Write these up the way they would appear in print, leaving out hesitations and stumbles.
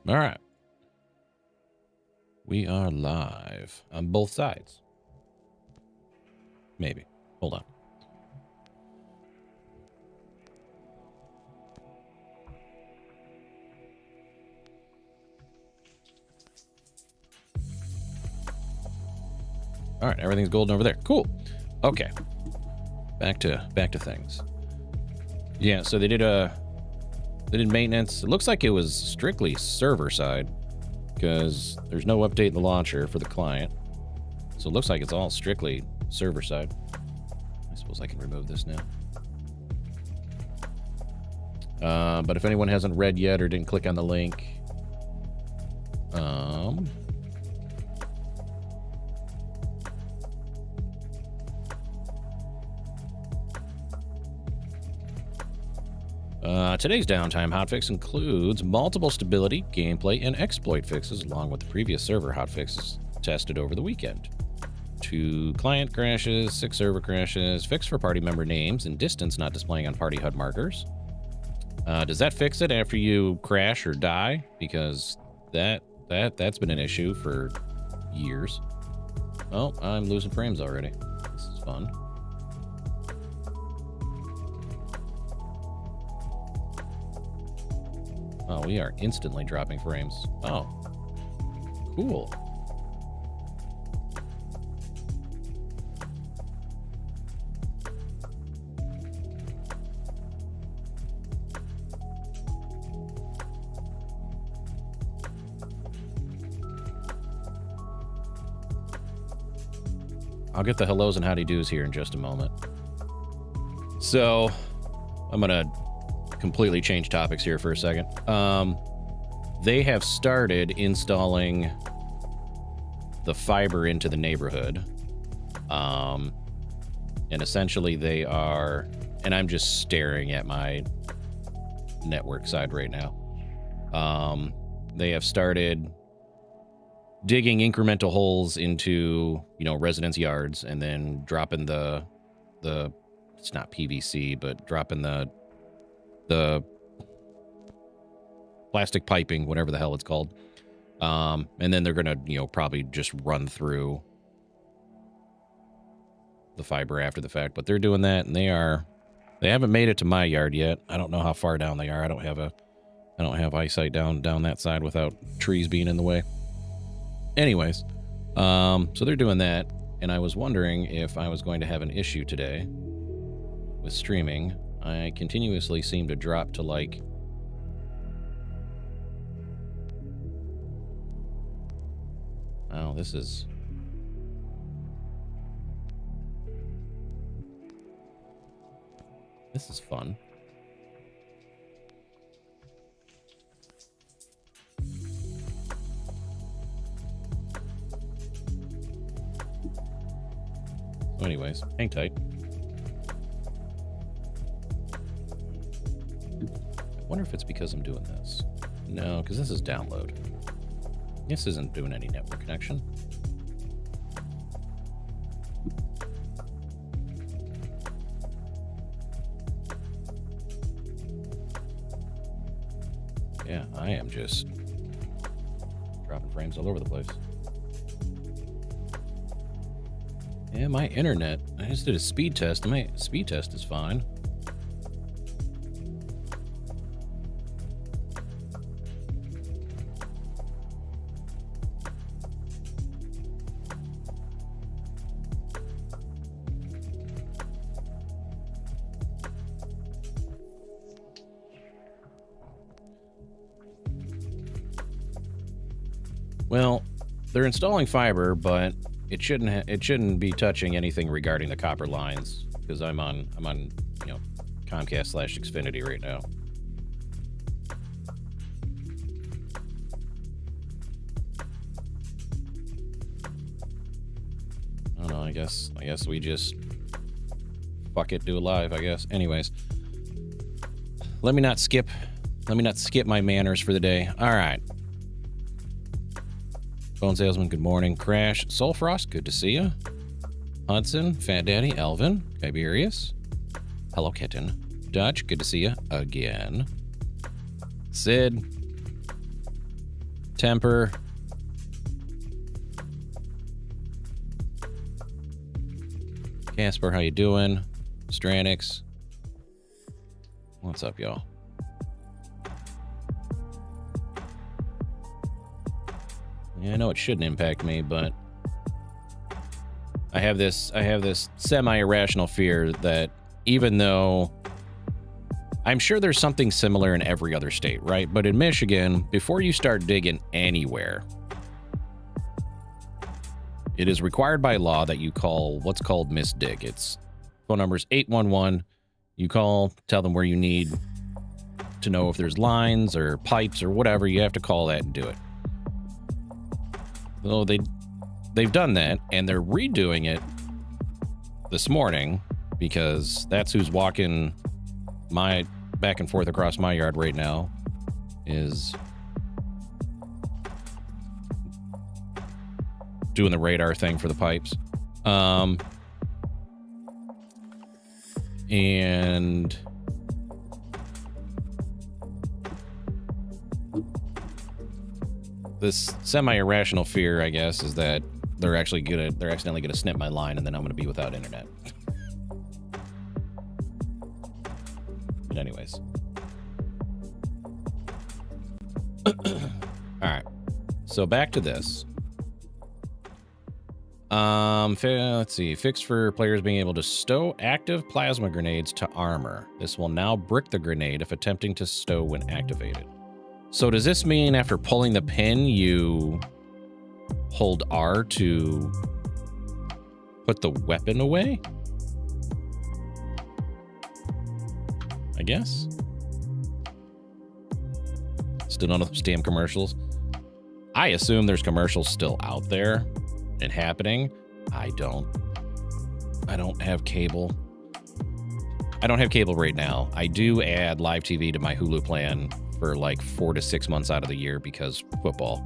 All right. We are live on both sides. Maybe. Hold on. All right, everything's golden over there. Cool. Okay. Back to things. Yeah, so they did maintenance. It looks like it was strictly server side because there's no update in the launcher for the client. So it looks like it's all strictly server side. I suppose I can remove this now. But if anyone hasn't read yet or didn't click on the link, today's downtime hotfix includes multiple stability, gameplay, and exploit fixes, along with the previous server hotfixes tested over the weekend. 2 client crashes, 6 server crashes, fix for party member names and distance not displaying on party HUD markers. Does that fix it after you crash or die? Because that's been an issue for years. Oh, I'm losing frames already. This is fun. Oh, we are instantly dropping frames. Oh, cool. I'll get the hellos and howdy doos here in just a moment. So, I'm gonna completely change topics here for a second. They have started installing the fiber into the neighborhood. And essentially they are, and I'm just staring at my network side right now. They have started digging incremental holes into, residents' yards and then dropping the it's not PVC, but dropping the plastic piping, whatever the hell it's called. And then they're going to, probably just run through the fiber after the fact, but they're doing that and they haven't made it to my yard yet. I don't know how far down they are. I don't have eyesight down that side without trees being in the way. Anyways, so they're doing that. And I was wondering if I was going to have an issue today with streaming. I continuously seem to drop to like this is fun. So anyways, hang tight. I wonder if it's because I'm doing this. No, because this is download. This isn't doing any network connection. Yeah, I am just dropping frames all over the place. Yeah, my internet, I just did a speed test. My speed test is fine. Well, they're installing fiber, but it shouldn't be touching anything regarding the copper lines because I'm on Comcast/Xfinity right now. I don't know. I guess we just fuck it, do it live. I guess. Anyways, let me not skip my manners for the day. All right. Phone Salesman, good morning. Crash, Soulfrost, good to see you. Hudson, Fat Daddy, Elvin, Tiberius, Hello Kitten, Dutch, good to see you again. Sid, Temper. Casper, how you doing? Stranix. What's up, y'all? Yeah, I know it shouldn't impact me, but I have this semi-irrational fear that even though I'm sure there's something similar in every other state, right? But in Michigan, before you start digging anywhere, it is required by law that you call what's called misdig. It's phone numbers 811. You call, tell them where you need to know if there's lines or pipes or whatever. You have to call that and do it. So they've done that, and they're redoing it this morning because that's who's walking my back and forth across my yard right now is doing the radar thing for the pipes. And this semi-irrational fear, I guess, is that they're accidentally gonna snip my line and then I'm gonna be without internet. But anyways. Alright. So back to this. Let's see. Fix for players being able to stow active plasma grenades to armor. This will now brick the grenade if attempting to stow when activated. So does this mean after pulling the pin, you hold R to put the weapon away? I guess. Still none of those damn commercials. I assume there's commercials still out there and happening. I don't have cable. I don't have cable right now. I do add live TV to my Hulu plan for like 4 to 6 months out of the year because football.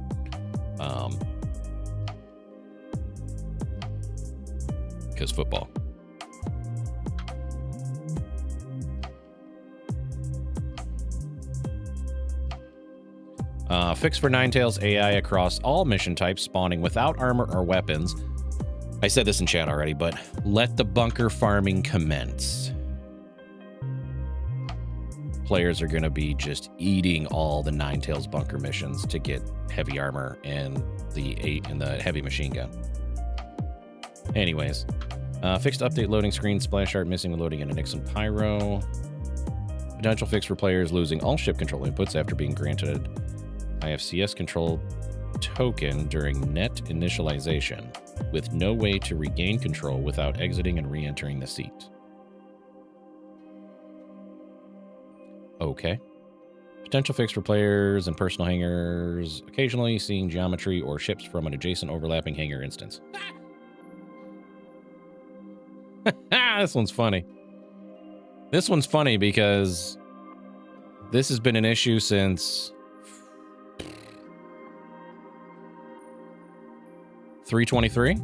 Because football. Fix for Ninetales AI across all mission types spawning without armor or weapons. I said this in chat already, but let the bunker farming commence. Players are going to be just eating all the Ninetales bunker missions to get heavy armor and the heavy machine gun. Anyways, fixed update loading screen, splash art missing when loading into Nixon Pyro. Potential fix for players losing all ship control inputs after being granted IFCS control token during net initialization, with no way to regain control without exiting and re-entering the seat. Okay. Potential fix for players and personal hangars, occasionally seeing geometry or ships from an adjacent overlapping hangar instance. This one's funny. This one's funny because this has been an issue since 323.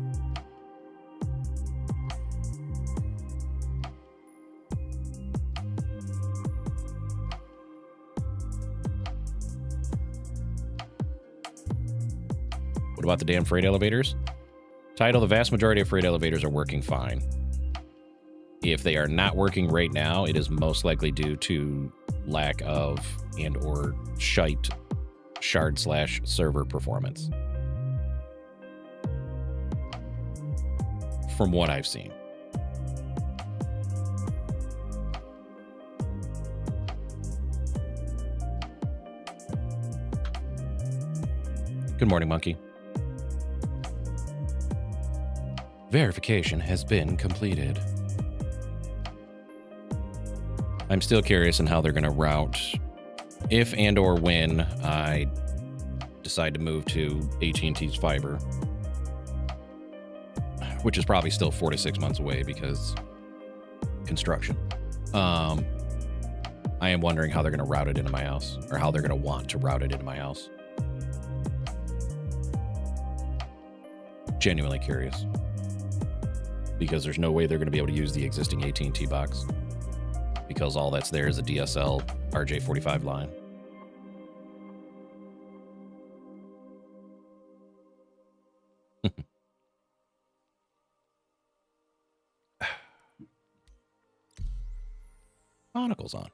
What about the damn freight elevators? Title: the vast majority of freight elevators are working fine. If they are not working right now, it is most likely due to lack of and or shard/server performance. From what I've seen. Good morning, Monkey. Verification has been completed. I'm still curious on how they're going to route if and or when I decide to move to AT&T's fiber, which is probably still 4 to 6 months away because construction. I am wondering how they're going to route it into my house, or how they're going to want to route it into my house. Genuinely curious. Because there's no way they're going to be able to use the existing AT&T box. Because all that's there is a DSL RJ45 line. Monocle's on.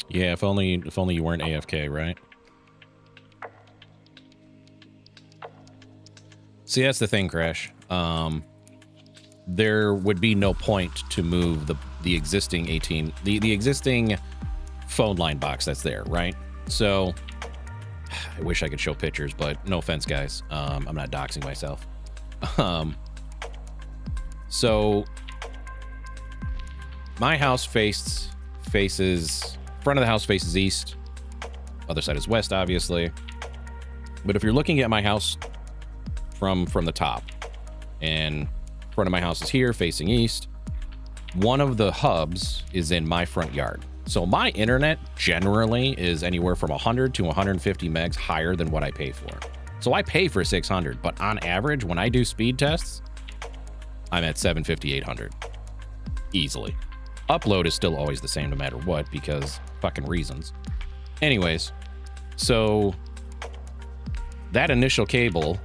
Yeah, if only you weren't AFK, right? See, that's the thing, Crash. There would be no point to move the existing the existing phone line box that's there, right? So I wish I could show pictures, but no offense, guys. I'm not doxing myself. So my house faces front of the house faces east. Other side is west, obviously. But if you're looking at my house from the top, and front of my house is here facing east, one of the hubs is in my front yard. So my internet generally is anywhere from 100 to 150 megs higher than what I pay for. So I pay for 600, but on average, when I do speed tests, I'm at 750, 800 easily. Upload is still always the same no matter what, because fucking reasons. Anyways, so that initial cable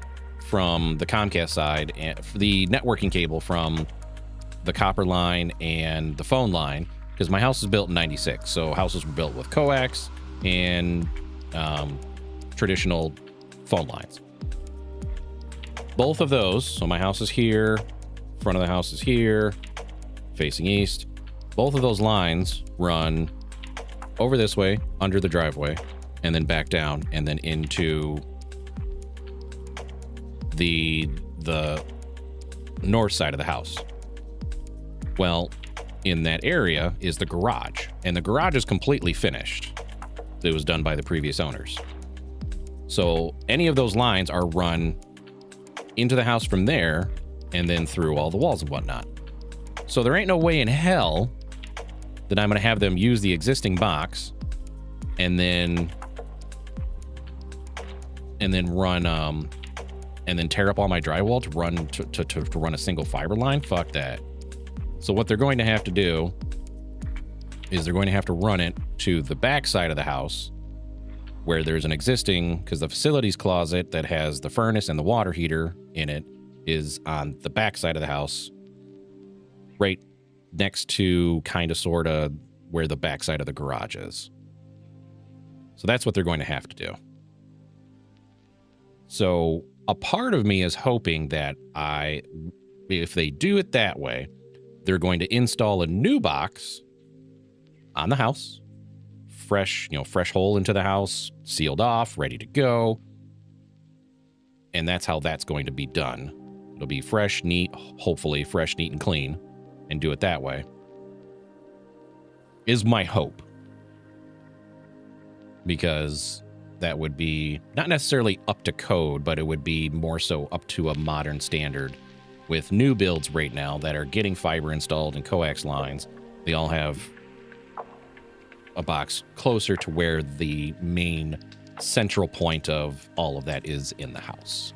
from the Comcast side, and the networking cable from the copper line and the phone line, because my house is built in 96, so houses were built with coax and traditional phone lines. Both of those, so my house is here, front of the house is here, facing east. Both of those lines run over this way, under the driveway, and then back down, and then into the north side of the house. Well, in that area is the garage, and the garage is completely finished. It was done by the previous owners. So any of those lines are run into the house from there, and then through all the walls and whatnot. So there ain't no way in hell that I'm going to have them use the existing box and then run and then tear up all my drywall to run to run a single fiber line. Fuck that. So what they're going to have to do is they're going to have to run it to the back side of the house, where there's an existing, because the facilities closet that has the furnace and the water heater in it is on the back side of the house, right next to kind of sort of where the back side of the garage is. So that's what they're going to have to do. So a part of me is hoping that if they do it that way, they're going to install a new box on the house, fresh hole into the house, sealed off, ready to go. And that's how that's going to be done. It'll be fresh, neat, hopefully fresh, neat, and clean, and do it that way. Is my hope. Because that would be not necessarily up to code, but it would be more so up to a modern standard. With new builds right now that are getting fiber installed and coax lines, they all have a box closer to where the main central point of all of that is in the house.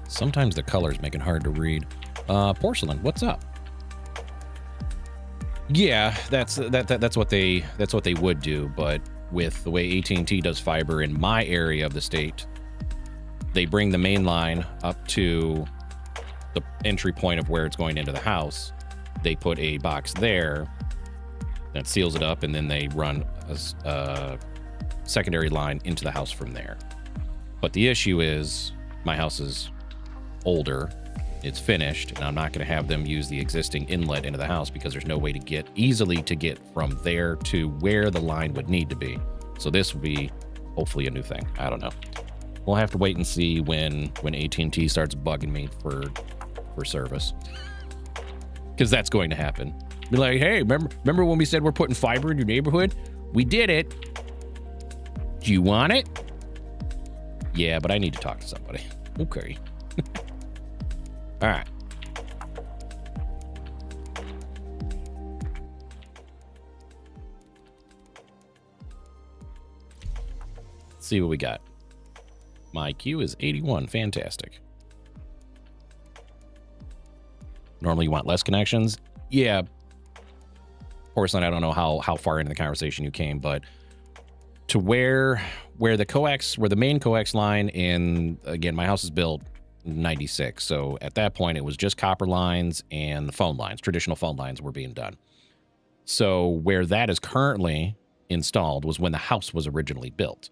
Sometimes the colors make it hard to read. Porcelain, what's up? Yeah, that's what they would do, but with the way AT&T does fiber in my area of the state, they bring the main line up to the entry point of where it's going into the house. They put a box there that seals it up, and then they run a secondary line into the house from there. But the issue is my house is older, it's finished, and I'm not going to have them use the existing inlet into the house because there's no way to get from there to where the line would need to be. So this would be hopefully a new thing. I don't know. We'll have to wait and see when AT&T starts bugging me for for service. Because that's going to happen. Be like, hey, remember when we said we're putting fiber in your neighborhood? We did it. Do you want it? Yeah, but I need to talk to somebody. Okay. All right. Let's see what we got. My Q is 81. Fantastic. Normally you want less connections. Yeah. Porcelain, I don't know how far into the conversation you came, but to where the main coax line in, again, my house is built in 96. So at that point it was just copper lines and the phone lines, traditional phone lines were being done. So where that is currently installed was when the house was originally built.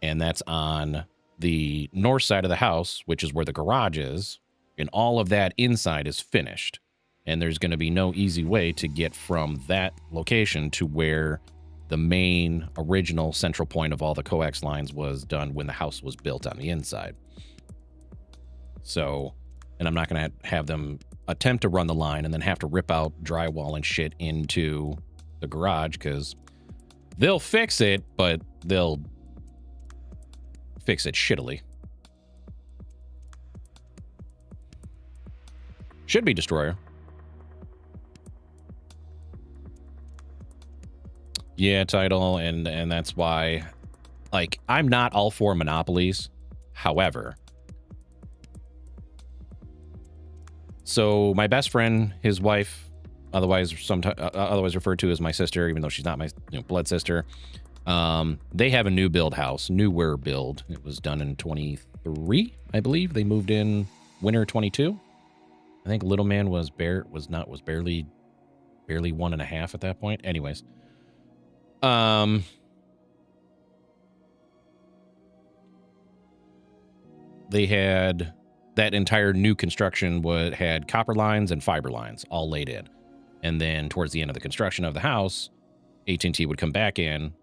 And that's on the north side of the house, which is where the garage is. And all of that inside is finished. And there's going to be no easy way to get from that location to where the main original central point of all the coax lines was done when the house was built on the inside. So, and I'm not going to have them attempt to run the line and then have to rip out drywall and shit into the garage, because they'll fix it, but they'll fix it shittily. Should be Destroyer. Yeah, title, and that's why, like, I'm not all for monopolies. However, so my best friend, his wife, otherwise referred to as my sister, even though she's not my blood sister, they have a newer build. It was done in 23, I believe. They moved in winter 22. I think little man was barely 1.5 at that point. Anyways. They had that entire new construction had copper lines and fiber lines all laid in. And then towards the end of the construction of the house, AT&T would come back in,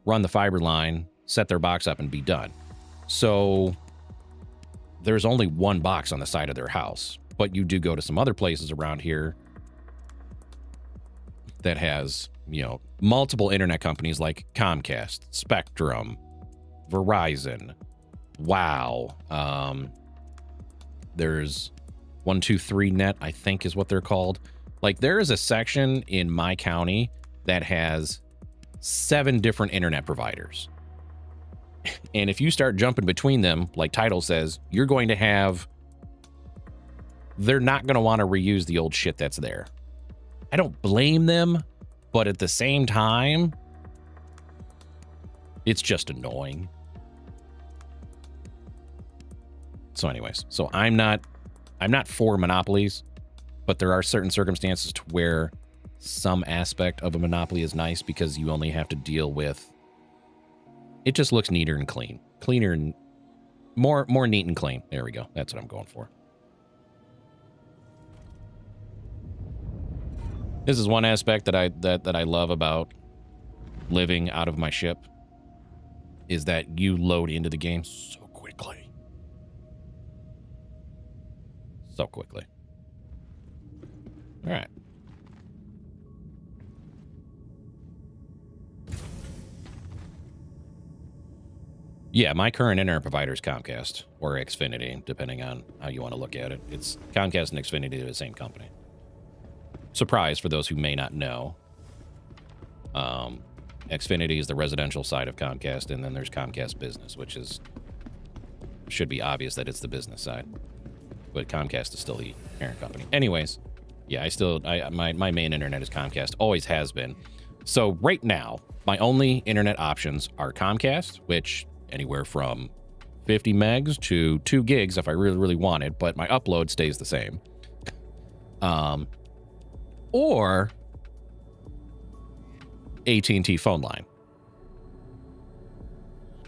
run the fiber line, set their box up, and be done. So there's only one box on the side of their house. But you do go to some other places around here that has, multiple internet companies like Comcast, Spectrum, Verizon, WOW. There's 123 Net, I think is what they're called. Like, there is a section in my county that has 7 different internet providers. And if you start jumping between them, like title says, you're going to have... They're not going to want to reuse the old shit that's there. I don't blame them, but at the same time, it's just annoying. So anyways, so I'm not for monopolies, but there are certain circumstances to where some aspect of a monopoly is nice because you only have to deal with, it just looks neater and cleaner and more neat and clean. There we go. That's what I'm going for. This is one aspect that I love about living out of my ship, is that you load into the game so quickly. So quickly. All right. Yeah, my current internet provider is Comcast or Xfinity, depending on how you want to look at it. It's Comcast and Xfinity are the same company. Surprise for those who may not know. Xfinity is the residential side of Comcast, and then there's Comcast Business, which should be obvious that it's the business side. But Comcast is still the parent company. Anyways, yeah, my main internet is Comcast, always has been. So right now, my only internet options are Comcast, which anywhere from 50 megs to 2 gigs if I really, really want it, but my upload stays the same. Or AT&T phone line.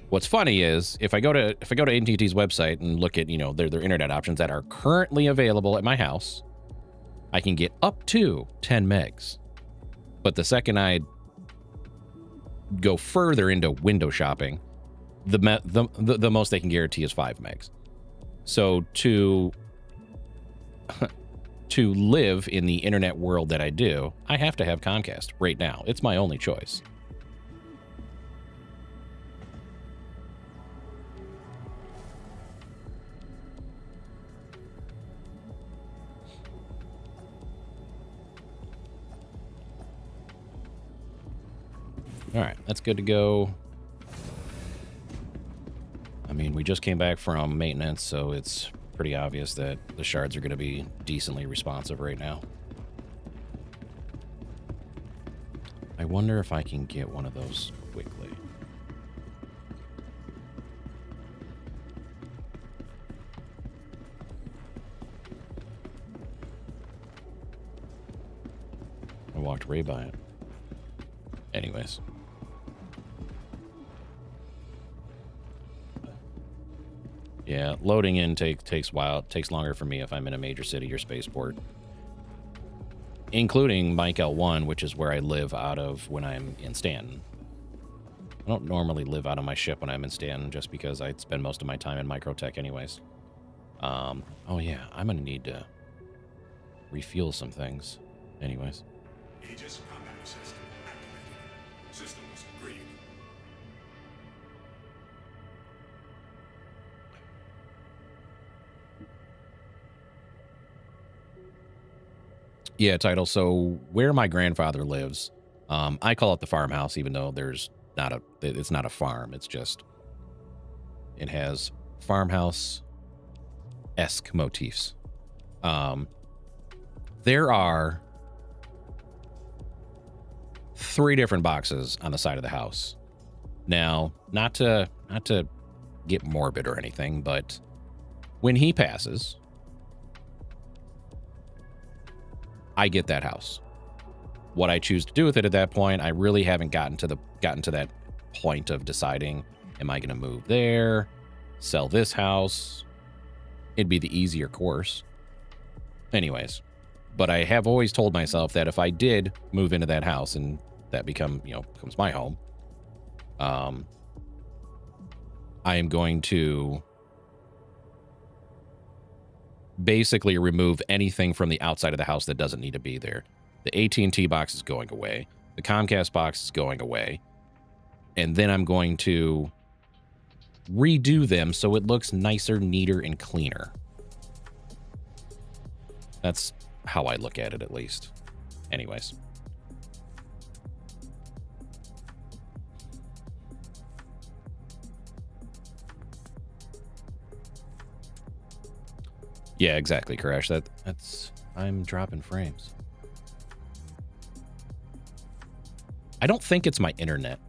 What's funny is if I go to AT&T's website and look at, their internet options that are currently available at my house, I can get up to 10 megs. But the second I go further into window shopping, the most they can guarantee is 5 megs. So to to live in the internet world that I do, I have to have Comcast right now. It's my only choice. All right, that's good to go. I mean, we just came back from maintenance, so it's pretty obvious that the shards are going to be decently responsive right now. I wonder if I can get one of those quickly. I walked right by it. Anyways. Yeah, loading in takes a while. It takes longer for me if I'm in a major city or spaceport. Including Mike L1, which is where I live out of when I'm in Stanton. I don't normally live out of my ship when I'm in Stanton, just because I spend most of my time in Microtech anyways. Oh yeah, I'm gonna need to refuel some things. Anyways. Aegis combat system activated. Systems green. Yeah, Title. So where my grandfather lives, I call it the farmhouse, even though it's not a farm. It's just, it has farmhouse-esque motifs. There are 3 different boxes on the side of the house. Now, not to get morbid or anything, but when he passes, I get that house. What I choose to do with it at that point, I really haven't gotten to that point of deciding, am I going to move there, sell this house? It'd be the easier course. Anyways, but I have always told myself that if I did move into that house and that becomes my home, I am going to basically remove anything from the outside of the house that doesn't need to be there. The AT&T box is going away. The Comcast box is going away. And then I'm going to redo them so it looks nicer, neater, and cleaner. That's how I look at it, at least. Anyways. Yeah, exactly, Crash. That's I'm dropping frames. I don't think it's my internet.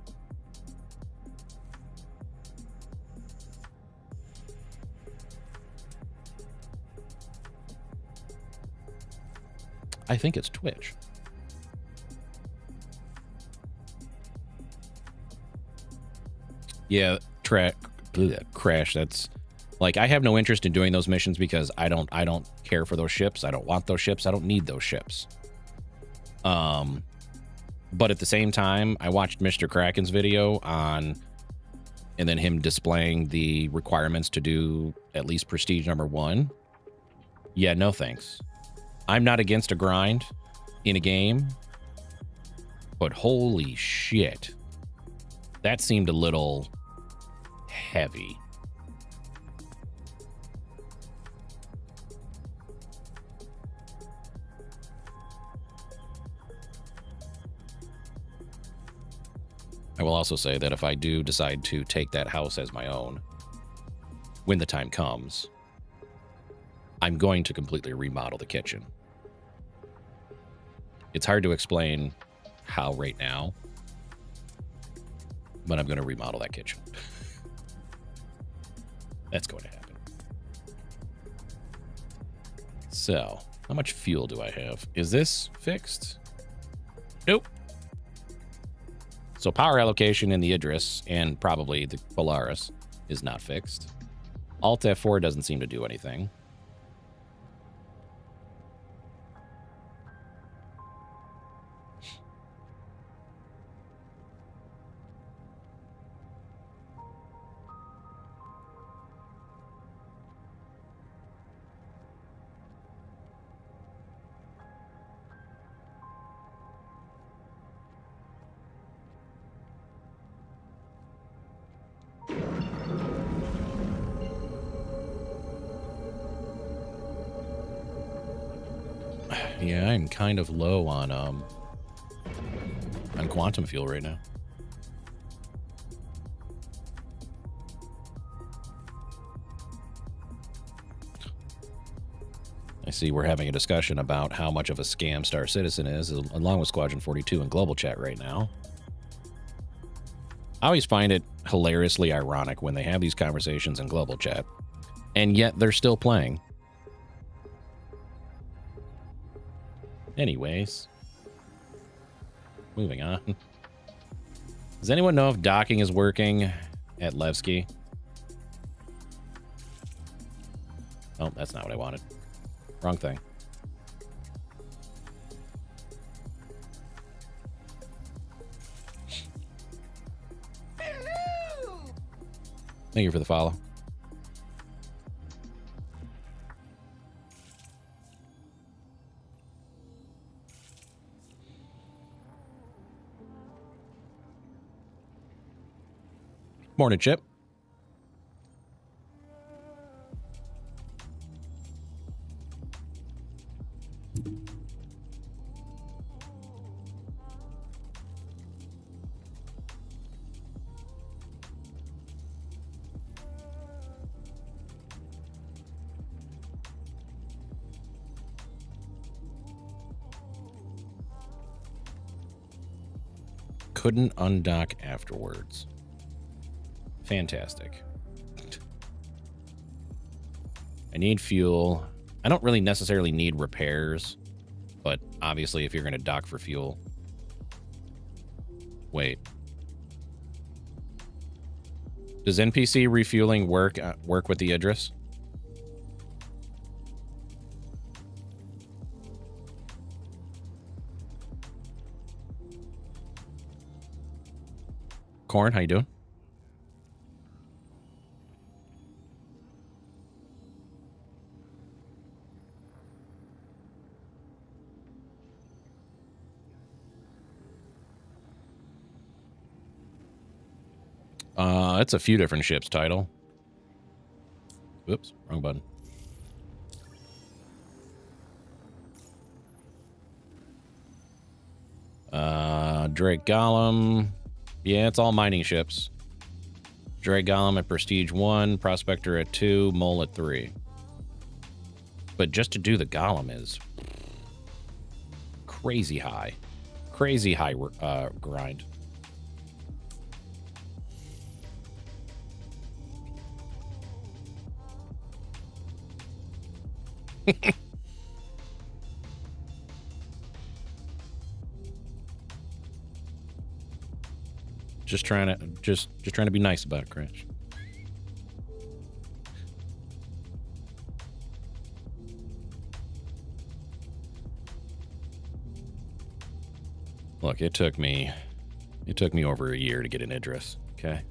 I think it's Twitch. Yeah, Crash, that's like, I have no interest in doing those missions because I don't care for those ships. I don't want those ships. I don't need those ships. But at the same time, I watched Mr. Kraken's video and then him displaying the requirements to do at least prestige number 1. Yeah, no thanks. I'm not against a grind in a game, but holy shit. That seemed a little heavy. I will also say that if I do decide to take that house as my own, when the time comes, I'm going to completely remodel the kitchen. It's hard to explain how right now, but I'm going to remodel that kitchen. That's going to happen. So, how much fuel do I have? Is this fixed? Nope. So power allocation in the Idris and probably the Polaris is not fixed. Alt F4 doesn't seem to do anything. Yeah, I'm kind of low on quantum fuel right now. I see we're having a discussion about how much of a scam Star Citizen is, along with Squadron 42 in global chat right now. I always find it hilariously ironic when they have these conversations in global chat, and yet they're still playing. Anyways, moving on. Does anyone know if docking is working at Levski? Oh, that's not what I wanted. Wrong thing. Thank you for the follow. Morning, Chip. Couldn't undock afterwards. Fantastic. I need fuel. I don't really necessarily need repairs, but obviously if you're going to dock for fuel. Wait. Does NPC refueling work with the Idris? Corn, how you doing? It's a few different ships title. Oops, wrong button. Drake Gollum. Yeah, it's all mining ships. Drake Gollum at Prestige 1, Prospector at 2, Mole at 3. But just to do the Gollum is crazy high. Crazy high grind. Just trying to be nice about it, Crash. Look, it took me over a year to get an Idris, okay?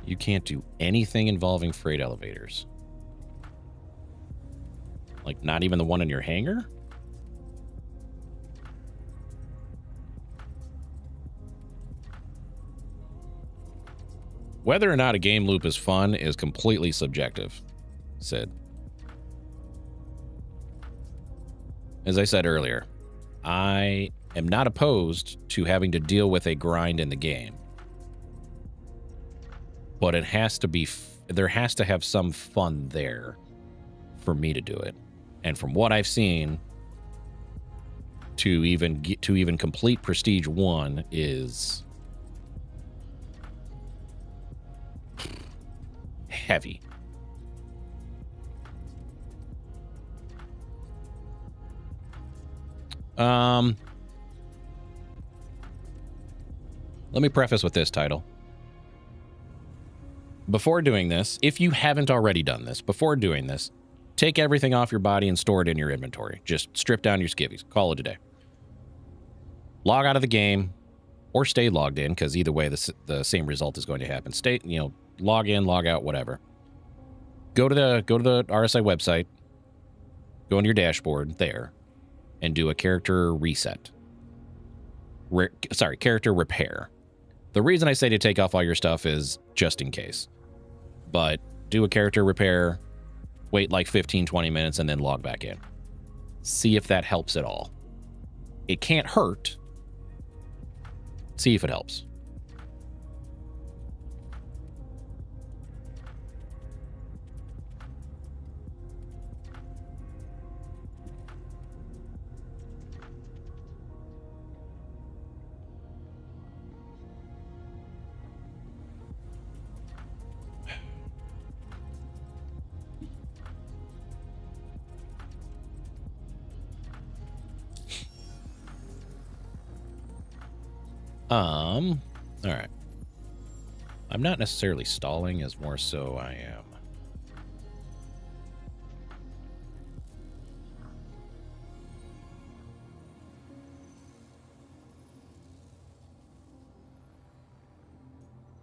You can't do anything involving freight elevators. Like, not even the one in your hangar? Whether or not a game loop is fun is completely subjective, Sid. As I said earlier, I am not opposed to having to deal with a grind in the game. But it has to be, there has to have some fun there for me to do it. And from what I've seen, to even complete Prestige 1 is heavy. Let me preface with this title. Before doing this, if you haven't already done this, before doing this, take everything off your body and store it in your inventory. Just strip down your skivvies. Call it a day. Log out of the game, or stay logged in, because either way, the same result is going to happen. Stay, log in, log out, whatever. Go to the RSI website, go into your dashboard there, and do a character reset. Character repair. The reason I say to take off all your stuff is just in case. But do a character repair, wait like 15, 20 minutes, and then log back in. See if that helps at all. It can't hurt. See if it helps. All right. I'm not necessarily stalling, as more so I am.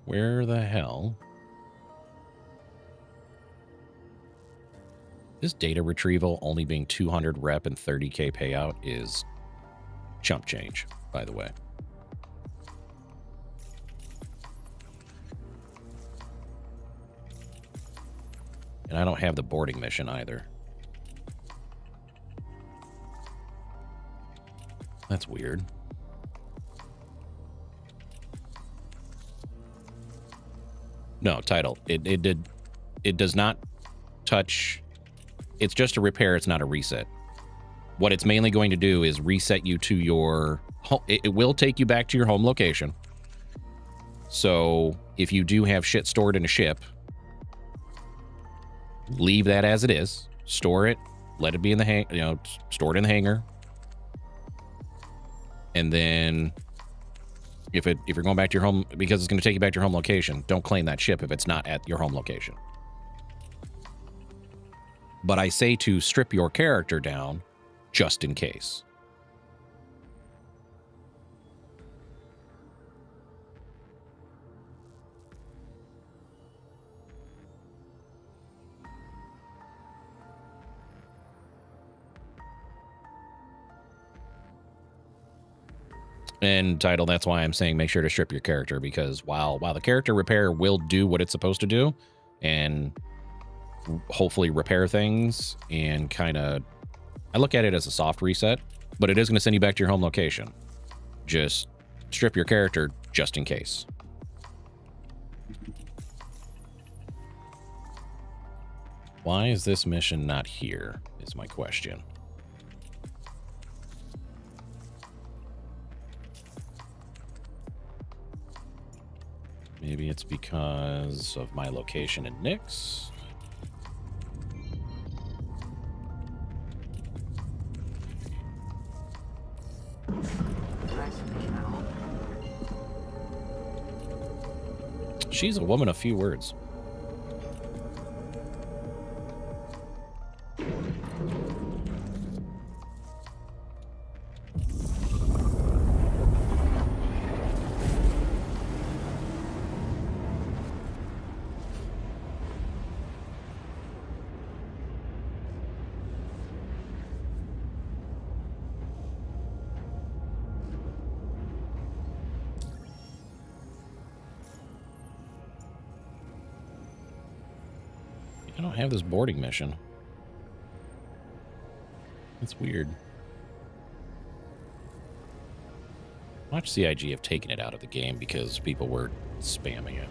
Where the hell? This data retrieval only being 200 rep and 30k payout is chump change, by the way. And I don't have the boarding mission either. That's weird. No, title. It does not touch. It's just a repair. It's not a reset. What it's mainly going to do is reset you to your home. It will take you back to your home location. So if you do have shit stored in a ship, leave that as it is. Store it. Let it be in the store it in the hangar. And then if you're going back to your home, because it's going to take you back to your home location, don't claim that ship if it's not at your home location. But I say to strip your character down just in case. And title, that's why I'm saying make sure to strip your character, because while the character repair will do what it's supposed to do and hopefully repair things and kind of, I look at it as a soft reset, but it is going to send you back to your home location. Just strip your character just in case. Why is this mission not here is my question. Maybe it's because of my location in Nyx. She's a woman of few words. I don't have this boarding mission. That's weird. Watch CIG have taken it out of the game because people were spamming it.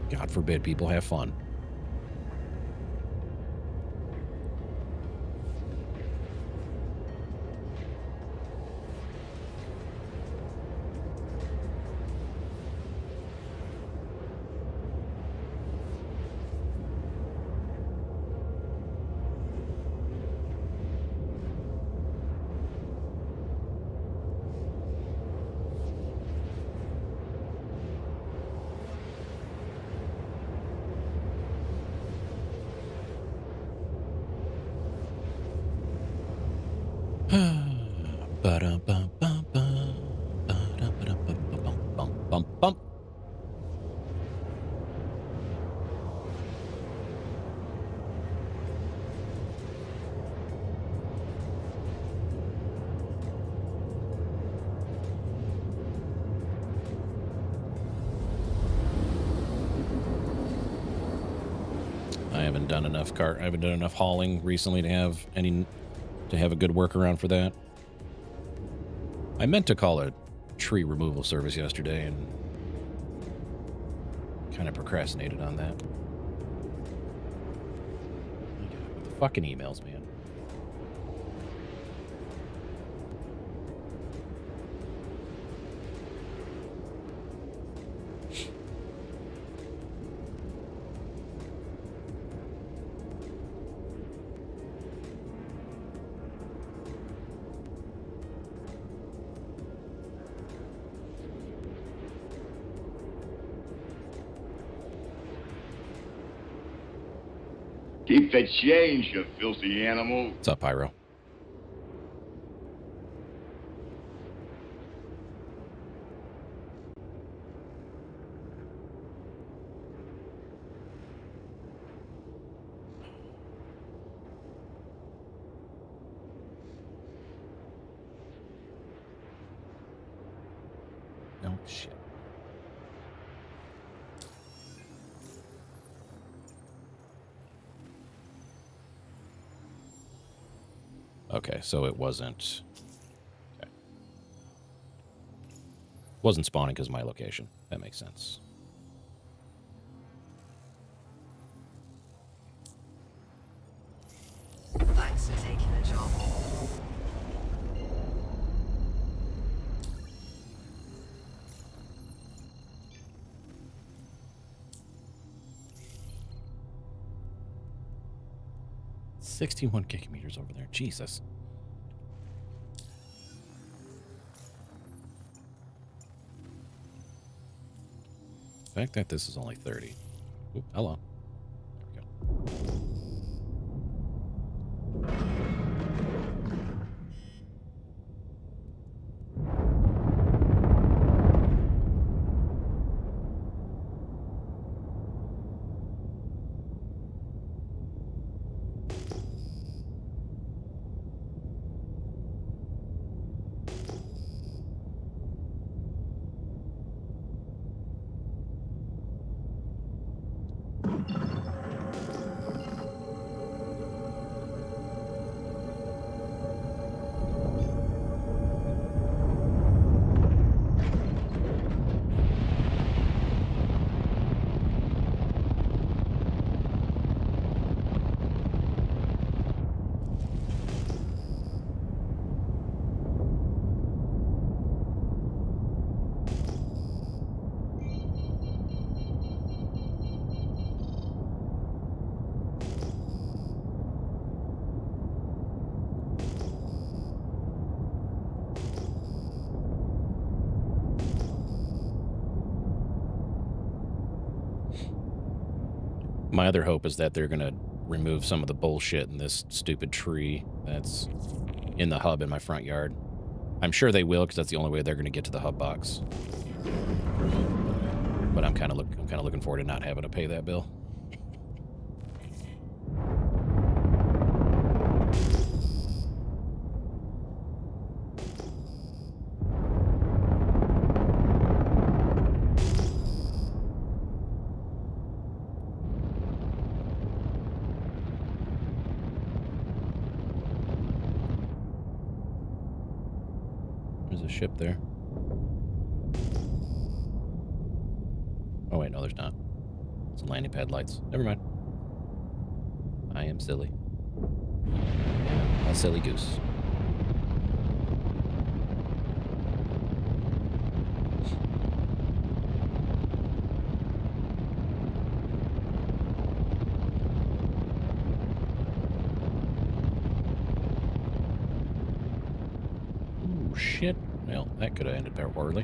God forbid people have fun. Bump, bump. I haven't done enough hauling recently to have a good workaround for that. I meant to call a tree removal service yesterday and kind of procrastinated on that. The fucking emails, man. Keep the change, you filthy animal. What's up, Pyro? No shit. Okay, so it wasn't... Okay. Wasn't spawning because of my location. That makes sense. Thanks for taking the job. $61 gigameters over there. Jesus. The fact that this is only 30. Oop, hello. There we go. My other hope is that they're going to remove some of the bullshit in this stupid tree that's in the hub in my front yard. I'm sure they will, because that's the only way they're going to get to the hub box. But I'm kind of looking forward to not having to pay that bill. There's a ship there. Oh, wait, no, there's not. Some landing pad lights. Never mind. I am silly. A silly goose. Ooh, shit. Well, that could have ended very poorly.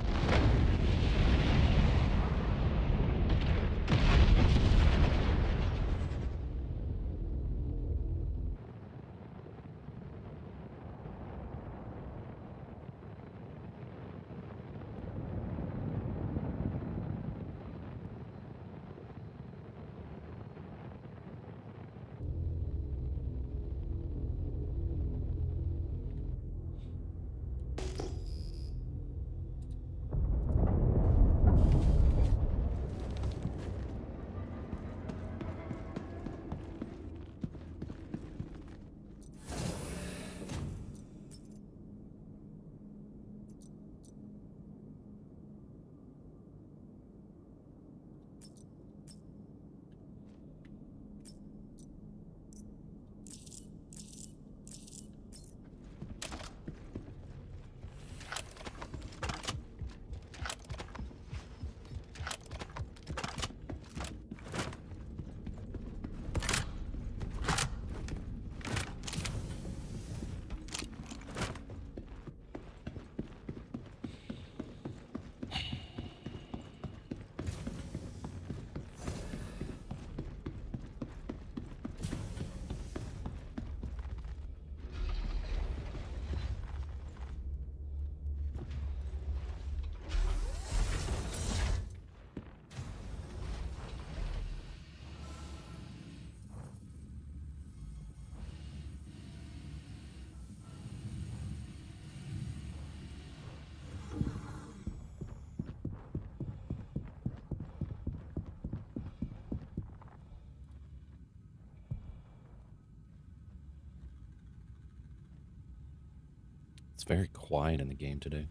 It's very quiet in the game today.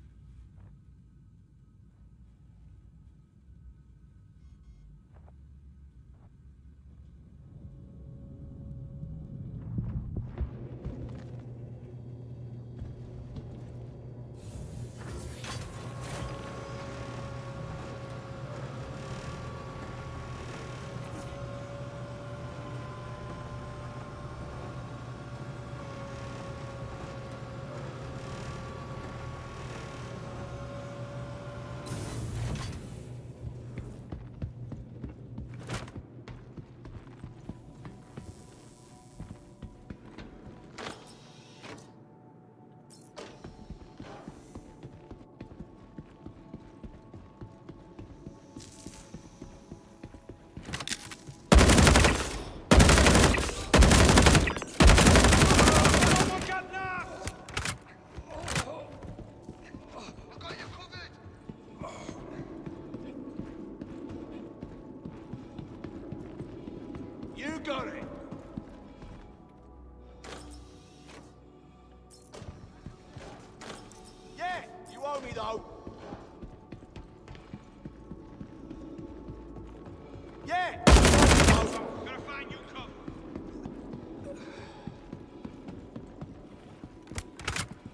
You got it. Yeah, you owe me though. Yeah. Gonna find you, cop.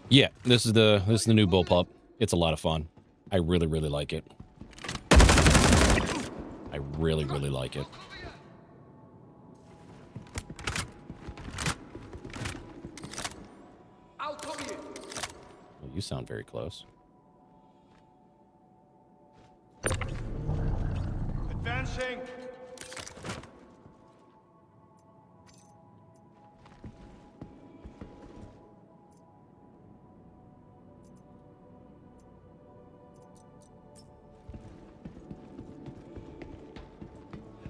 Yeah, this is the new bullpup. It's a lot of fun. I really, really like it. I really, really like it. I'll cover you. Well, you sound very close. Advancing.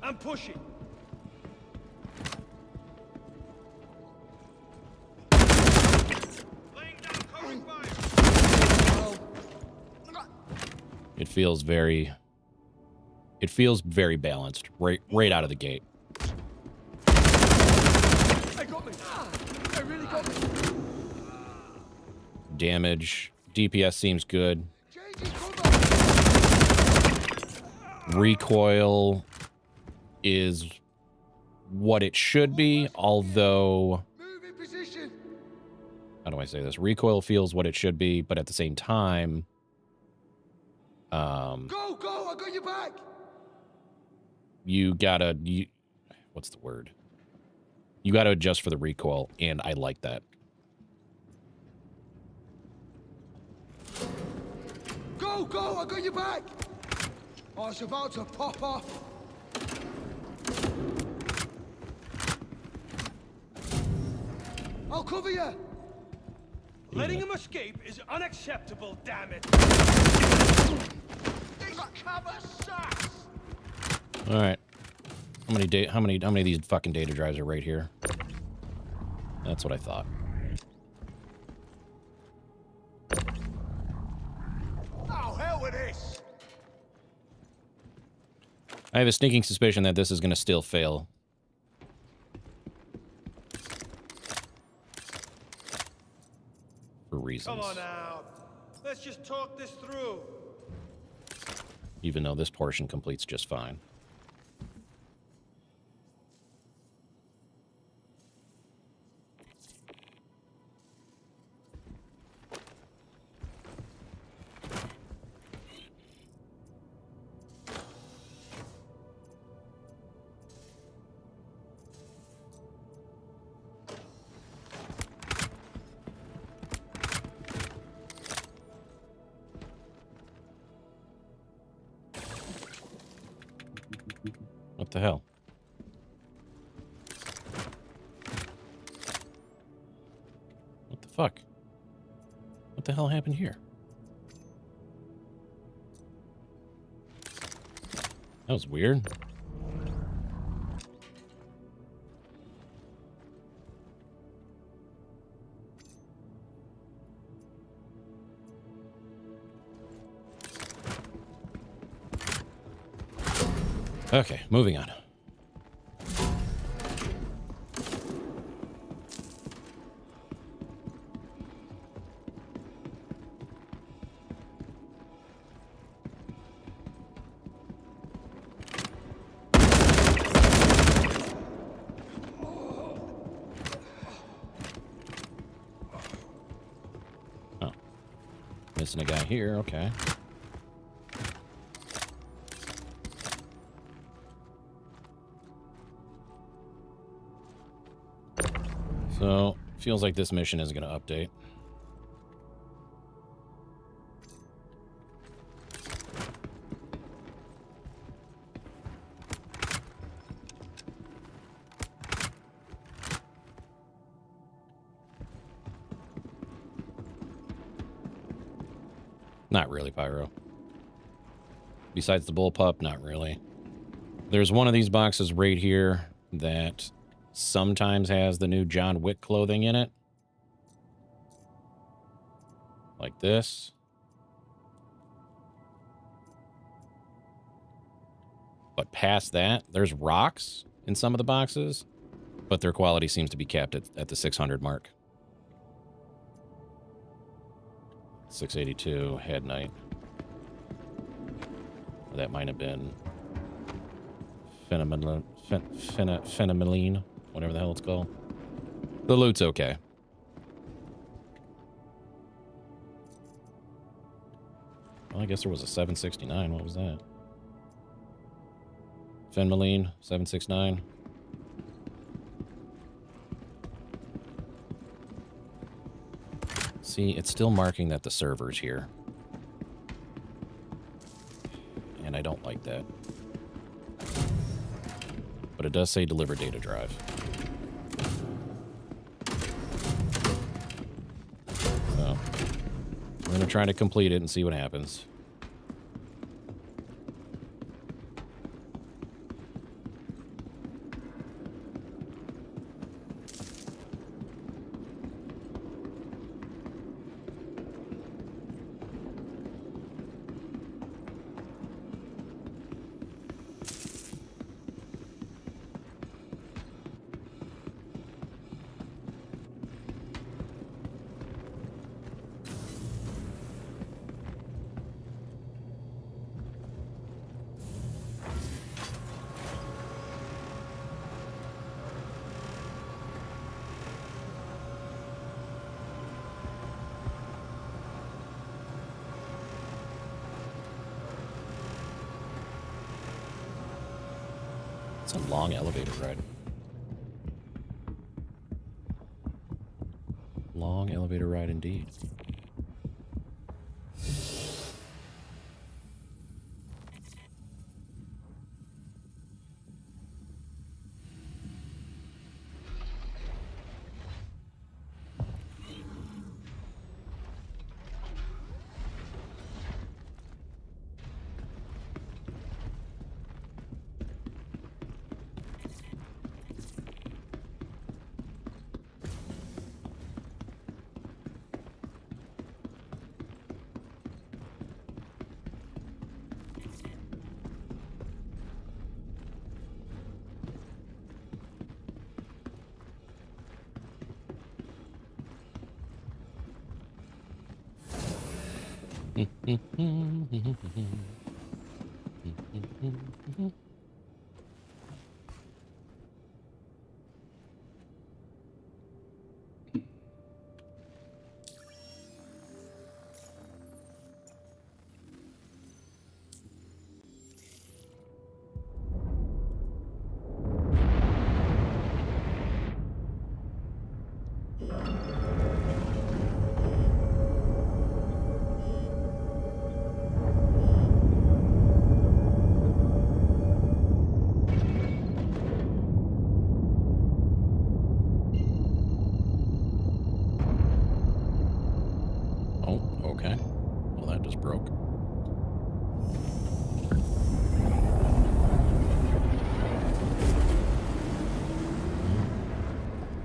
I'm pushing. Laying down covering fire. It feels very balanced right out of the gate. They got me. They really got me. Damage, DPS seems good. Changing cover. Recoil is what it should be, although Move in position. how do I say this? Recoil feels what it should be, but at the same time, Go, I got your back. what's the word? You gotta adjust for the recoil, and I like that. Go, I got your back. I was about to pop off. I'll cover you. Letting him escape is unacceptable, damn it. This cover sucks. All right. How many of these fucking data drives are right here? That's what I thought. Oh, hell with this. I have a sneaking suspicion that this is going to still fail. For reasons. Come on now. Let's just talk this through. Even though this portion completes just fine. What the hell? What the fuck? What the hell happened here? That was weird. Okay, moving on. Missing a guy here. Okay. So, feels like this mission is going to update. Not really, Pyro. Besides the bullpup, not really. There's one of these boxes right here that sometimes has the new John Wick clothing in it. Like this. But past that, there's rocks in some of the boxes, but their quality seems to be capped at the 600 mark. 682, Head Knight. That might have been Phenomeline, whatever the hell it's called. The loot's okay. Well, I guess there was a 769. What was that? Phenomeline, 769. See, it's still marking that the server's here. And I don't like that. But it does say deliver data drive. So, we're going to try to complete it and see what happens. It's a long elevator ride. Long elevator ride indeed.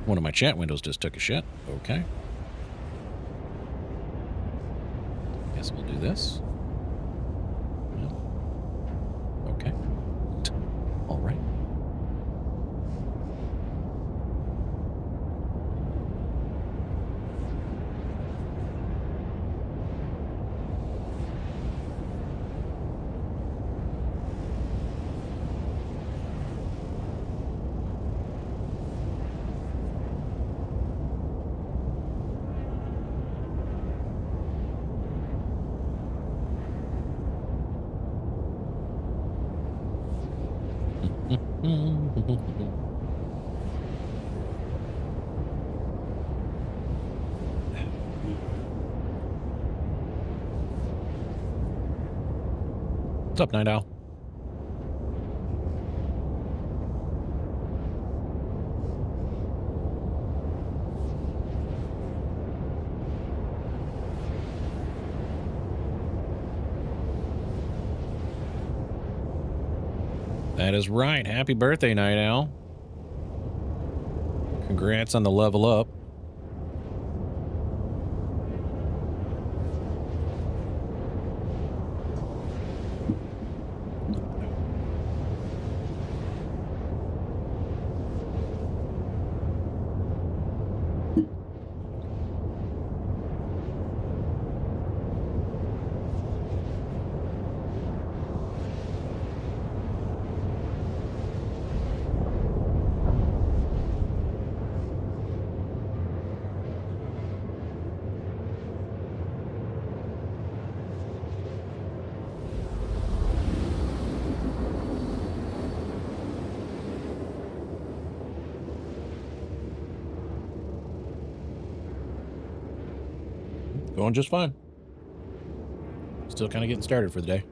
One of my chat windows just took a shit. Okay. Guess we'll do this. Yeah. Okay. All right. What's up, Night Owl? That is right. Happy birthday, Night Owl. Congrats on the level up. Going just fine. Still kind of getting started for the day.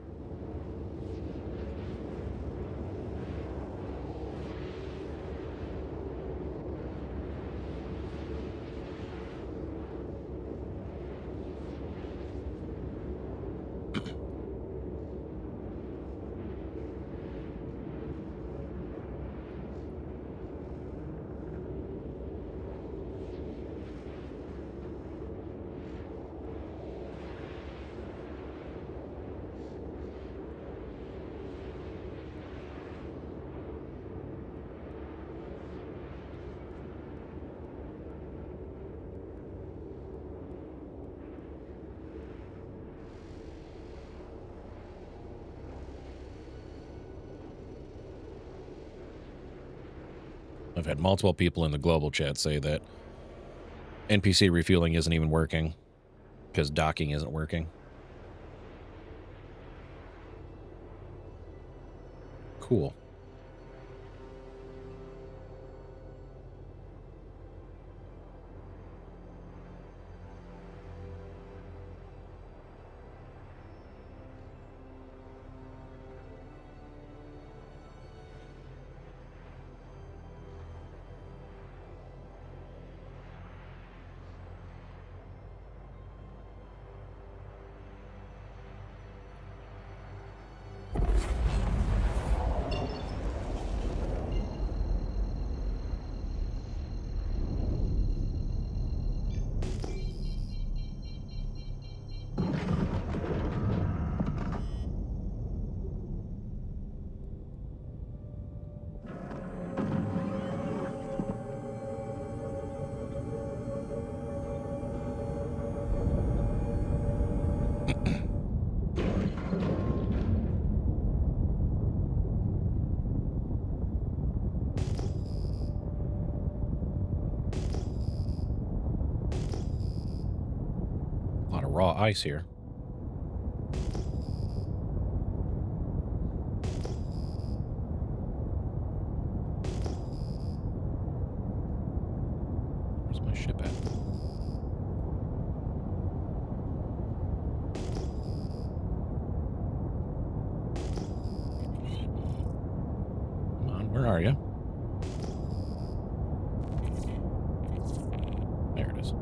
I've had multiple people in the global chat say that NPC refueling isn't even working because docking isn't working. Cool. A lot of raw ice here. Where's my ship at? Come on, where are you? There it is.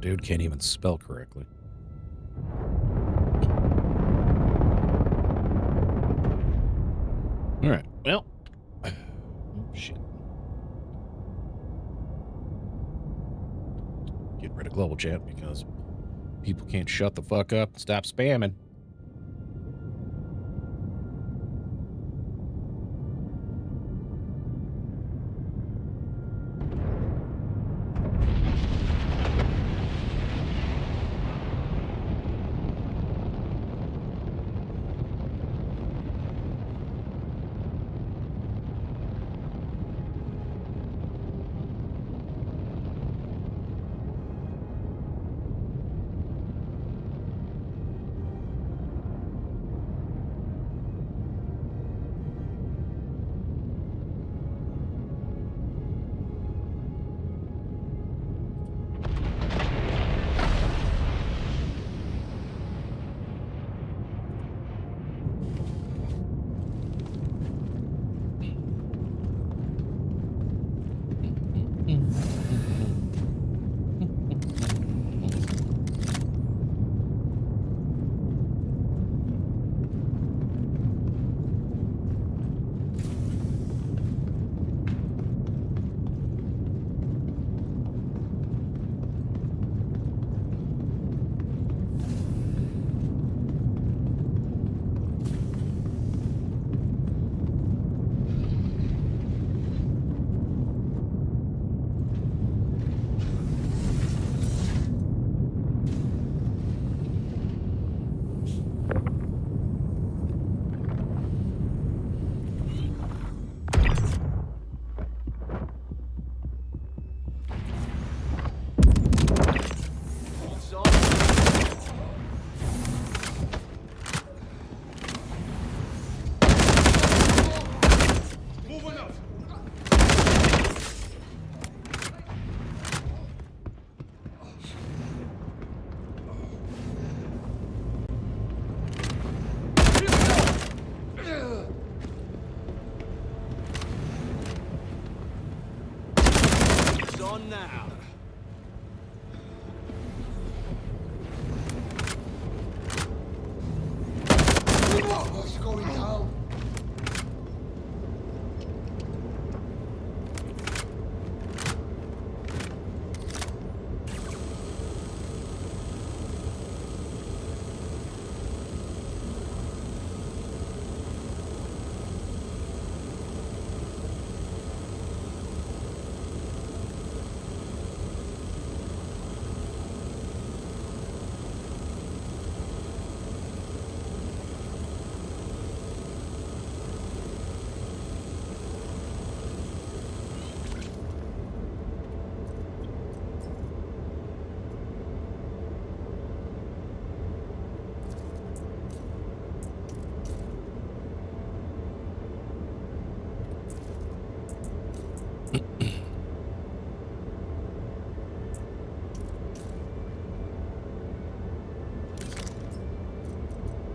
Dude can't even spell correctly. All right. Well. Oh, shit. Get rid of global chat because people can't shut the fuck up and stop spamming. Moving up. It's on now. What's going down?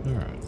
All right.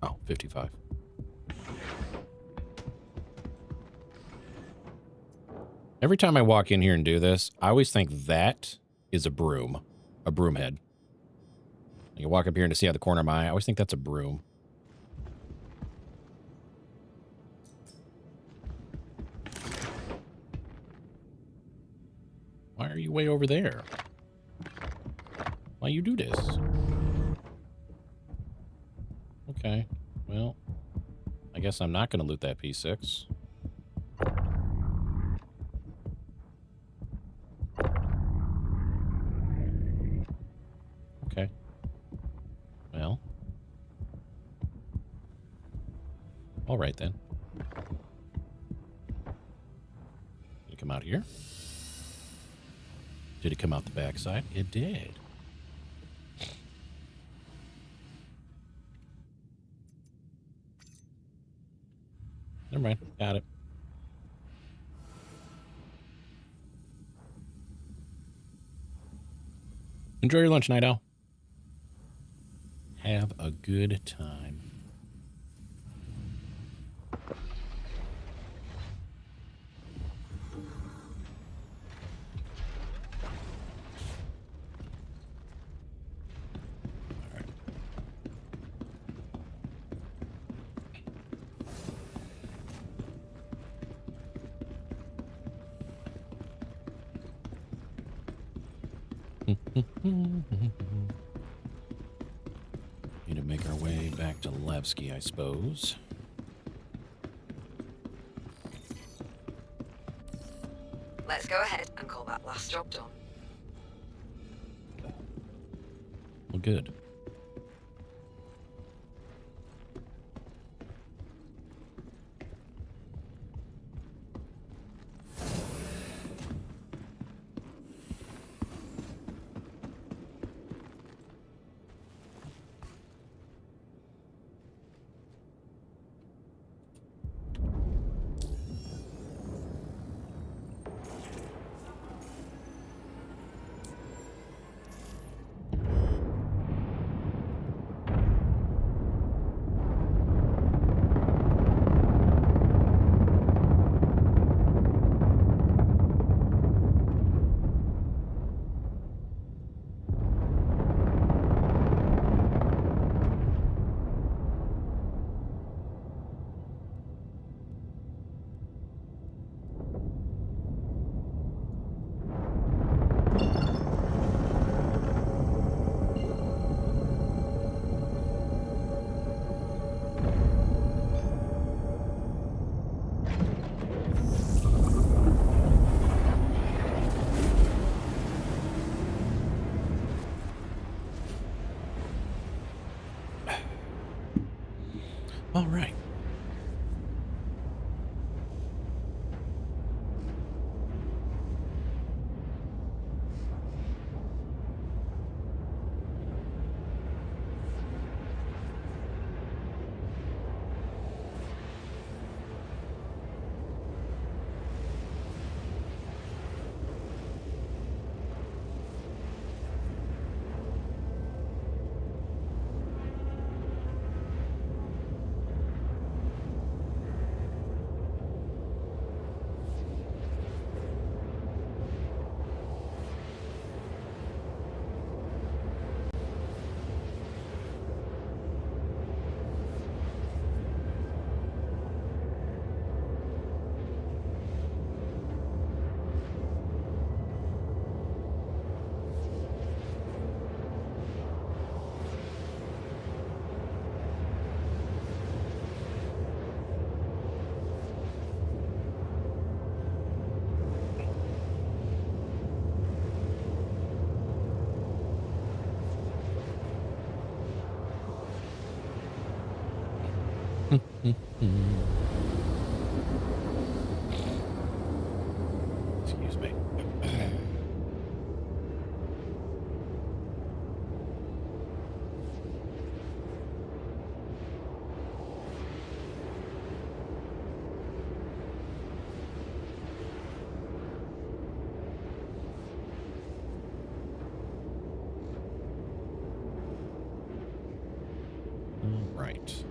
Oh, 55. Every time I walk in here and do this, I always think that is a broom head. You walk up here and to see out the corner of my eye, I always think that's a broom. Why are you way over there? Why you do this? Okay, well, I guess I'm not going to loot that P6. Okay. Well. All right, then. Did it come out here? Did it come out the backside? It did. Never mind. Got it. Enjoy your lunch, Night Owl. Have a good time. Need to make our way back to Levski, I suppose. Let's go ahead and call that last job done. Well, good. All right. Excuse me. All right.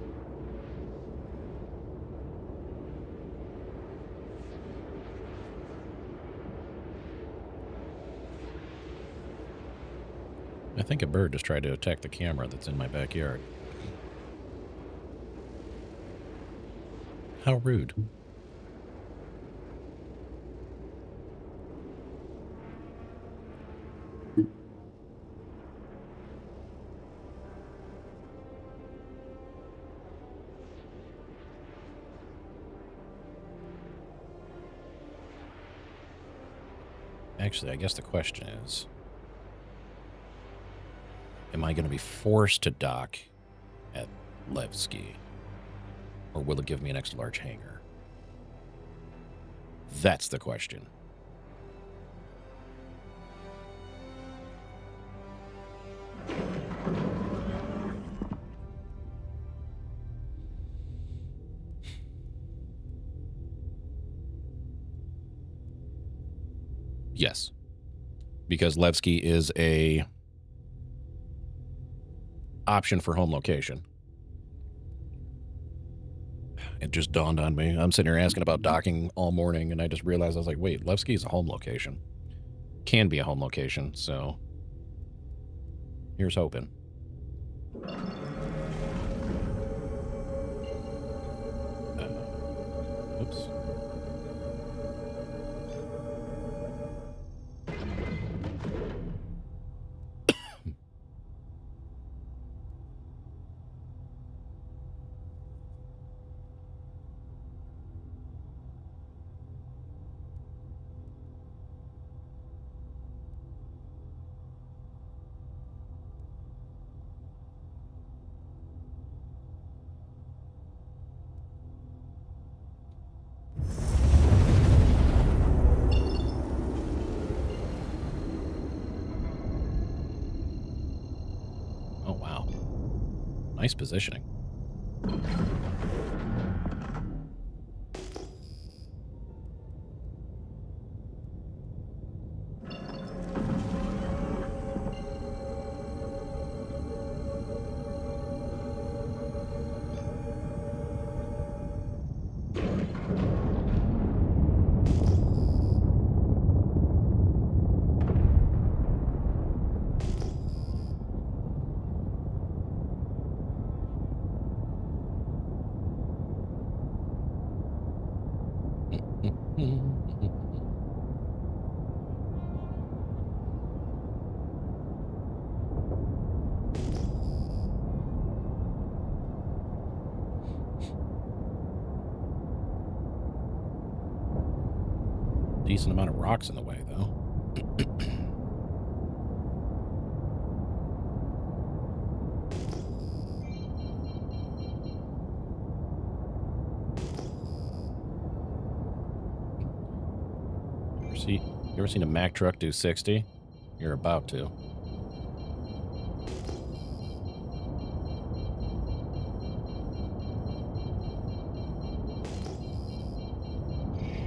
I think a bird just tried to attack the camera that's in my backyard. How rude. Actually, I guess the question is, am I going to be forced to dock at Levski? Or will it give me an extra large hangar? That's the question. Yes. Because Levski is a option for home location. It just dawned on me. I'm sitting here asking about docking all morning, and I just realized, I was like, wait, Levski is a home location. Can be a home location, so here's hoping. Oops. Oh, wow. Nice positioning. Decent amount of rocks in the way, though. You ever seen a Mack truck do 60? You're about to.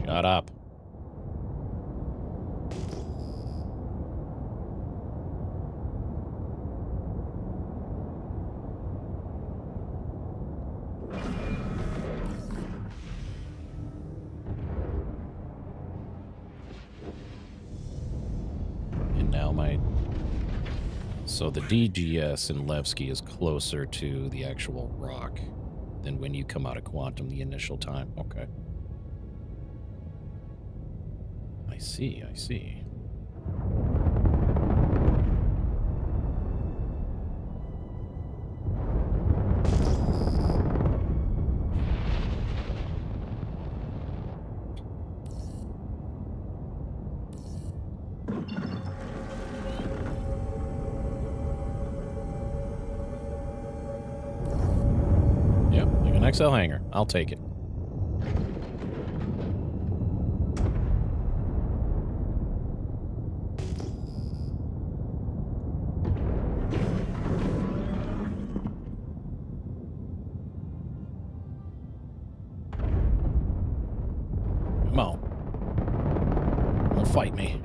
Shut up. So the DGS in Levski is closer to the actual rock than when you come out of Quantum the initial time. Okay. I see, I see. XL hangar. I'll take it. Come on. Don't fight me.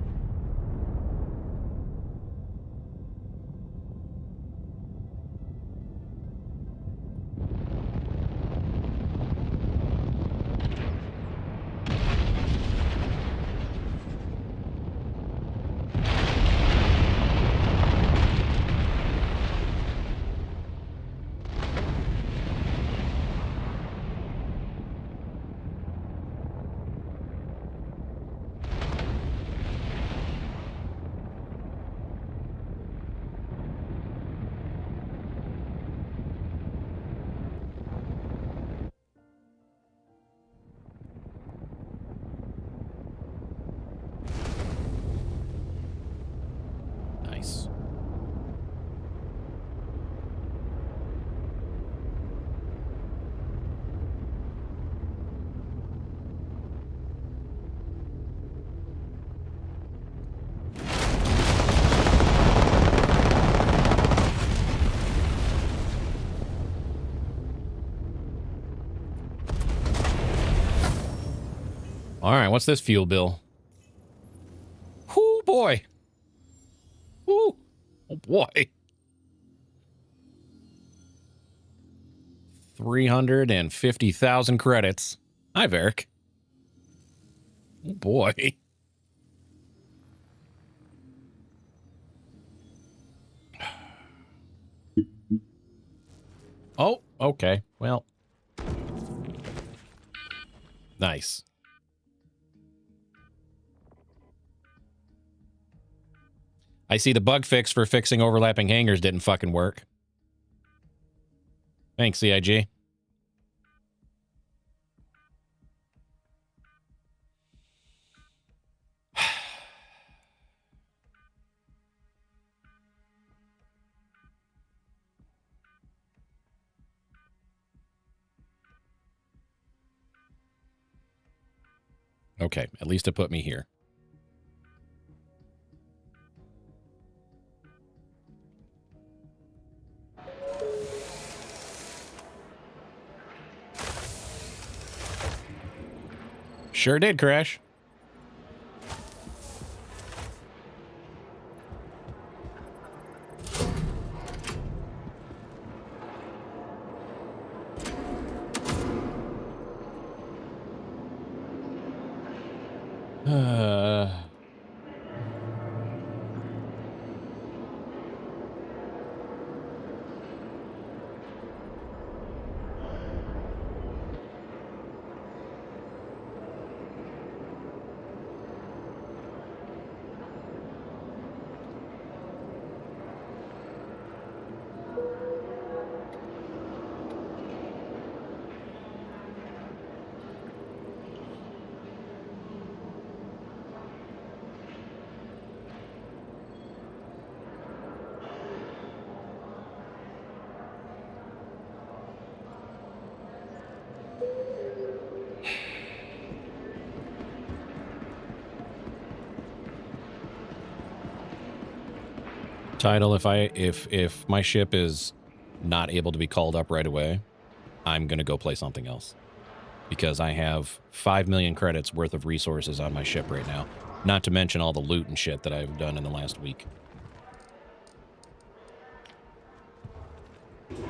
All right, what's this fuel bill? Whoo, boy. Whoo. Oh, boy. 350,000 credits. Hi, Varric. Oh, boy. Oh, okay. Well. Nice. I see the bug fix for fixing overlapping hangars didn't fucking work. Thanks, CIG. Okay, at least it put me here. Sure did crash. Title, if my ship is not able to be called up right away, I'm gonna go play something else. Because I have 5 million credits worth of resources on my ship right now. Not to mention all the loot and shit that I've done in the last week.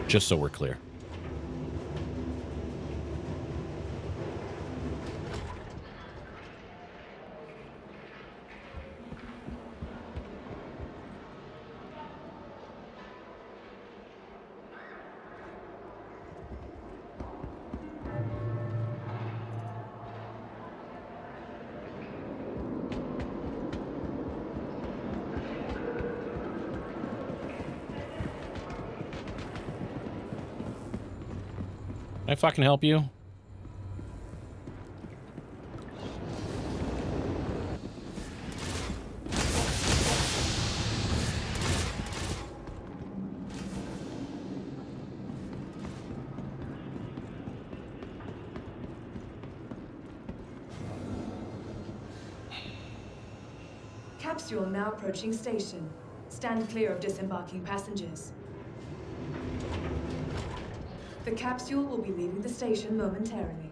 Just so we're clear. Can I fucking help you? Capsule now approaching station. Stand clear of disembarking passengers. The capsule will be leaving the station momentarily.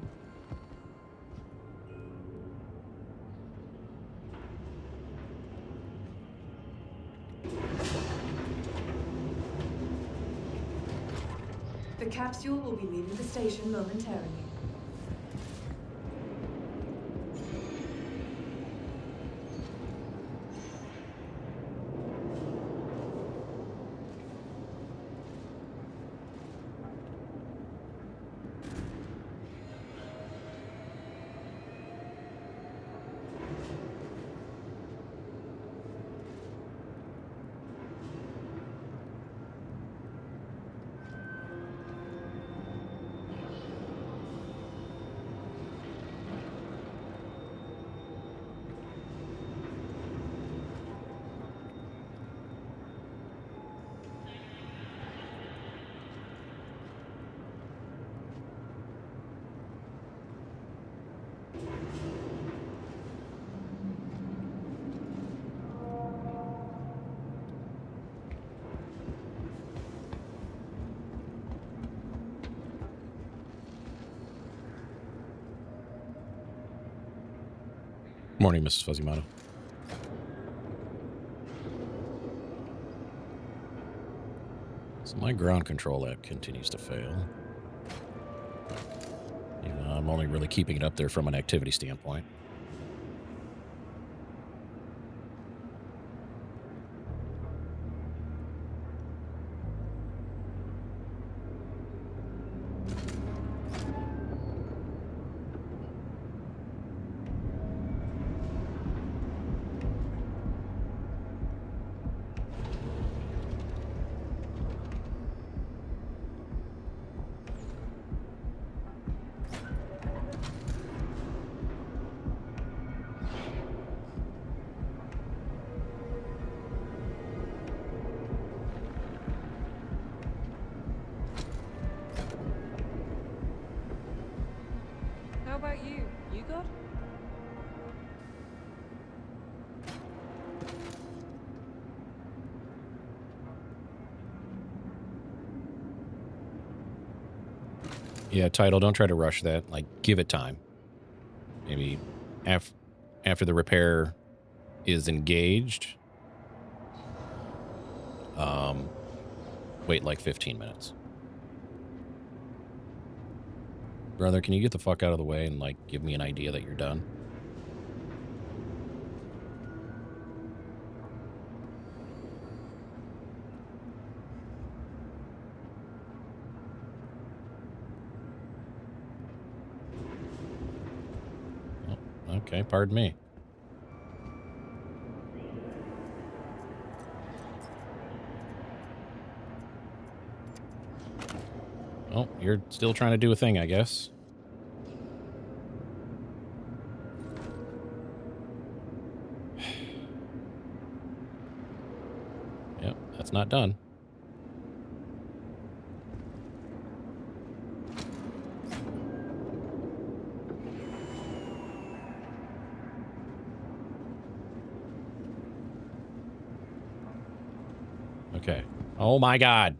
The capsule will be leaving the station momentarily. Morning, Mrs. Fuzzymoto. So my ground control app continues to fail. You know, I'm only really keeping it up there from an activity standpoint. How about you? You good? Yeah, title, don't try to rush that. Like, give it time. Maybe after the repair is engaged, wait like 15 minutes. Brother, can you get the fuck out of the way and, like, give me an idea that you're done? Oh, okay, pardon me. Oh, you're still trying to do a thing, I guess. Yep, that's not done. Okay. Oh my God.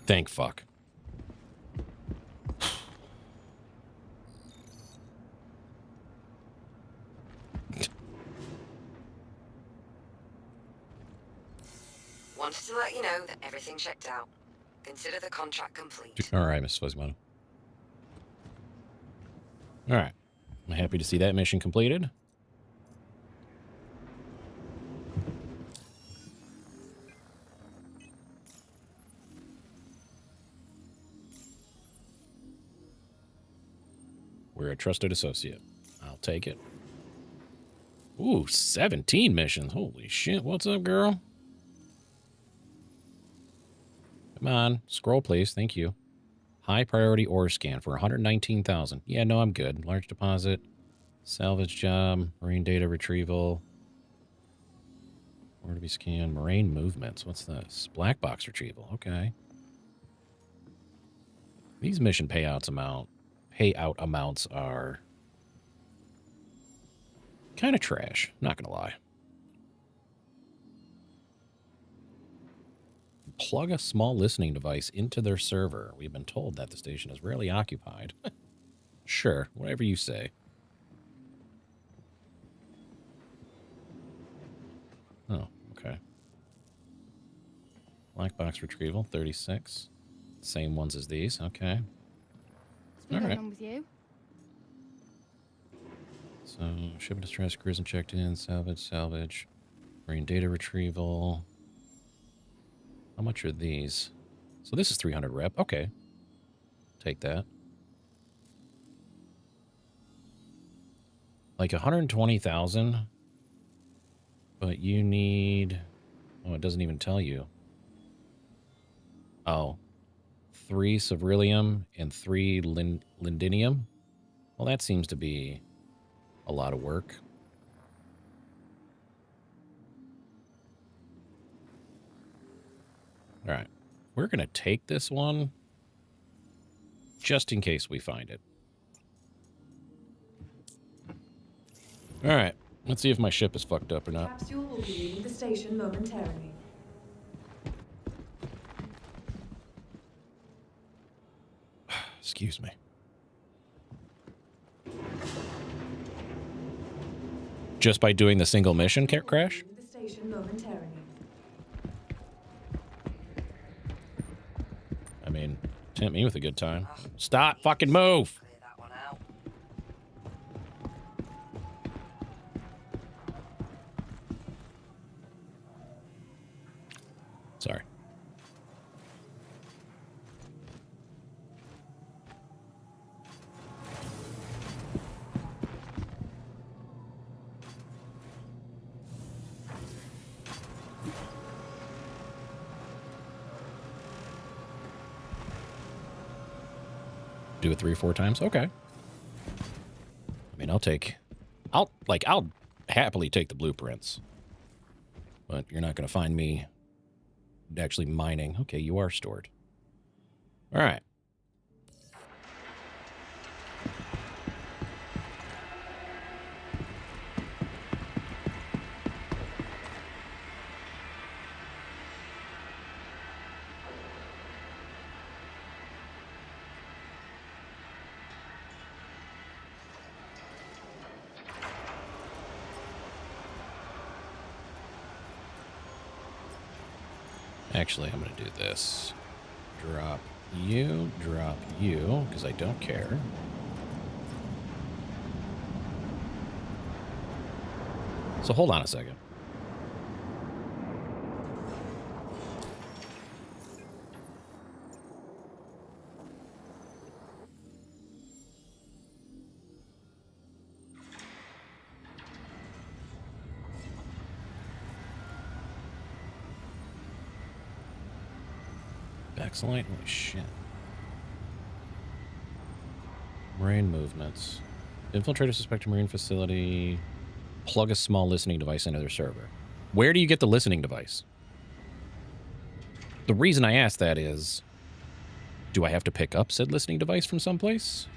Thank fuck. Wanted to let you know that everything checked out. Consider the contract complete. All right, Miss Fuzzymoto. All right. I'm happy to see that mission completed. We're a trusted associate. I'll take it. Ooh, 17 missions. Holy shit. What's up, girl? Come on. Scroll, please. Thank you. High priority ore scan for 119,000. Yeah, no, I'm good. Large deposit. Salvage job. Marine data retrieval. Where to be scanned? Marine movements. What's this? Black box retrieval. Okay. These mission payout amounts are kind of trash. Not gonna lie. Plug a small listening device into their server. We've been told that the station is rarely occupied. Sure, whatever you say. Oh, okay. Black box retrieval, 36. Same ones as these. Okay. What's been going on with you? So, ship distress, cruising checked in, salvage. Marine data retrieval. How much are these? So this is 300 rep. Okay. Take that. Like 120,000. But you need Oh, it doesn't even tell you. Oh. 3 Ceruleum and 3 Lindinium? Well, that seems to be a lot of work. All right. We're going to take this one just in case we find it. All right. Let's see if my ship is fucked up or not. Capsule will be leaving the station momentarily. Excuse me. Just by doing the single mission crash? Leaving the station momentarily. I mean, tempt me with a good time. Stop! Fucking move! Clear that one out. Sorry. Do it 3 or 4 times? Okay. I mean, I'll happily take the blueprints. But you're not going to find me actually mining. Okay, you are stored. All right. Actually, I'm going to do this. Drop you, because I don't care. So hold on a second. Excellent. Holy shit. Marine movements. Infiltrate a suspected marine facility. Plug a small listening device into their server. Where do you get the listening device? The reason I ask that is, do I have to pick up said listening device from someplace?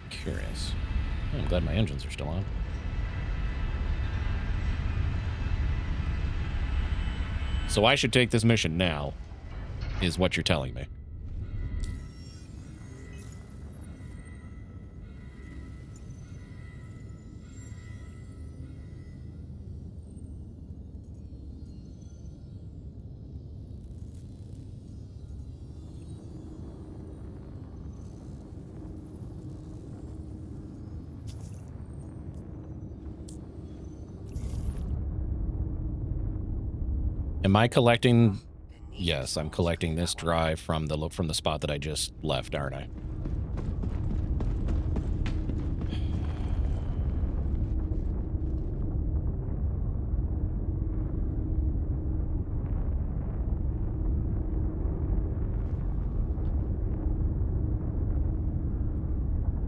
Curious. I'm glad my engines are still on. So I should take this mission now, is what you're telling me. Am I collecting? Yes, I'm collecting this drive from the spot that I just left, aren't I?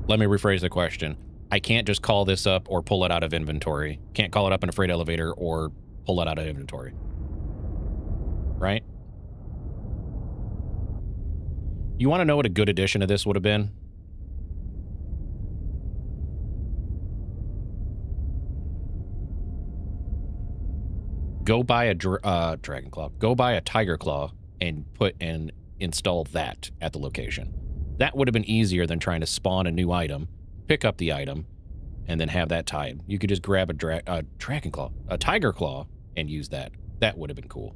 Let me rephrase the question. I can't just call this up or pull it out of inventory. Can't call it up in a freight elevator or pull it out of inventory. Right? You want to know what a good addition of this would have been? Go buy a Dragon Claw. Go buy a Tiger Claw and install that at the location. That would have been easier than trying to spawn a new item, pick up the item, and then have that tied. You could just grab a Dragon Claw, a Tiger Claw, and use that. That would have been cool.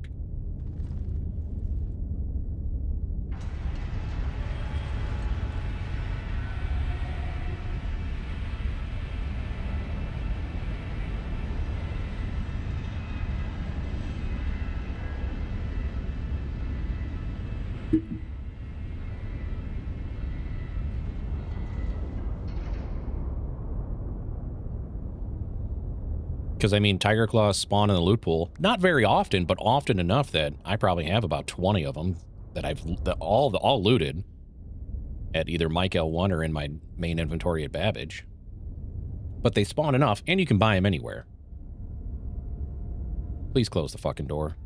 Because, I mean, tiger claws spawn in the loot pool. Not very often, but often enough that I probably have about 20 of them that I've all looted at either Mike L1 or in my main inventory at Babbage. But they spawn enough, and you can buy them anywhere. Please close the fucking door.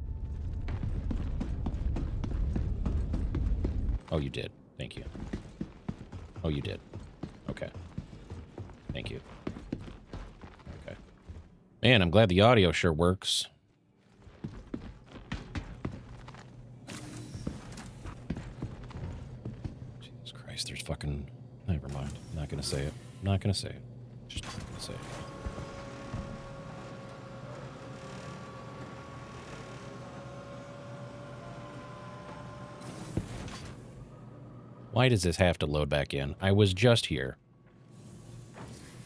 Oh, you did. Thank you. Oh, you did. Okay. Thank you. Okay. Man, I'm glad the audio sure works. Jesus Christ, there's fucking... Never mind. I'm not gonna say it. I'm not gonna say it. Just not gonna say it. Why does this have to load back in? I was just here.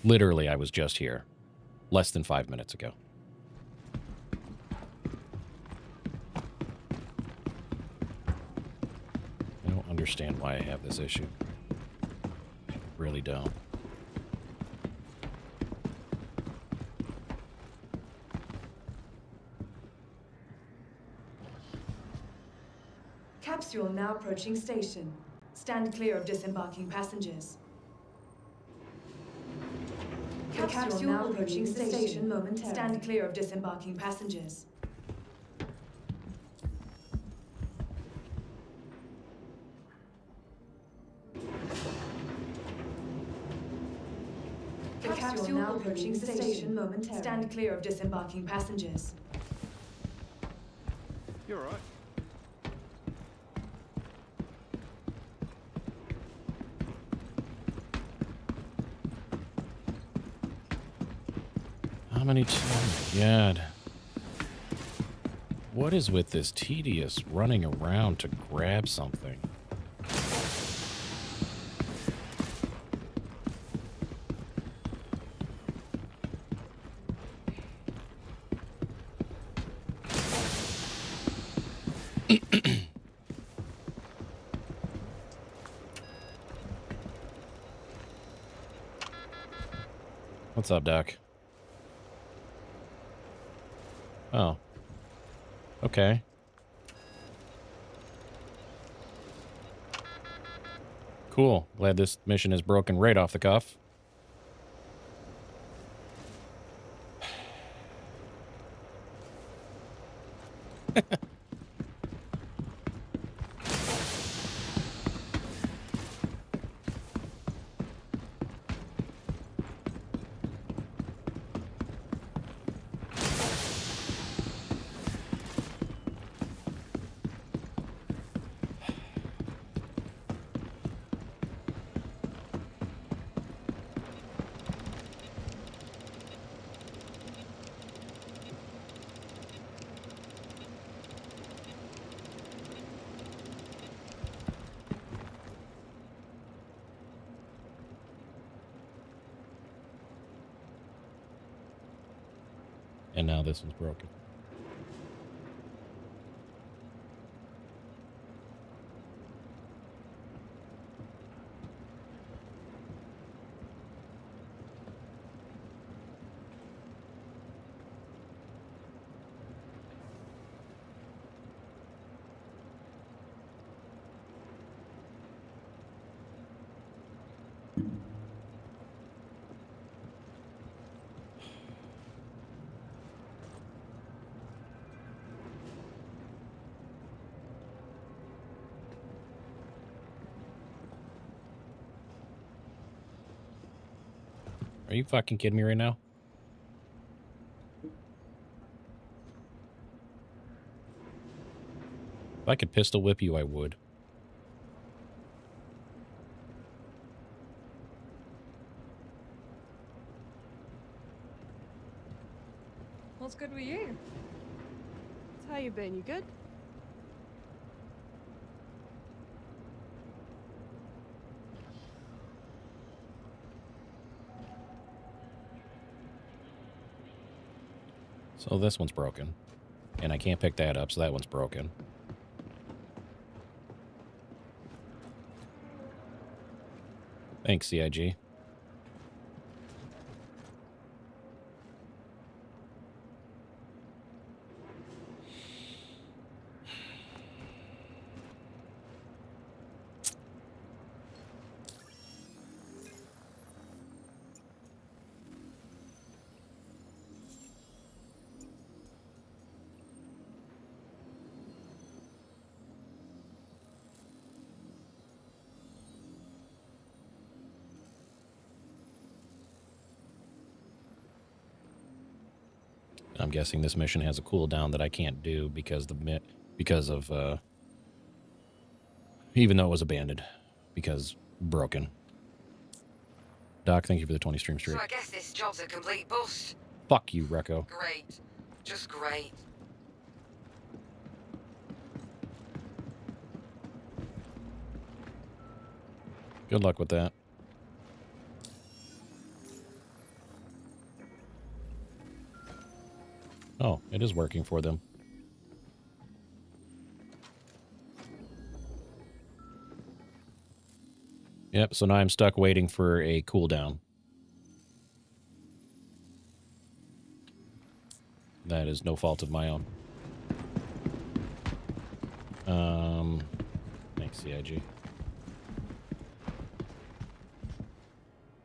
Literally, I was just here. Less than 5 minutes ago. I don't understand why I have this issue. I really don't. Capsule now approaching station. Stand clear of disembarking passengers. The capsule now approaching station momentarily. Stand clear of disembarking passengers. The capsule now approaching station momentarily. Stand clear of disembarking passengers. You're all right. How many times? God. What is with this tedious running around to grab something? What's up, Doc? Oh. Okay. Cool. Glad this mission is broken right off the cuff. And now this one's broken. Are you fucking kidding me right now? If I could pistol whip you, I would. What's good with you? How you been? You good? So this one's broken. And I can't pick that up, so that one's broken. Thanks, CIG. I'm guessing this mission has a cooldown that I can't do because of even though it was abandoned because broken. Doc, thank you for the 20 stream So streak. I guess this job's a complete bust. Fuck you, Recco. Great. Just great. Good luck with that. Oh, it is working for them. Yep, so now I'm stuck waiting for a cooldown. That is no fault of my own. Thanks, CIG.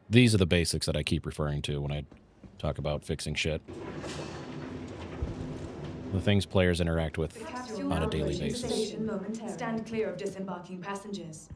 These are the basics that I keep referring to when I talk about fixing shit. The things players interact with The capsule on now a daily approaching basis. station momentarily. Stand clear of disembarking passengers.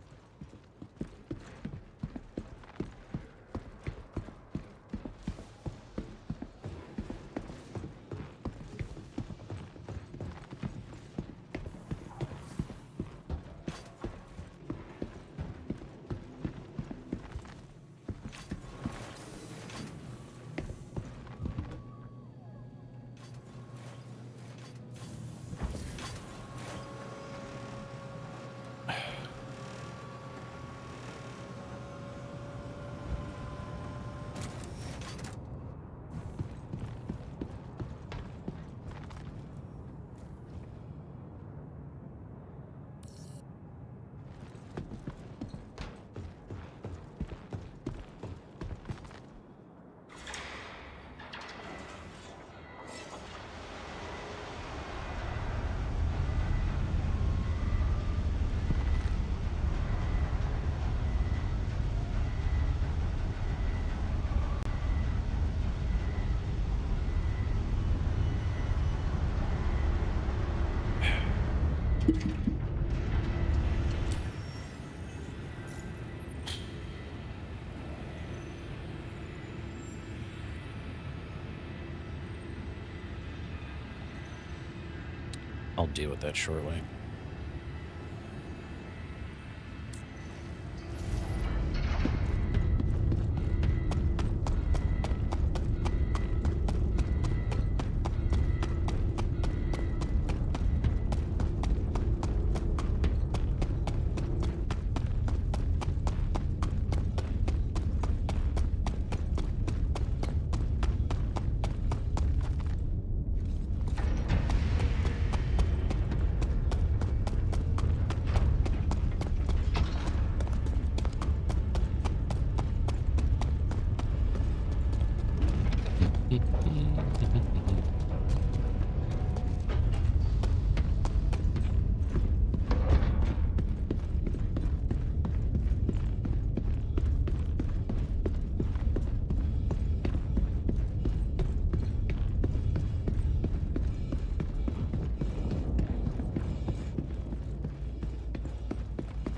I'll deal with that shortly.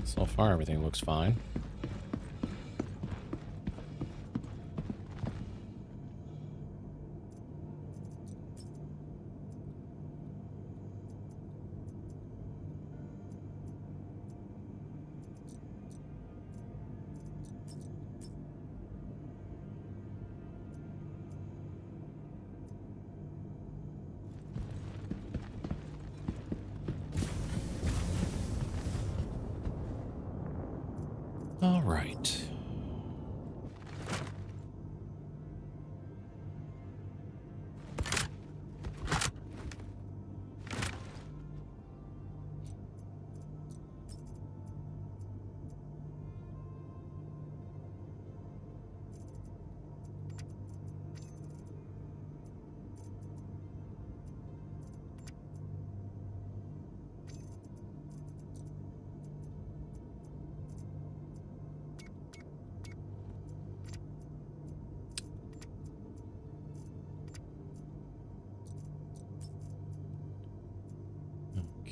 So far, everything looks fine. All right.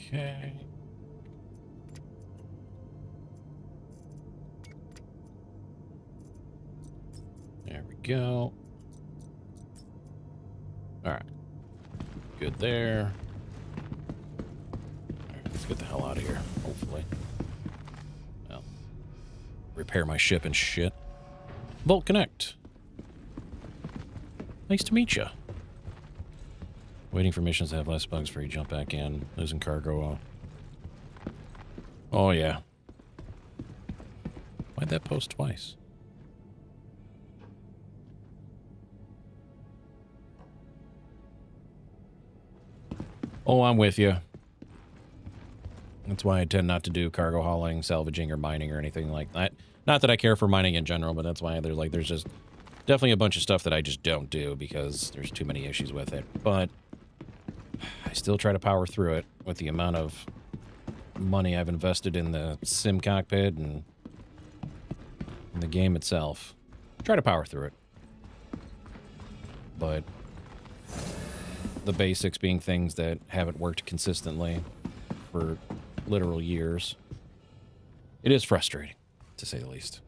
Okay. There we go. All right. good there. All right, let's get the hell out of here, hopefully. Well, repair my ship and shit. Volt Connect. Nice to meet you. Waiting for missions to have less bugs before you jump back in. Losing cargo. Oh, yeah. Why'd that post twice? Oh, I'm with you. That's why I tend not to do cargo hauling, salvaging, or mining or anything like that. Not that I care for mining in general, but that's why there's just definitely a bunch of stuff that I just don't do because there's too many issues with it. But I still try to power through it with the amount of money I've invested in the sim cockpit and in the game itself. Try to power through it. But the basics being things that haven't worked consistently for literal years. It is frustrating, to say the least.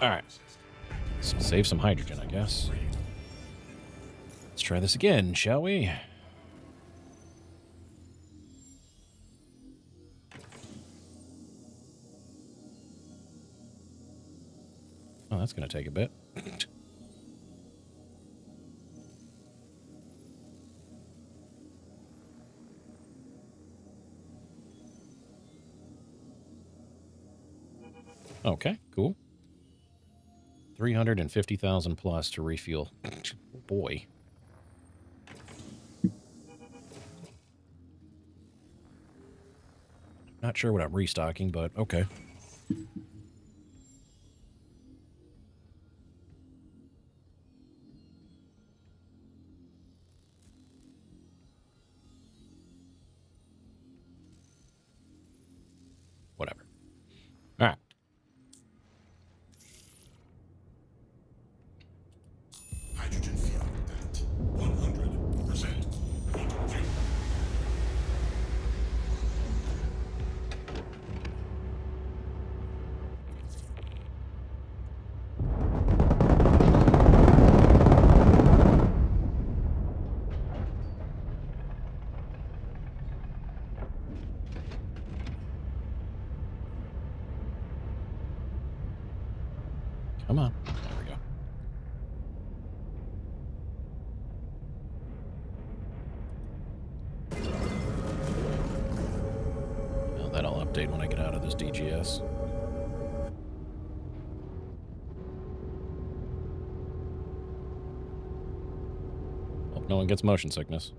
All right. Let's save some hydrogen, I guess. Let's try this again, shall we? Oh, that's going to take a bit. Okay, cool. 350,000 plus to refuel. Boy. Not sure what I'm restocking, but okay. Whatever. All right. Hydrogen fuel at 100%. Come on. There we go. Well, that'll update when I get out of this DGS. Hope no one gets motion sickness.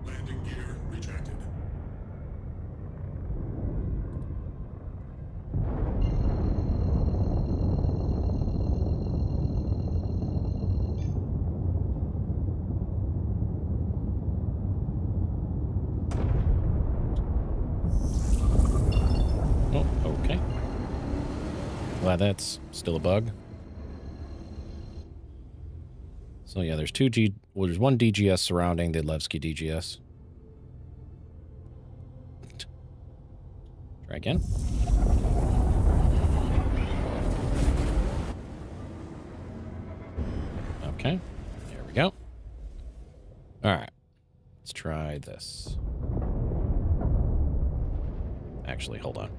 Landing gear retracted. Oh, okay. Glad that's still a bug. So yeah, there's there's one DGS surrounding the Levski DGS. Try again. Okay, there we go. All right, let's try this. Actually, hold on.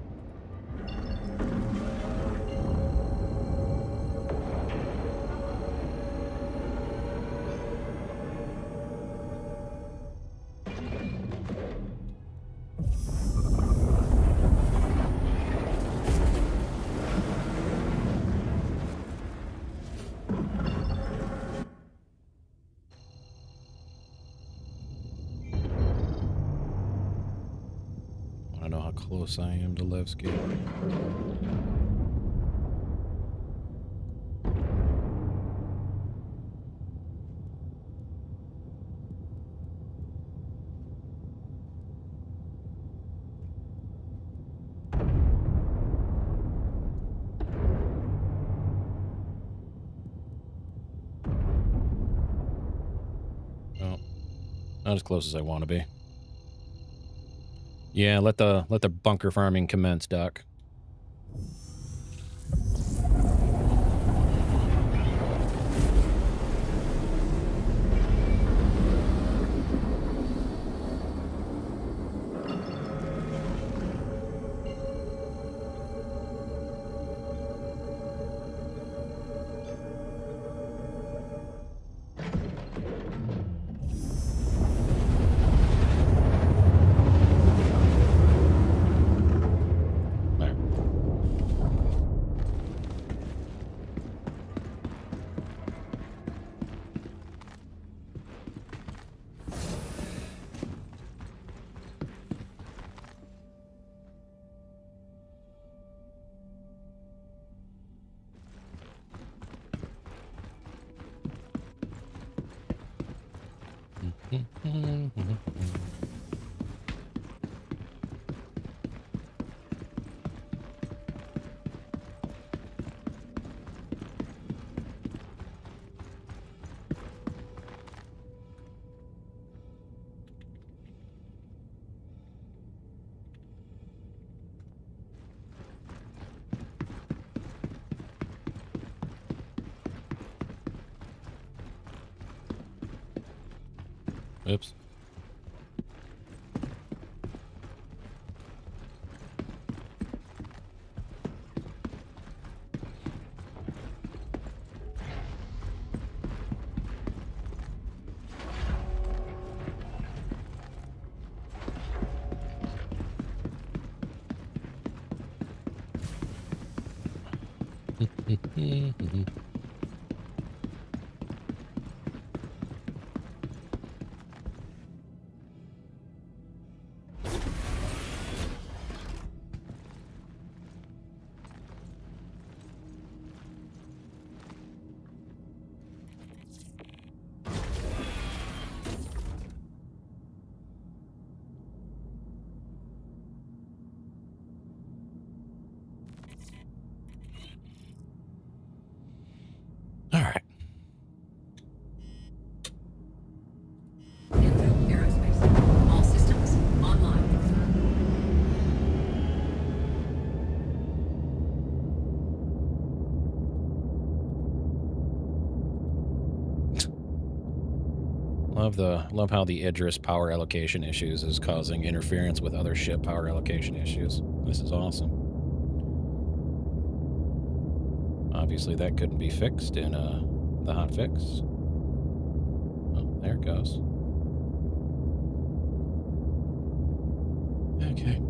I don't know how close I am to Levski. Not as close as I want to be. Yeah, let the bunker farming commence, Doc. There. Oops. All right. Info aerospace. All systems online. Love how the Idris power allocation issues is causing interference with other ship power allocation issues. This is awesome. Obviously, that couldn't be fixed in the hot fix. Oh, there it goes. Okay.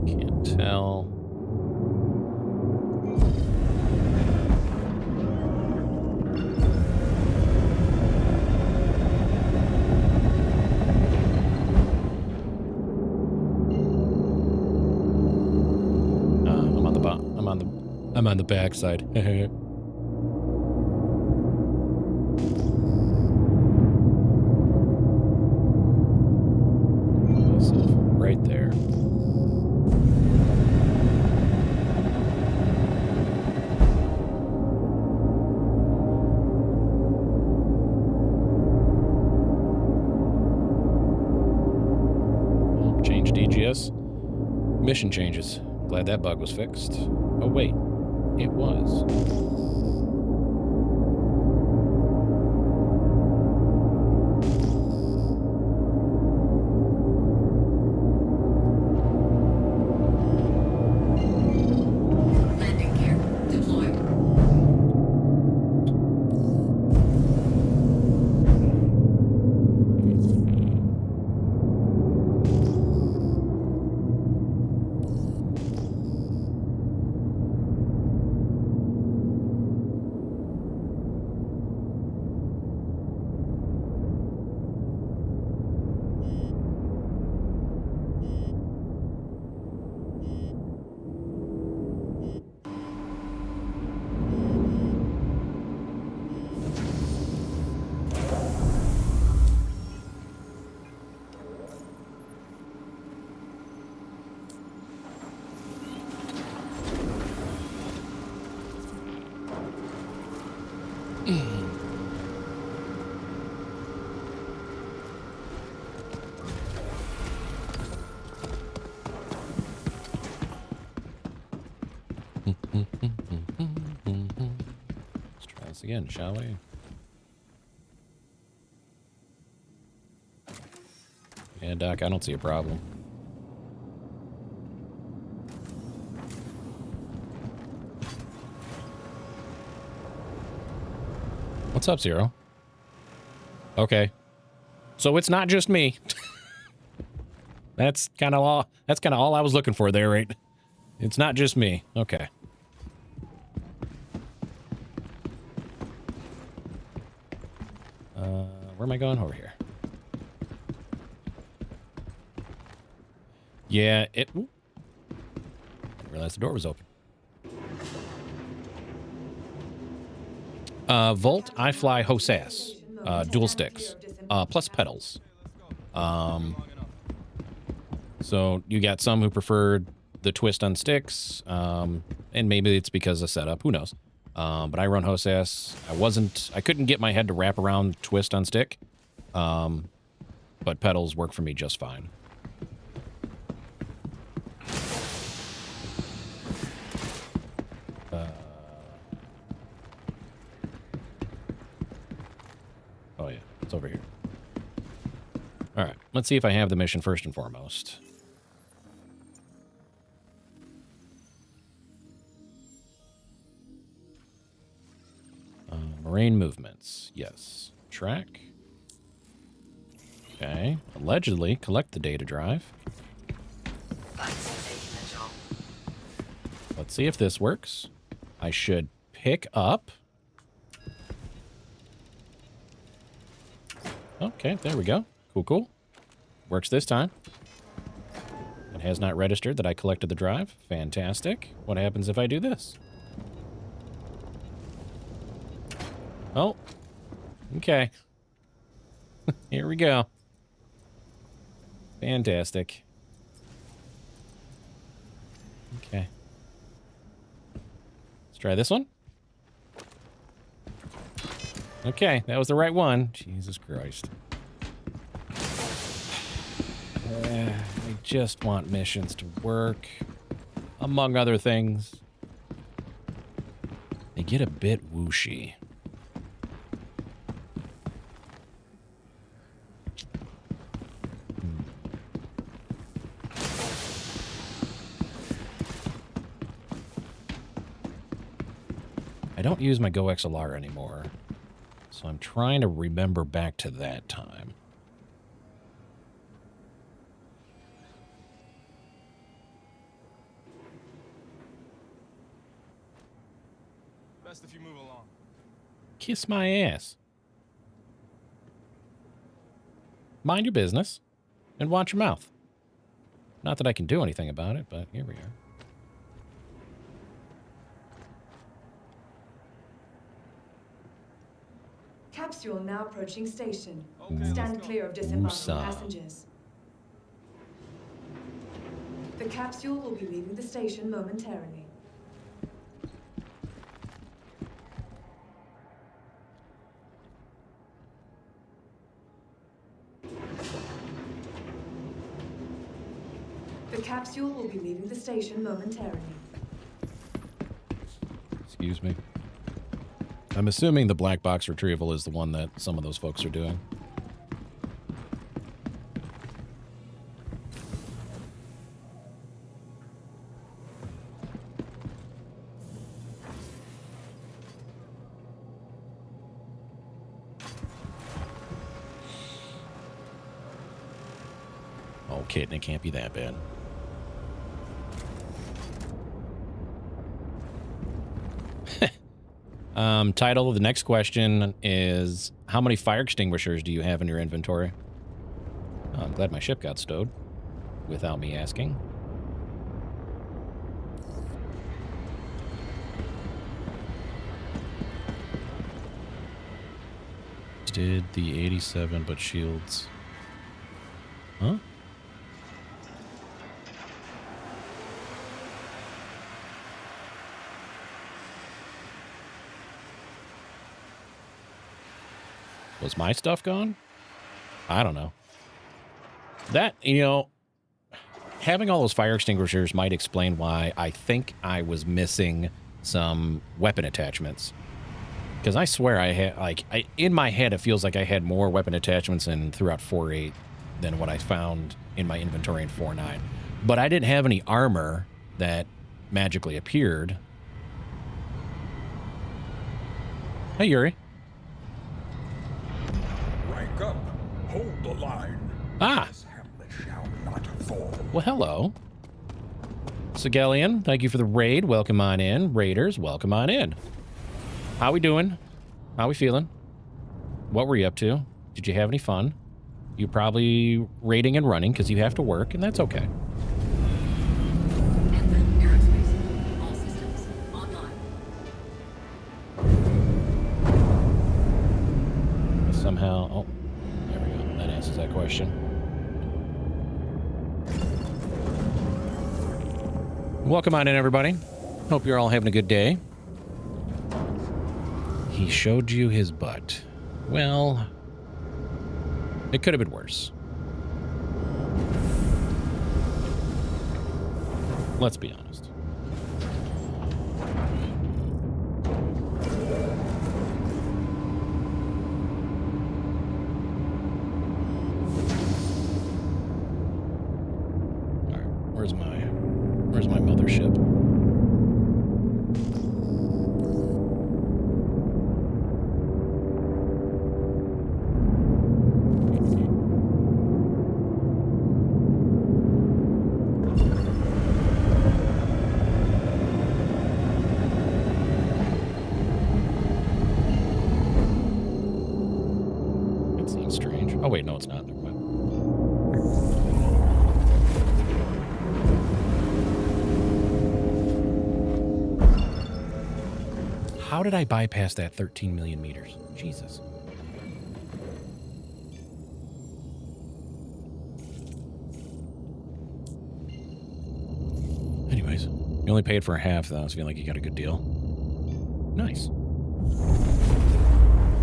Can't tell. I'm on the bottom. I'm on the backside. Myself right there. Change DGS. Mission changes. Glad that bug was fixed. Oh wait, it was. again, shall we? Yeah, Doc, I don't see a problem. What's up, Zero? Okay. So it's not just me. That's kind of all I was looking for there, right? It's not just me. Okay. Where am I going? Over here. Yeah, it... Ooh. Didn't realize the door was open. Volt, I fly, Hosas. Dual sticks. Plus pedals. So you got some who preferred the twist on sticks, and maybe it's because of setup. Who knows? But I run Hosas. I couldn't get my head to wrap around twist on stick, but pedals work for me just fine. Oh yeah, it's over here. All right, let's see if I have the mission first and foremost. Moraine movements, yes. Track. Okay. Allegedly, collect the data drive. Thanks for taking the job. Let's see if this works. I should pick up. Okay, there we go. Cool, cool. Works this time. It has not registered that I collected the drive. Fantastic. What happens if I do this? Oh. Okay. Here we go. Fantastic. Okay. Let's try this one. Okay, that was the right one. Jesus Christ. I just want missions to work, among other things. They get a bit whooshy. I don't use my Go XLR anymore, so I'm trying to remember back to that time. Best if you move along. Kiss my ass. Mind your business and watch your mouth. Not that I can do anything about it, but here we are. Capsule now approaching station. Okay, Stand clear of disembarking Woosah. passengers. The capsule will be leaving the station momentarily. The capsule will be leaving the station momentarily. Excuse me. I'm assuming the black box retrieval is the one that some of those folks are doing. Oh, kidding, it can't be that bad. Title of the next question is, how many fire extinguishers do you have in your inventory? Oh, I'm glad my ship got stowed without me asking. Did the 87 but shields. Huh? Was my stuff gone? I don't know. That, you know, having all those fire extinguishers might explain why I think I was missing some weapon attachments. Because I swear I had, like, in my head, it feels like I had more weapon attachments throughout 4.8 than what I found in my inventory in 4.9. But I didn't have any armor that magically appeared. Hey, Yuri. Rank up. Hold the line. Ah. This hamlet shall not fall. Well, hello. Sigelian, thank you for the raid. Welcome on in. Raiders, welcome on in. How we doing? How we feeling? What were you up to? Did you have any fun? You probably raiding and running because you have to work, and that's okay. Inland aerospace. All systems online. Somehow, oh, there we go. That answers that question. Welcome on in, everybody. Hope you're all having a good day. He showed you his butt. Well, it could have been worse. Let's be honest. All right, where's my mothership? Oh, wait, no, it's not. Never mind. How did I bypass that 13 million meters? Jesus. Anyways, you only paid for half, though. I was feeling like you got a good deal. Nice.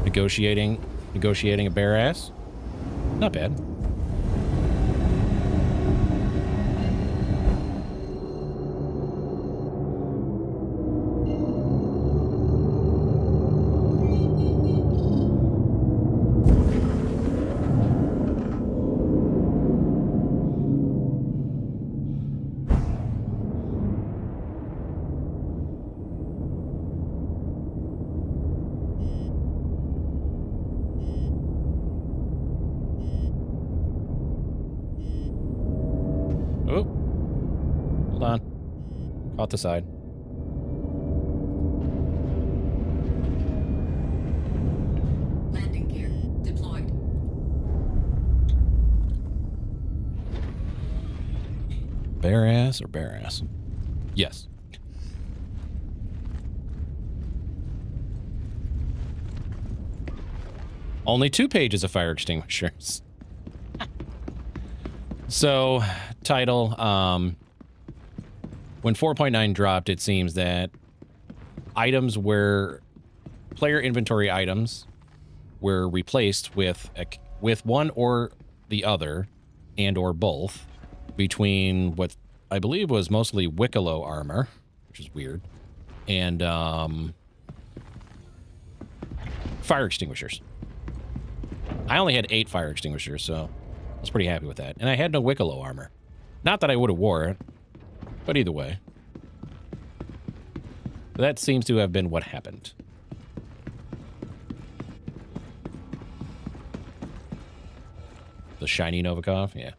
Negotiating a bare ass? Not bad. Off the side. Landing gear deployed. Bare ass or bare ass? Yes. Only 2 pages of fire extinguishers. So, title, when 4.9 dropped, it seems that items were player inventory items were replaced with one or the other and or both between what I believe was mostly Wicklow armor, which is weird, and fire extinguishers. I only had 8 fire extinguishers, so I was pretty happy with that. And I had no Wicklow armor. Not that I would have wore it, but either way. That seems to have been what happened. The shiny Novikov? Yeah.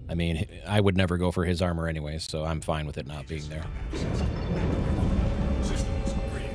I mean, I would never go for his armor anyways, so I'm fine with it not being there. Systems green.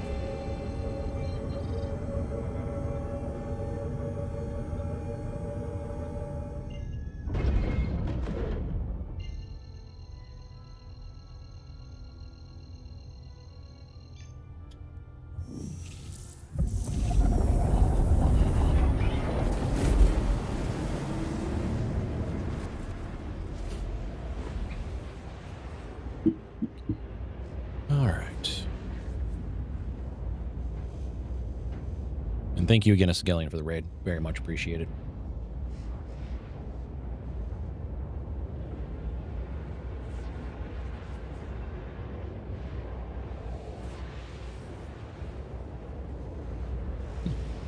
And thank you again, Escallion, for the raid. Very much appreciated.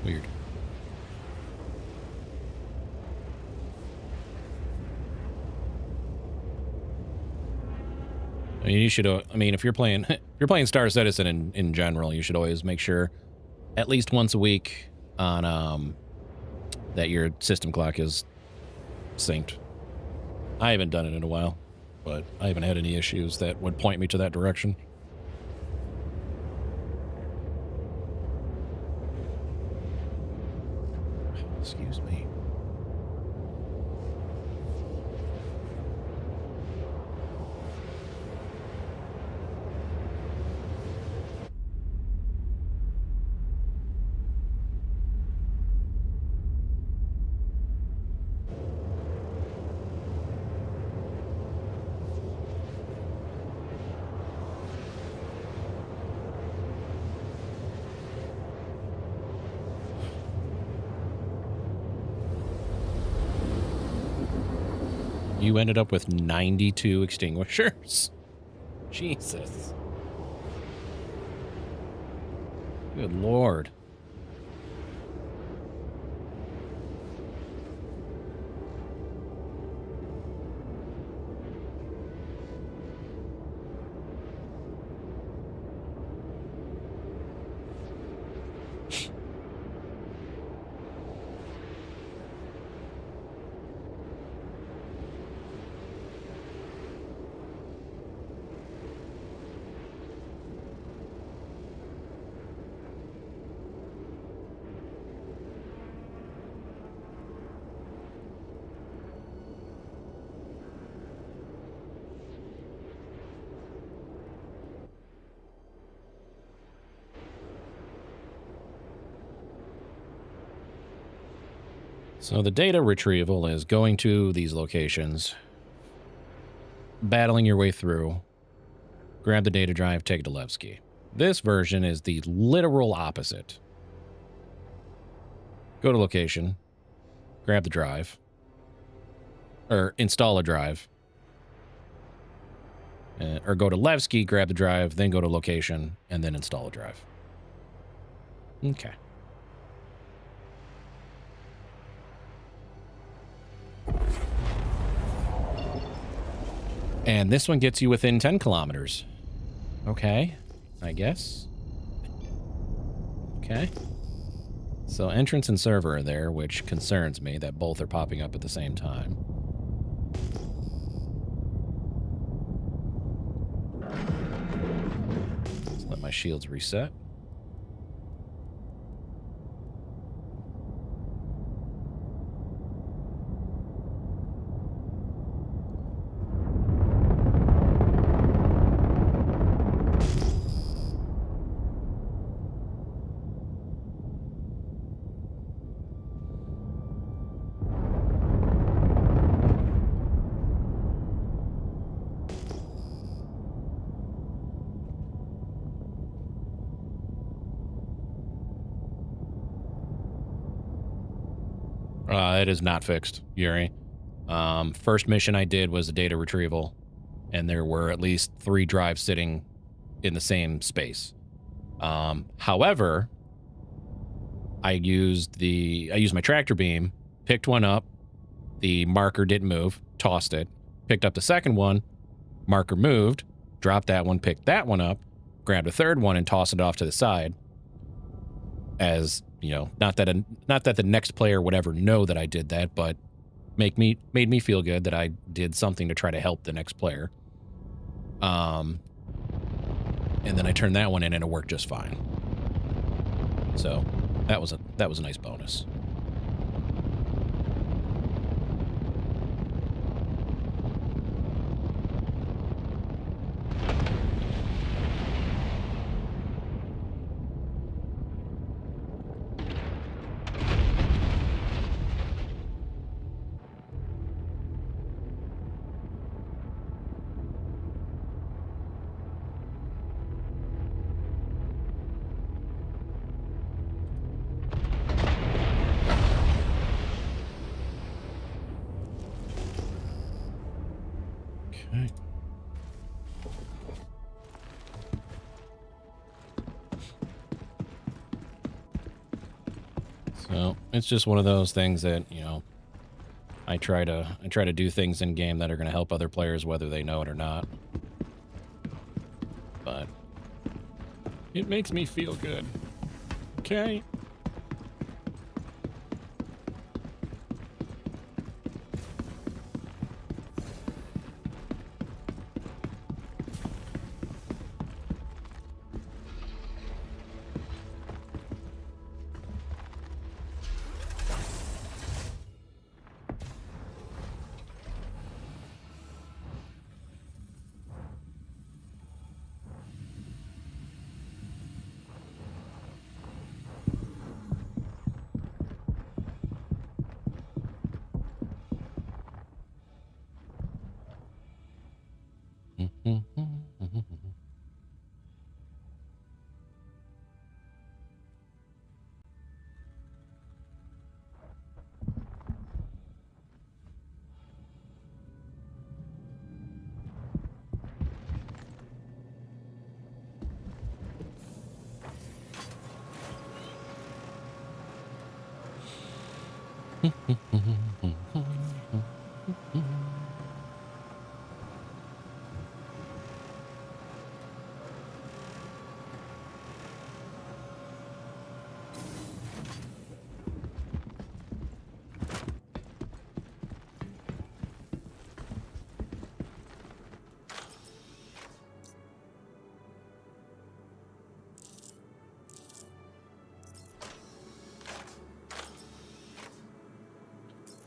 Weird. I mean, you should. I mean, if you're playing, if you're playing Star Citizen in general, you should always make sure, at least once a week, on that your system clock is synced. I haven't done it in a while, but I haven't had any issues that would point me to that direction. Excuse me. You ended up with 92 extinguishers. Jesus. Good Lord. So the data retrieval is going to these locations, battling your way through, grab the data drive, take it to Levski. This version is the literal opposite. Go to location, grab the drive, or install a drive, or go to Levski, grab the drive, then go to location, and then install a drive. Okay. And this one gets you within 10 kilometers. Okay, I guess. Okay. So entrance and server are there, which concerns me that both are popping up at the same time. Let's let my shields reset. It is not fixed, Yuri. First mission I did was a data retrieval, and there were at least 3 drives sitting in the same space. However, I used my tractor beam, picked one up, the marker didn't move, tossed it, picked up the second one, marker moved, dropped that one, picked that one up, grabbed a third one and tossed it off to the side. As you know, not that the next player would ever know that I did that, but made me feel good that I did something to try to help the next player. And then I turned that one in and it worked just fine. So that was a nice bonus. Okay. So it's just one of those things that, you know, I try to do things in game that are going to help other players, whether they know it or not. But it makes me feel good. Okay.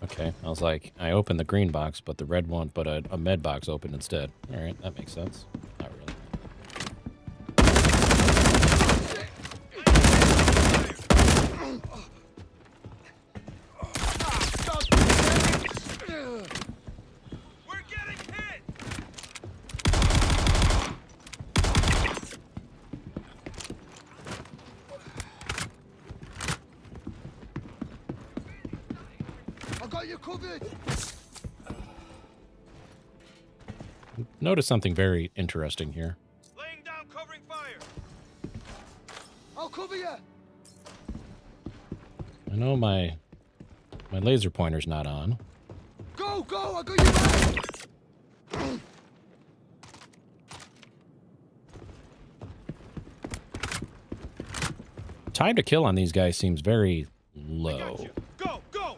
Okay, I was like, I opened the green box, but the red one, but a med box opened instead. All right, that makes sense. Not really. We're getting hit! I got you covered! Notice something very interesting here. Laying down covering fire! I'll cover you! I know my laser pointer's not on. Go, go! I got you back! Time to kill on these guys seems very I low. got you. Go, go!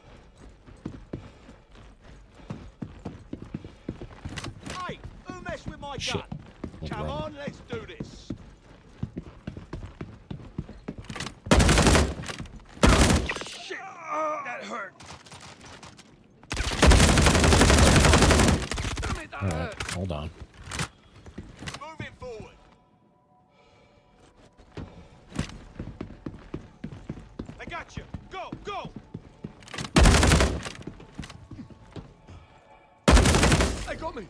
Hey, who messed with my Shit. gun? Went Come wrong. on, let's do this. Shit, that hurt. Damn it, that All hurt. right, hold on. Moving forward. I got you. Go, go! They got me.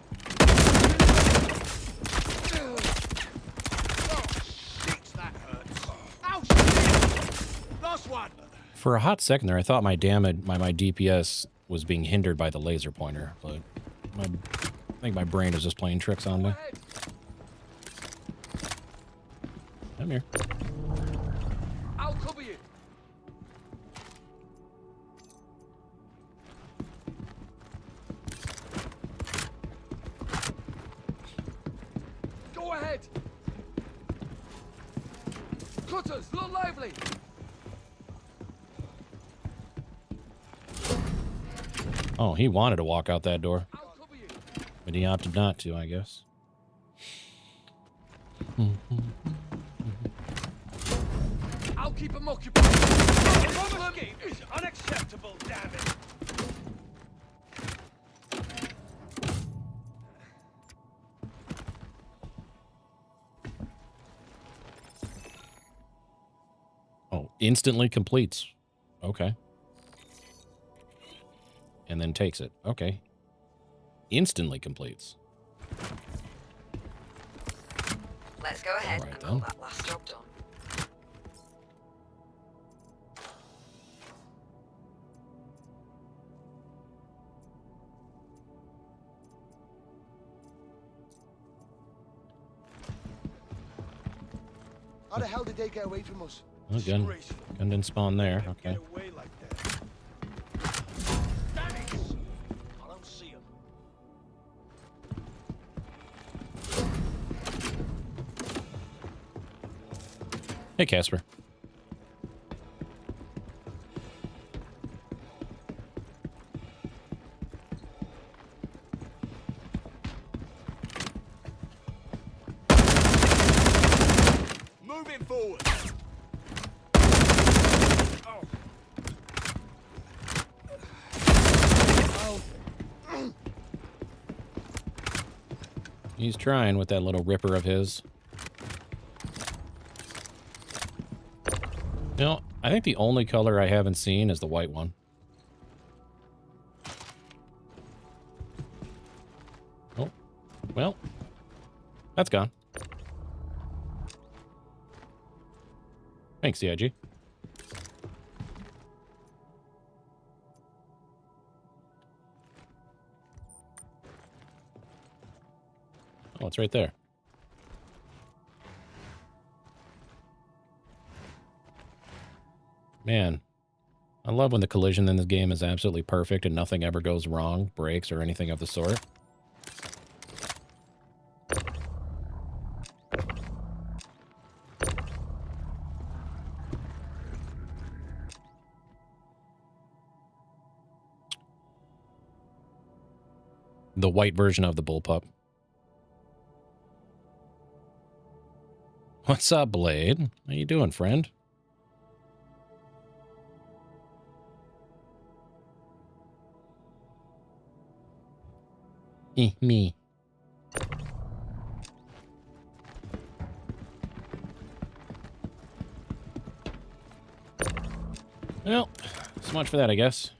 Oh, shit, that hurts. Ow, shit! Last one. For a hot second there, I thought my damage, my DPS was being hindered by the laser pointer, but I think my brain is just playing tricks on me. Come here. I'll cover you. Go ahead. Cutters, look lively. Oh, he wanted to walk out that door, I'll cover you. but he opted not to, I guess. I'll keep him occupied. Problem is unacceptable, damn it. Oh, instantly completes. Okay. And then takes it. Okay. Instantly completes. Let's go ahead All right, and then. call that last job done. How the hell did they get away from us? Oh, gun didn't spawn there. Okay. Get away like that. Damn it! I don't see him. Hey, Casper. Moving forward. He's trying with that little ripper of his. You know, I think the only color I haven't seen is the white one. Oh, well, that's gone. Thanks, CIG. Oh, it's right there. Man, I love when the collision in this game is absolutely perfect and nothing ever goes wrong, breaks, or anything of the sort. The white version of the bullpup. What's up, Blade? How you doing, friend? Me. Well, so much for that, I guess.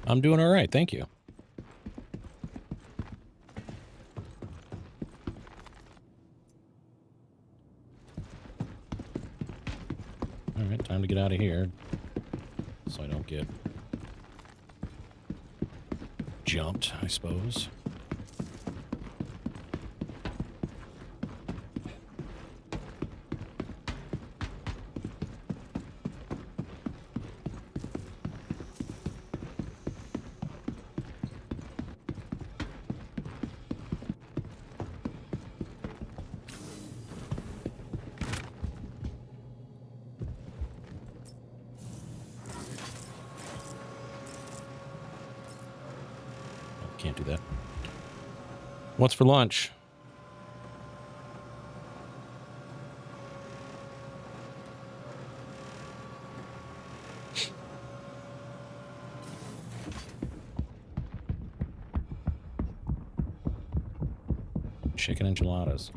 I'm doing all right, thank you. All right, time to get out of here so I don't get jumped, I suppose. Can't do that. What's for lunch? Chicken enchiladas.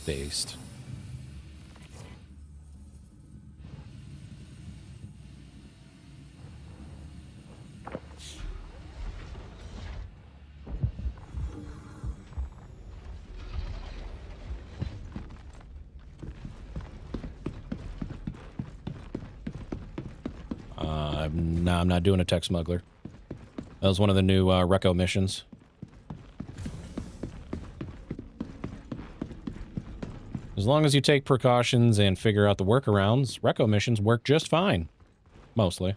Based. No, I'm not doing a tech smuggler. That was one of the new Recco missions. As long as you take precautions and figure out the workarounds, Recco missions work just fine. Mostly.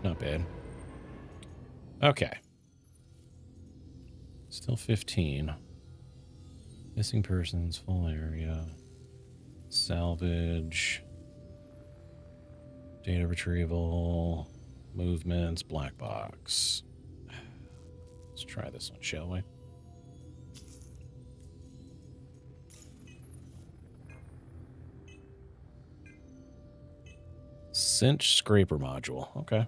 Not bad. Okay. Still 15. Missing persons, full area. Salvage. Data retrieval. Movements, black box. Let's try this one, shall we? Cinch scraper module. Okay.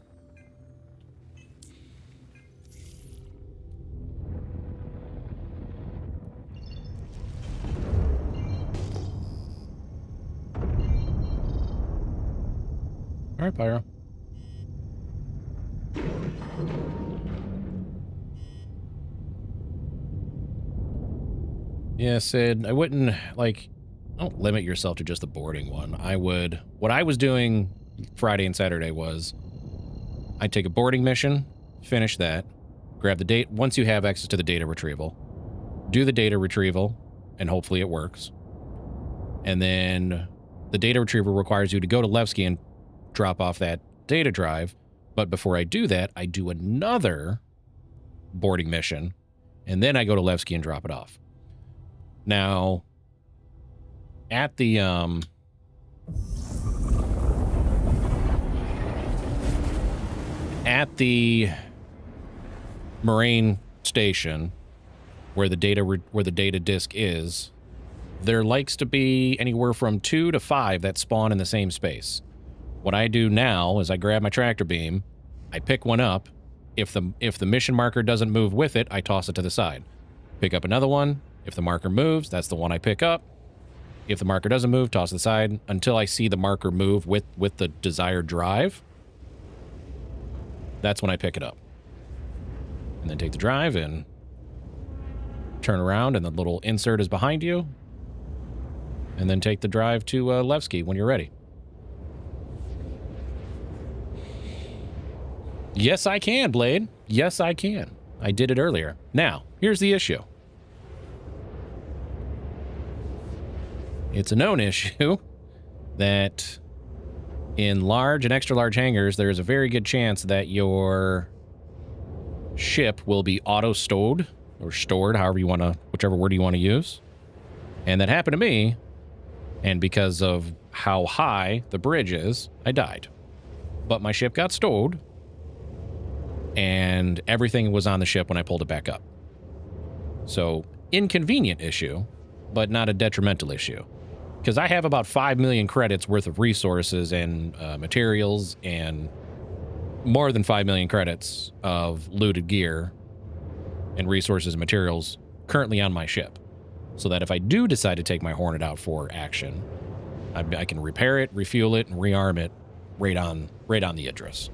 All right, Pyro. Yeah, Sid, I wouldn't, like, don't limit yourself to just the boarding one. I would, what I was doing Friday and Saturday was, I'd take a boarding mission, finish that, grab the date, once you have access to the data retrieval, do the data retrieval, and hopefully it works. And then the data retrieval requires you to go to Levski and drop off that data drive. But before I do that, I do another boarding mission, and then I go to Levski and drop it off. Now, at the Moraine station, where the data disk is, there likes to be anywhere from 2 to 5 that spawn in the same space. What I do now is I grab my tractor beam, I pick one up. If the mission marker doesn't move with it, I toss it to the side. Pick up another one. If the marker moves, that's the one I pick up. If the marker doesn't move, toss it aside until I see the marker move with the desired drive. That's when I pick it up. And then take the drive and turn around, and the little insert is behind you. And then take the drive to Levski when you're ready. Yes, I can, Blade. Yes, I can. I did it earlier. Now, here's the issue. It's a known issue that in large and extra large hangars, there is a very good chance that your ship will be auto-stowed or stored, however you want to, whichever word you want to use. And that happened to me, and because of how high the bridge is, I died. But my ship got stowed, and everything was on the ship when I pulled it back up. So, inconvenient issue, but not a detrimental issue. Because I have about 5 million credits worth of resources and materials, and more than 5 million credits of looted gear and resources and materials currently on my ship. So that if I do decide to take my Hornet out for action, I can repair it, refuel it, and rearm it right on the Idris.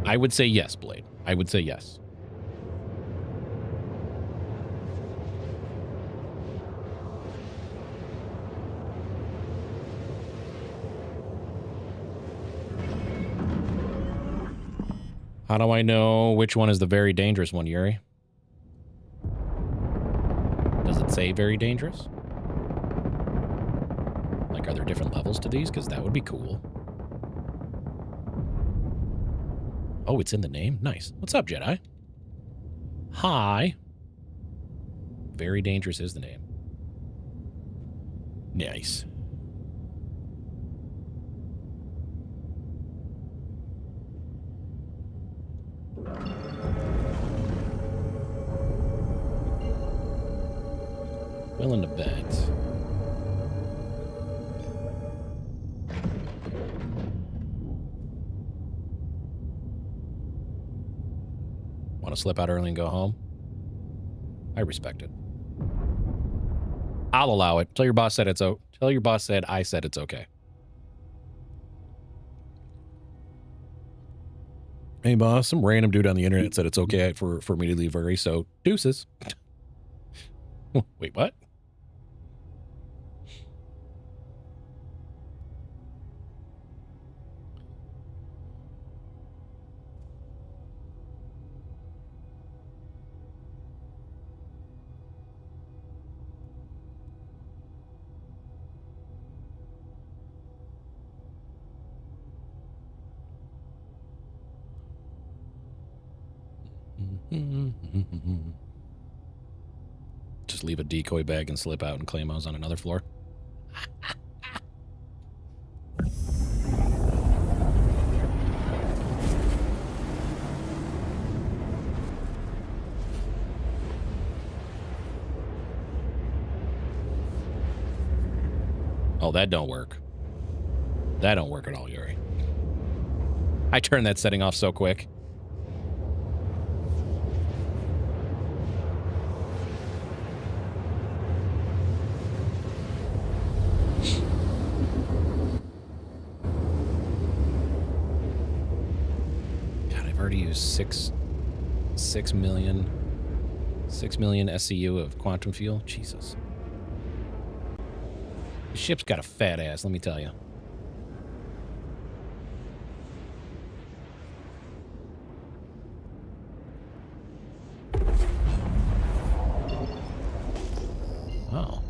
I would say yes, Blade. I would say yes. How do I know which one is the very dangerous one, Yuri? Does it say very dangerous? Like, are there different levels to these? Because that would be cool. Oh, it's in the name? Nice. What's up, Jedi? Hi. Very dangerous is the name. Nice. Willing to bet. Want to slip out early and go home? I respect it. I'll allow it. Tell your boss said tell your boss said I said it's okay. Hey boss, some random dude on the internet said it's okay for me to leave early, so deuces. Wait, what? Just leave a decoy bag and slip out and claim I was on another floor. Oh, that don't work. That don't work at all, Yuri. I turned that setting off so quick. God, I've already used 6 million SCU of quantum fuel. Jesus. The ship's got a fat ass, let me tell you. Oh.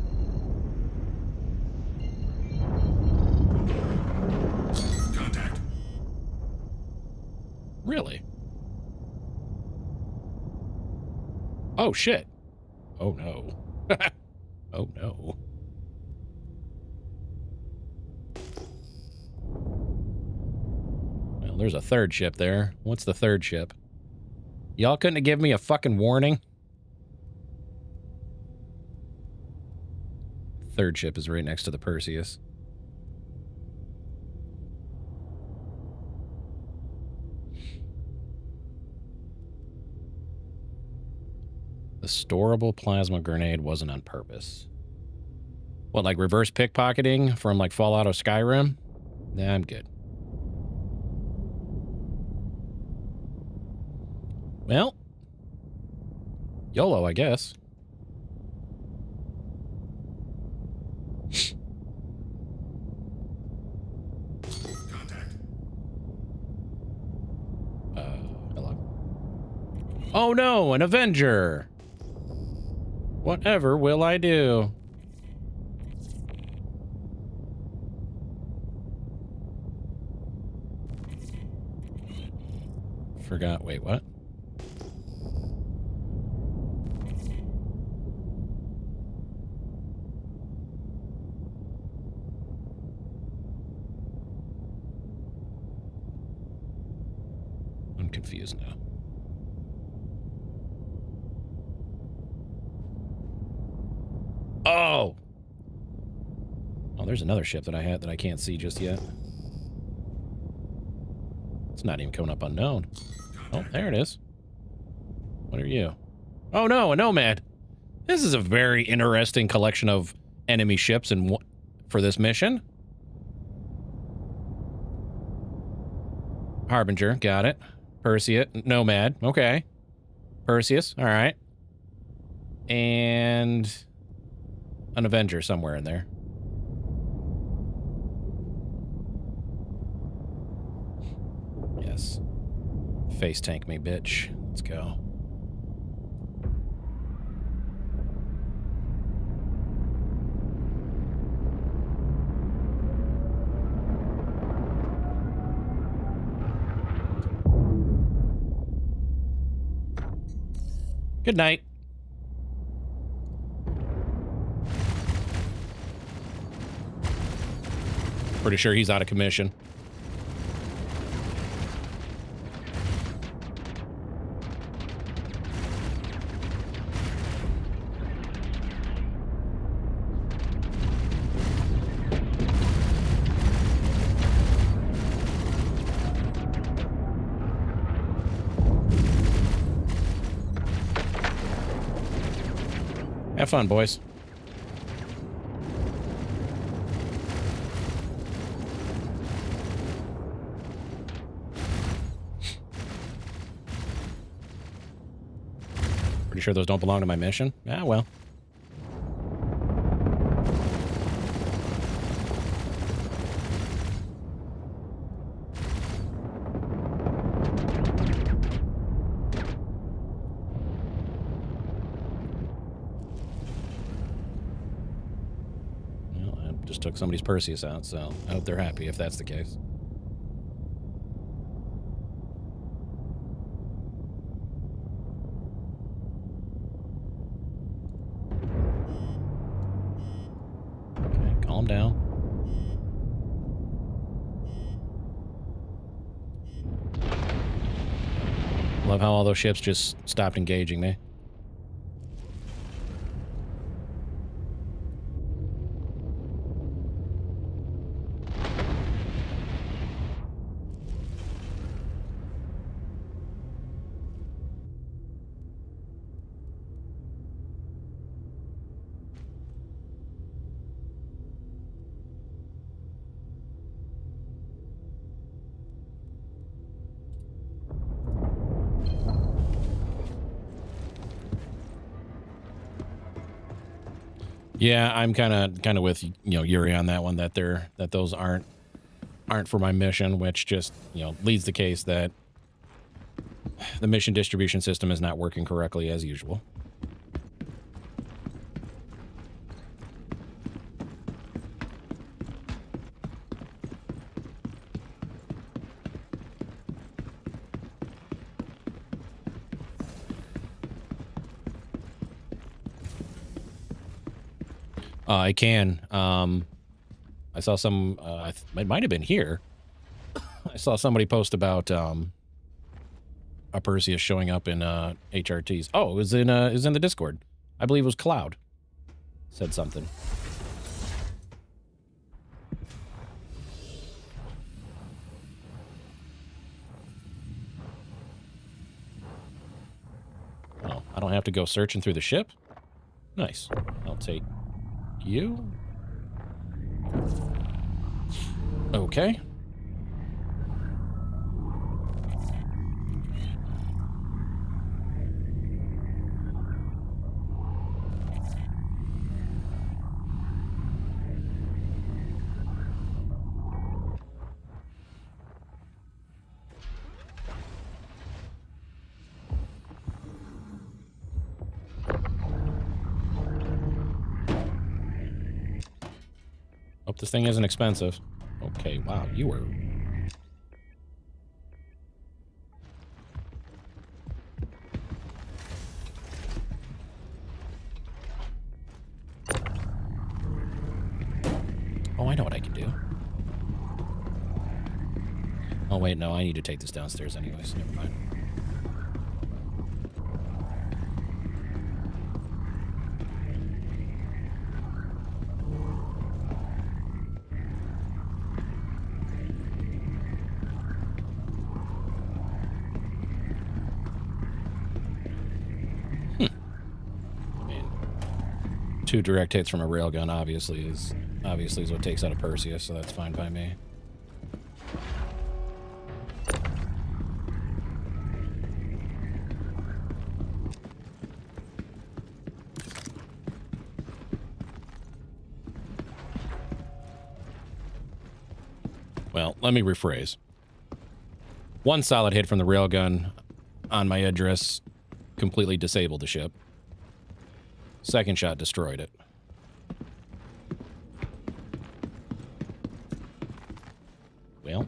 Contact. Really? Oh, shit. Oh, no. Oh, no. Well, there's a third ship there. What's the third ship? Y'all couldn't have given me a fucking warning? Third ship is right next to the Perseus. The storable plasma grenade wasn't on purpose. What, like reverse pickpocketing from like Fallout or Skyrim? Nah, I'm good. Well, YOLO, I guess. Contact. Hello. Oh no, an Avenger! Whatever will I do? Forgot, wait, what? I'm confused now. Oh! Oh, there's another ship that I had that I can't see just yet. It's not even coming up unknown. Oh, there it is. What are you? Oh no, a Nomad. This is a very interesting collection of enemy ships and for this mission. Harbinger, got it. Perseus, Nomad, okay. Perseus, all right. And an Avenger somewhere in there. Yes. Face tank me, bitch. Let's go. Good night. Pretty sure he's out of commission. Have fun, boys. Pretty sure those don't belong to my mission. Ah, well. Took somebody's Perseus out, so I hope they're happy if that's the case. Okay, calm down. Love how all those ships just stopped engaging me. Yeah, I'm kind of with Yuri on that one. That those aren't for my mission, which just leads the case that the mission distribution system is not working correctly as usual. I can. I saw some. It might have been here. I saw somebody post about a Perseus showing up in HRTs. Oh, it was in the Discord. I believe it was Cloud. Said something. Oh, I don't have to go searching through the ship? Nice. I'll take you. Okay. Hope this thing isn't expensive. Okay, wow, you were... Oh, I know what I can do. Oh, wait, no, I need to take this downstairs anyways. Never mind. I mean, 2 direct hits from a railgun obviously is what takes out a Perseus, so that's fine by me. Well, let me rephrase. 1 solid hit from the railgun on my address completely disabled the ship. 2nd shot destroyed it. Well.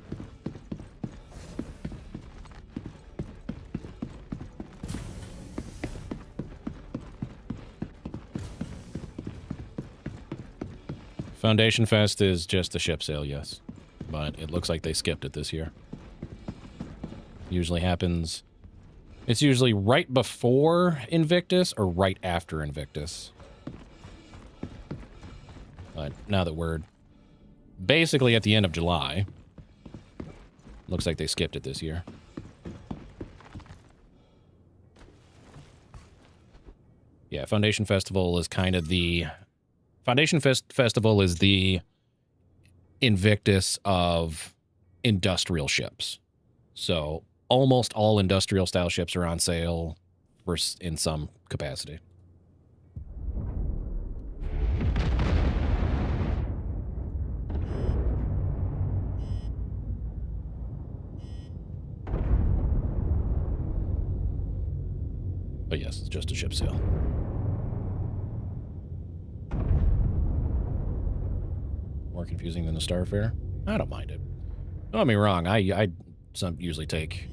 Foundation Fest is just a ship sale, yes. But it looks like they skipped it this year. Usually happens... It's usually right before Invictus or right after Invictus. But now that we're basically at the end of July, looks like they skipped it this year. Yeah, Foundation Festival is kind of the... Foundation Festival is the Invictus of industrial ships. So almost all industrial style ships are on sale in some capacity. But yes, it's just a ship sale. More confusing than the Starfare? I don't mind it. Don't get me wrong, I usually take...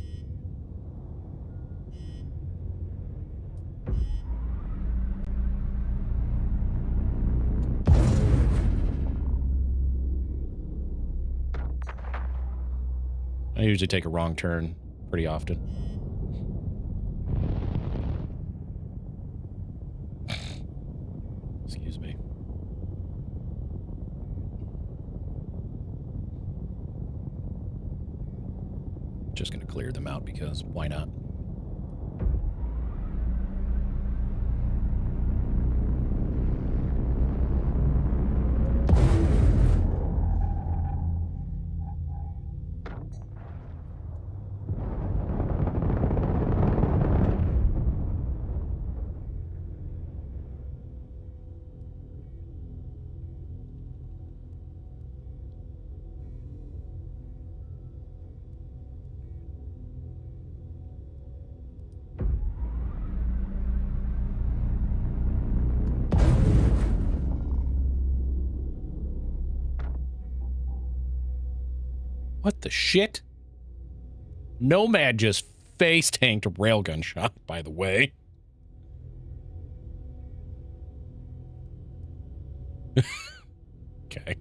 I usually take a wrong turn pretty often. Excuse me. Just gonna clear them out because why not? What the shit? Nomad just face tanked a railgun shot, by the way. Okay.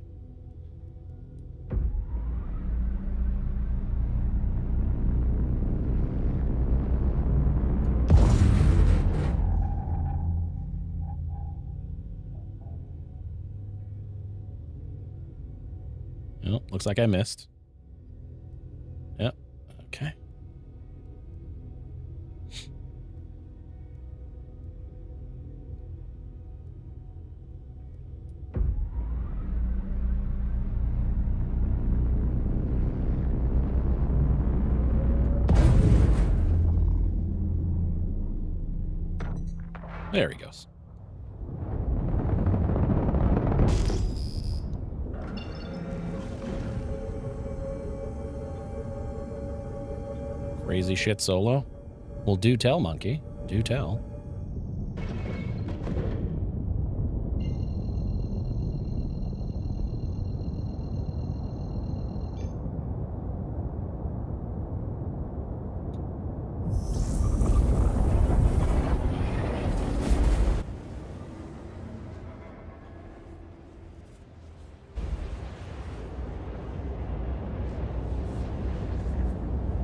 Well, looks like I missed. Yep. Okay. There he goes. Crazy shit solo? Well, do tell, monkey. Do tell.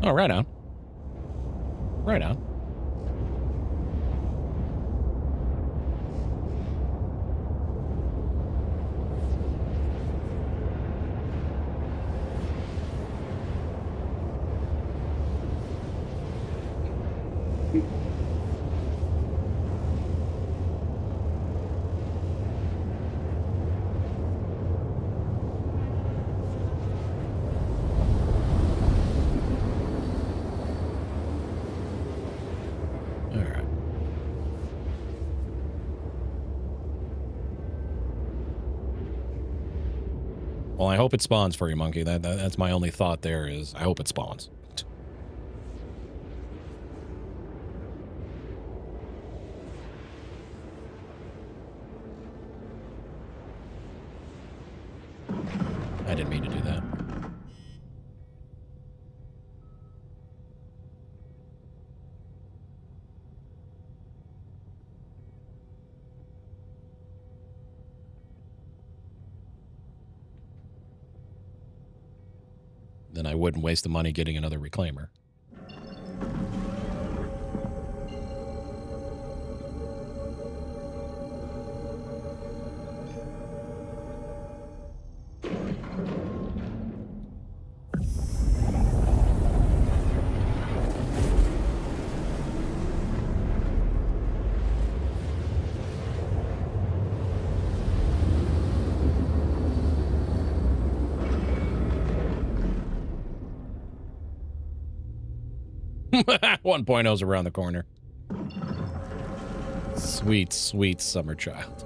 Oh, right on. Right on. All right. Well, I hope it spawns for you, monkey. That's my only thought there is I hope it spawns. I didn't mean to do that. Then I wouldn't waste the money getting another reclaimer. One is around the corner. Sweet, sweet summer child.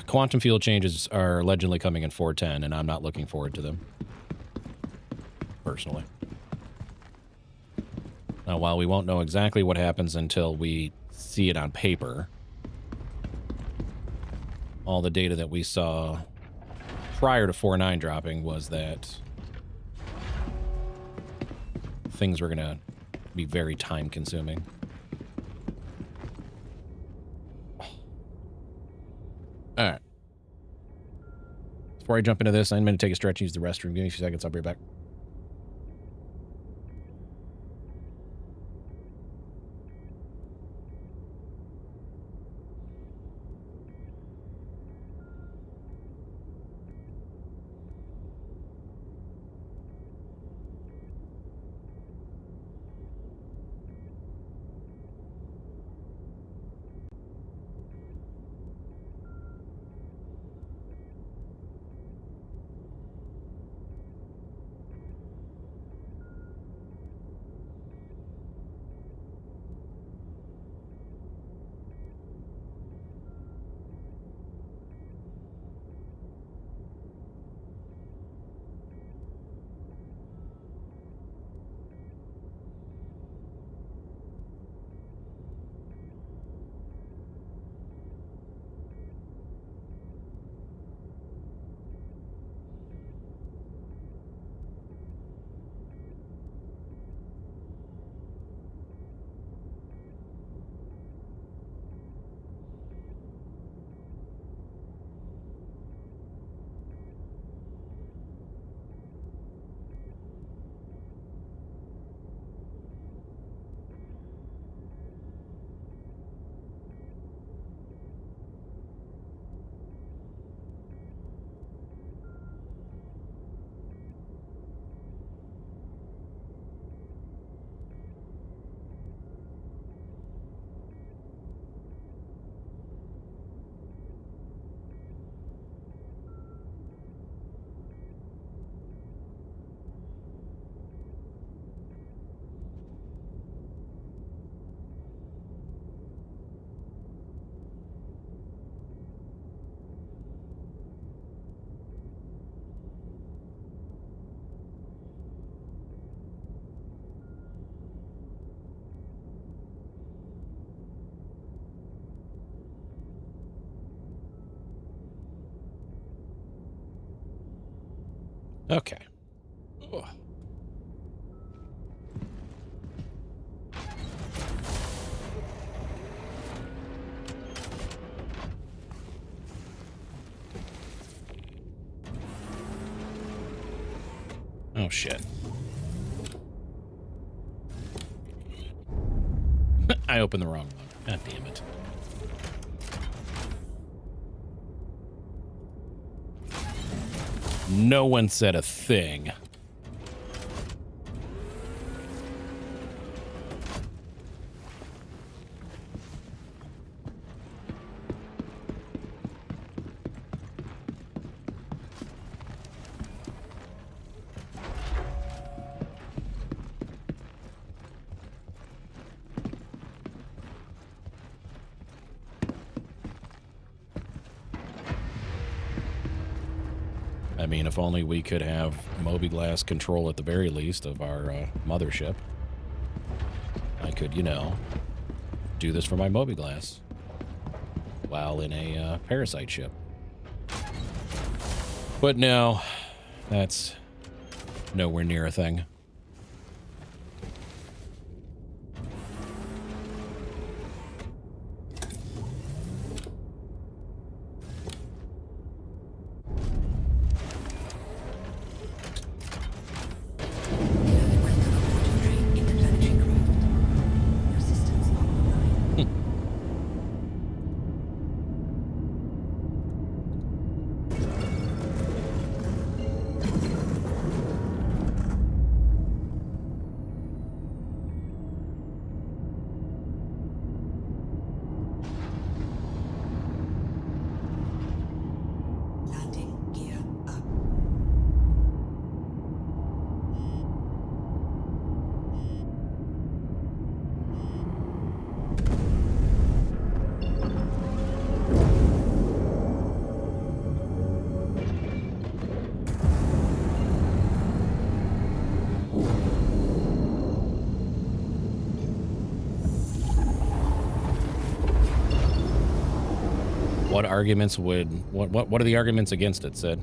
Quantum field changes are allegedly coming in 410, and I'm not looking forward to them. Personally. Now, while we won't know exactly what happens until we see it on paper, all the data that we saw prior to 4.9 dropping was that things were going to be very time-consuming. All right. Before I jump into this, I'm going to take a stretch and use the restroom. Give me a few seconds. I'll be right back. Okay. Ugh. Oh, shit. I opened the wrong one. God damn it. No one said a thing. I mean, if only we could have Moby-Glass control at the very least of our mothership. I could, you know, do this for my Moby-Glass while in a parasite ship. But no, that's nowhere near a thing. What arguments would what are the arguments against it, Sid?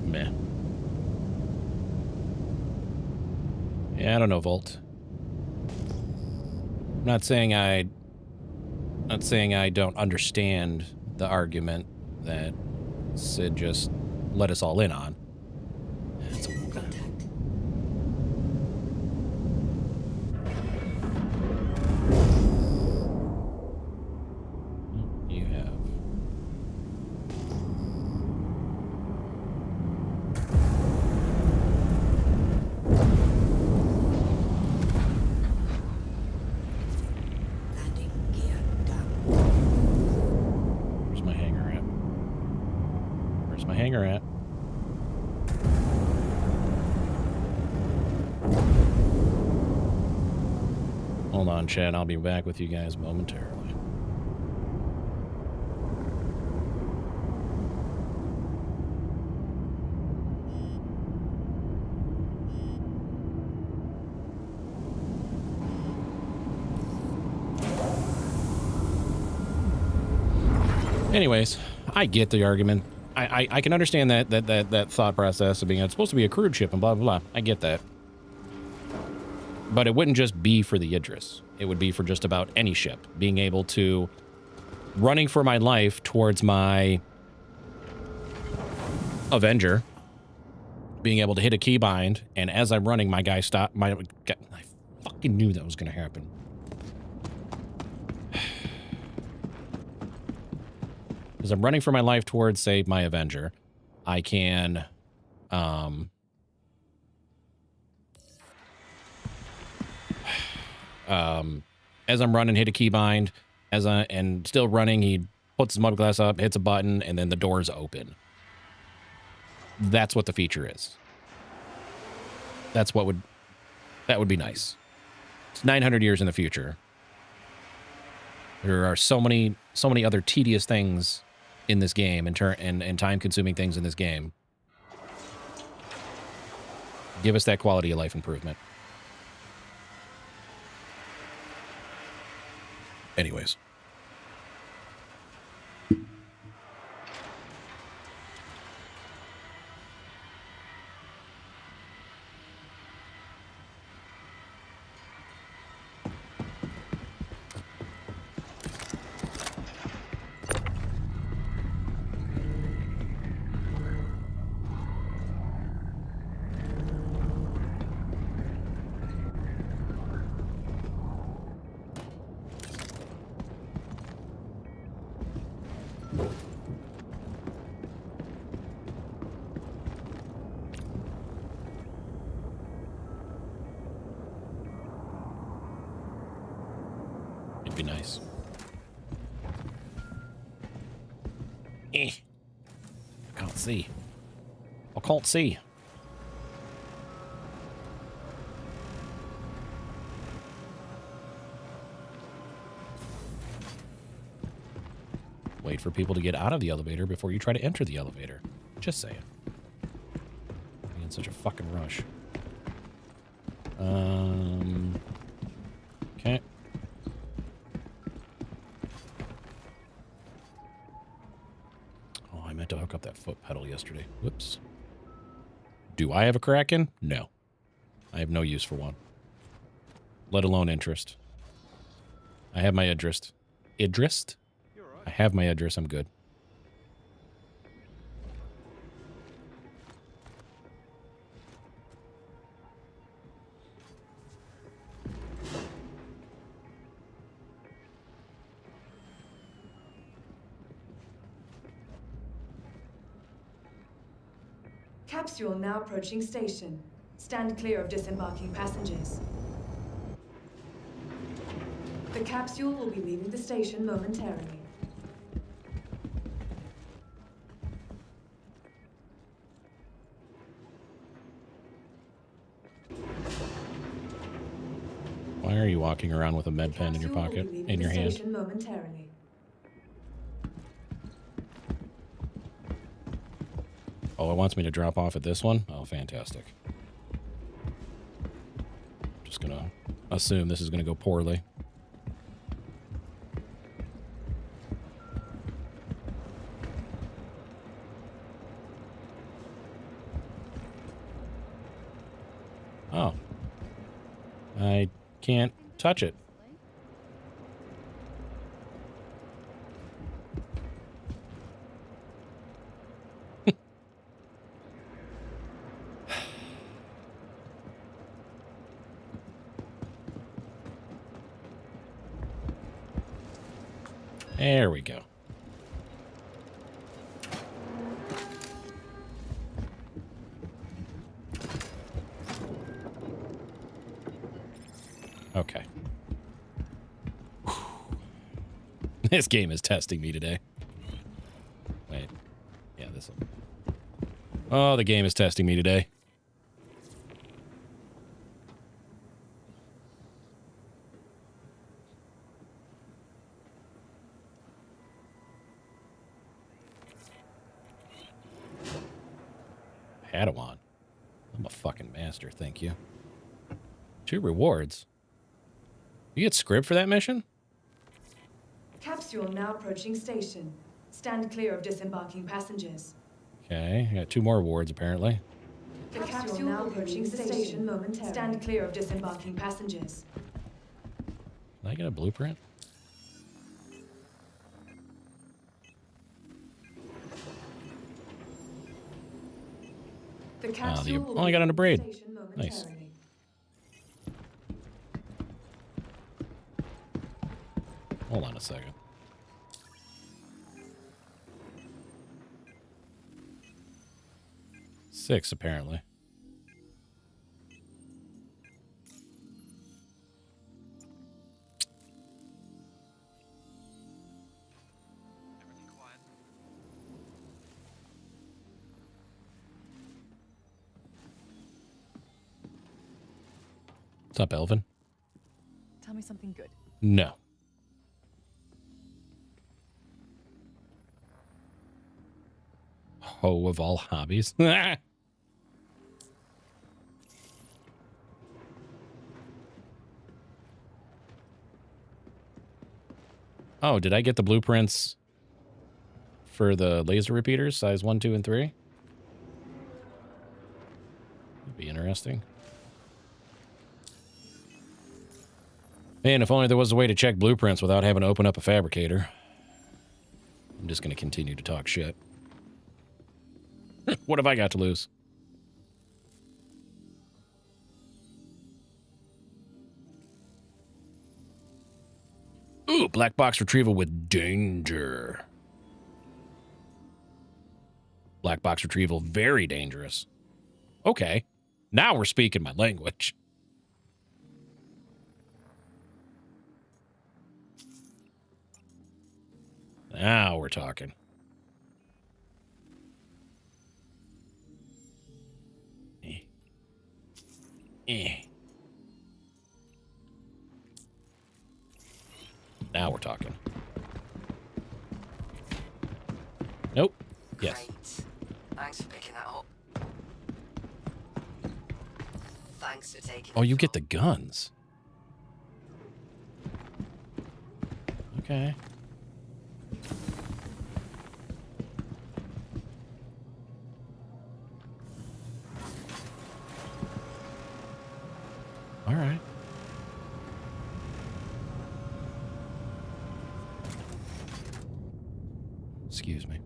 Meh. Yeah, I don't know, Volt. Not saying I don't understand the argument that Sid just let us all in on. You have. Where's my hanger at? Where's my hanger at? Hold on, Chad. I'll be back with you guys momentarily. Anyways, I get the argument. I can understand that thought process of being it's supposed to be a crude ship and blah blah blah. I get that. But it wouldn't just be for the Idris. It would be for just about any ship. Being able to... running for my life towards my... Avenger. Being able to hit a keybind, and as I'm running, my guy stopped... I fucking knew that was going to happen. As I'm running for my life towards, say, my Avenger, I can as I'm running, hit a keybind, and still running, he puts his mud glass up, hits a button, and then the doors open. That's what the feature is. That would be nice. It's 900 years in the future. There are so many other tedious things in this game and time-consuming things in this game. Give us that quality of life improvement. Anyways. It'd be nice. I can't see. I can't see. Wait for people to get out of the elevator before you try to enter the elevator. Just saying. Being in such a fucking rush. Okay. Oh, I meant to hook up that foot pedal yesterday. Whoops. Do I have a Kraken? No. I have no use for one. Let alone interest. I have my address. Idrist? I have my address. I'm good. Capsule now approaching station. Stand clear of disembarking passengers. The capsule will be leaving the station momentarily. Why are you walking around with a med pen in your pocket, in your hand? Momentarily. Oh, it wants me to drop off at this one? Oh, fantastic. Just gonna assume this is gonna go poorly. Oh. I can't touch it. There we go. Okay. This game is testing me today. Wait. Yeah, this one. Oh, the game is testing me today. Padawan. I'm a fucking master, thank you. 2 rewards. You get script for that mission? Capsule now approaching station. Stand clear of disembarking passengers. Okay, I got 2 more rewards apparently. The capsule now approaching station momentarily. Stand clear of disembarking passengers. Did I get a blueprint? The capsule will only got on a braid. be station Nice. momentarily. Hold on a second. 6, apparently. Everything quiet. What's up, Elvin? Tell me something good. No. Hoe of all hobbies. Oh, did I get the blueprints for the laser repeaters, size 1, 2, and 3? That'd be interesting. Man, if only there was a way to check blueprints without having to open up a fabricator. I'm just going to continue to talk shit. What have I got to lose? Ooh, black box retrieval with danger. Black box retrieval, very dangerous. Okay, now we're speaking my language. Now we're talking. Now we're talking. Nope. Yes. Great. Thanks for picking that up. Thanks for taking Oh, you the get the guns. Okay. All right. Excuse me.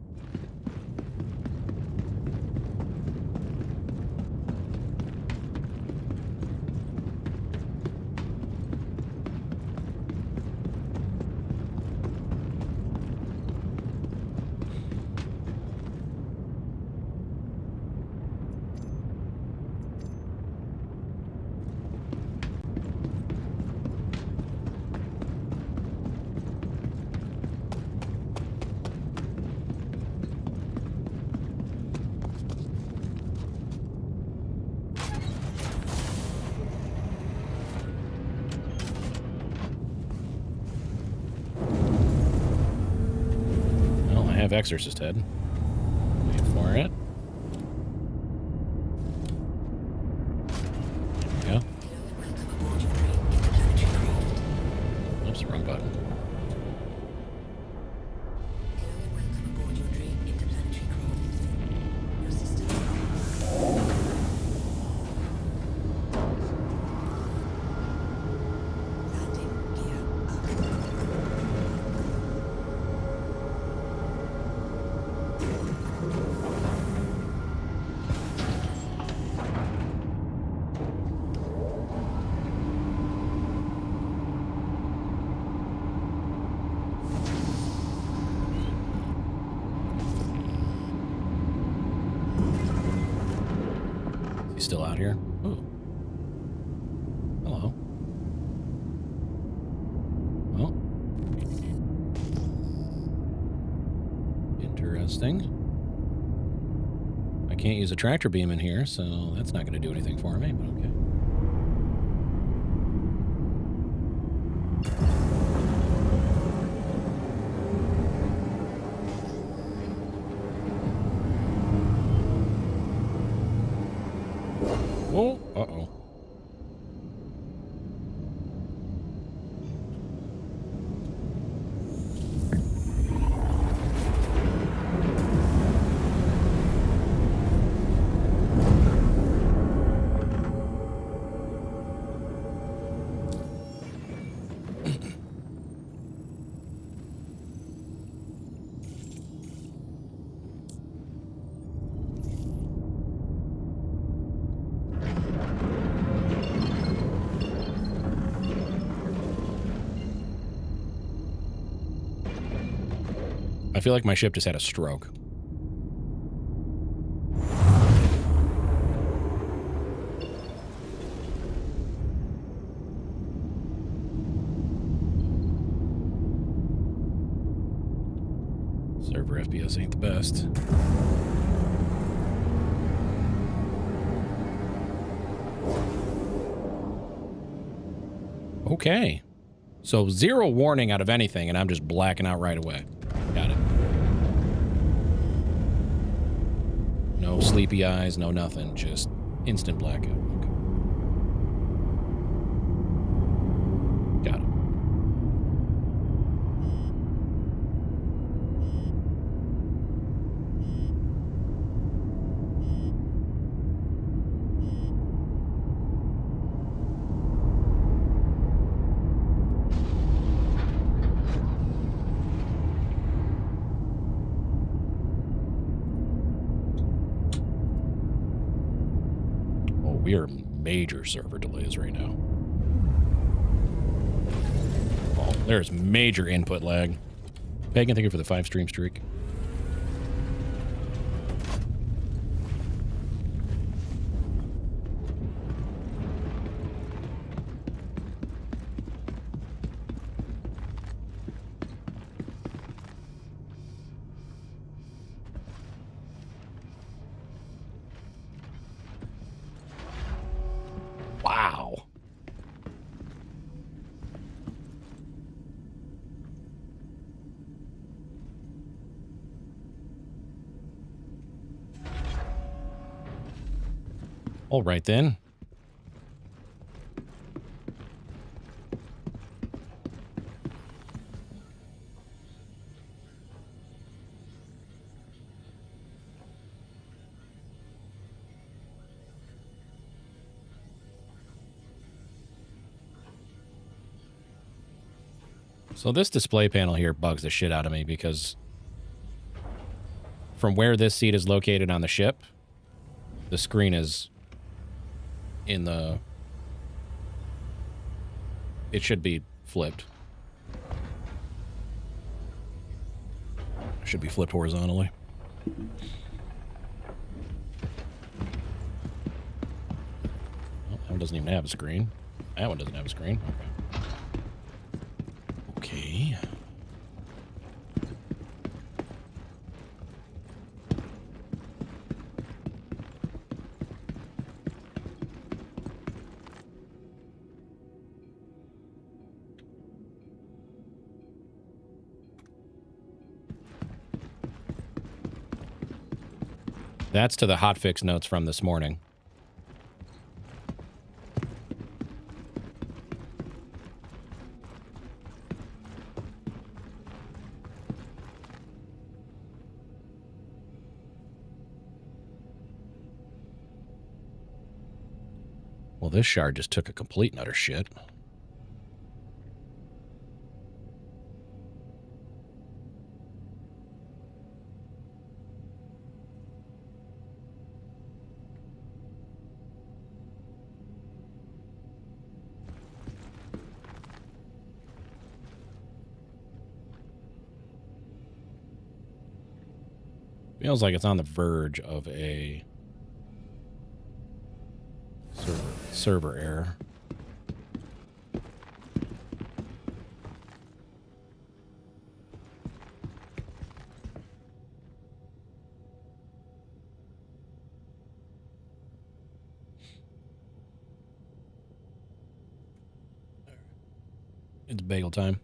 Have Exorcist head. Wait for it. There we go. Oops, wrong button. Still out here? Ooh. Hello. Well. Interesting. I can't use a tractor beam in here, so that's not going to do anything for me, but okay. Oh, uh-oh. I feel like my ship just had a stroke. server FPS ain't the best. Okay. So 0 warning out of anything, and I'm just blacking out right away. Got it. No sleepy eyes, no nothing. Just instant blackout. Okay. Got it. We are major server delays right now. Oh, there's major input lag. Pagan, thank you for the 5 stream streak. Wow. All right then. So this display panel here bugs the shit out of me because from where this seat is located on the ship, the screen is in the... It should be flipped. It should be flipped horizontally. Well, that one doesn't even have a screen. That one doesn't have a screen. Okay. Okay. That's to the hotfix notes from this morning. Well, this shard just took a complete and utter shit. Feels like it's on the verge of a server error. It's bagel time.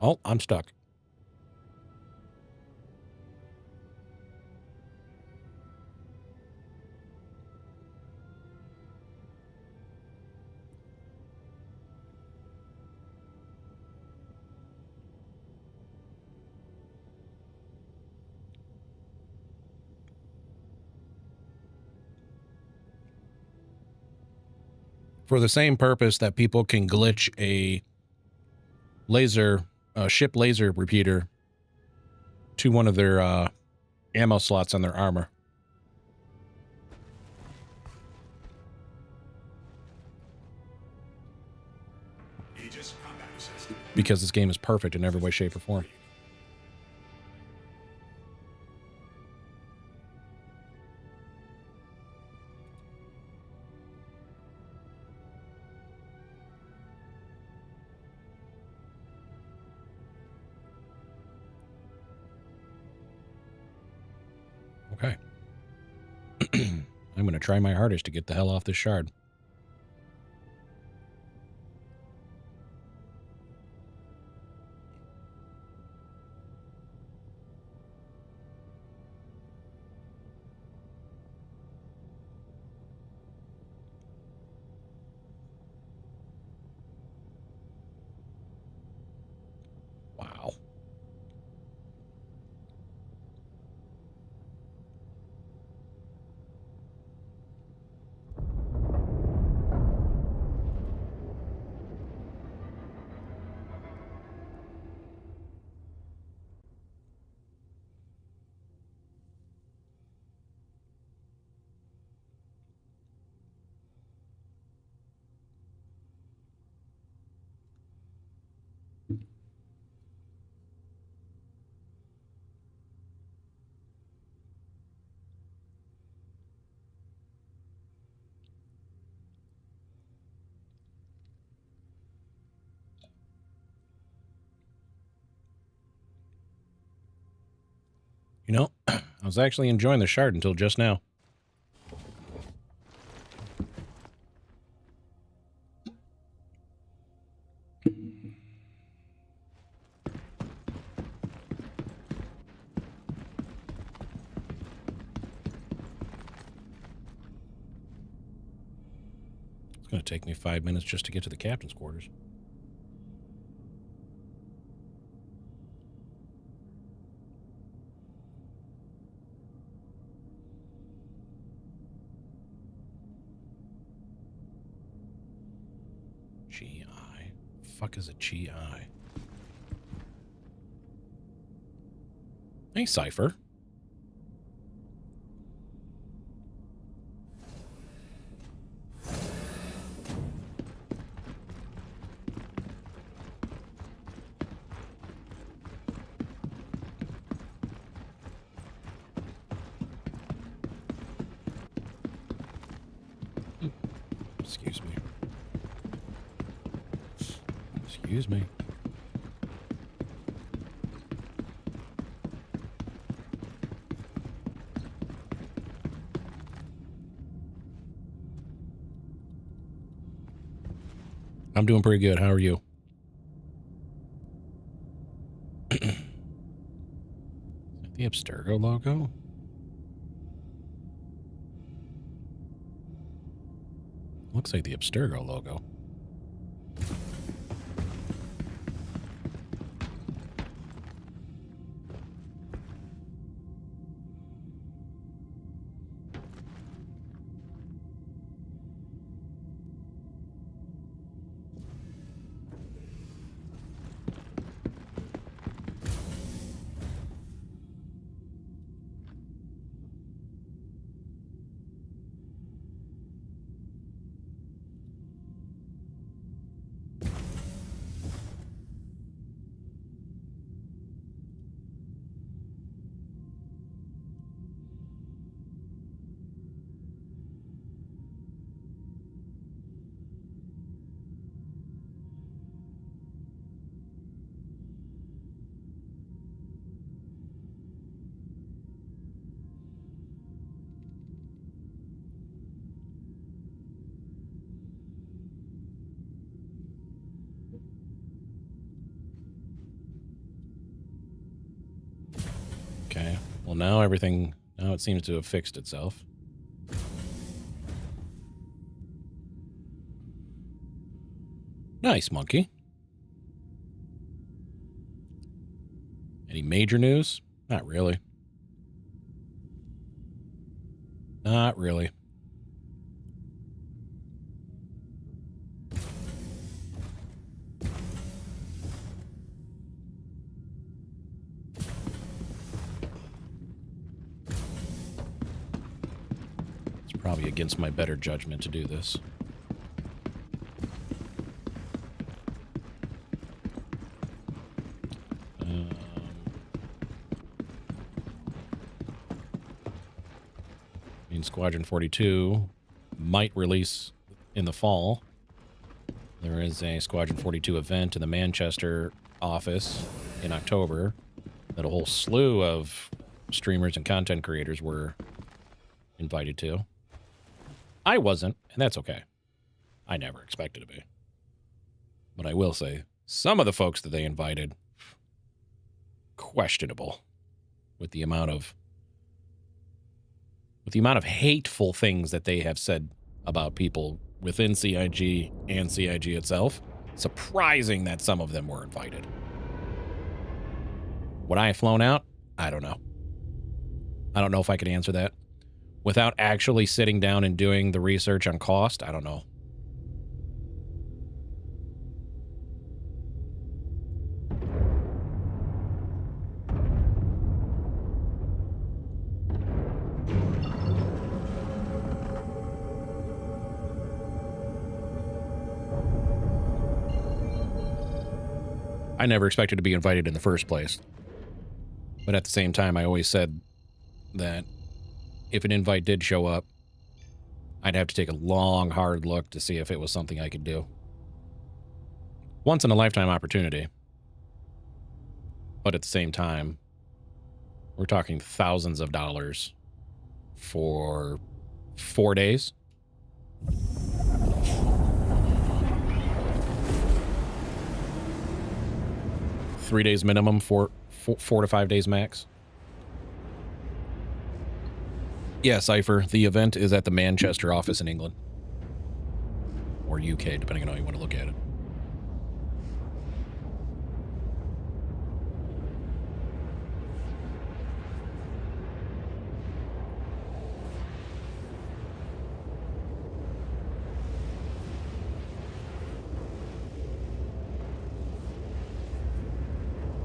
Oh, I'm stuck. for the same purpose that people can glitch a ship laser repeater to one of their ammo slots on their armor. Aegis combat assist. Because this game is perfect in every way, shape, or form. Okay. I'm going to try my hardest to get the hell off this shard. Wow. You know, I was actually enjoying the shard until just now. It's going to take me 5 minutes just to get to the captain's quarters. GI. Fuck is a GI? Hey, Cypher. Excuse me. Excuse me. I'm doing pretty good. How are you? Is that the Abstergo logo? Looks like the Abstergo logo. Okay. Well, now it seems to have fixed itself. Nice, monkey. Any major news? Not really. Not really. Probably against my better judgment to do this. I mean, Squadron 42 might release in the fall. There is a Squadron 42 event in the Manchester office in October that a whole slew of streamers and content creators were invited to. I wasn't, and that's okay. I never expected to be. But I will say, some of the folks that they invited, questionable with the amount of hateful things that they have said about people within CIG and CIG itself. Surprising that some of them were invited. Would I have flown out? I don't know. I don't know if I could answer that. Without actually sitting down and doing the research on cost, I don't know. I never expected to be invited in the first place. But at the same time, I always said that if an invite did show up, I'd have to take a long, hard look to see if it was something I could do. Once in a lifetime opportunity. But at the same time, we're talking thousands of dollars for 4 days. Three days minimum, four to 5 days max. Yeah, Cypher, the event is at the Manchester office in England. Or UK, depending on how you want to look at it.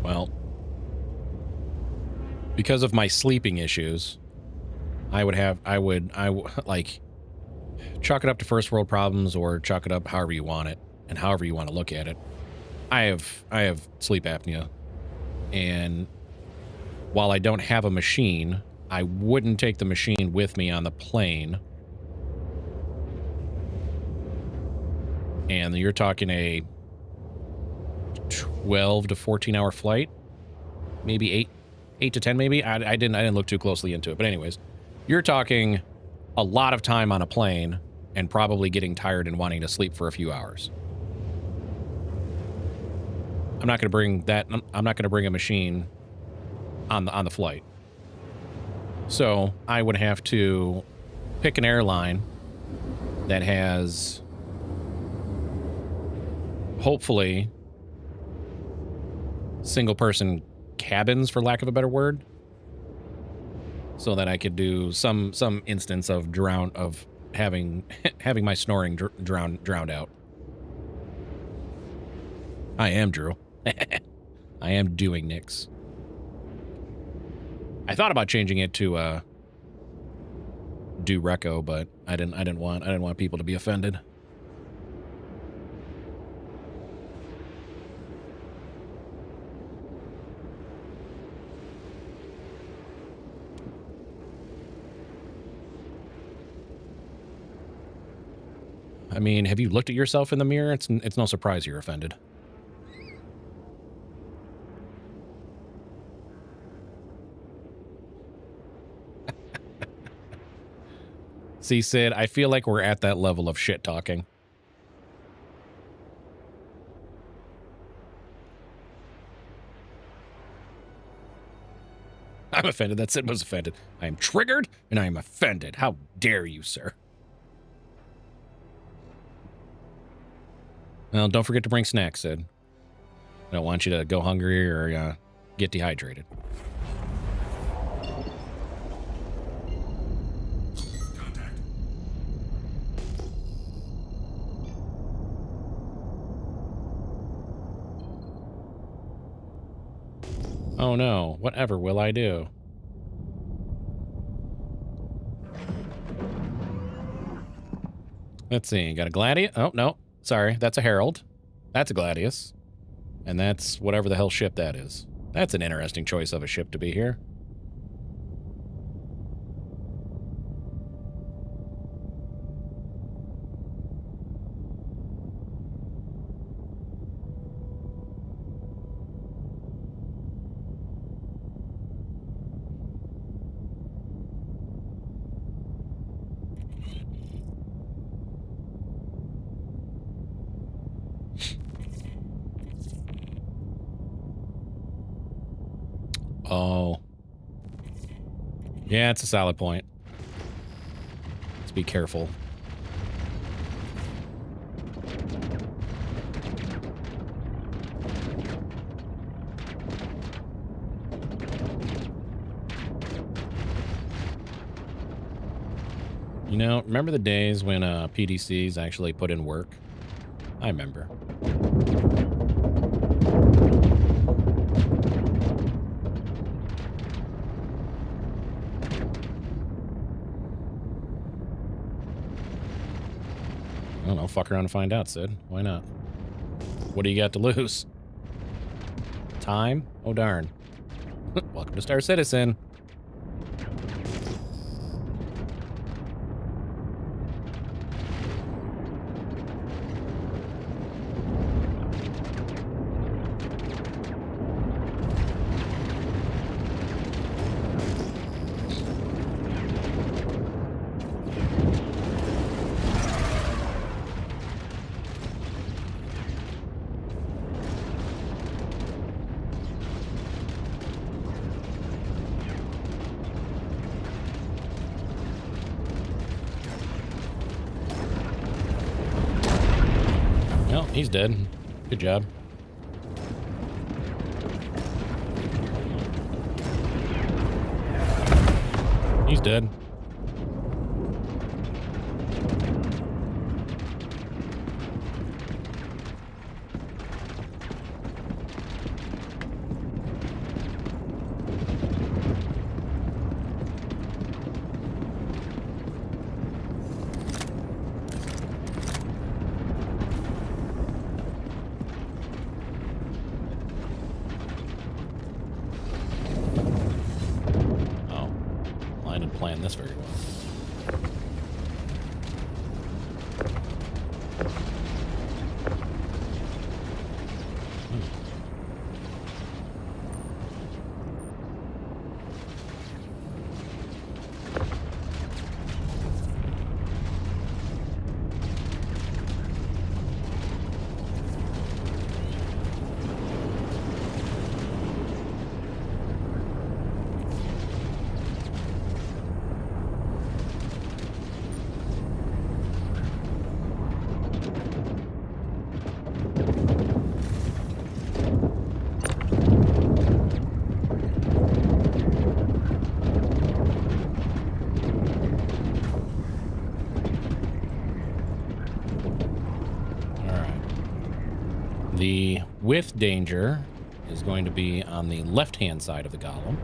Well, because of my sleeping issues, I would like chalk it up to first world problems or chalk it up however you want it and however you want to look at it. I have sleep apnea, and while I don't have a machine, I wouldn't take the machine with me on the plane. And you're talking a 12 to 14 hour flight, maybe 8 to 10 maybe. I didn't look too closely into it, but anyways, you're talking a lot of time on a plane and probably getting tired and wanting to sleep for a few hours. I'm not going to bring a machine on the flight. So I would have to pick an airline that has hopefully single person cabins, for lack of a better word, so that I could do some instance of having my snoring drowned out. I am Drew. I am doing Nix. I thought about changing it to do Recco, but I didn't want people to be offended. I mean, have you looked at yourself in the mirror? It's no surprise you're offended. See, Sid, I feel like we're at that level of shit talking. I'm offended that Sid was offended. I am triggered and I am offended. How dare you, sir? Well, don't forget to bring snacks, Sid. I don't want you to go hungry or get dehydrated. Contact. Oh no, whatever will I do? Let's see. Got a Gladius. Oh, no. Sorry. That's a Herald. That's a Gladius. And that's whatever the hell ship that is. That's an interesting choice of a ship to be here. Oh. Yeah, it's a solid point. Let's be careful. You know, remember the days when PDCs actually put in work? I remember. I don't know, fuck around and find out, Sid. Why not? What do you got to lose? Time? Oh, darn. Welcome to Star Citizen. Well, he's dead. Good job. He's dead. Plan this very well. The with danger is going to be on the left-hand side of the golem.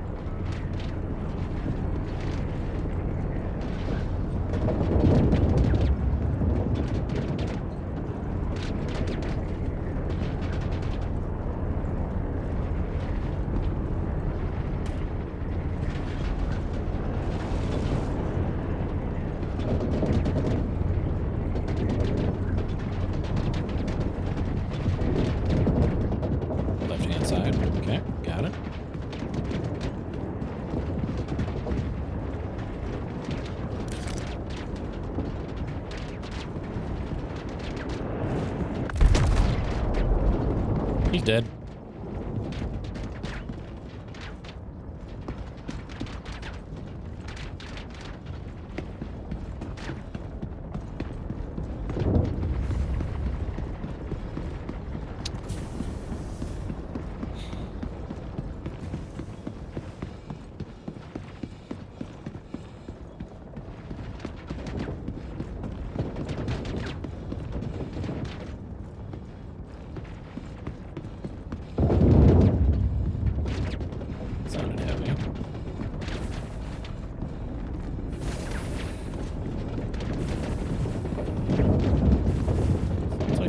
He's dead.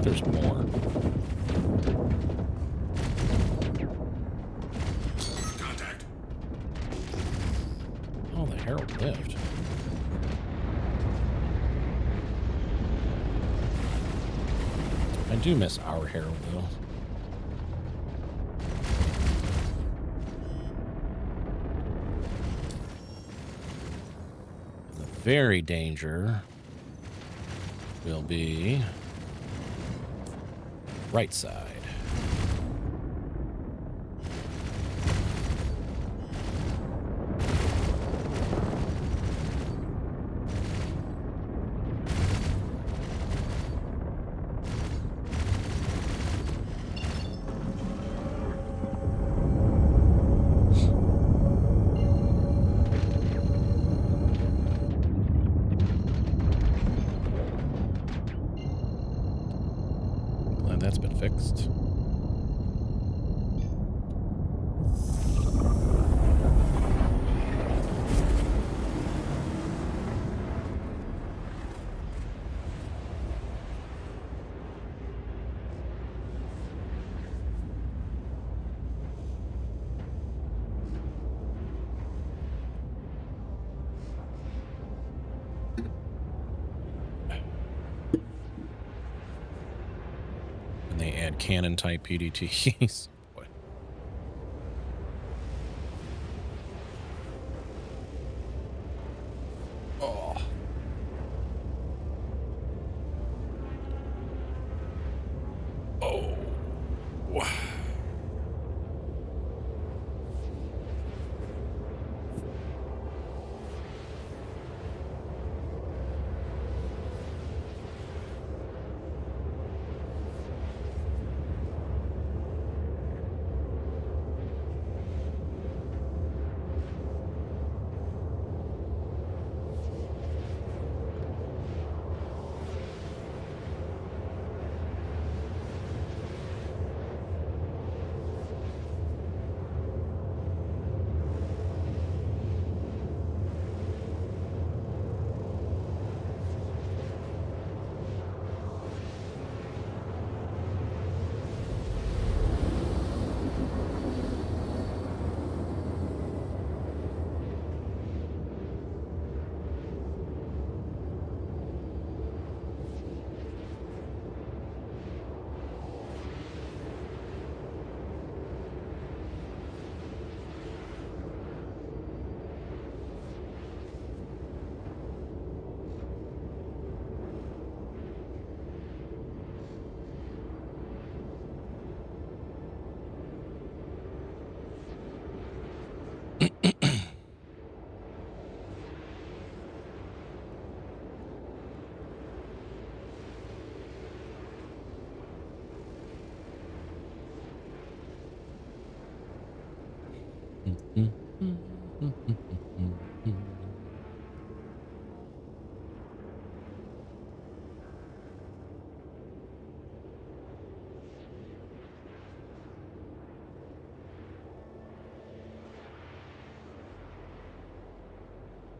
there's more. Contact. Oh, the Herald lived. I do miss our Herald, though. The very danger will be right side. Glad that's been fixed. And they add cannon type PDTs. Boy. Oh. Oh.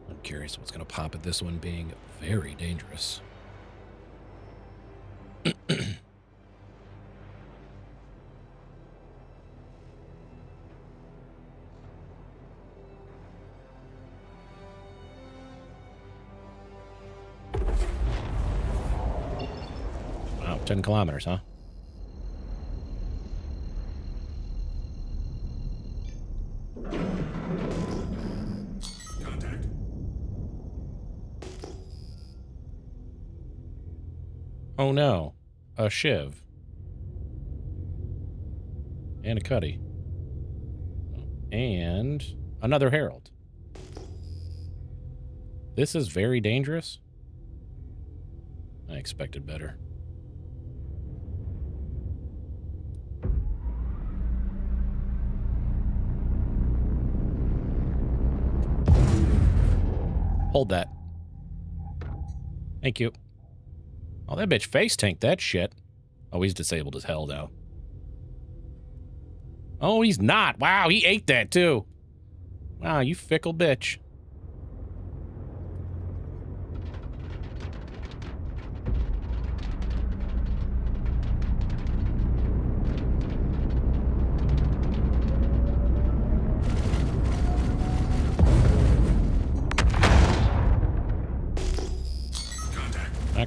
I'm curious what's going to pop at this one being very dangerous. Wow, 10 kilometers, huh? Contact. Oh no, a Shiv. And a Cuddy. And another Herald. This is very dangerous. I expected better. Hold that. Thank you. Oh, that bitch face tanked that shit. Oh, he's disabled as hell now. Oh, he's not. Wow, he ate that too. Wow, you fickle bitch.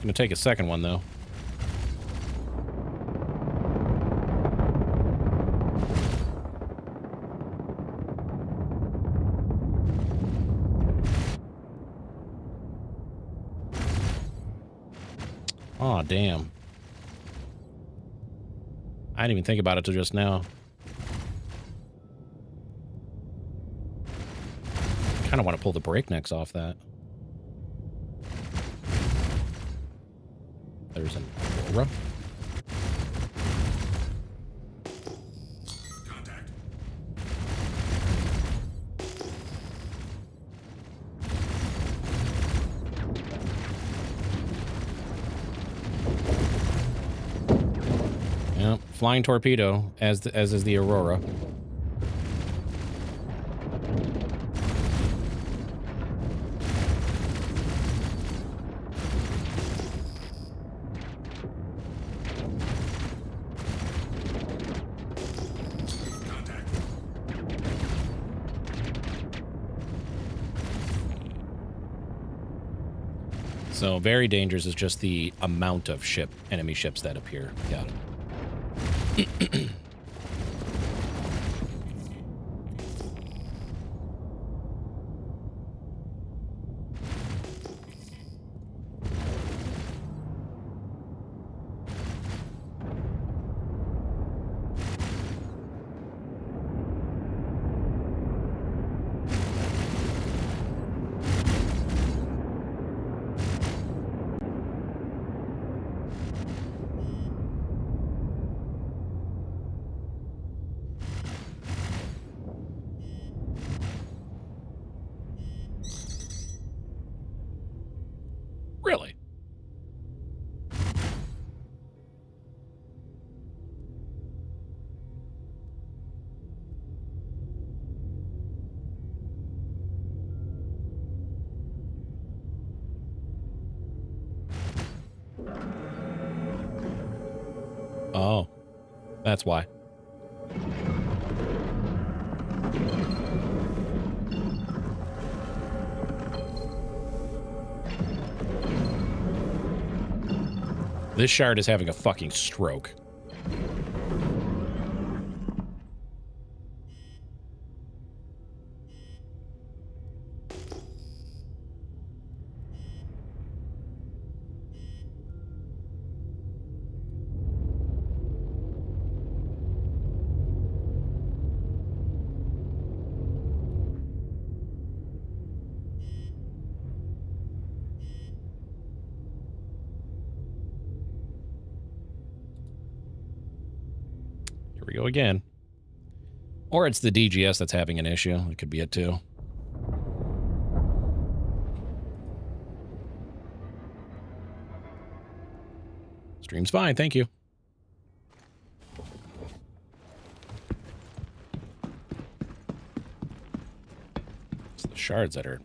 Gonna take a second one, though. Aw, damn. I didn't even think about it till just now. Kind of want to pull the breaknecks off that. There's an Aurora. Contact. Yeah, flying torpedo, as is the Aurora. So very dangerous is just the amount of enemy ships that appear. Got it. Really? Oh, that's why. This shard is having a fucking stroke. Here we go again. Or it's the DGS that's having an issue. It could be it too. Stream's fine, thank you. It's the shards that are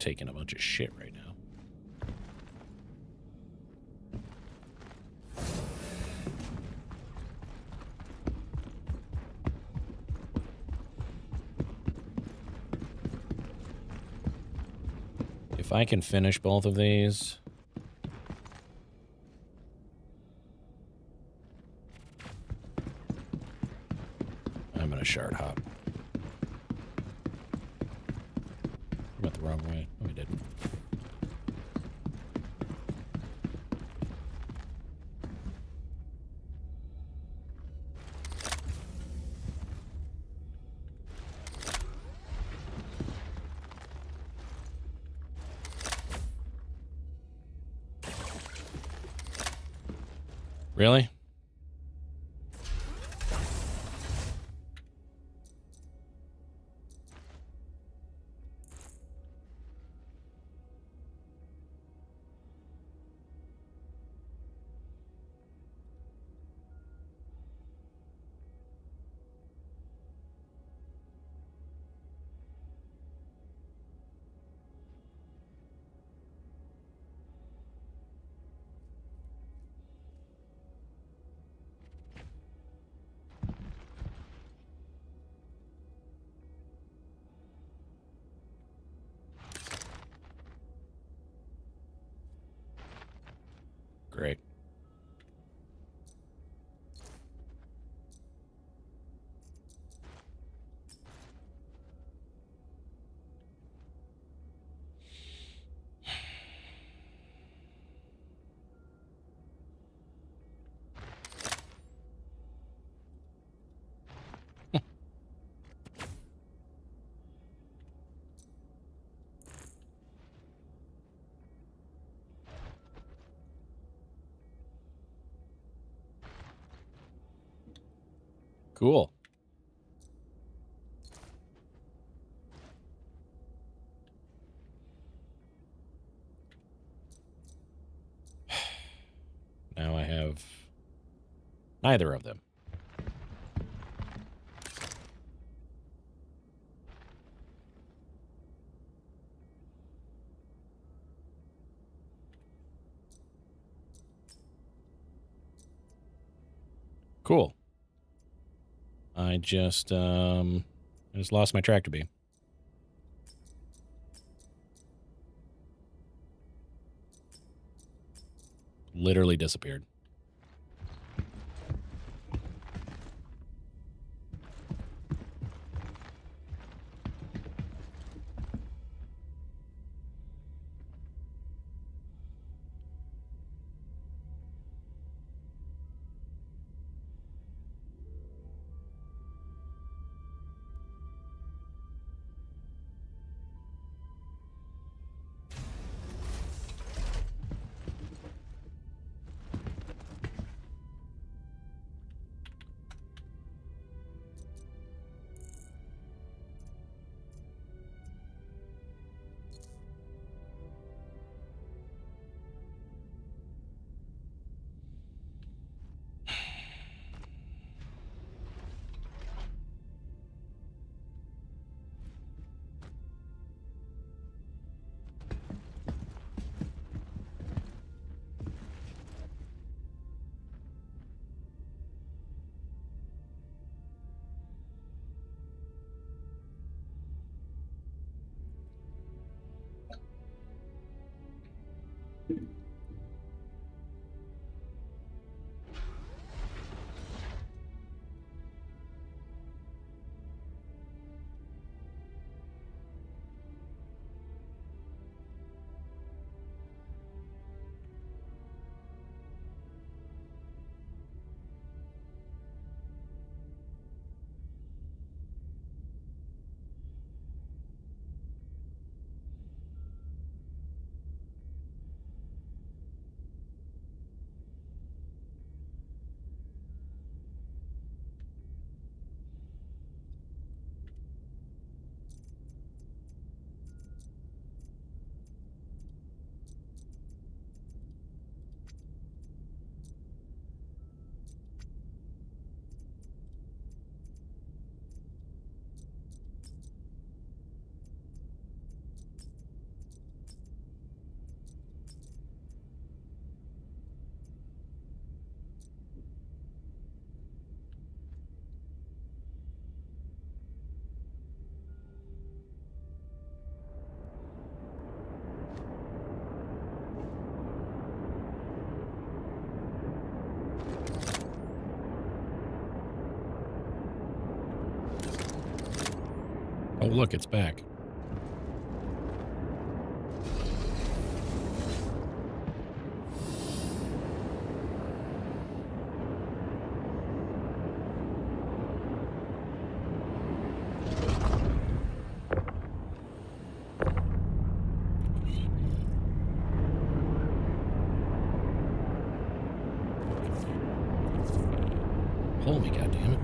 taking a bunch of shit right now. If I can finish both of these... I'm gonna shard hop. I went the wrong way. No, we didn't. Really? Great. Cool. Now I have neither of them. Cool. I just lost my tractor beam. Literally disappeared. Oh, look, it's back. Holy goddamn it.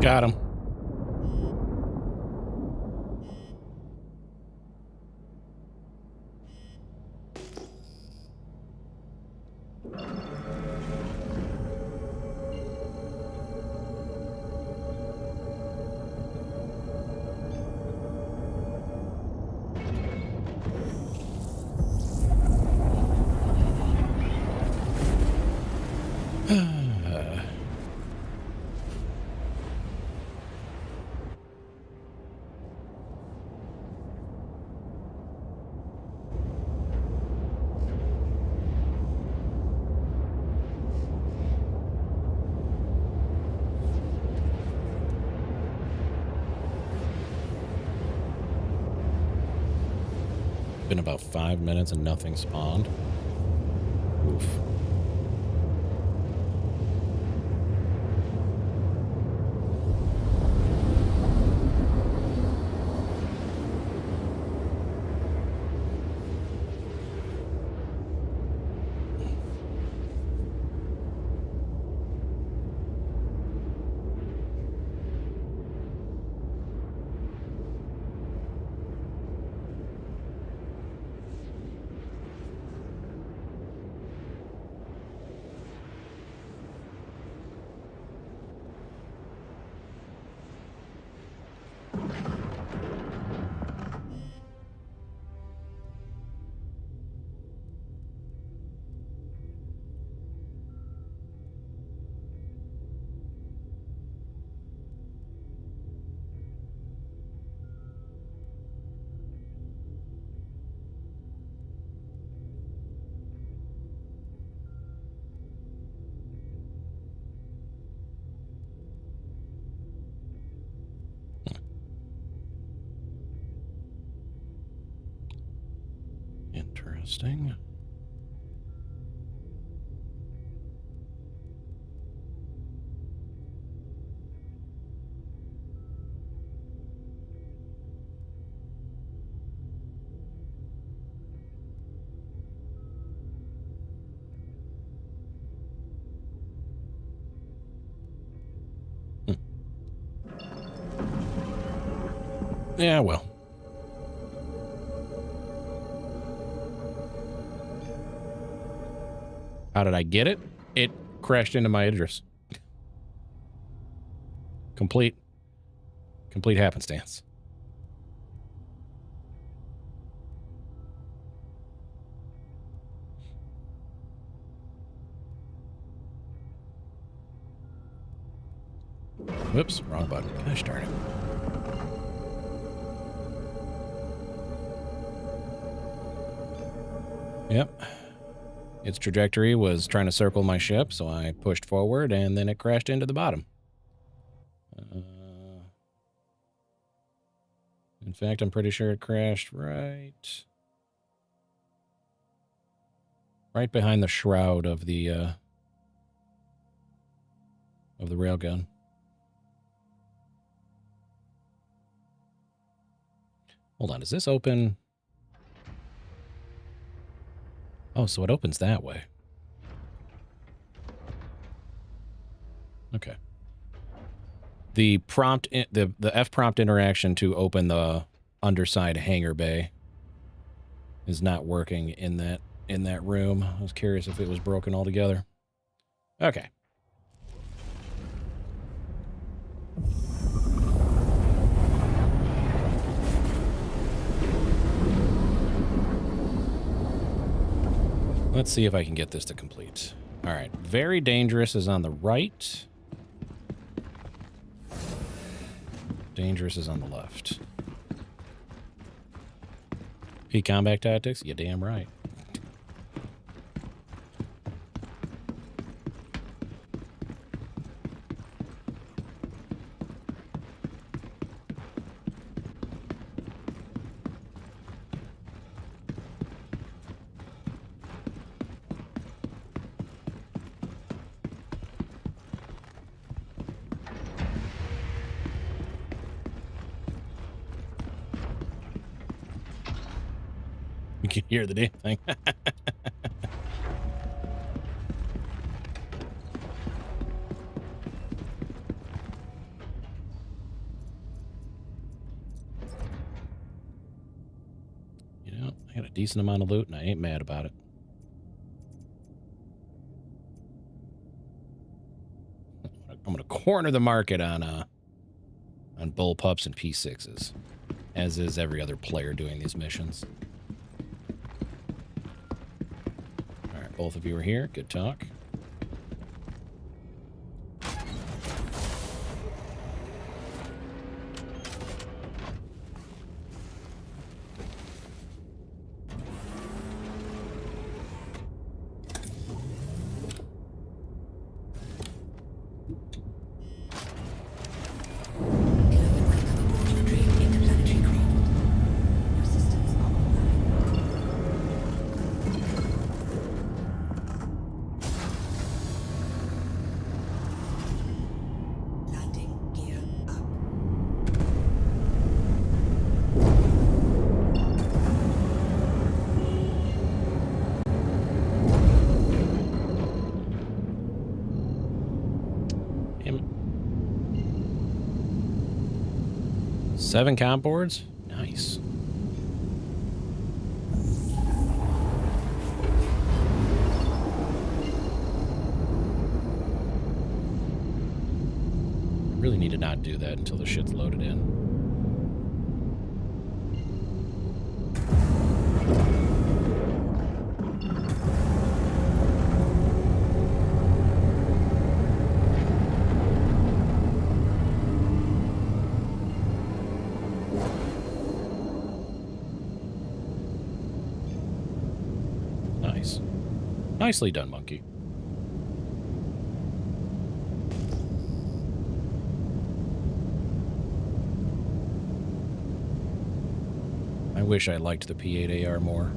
Got him. Been about 5 minutes and nothing spawned. Oof. Interesting. Yeah, well. How did I get it? It crashed into my Idris. Complete happenstance. Whoops, wrong button. Gosh darn it. Yep. Its trajectory was trying to circle my ship, so I pushed forward, and then it crashed into the bottom. In fact, I'm pretty sure it crashed right behind the shroud of the railgun. Hold on, is this open? Oh, so it opens that way. Okay. The prompt, the F prompt interaction to open the underside hangar bay is not working in that room. I was curious if it was broken altogether. Okay. Let's see if I can get this to complete. All right. Very dangerous is on the right. Dangerous is on the left. P combat tactics? You damn right. You can hear the damn thing. decent amount of loot, and I ain't mad about it. I'm gonna corner the market on bullpups and P6s, as is every other player doing these missions. All right, both of you are here. Good talk. Damn it. 7 comp boards? Nice. Really need to not do that until the shit's loaded in. Nice. Nicely done, monkey. I wish I liked the P8AR more.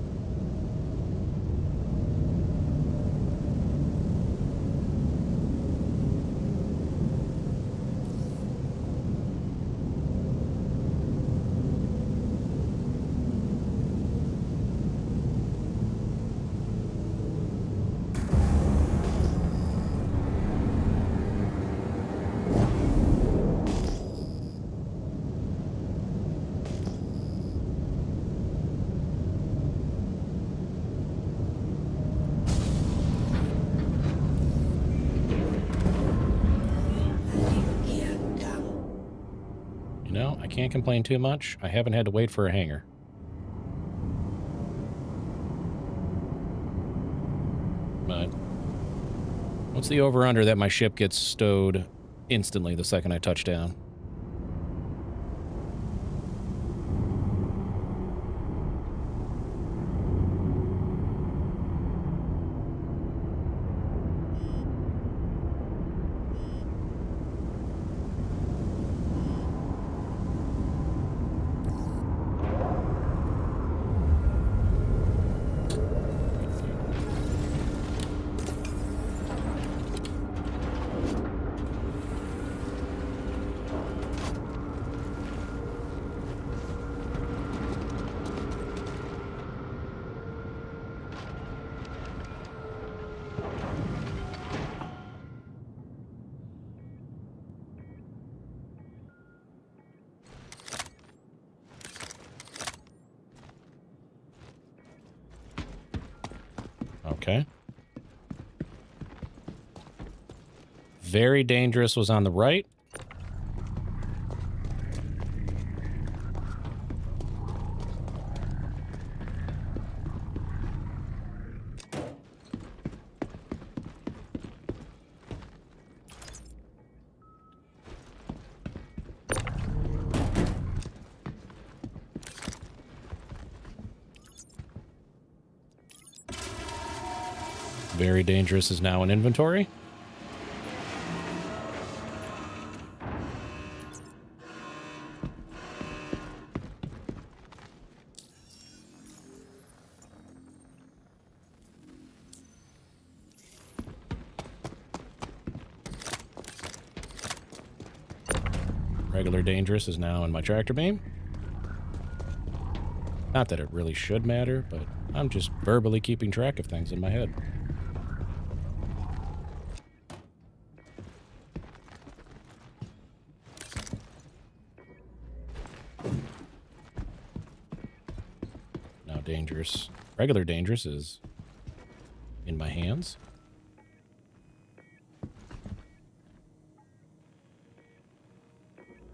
You know, I can't complain too much. I haven't had to wait for a hangar. But what's the over-under that my ship gets stowed instantly the second I touch down? Okay. Very dangerous was on the right. Very dangerous is now in inventory. Regular dangerous is now in my tractor beam. Not that it really should matter, but I'm just verbally keeping track of things in my head. dangerous. Regular dangerous is in my hands.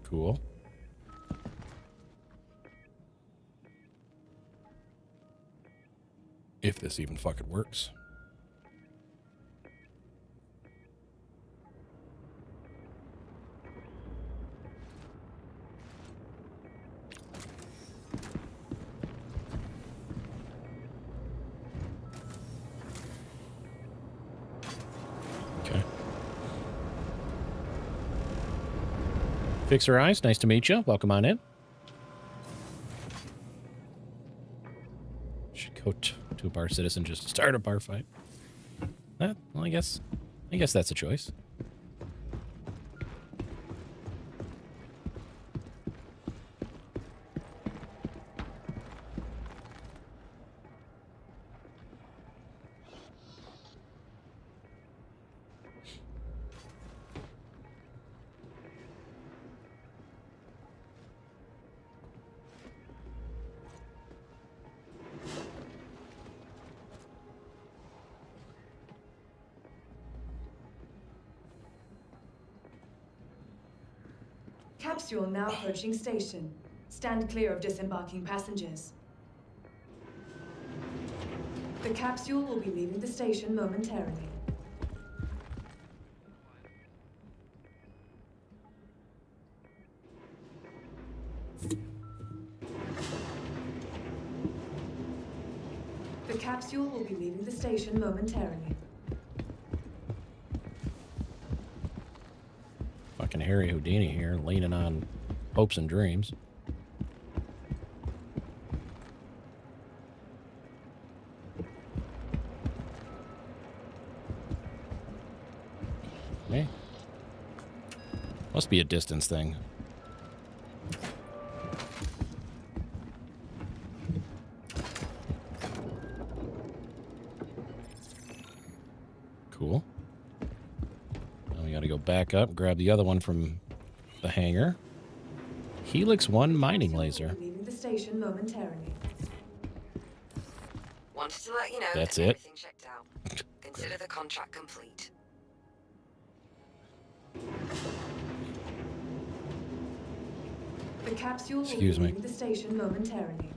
Cool. If this even fucking works. Okay. Fixer Eyes, nice to meet you. Welcome on in. Should go to a bar citizen just to start a bar fight. Well, I guess that's a choice. Capsule now approaching station. Stand clear of disembarking passengers. The capsule will be leaving the station momentarily. The capsule will be leaving the station momentarily. Fucking Harry Houdini here, leaning on hopes and dreams. Hey. Must be a distance thing. Cool. Now we gotta go back up, grab the other one from the hangar. Helix 1 mining laser. Leaving the station momentarily. Wanted to let you know That's that it? everything checked out. Consider the contract complete. The capsule Excuse will me. be leaving the station momentarily.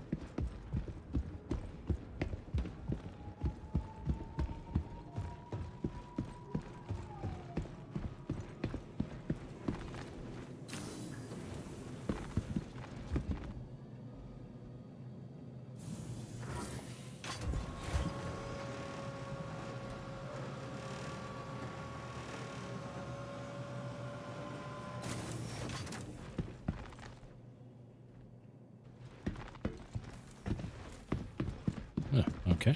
Oh, okay.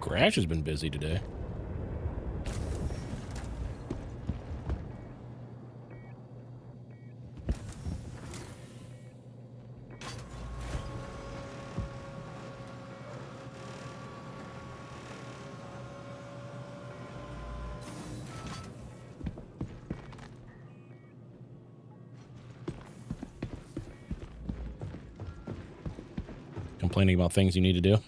Crash has been busy today. Complaining about things you need to do.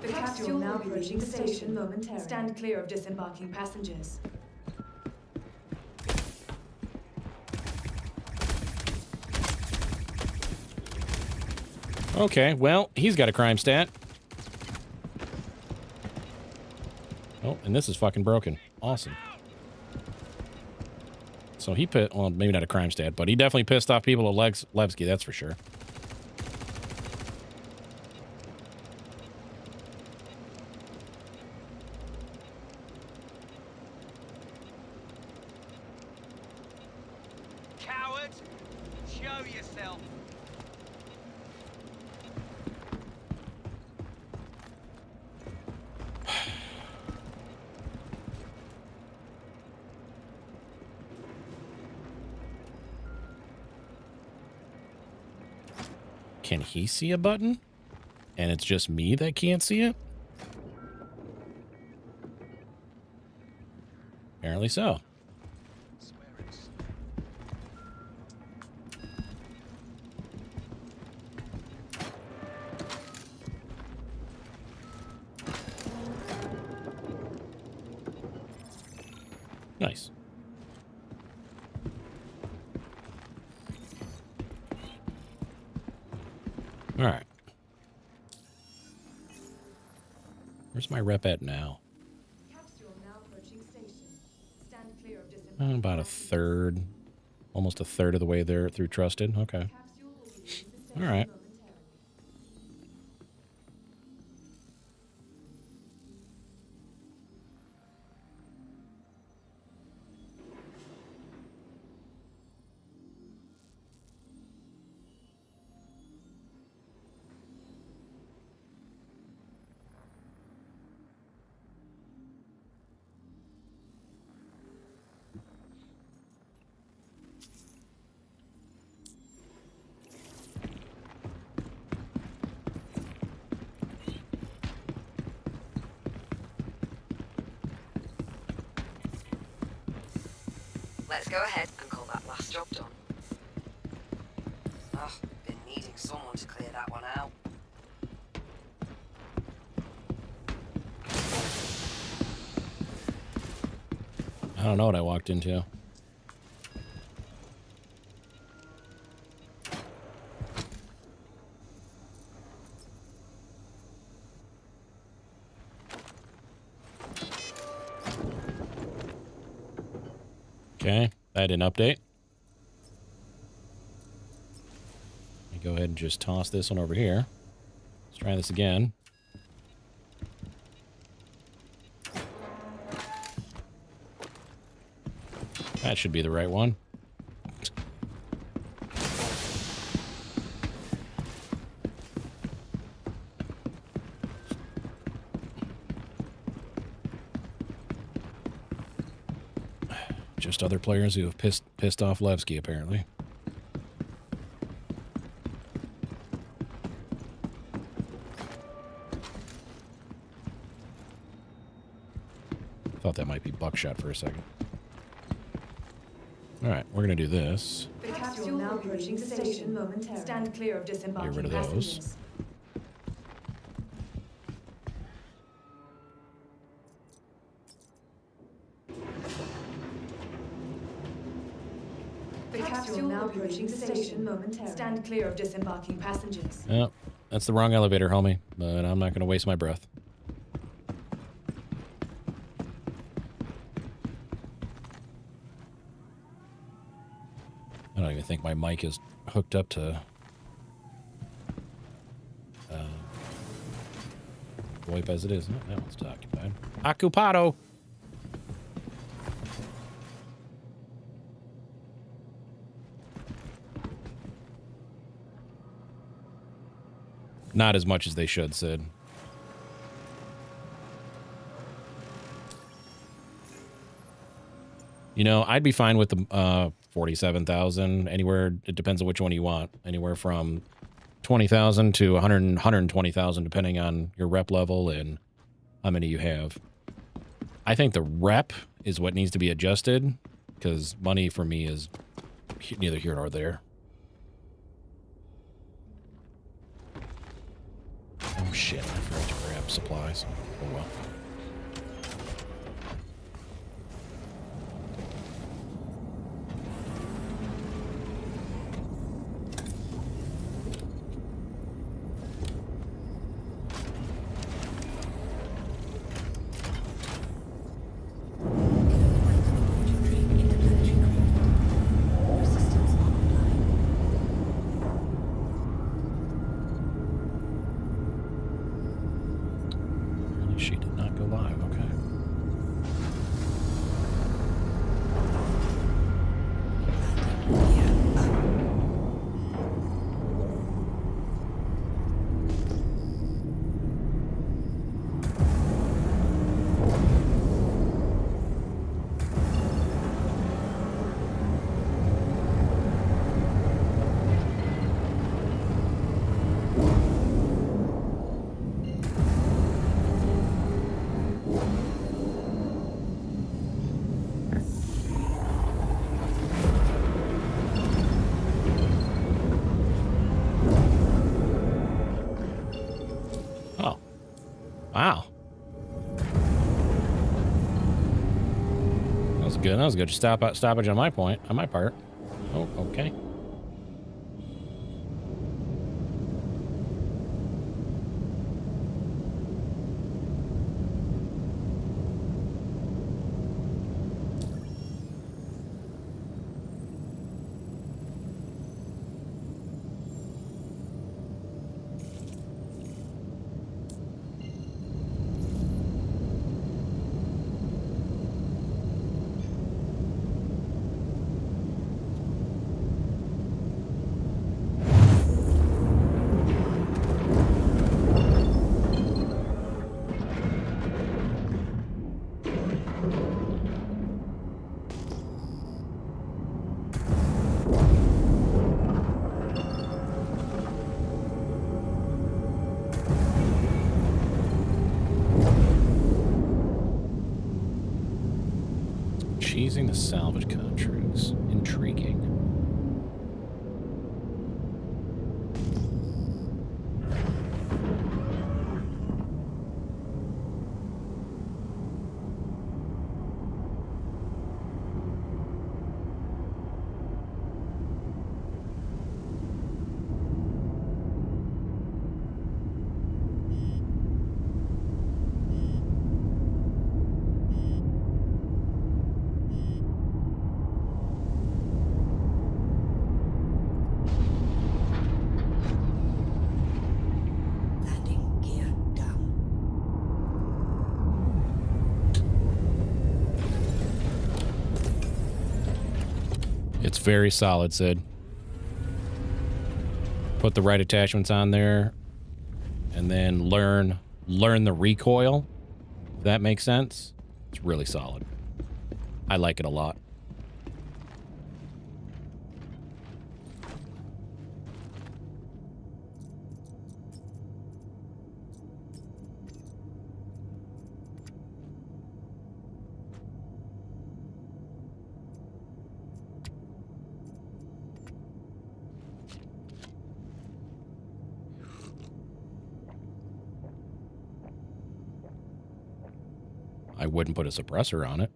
The capsule now approaching the station momentarily. Stand clear of disembarking passengers. Okay, well, he's got a crime stat. and this is fucking broken. Awesome. So he well, maybe not a crime stat, but he definitely pissed off people at Levski, that's for sure. Coward! Show yourself! Can he see a button? And it's just me that can't see it? Apparently so. Nice. All right. Where's my rep at now? Capsule now approaching station. Stand clear of disembarking About a third. Almost a third of the way there through Trusted. Okay. Capsule will be leaving the station All right. momentarily. Let's go ahead and call that last job done. Oh, been needing someone to clear that one out. I don't know what I walked into. Okay, I had an update. Let me go ahead and just toss this one over here. Let's try this again. That should be the right one. Just other players who have pissed off Levski, apparently. Thought that might be buckshot for a second. All right, we're gonna do this. The capsule now approaching the station momentarily. Stand clear of disembarking Get rid of those. passengers. The capsule now approaching the station momentarily. Stand clear of disembarking passengers. Yep, that's the wrong elevator, homie. But I'm not gonna waste my breath. I don't even think my mic is hooked up to VoIP as it is. No, that one's occupied. Occupado. Not as much as they should, Sid. You know, I'd be fine with the 47,000 anywhere. It depends on which one you want. Anywhere from 20,000 to 120,000, depending on your rep level and how many you have. I think the rep is what needs to be adjusted because money for me is neither here nor there. Oh shit, I forgot to grab supplies. Oh well. Wow. That was good. That was a good stoppage on my part. Oh, okay. Cheesing the salvage contracts. Intriguing. Landing gear down. It's very solid, Sid. Put the right attachments on there, and then learn the recoil. If that makes sense. It's really solid. I like it a lot. I wouldn't put a suppressor on it.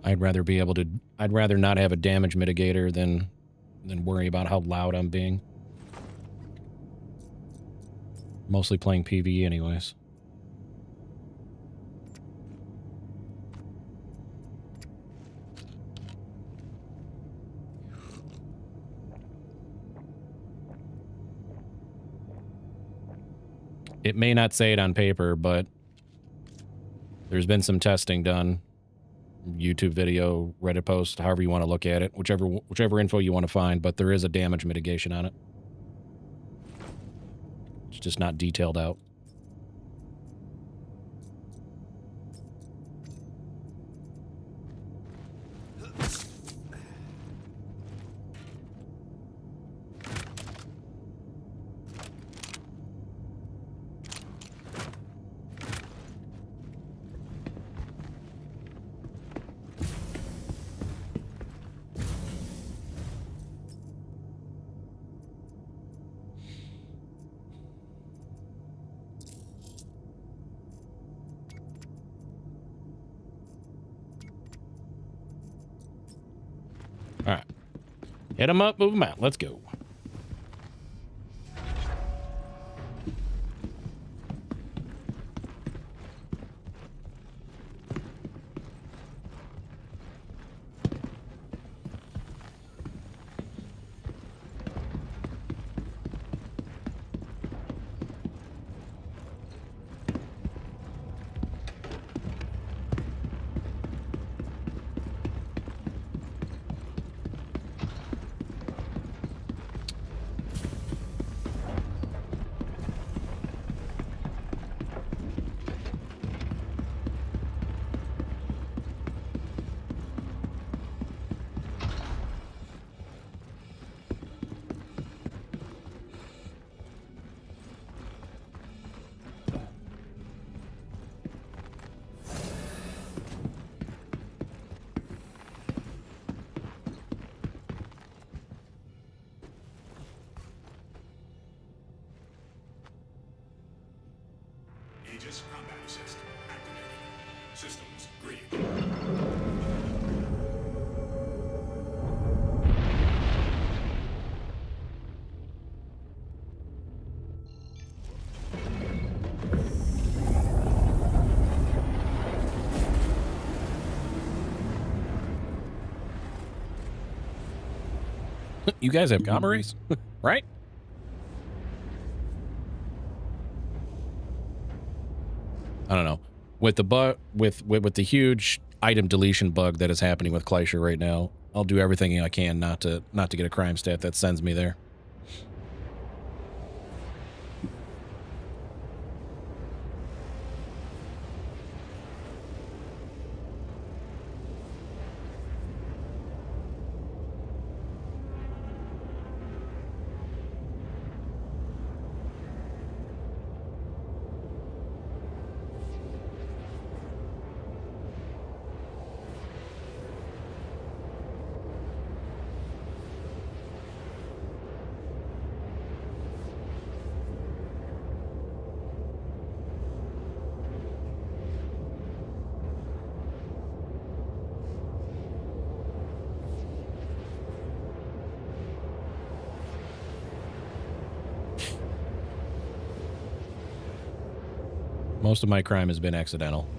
I'd rather not have a damage mitigator than worry about how loud I'm being. Mostly playing PvE anyways. It may not say it on paper, but there's been some testing done. YouTube video, Reddit post, however you want to look at it, whichever info you want to find, but there is a damage mitigation on it. It's just not detailed out. All right. Hit them up, move them out. Let's go. You guys have gamma rays? Right? I don't know. With the with the huge item deletion bug that is happening with Kleischer right now, I'll do everything I can not to get a crime stat that sends me there. Most of my crime has been accidental.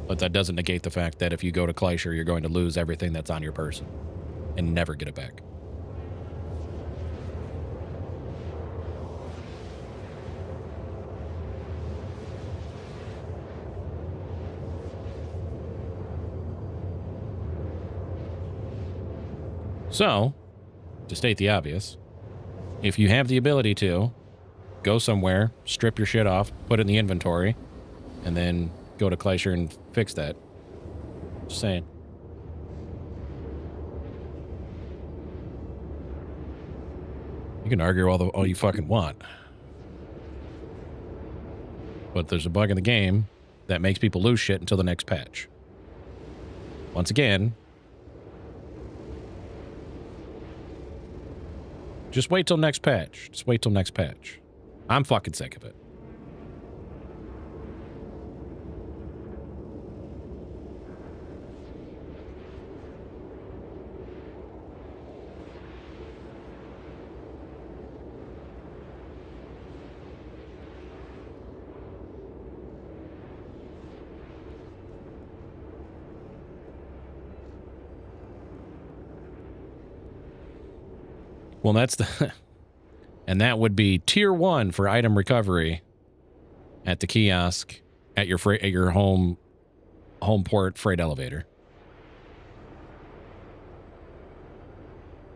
But that doesn't negate the fact that if you go to Kleischer, you're going to lose everything that's on your person and never get it back. So, to state the obvious, if you have the ability to, go somewhere, strip your shit off, put it in the inventory, and then go to Kleischer and fix that. Just saying. You can argue all you fucking want. But there's a bug in the game that makes people lose shit until the next patch. Once again, just wait till next patch. Just wait till next patch. I'm fucking sick of it. Well, that's the... And that would be tier 1 for item recovery at the kiosk at your home port freight elevator.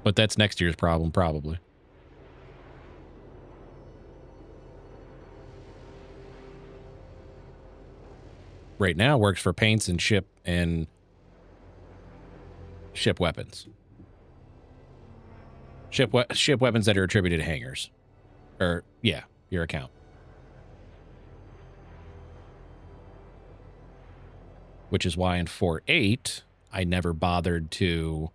But that's next year's problem, probably. Right now works for paints and ship weapons. Ship weapons that are attributed to hangars. Or, yeah, your account. Which is why in 4.8, I never bothered to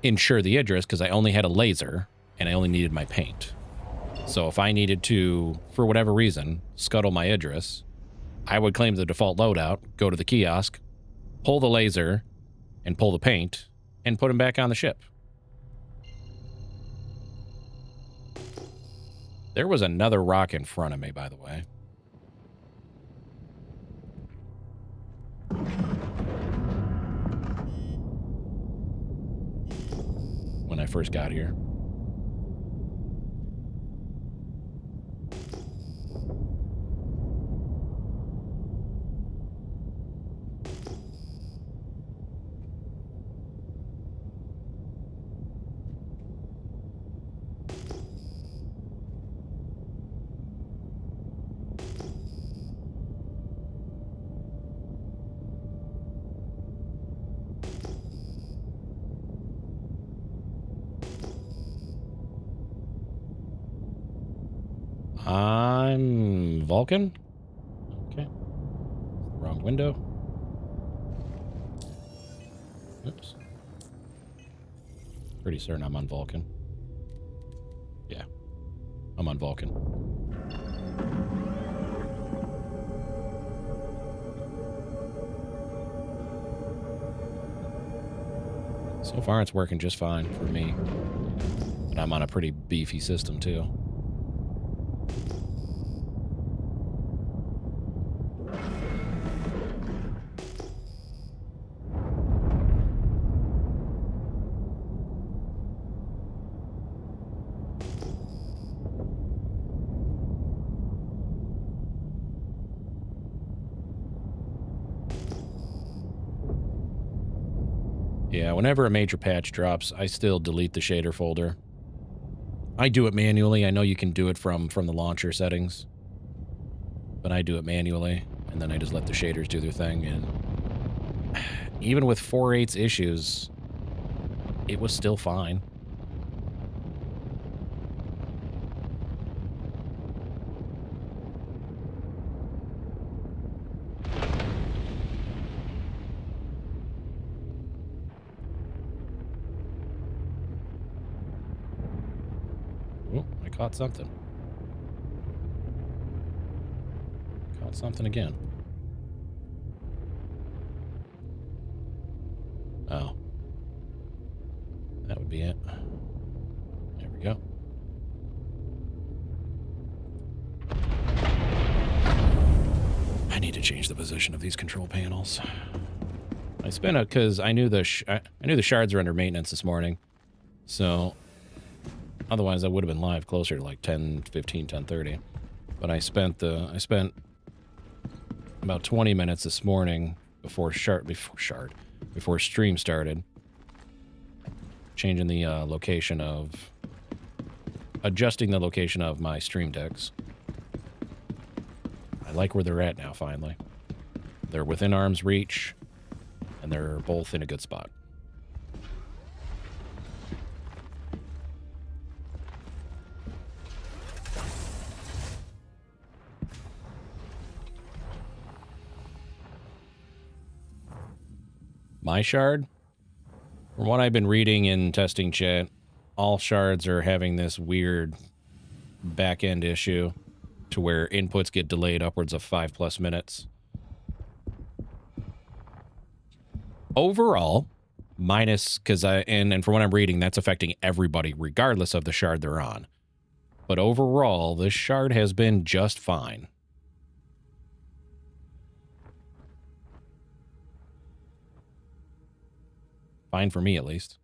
insure the Idris, because I only had a laser, and I only needed my paint. So if I needed to, for whatever reason, scuttle my Idris, I would claim the default loadout, go to the kiosk, pull the laser, and pull the paint, and put them back on the ship. There was another rock in front of me, by the way. When I first got here. I'm Vulcan. Okay. Wrong window. Oops. Pretty certain I'm on Vulcan. Yeah. I'm on Vulcan. So far it's working just fine for me. But I'm on a pretty beefy system too. Yeah, whenever a major patch drops, I still delete the shader folder. I do it manually. I know you can do it from the launcher settings. But I do it manually, and then I just let the shaders do their thing, and even with 4.8's issues, it was still fine. Oh, I caught something. Caught something again. Oh. That would be it. There we go. I need to change the position of these control panels. I spent a, because I knew the shards were under maintenance this morning. So otherwise I would have been live closer to like 10:15, 10:30. But I spent about 20 minutes this morning before stream started, changing the adjusting the location of my stream decks. I like where they're at now, finally. They're within arm's reach, and they're both in a good spot. My shard? From what I've been reading in testing chat, all shards are having this weird back-end issue to where inputs get delayed upwards of 5+ minutes. Overall, minus, because and from what I'm reading, that's affecting everybody regardless of the shard they're on. But overall, this shard has been just fine. Fine for me, at least.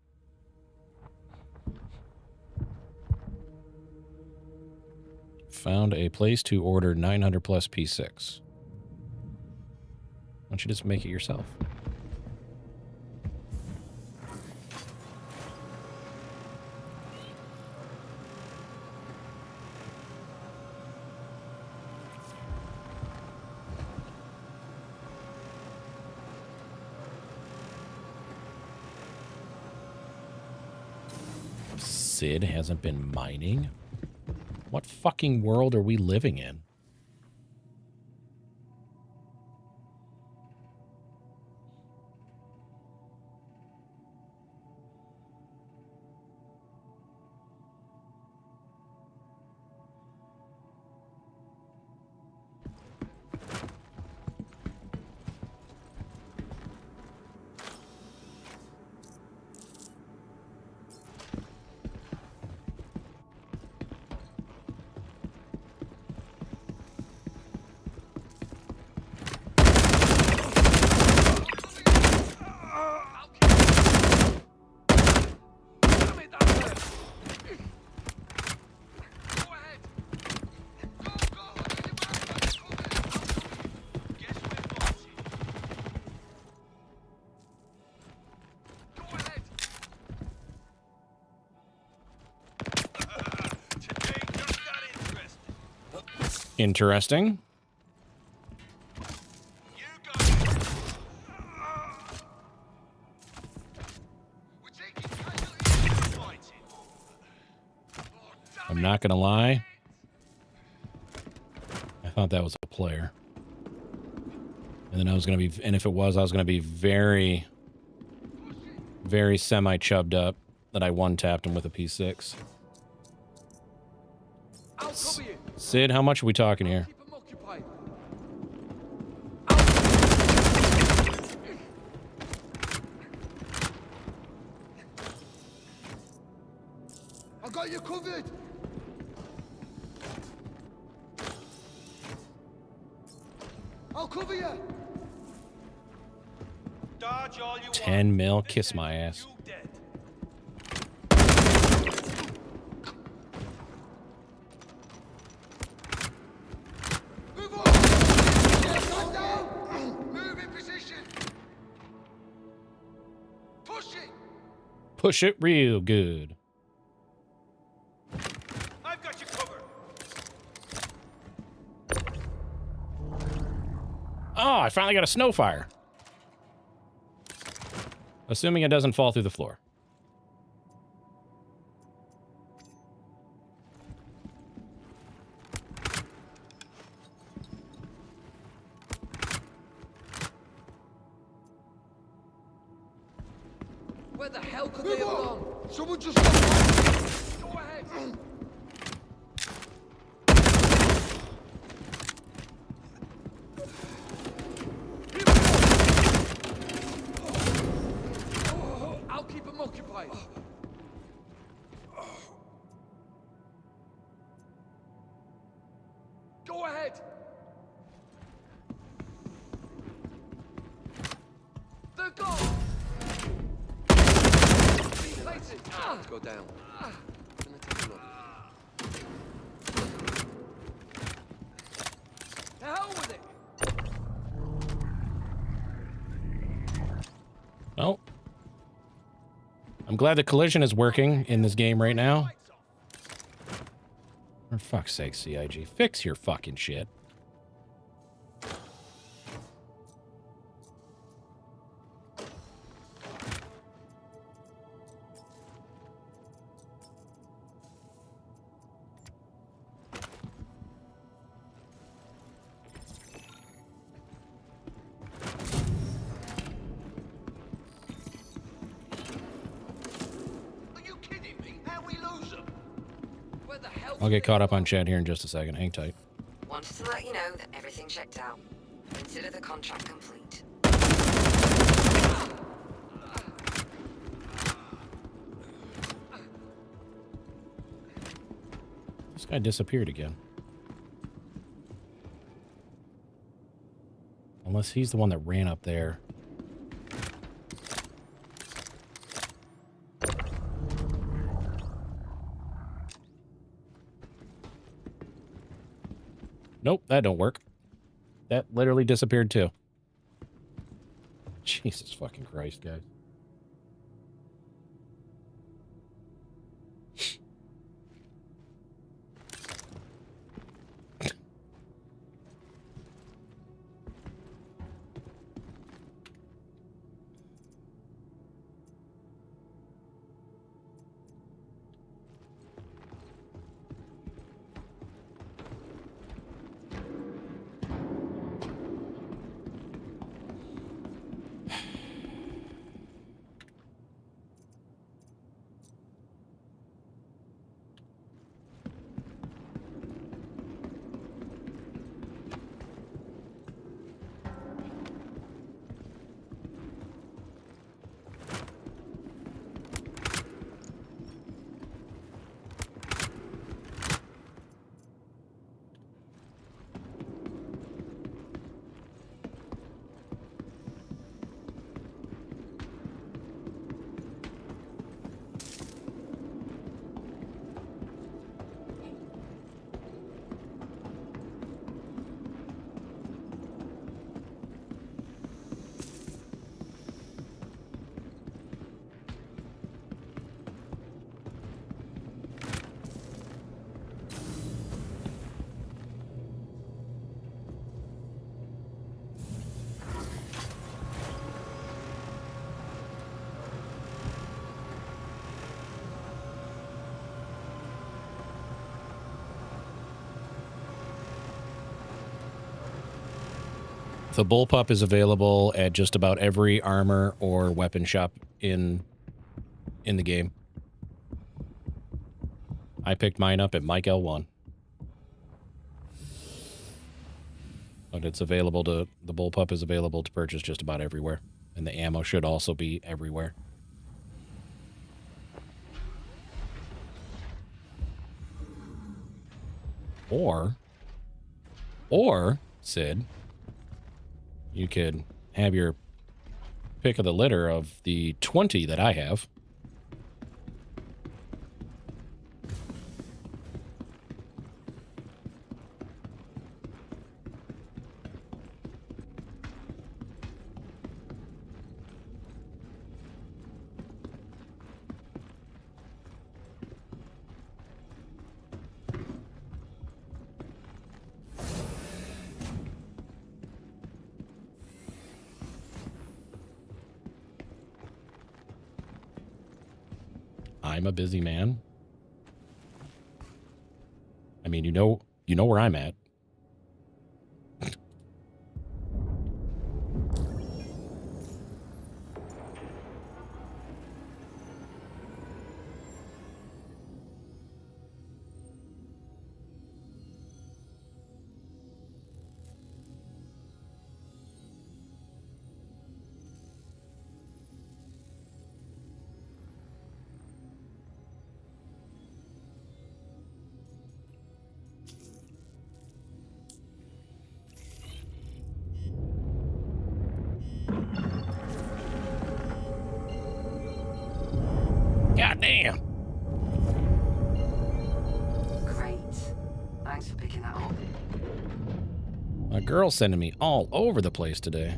Found a place to order 900+ P6. Why don't you just make it yourself? Sid hasn't been mining? What fucking world are we living in? Interesting. I'm not gonna lie. I thought that was a player. And then I was gonna be, and if it was, I was gonna be very, very semi-chubbed up that I one-tapped him with a P6. Sid, how much are we talking here? I got you covered. I'll cover you. 10 mil, kiss my ass. Move in position. Push it. push it real good. I've got you covered. Oh, I finally got a snow fire. Assuming it doesn't fall through the floor. Where the hell could they have gone? Someone just... Go ahead. I'll keep them occupied. Go ahead. They're gone. Places. Go down. Gonna take a look. The hell with it. Oh. I'm glad the collision is working in this game right now. For fuck's sake, CIG. Fix your fucking shit. I'll get caught up on chat here in just a second. Hang tight. Wanted to let you know that everything checked out. Consider the contract complete. This guy disappeared again. Unless he's the one that ran up there. Nope, that don't work. That literally disappeared too. Jesus fucking Christ, guys. The bullpup is available at just about every armor or weapon shop in the game. I picked mine up at Mike L1. But it's available to, the bullpup is available to purchase just about everywhere. And the ammo should also be everywhere. Or, Sid, you could have your pick of the litter of the 20 that I have. I'm a busy man. I mean, you know where I'm at. God damn. Great. Thanks for picking that up. A girl's sending me all over the place today.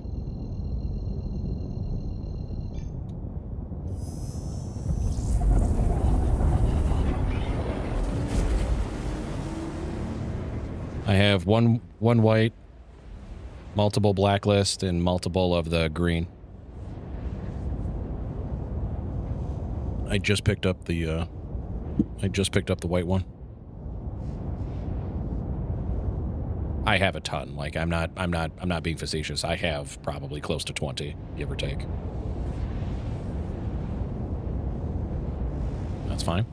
I have one white, multiple blacklist, and multiple of the green. I just picked up the white one. I have a ton. Like I'm not being facetious. I have probably close to 20, give or take. That's fine.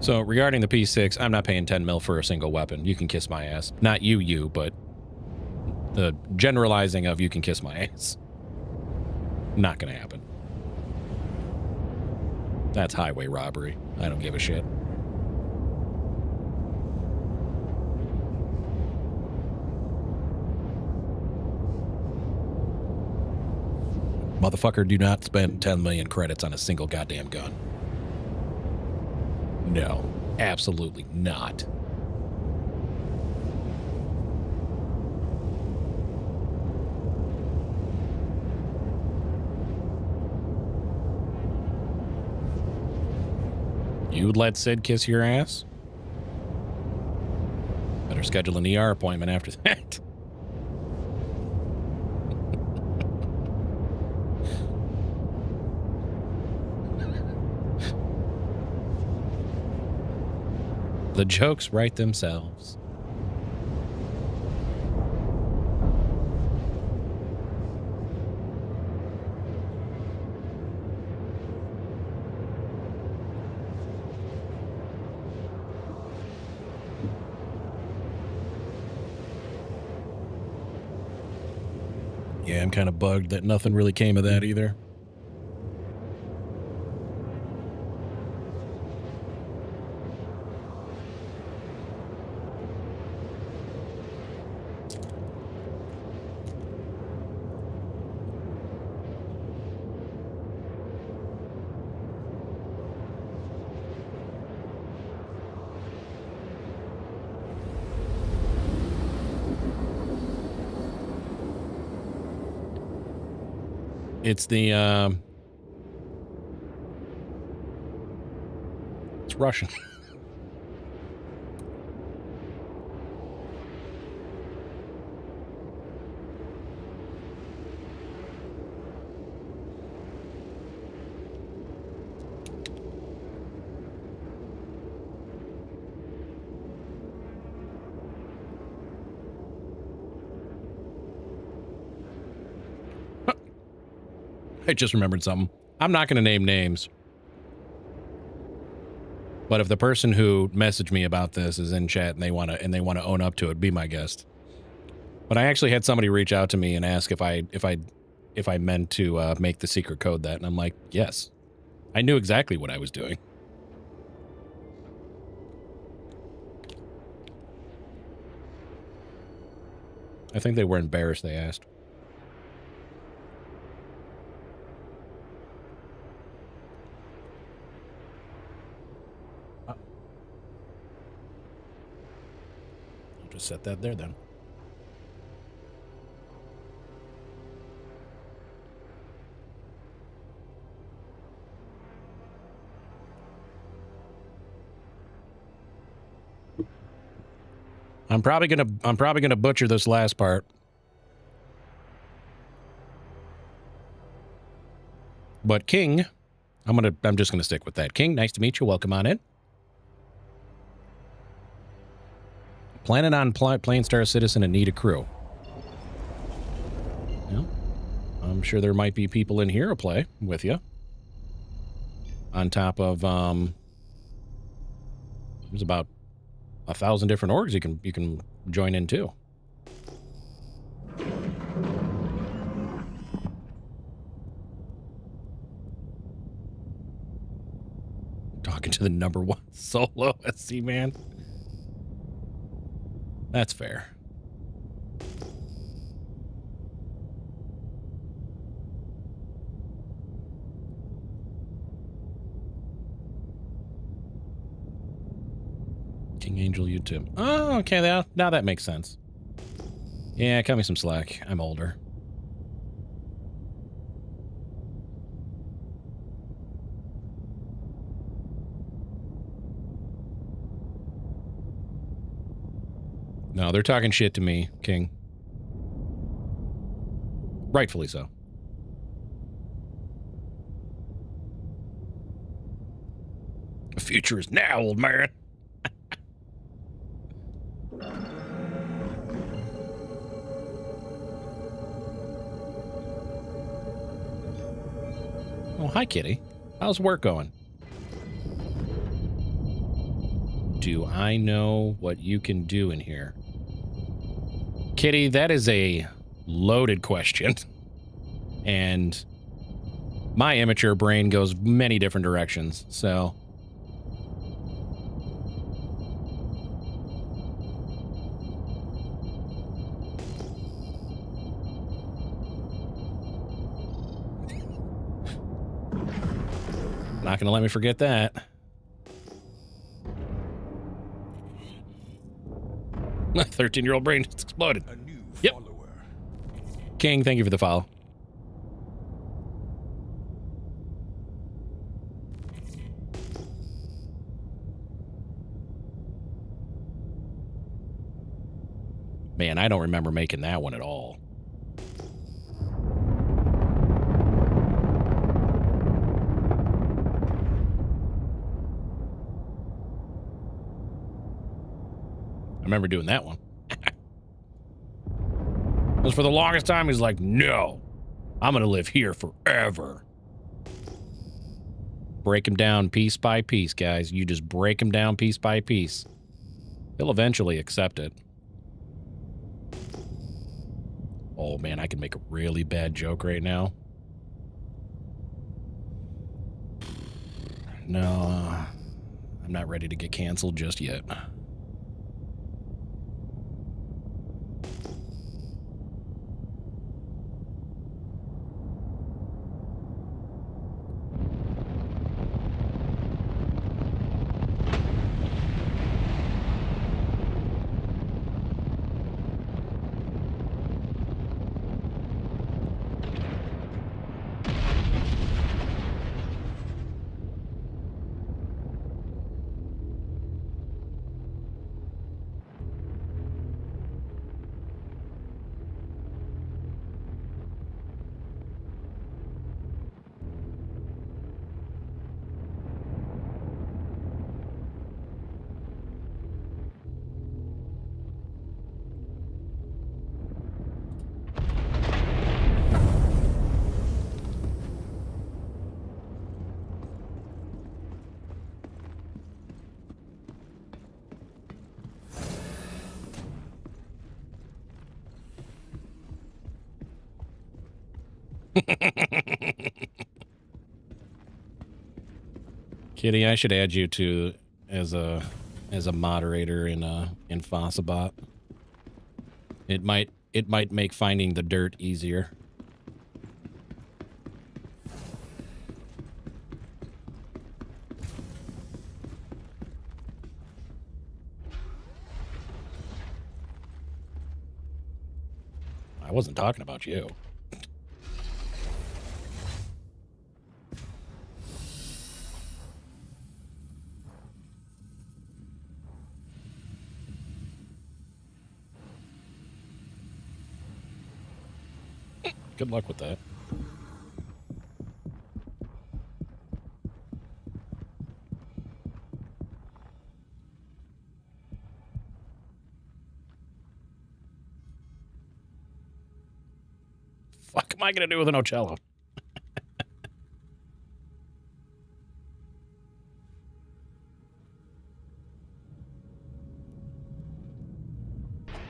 So regarding the P6, I'm not paying 10 mil for a single weapon. You can kiss my ass. Not you, but the generalizing of you can kiss my ass. Not gonna happen. That's highway robbery. I don't give a shit. Motherfucker, do not spend 10 million credits on a single goddamn gun. No, absolutely not. You'd let Sid kiss your ass? Better schedule an ER appointment after that. The jokes write themselves. Yeah, I'm kind of bugged that nothing really came of that either. It's the, it's Russian. I just remembered something. I'm not going to name names. But if the person who messaged me about this is in chat and they want to own up to it, be my guest. But I actually had somebody reach out to me and ask if I meant to make the secret code that, and I'm like, yes. I knew exactly what I was doing. I think they were embarrassed they asked. Just set that there then. I'm probably gonna butcher this last part. But King, I'm just gonna stick with that. King, nice to meet you. Welcome on in. Planning on playing Star Citizen and need a crew. Yeah. I'm sure there might be people in here to play with you. On top of there's about 1,000 different orgs you can join in too. Talking to the #1 solo SC man. That's fair. King Angel YouTube. Oh, okay. Now that makes sense. Yeah, cut me some slack. I'm older. No, they're talking shit to me, King. Rightfully so. The future is now, old man. Oh, hi, Kitty. How's work going? Do I know what you can do in here? Kitty, that is a loaded question. And my immature brain goes many different directions, so... Not gonna let me forget that. My 13-year-old brain just exploded. A new Yep. follower. King, thank you for the follow. Man, I don't remember making that one at all. I remember doing that one. Because for the longest time, he's like, no, I'm going to live here forever. Break him down piece by piece, guys. You just break him down piece by piece. He'll eventually accept it. Oh, man, I can make a really bad joke right now. No, I'm not ready to get canceled just yet. Kitty, I should add you to as a moderator in Fossabot. It might make finding the dirt easier. I wasn't talking about you. Good luck with that. Fuck am I gonna do with an Ocello?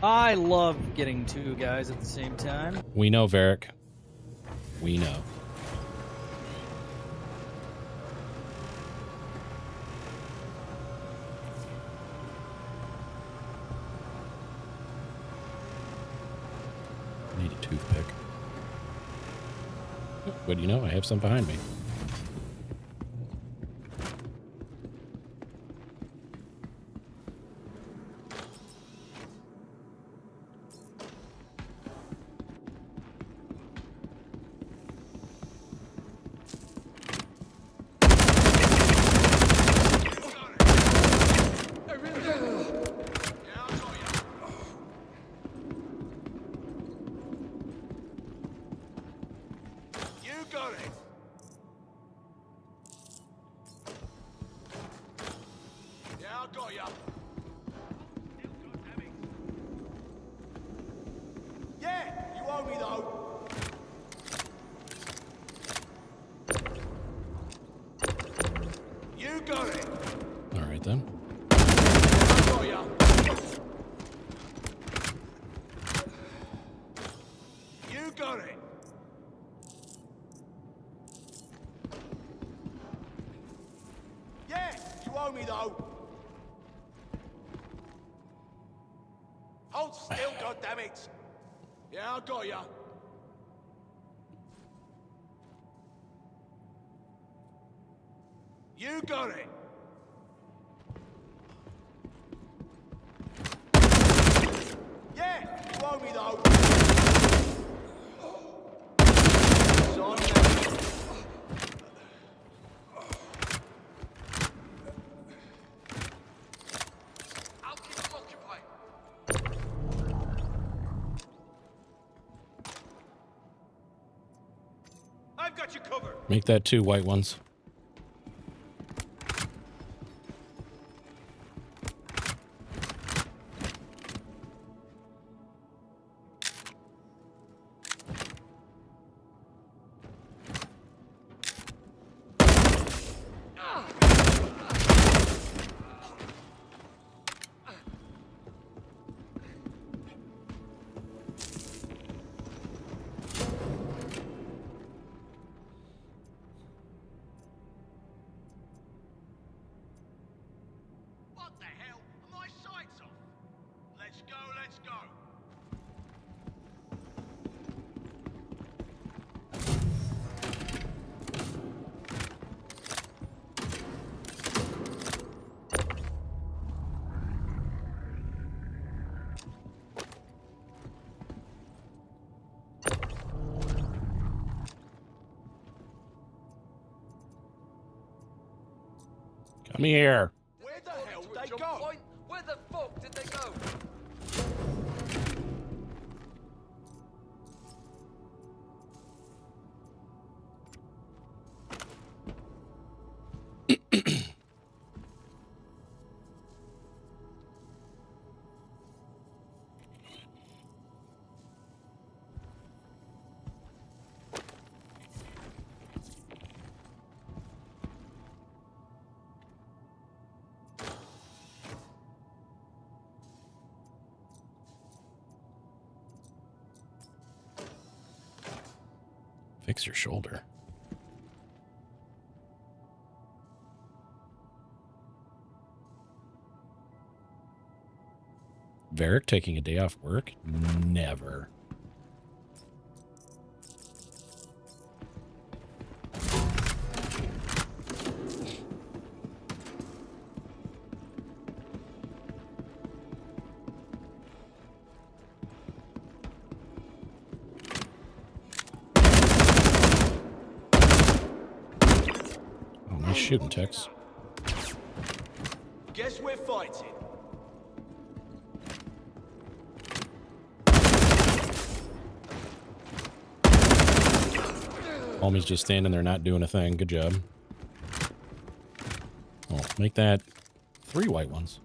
I love getting two guys at the same time. We know, Varric. We know. I need a toothpick. What do you know? I have some behind me. All right, then. You got it. Yeah, you owe me though. Hold still, goddammit. Yeah, I got ya. You got it. Yeah, you owe me though. I'll keep them occupied. I've got you covered. Make that 2 white ones. What the hell? Are my sights off? Let's go, let's go. Come here. Where the hell did they Jump go? point? Where the fuck did they go? Fix your shoulder. Varric taking a day off work? Never. Oh, nice shooting, Tex. Guess we're fighting. Homie's just standing there not doing a thing. Good job. Oh, make that 3 white ones.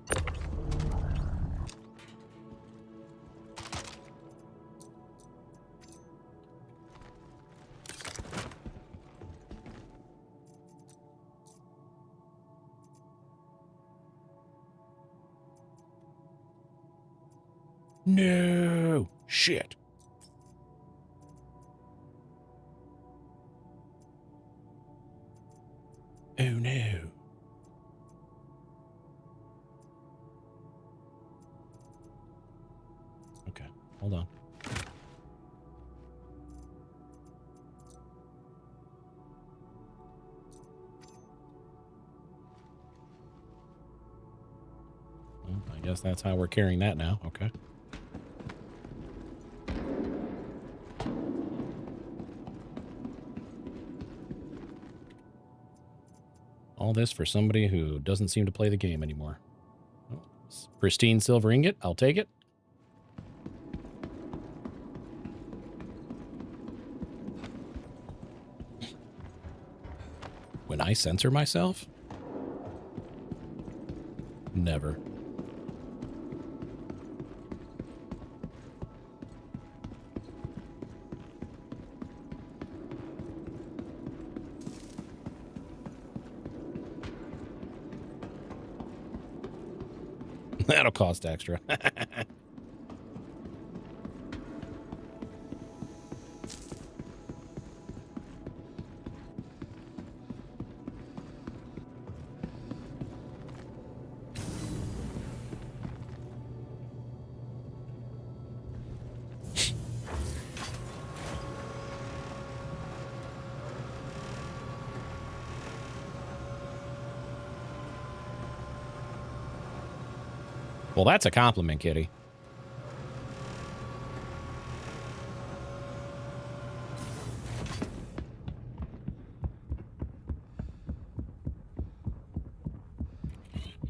No! Shit. Oh no. Okay, hold on. Well, I guess that's how we're carrying that now. Okay. All this for somebody who doesn't seem to play the game anymore. Oh, pristine silver ingot. I'll take it. When I censor myself? Never. That'll cost extra. Well, that's a compliment, kitty.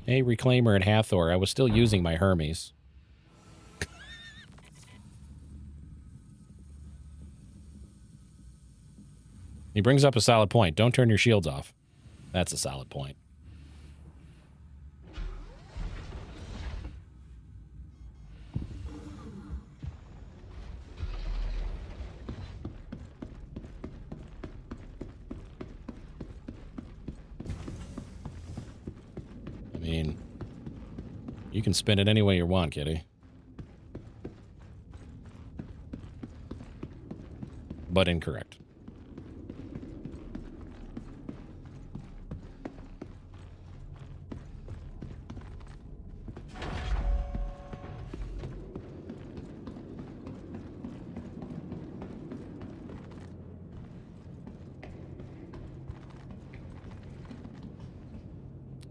Hey, Reclaimer and Hathor, I was still using my Hermes. He brings up a solid point. Don't turn your shields off. That's a solid point. I mean, you can spin it any way you want, kitty. But incorrect.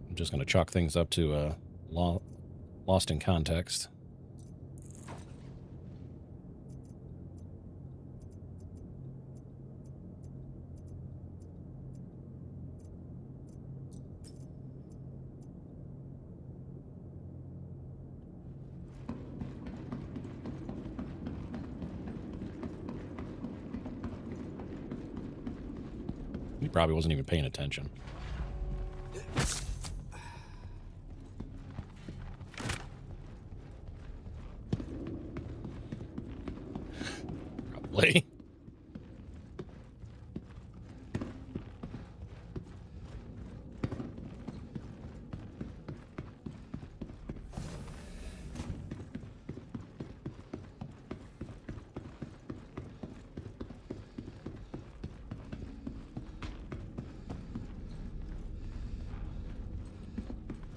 I'm just going to chalk things up to lost in context. He probably wasn't even paying attention. Probably.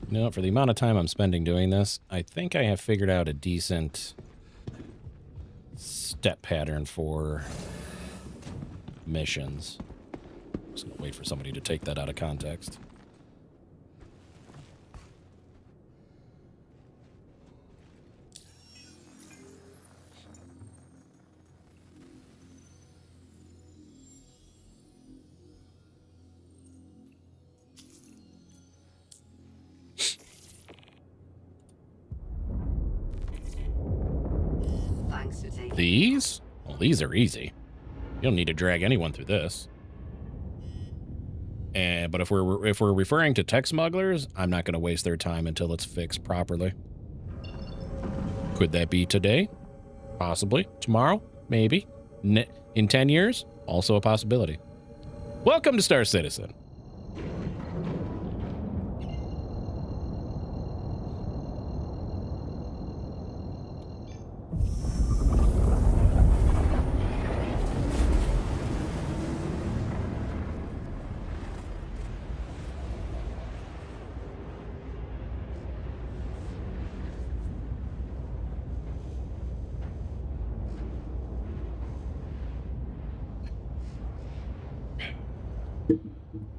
You know, for the amount of time I'm spending doing this, I think I have figured out a decent step pattern for missions. I'm just gonna wait for somebody to take that out of context. These? Well, these are easy. You don't need to drag anyone through this. But if we're referring to tech smugglers, I'm not going to waste their time until it's fixed properly. Could that be today? Possibly. Tomorrow? Maybe. In 10 years? Also a possibility. Welcome to Star Citizen.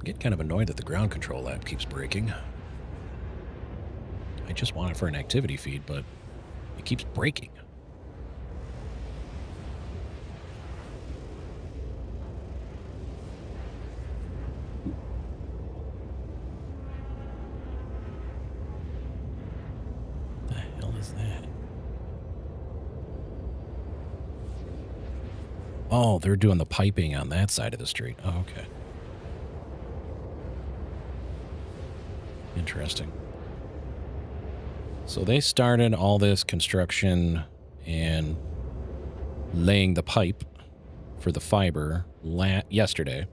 Get kind of annoyed that the ground control app keeps breaking. I just want it for an activity feed, but it keeps breaking. What the hell is that? Oh, they're doing the piping on that side of the street. Oh, okay. Interesting. So they started all this construction and laying the pipe for the fiber yesterday.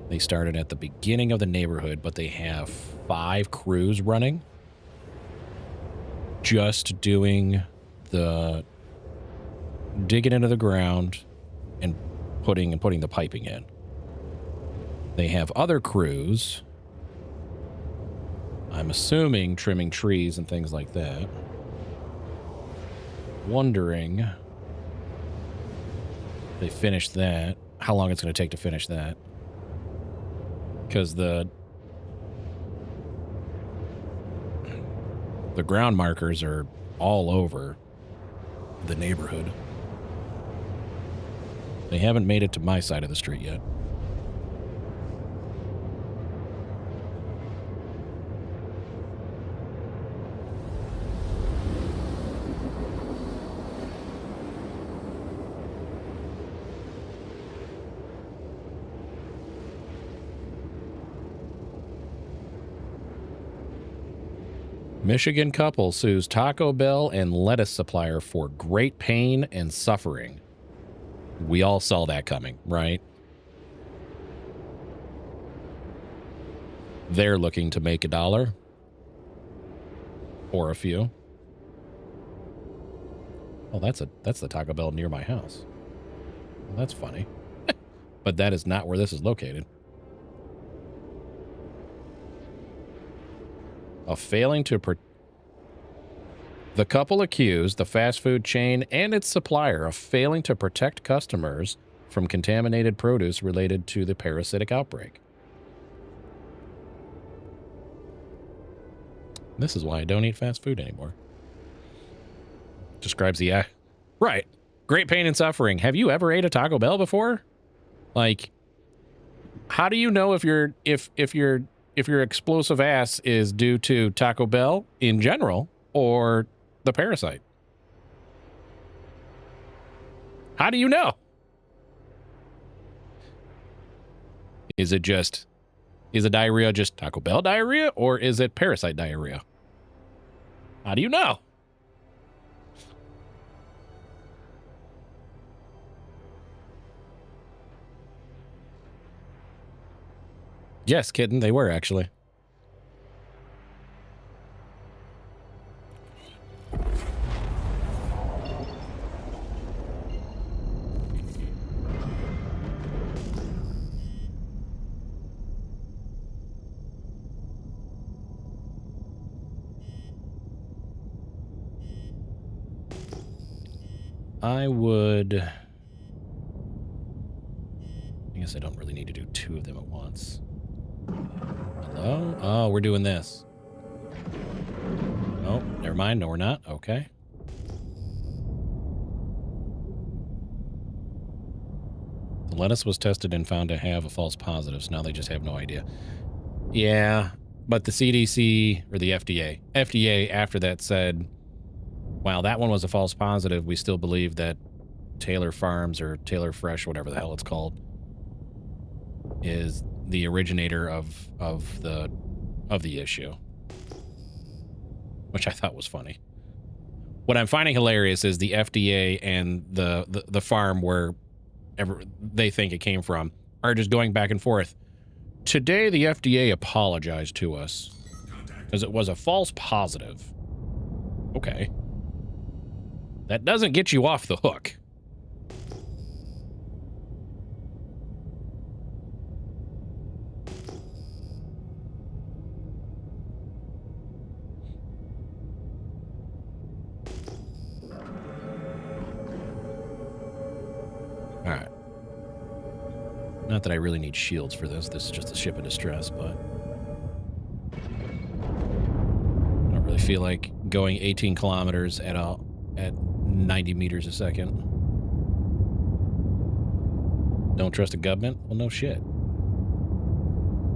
They started at the beginning of the neighborhood, but they have 5 crews running just doing the digging into the ground and putting the piping in. They have other crews, I'm assuming, trimming trees and things like that. Wondering if they finished that, how long it's going to take to finish that. Because the ground markers are all over the neighborhood. They haven't made it to my side of the street yet. Michigan couple sues Taco Bell and lettuce supplier for great pain and suffering. We all saw that coming, right? They're looking to make $1 or a few. Oh, that's the Taco Bell near my house. Well, that's funny. But that is not where this is located. The couple accused the fast food chain and its supplier of failing to protect customers from contaminated produce related to the parasitic outbreak. This is why I don't eat fast food anymore. Describes the right. Great pain and suffering. Have you ever ate a Taco Bell before? Like, how do you know if your explosive ass is due to Taco Bell in general or the parasite? How do you know? Is it diarrhea just Taco Bell diarrhea, or is it parasite diarrhea? How do you know? Yes, kitten, they were actually. I guess I don't really need to do 2 of them at once. Hello? Oh, we're doing this. Oh, never mind. No, we're not. Okay. The lettuce was tested and found to have a false positive, so now they just have no idea. Yeah, but the CDC, or the FDA after that said, wow, that one was a false positive. We still believe that Taylor Farms or Taylor Fresh, whatever the hell it's called, is the originator of the issue, which I thought was funny. What I'm finding hilarious is the FDA and the farm where they think it came from are just going back and forth. Today, the FDA apologized to us because it was a false positive. Okay. That doesn't get you off the hook. All right. Not that I really need shields for this. This is just a ship of distress, but I don't really feel like going 18 kilometers at 90 meters a second. Don't trust the government? Well, no shit.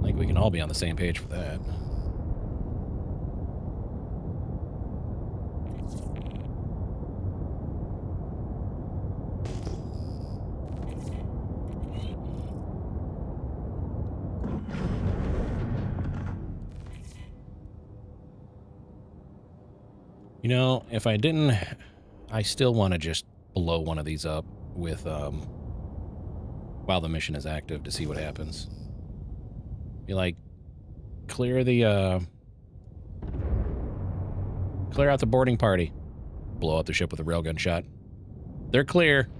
I think we can all be on the same page for that. You know, if I didn't, I still want to just blow one of these up with, while the mission is active to see what happens. Be like, clear out the boarding party. Blow out the ship with a railgun shot. They're clear.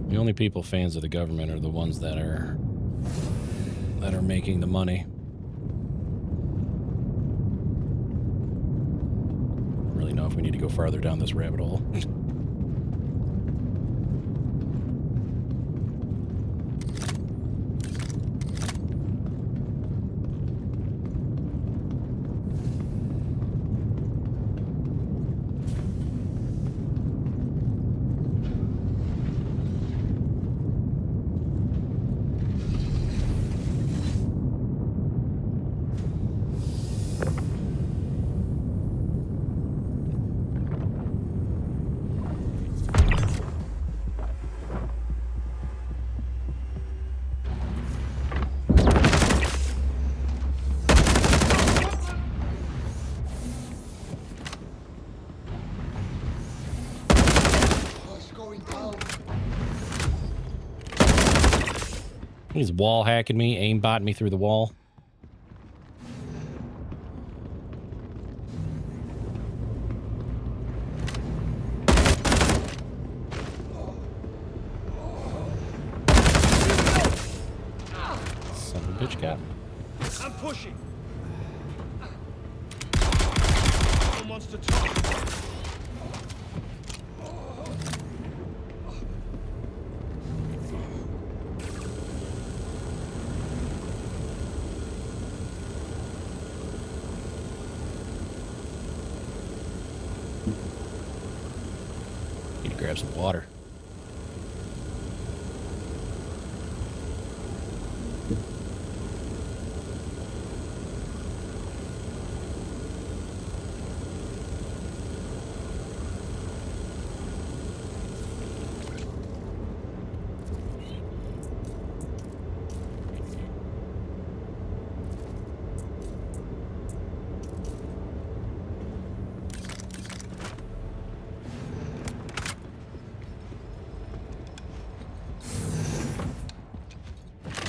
The only people fans of the government are the ones that are making the money. I don't really know if we need to go farther down this rabbit hole. He's wall hacking me, aimbotting me through the wall. Son of a bitch cat. I'm pushing. Someone wants to talk. Need to grab some water.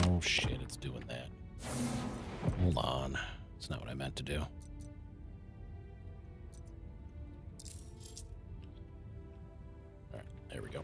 Oh shit, it's doing that. Hold on. That's not what I meant to do. Alright, there we go.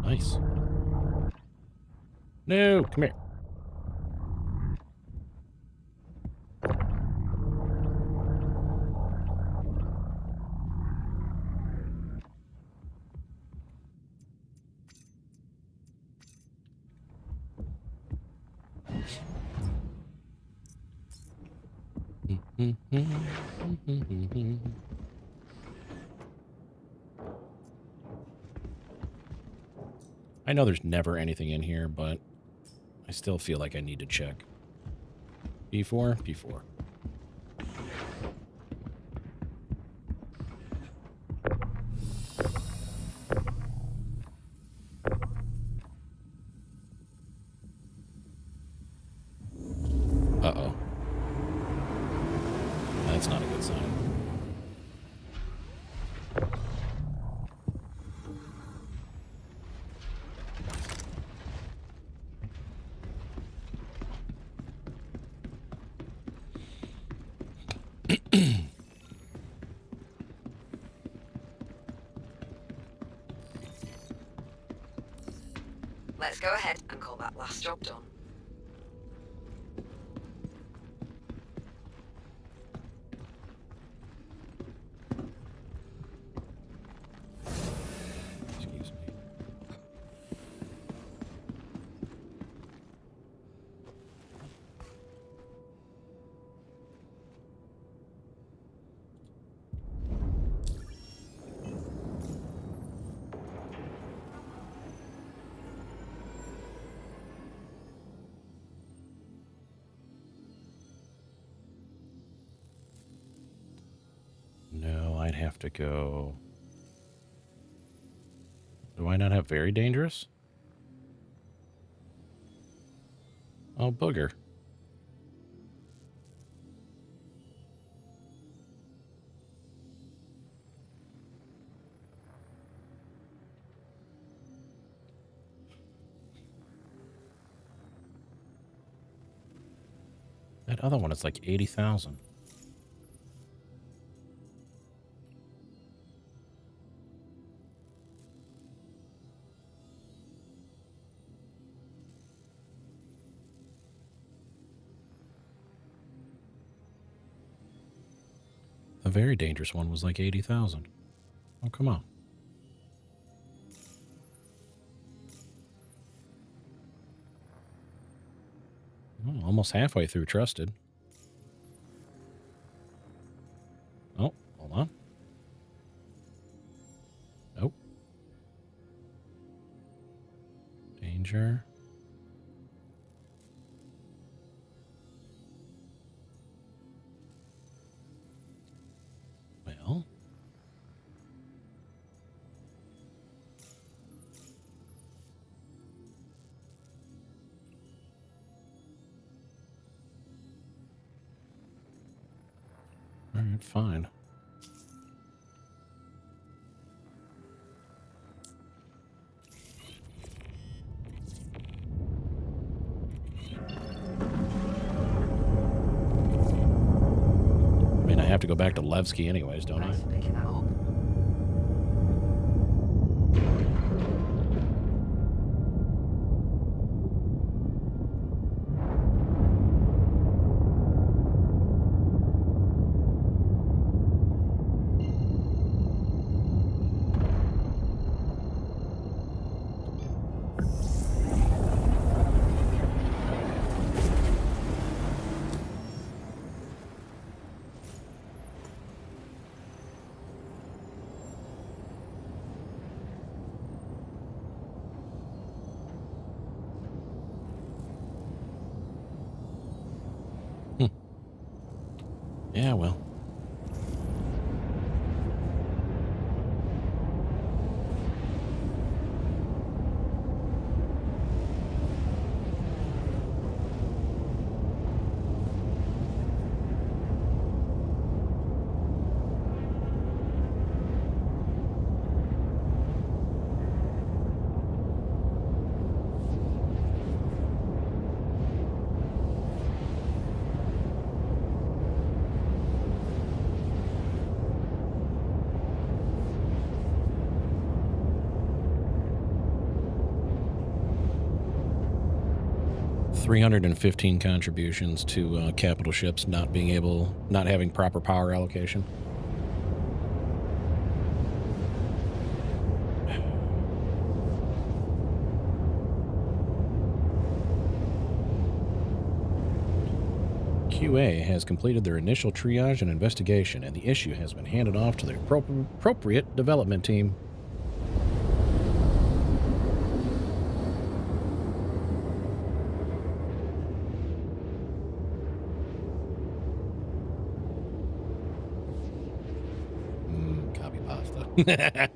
Nice. No, come here. I know there's never anything in here, but I still feel like I need to check. P4? P4. Uh-oh. That's not a good sign. Let's go ahead and call that last job done. Excuse me. No, I'd have to go. Do I not have very dangerous? Oh, booger. That other one is like 80,000. The very dangerous one was like 80,000. Oh, come on. Oh, almost halfway through trusted. Oh, hold on. Nope. Danger. Well. All right, fine. I mean, I have to go back to Levski anyways, don't I? Thanks for picking that up. Yeah, well. 315 contributions to capital ships not having proper power allocation. QA has completed their initial triage and investigation, and the issue has been handed off to the appropriate development team. Copy pasta.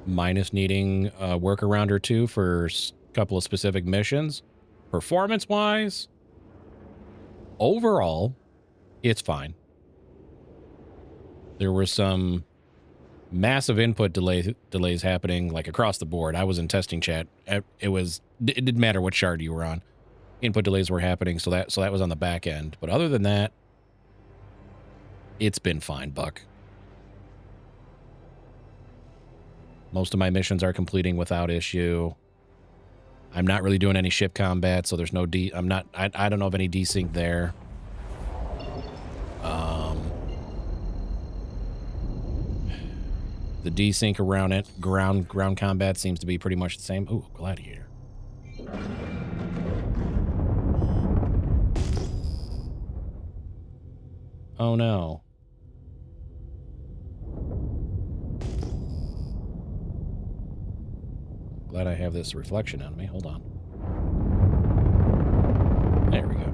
Minus needing a workaround or two for a couple of specific missions. Performance-wise, overall, it's fine. There were some massive input delays happening, like across the board. I was in testing chat. It didn't matter what shard you were on. Input delays were happening, so that was on the back end. But other than that, it's been fine, Buck. Most of my missions are completing without issue. I'm not really doing any ship combat, so there's no I don't know of any desync there. The desync around it, ground combat seems to be pretty much the same. Ooh, gladiator. Oh no. Glad I have this reflection on me. Hold on. There we go.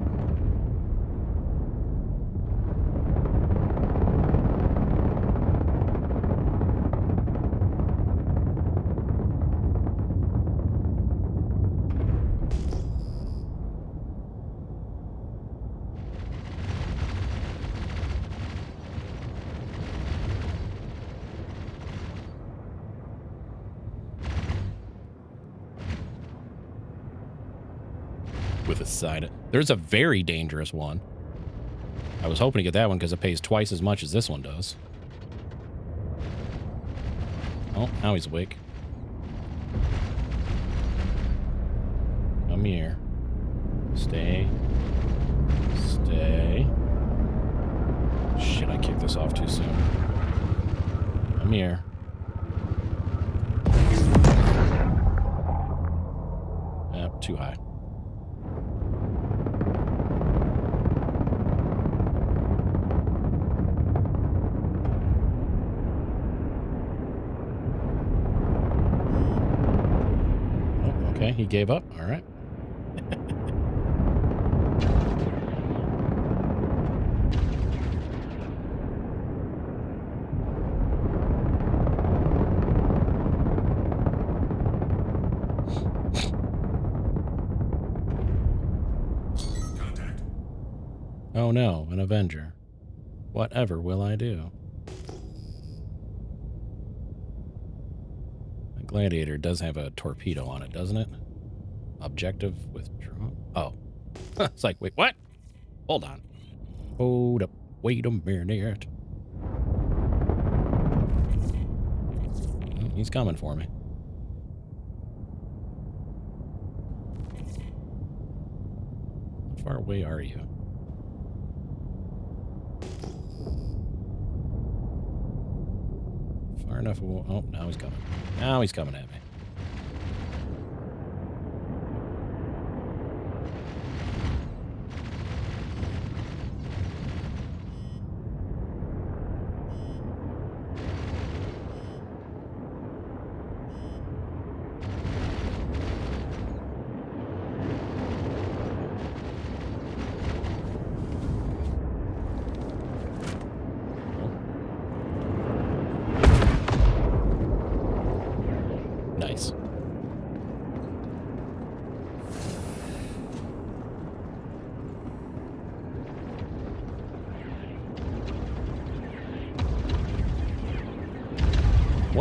With a side. There's a very dangerous one. I was hoping to get that one because it pays twice as much as this one does. Oh, now he's awake. Come here. Stay. Stay. Shit, I kicked this off too soon. Come here. Too high. Okay, he gave up. All right. Contact. Oh no, an Avenger. Whatever will I do? Gladiator does have a torpedo on it, doesn't it? Objective withdrawn. Oh. It's like, wait, what? Hold on. Hold up. Wait a minute. He's coming for me. How far away are you? Far enough. Oh, now he's coming. Now he's coming at me.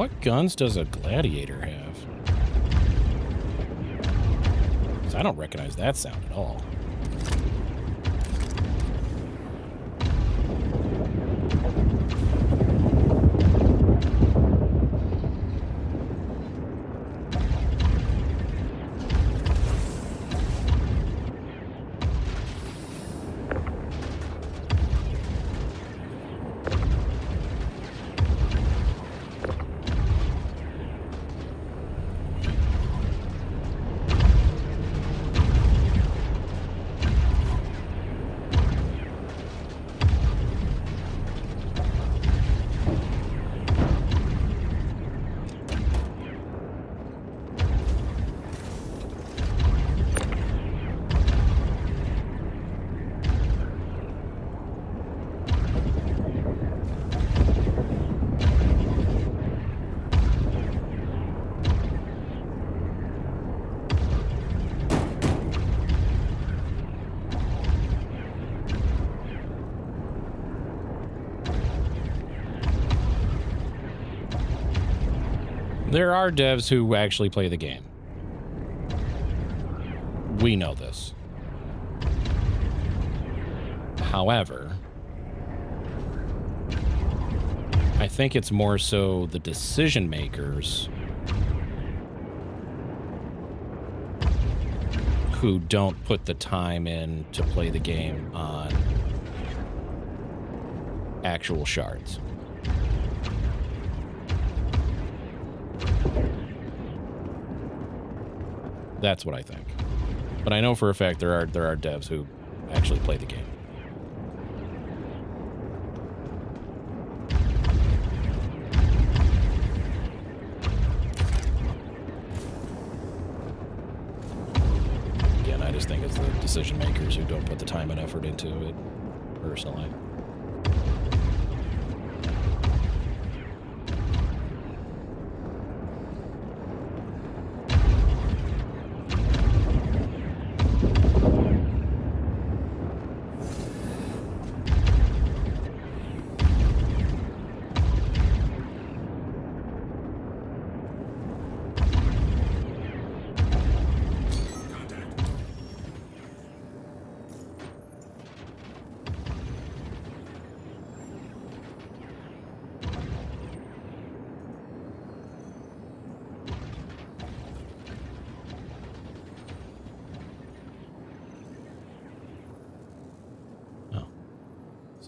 What guns does a gladiator have? 'Cause I don't recognize that sound at all. There are devs who actually play the game. We know this. However, I think it's more so the decision makers who don't put the time in to play the game on actual shards. That's what I think. But I know for a fact there are devs who actually play the game. Again, I just think it's the decision makers who don't put the time and effort into it, personally.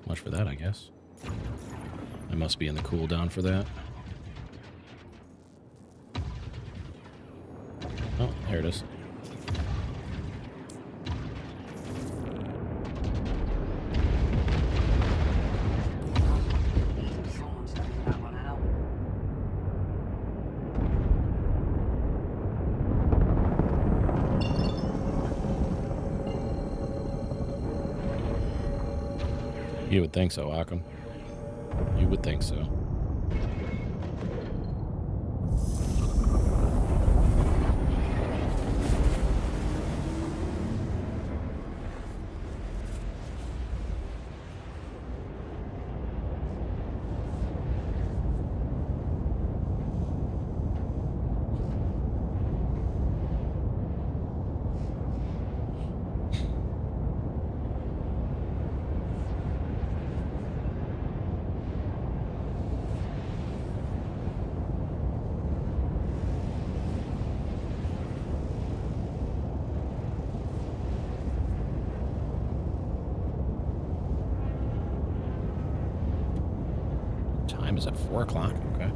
Much for that, I guess. I must be in the cooldown for that. Oh, there it is. You would think so, Occam. You would think so. Time is at 4 o'clock. Okay.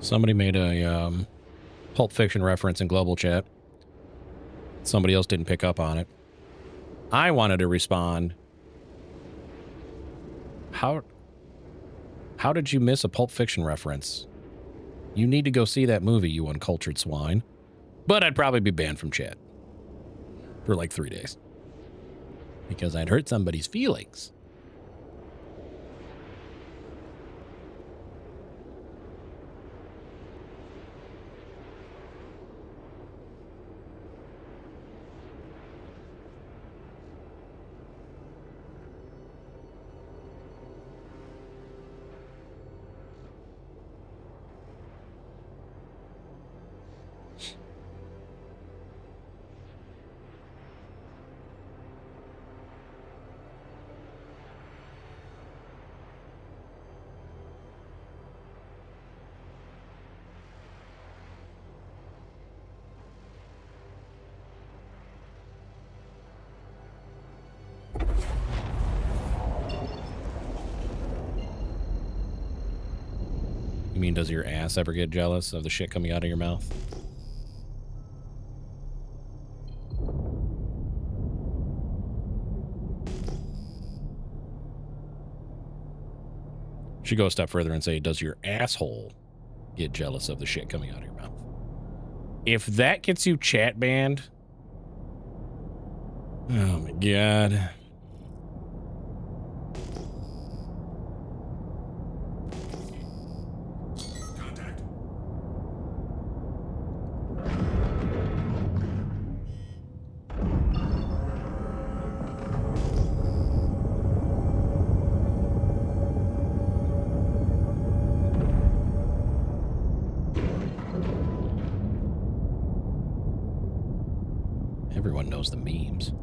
Somebody made a Pulp Fiction reference in Global Chat. Somebody else didn't pick up on it. I wanted to respond. How did you miss a Pulp Fiction reference? You need to go see that movie, you uncultured swine. But I'd probably be banned from chat for like 3 days. Because I'd hurt somebody's feelings. You mean, does your ass ever get jealous of the shit coming out of your mouth? Should go a step further and say, does your asshole get jealous of the shit coming out of your mouth? If that gets you chat banned, oh my god. Everyone knows the memes.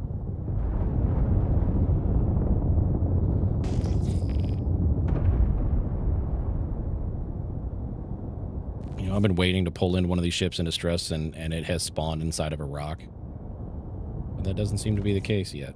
You know, I've been waiting to pull in one of these ships in distress, and it has spawned inside of a rock. But that doesn't seem to be the case yet.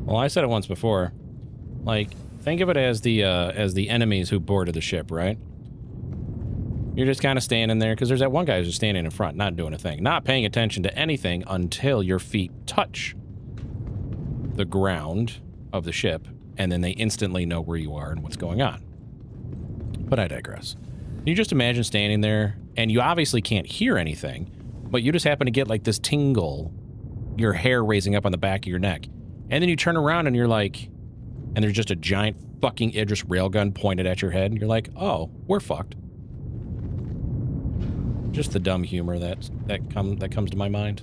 Well, I said it once before. Like, think of it as the enemies who boarded the ship, right? You're just kind of standing there, because there's that one guy who's just standing in front, not doing a thing, not paying attention to anything until your feet touch the ground of the ship, and then they instantly know where you are and what's going on. But I digress. You just imagine standing there, and you obviously can't hear anything, but you just happen to get like this tingle, your hair raising up on the back of your neck. And then you turn around and you're like, and there's just a giant fucking Idris railgun pointed at your head, and you're like, oh, we're fucked. Just the dumb humor that comes to my mind.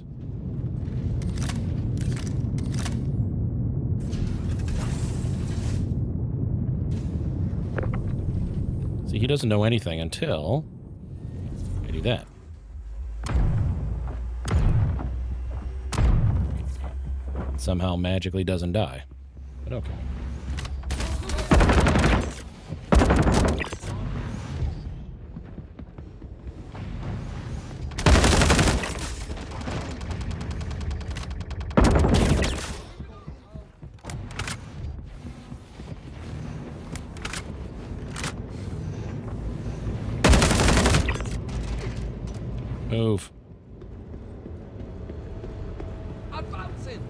See, he doesn't know anything until I do that. Somehow magically doesn't die. But okay. Move. Advancing.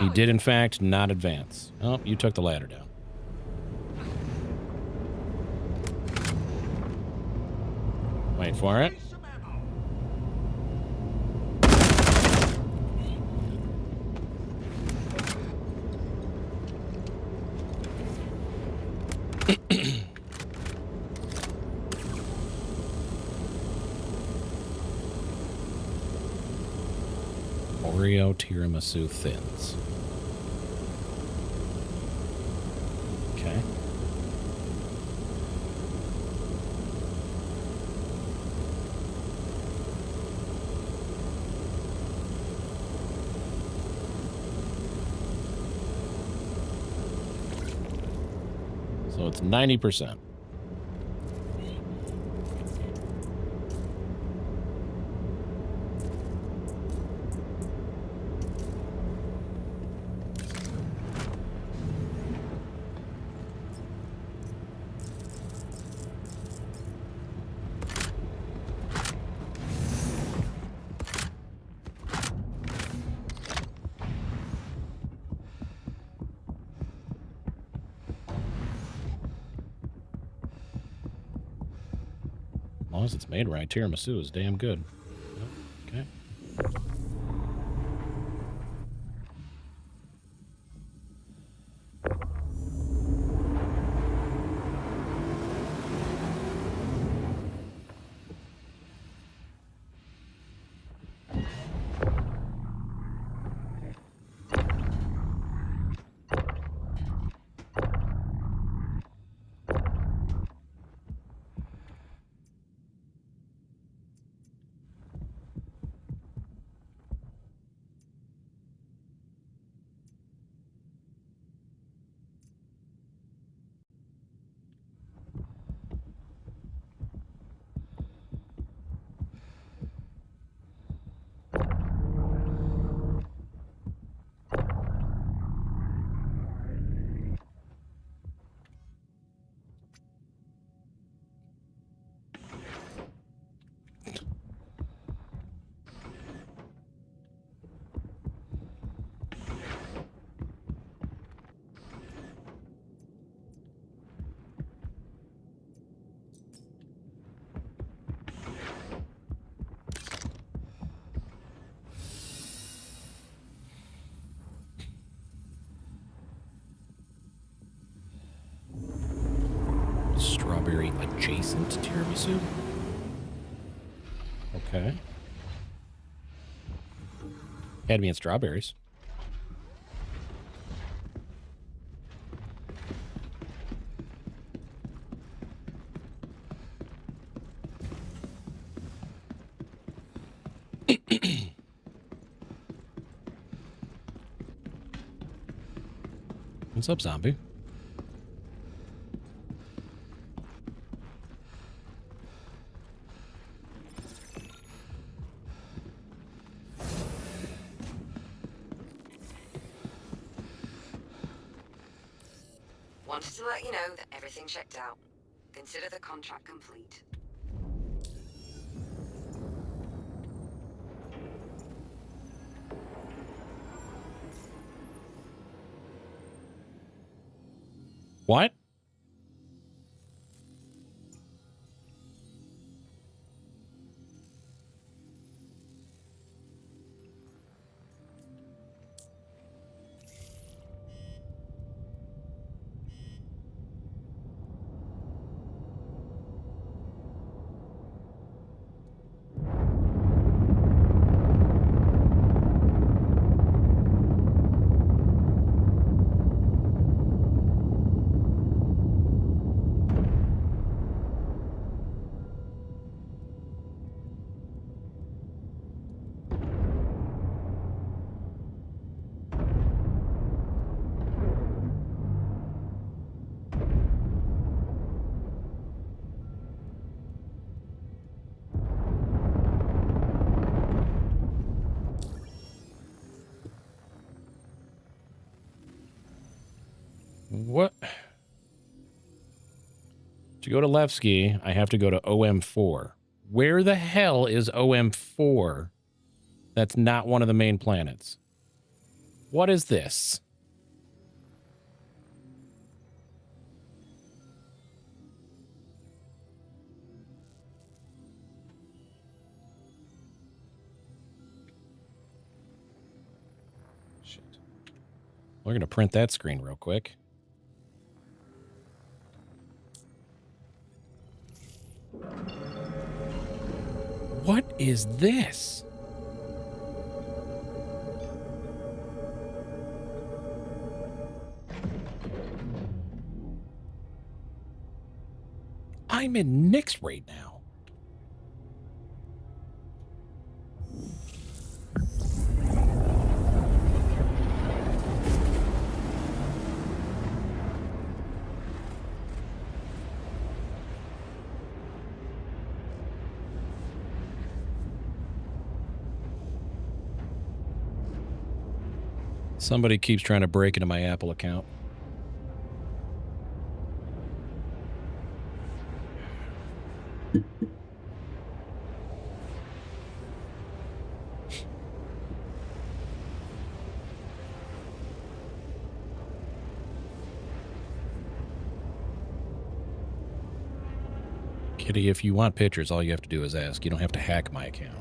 He did, in fact, not advance. Oh, you took the ladder down. Wait for it. Oreo tiramisu thins. Okay. So it's 90%. As long as it's made right, tiramisu is damn good. Okay. Strawberry adjacent tiramisu? Okay. Had me at strawberries. What's up, zombie? Wanted to let you know that everything checked out. Consider the contract complete. What? What? To go to Levski, I have to go to OM4. Where the hell is OM4? That's not one of the main planets. What is this? Shit. We're going to print that screen real quick. What is this? I'm in Nyx right now. Somebody keeps trying to break into my Apple account. Kitty, if you want pictures, all you have to do is ask. You don't have to hack my account.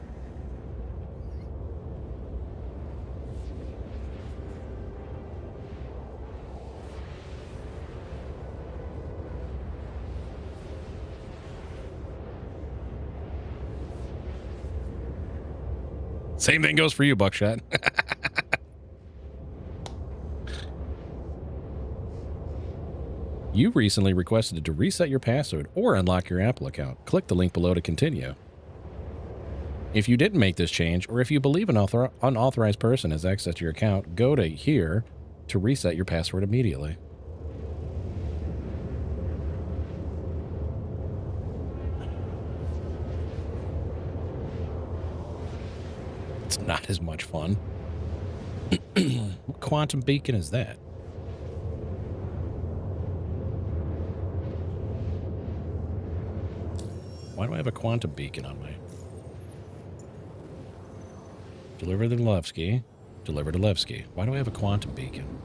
Same thing goes for you, Buckshot. You recently requested to reset your password or unlock your Apple account. Click the link below to continue. If you didn't make this change, or if you believe an unauthorized person has access to your account, go to here to reset your password immediately. It's not as much fun. What quantum beacon is that? Why do I have a quantum beacon on my... Deliver to Levski. Deliver to Levski. Why do I have a quantum beacon?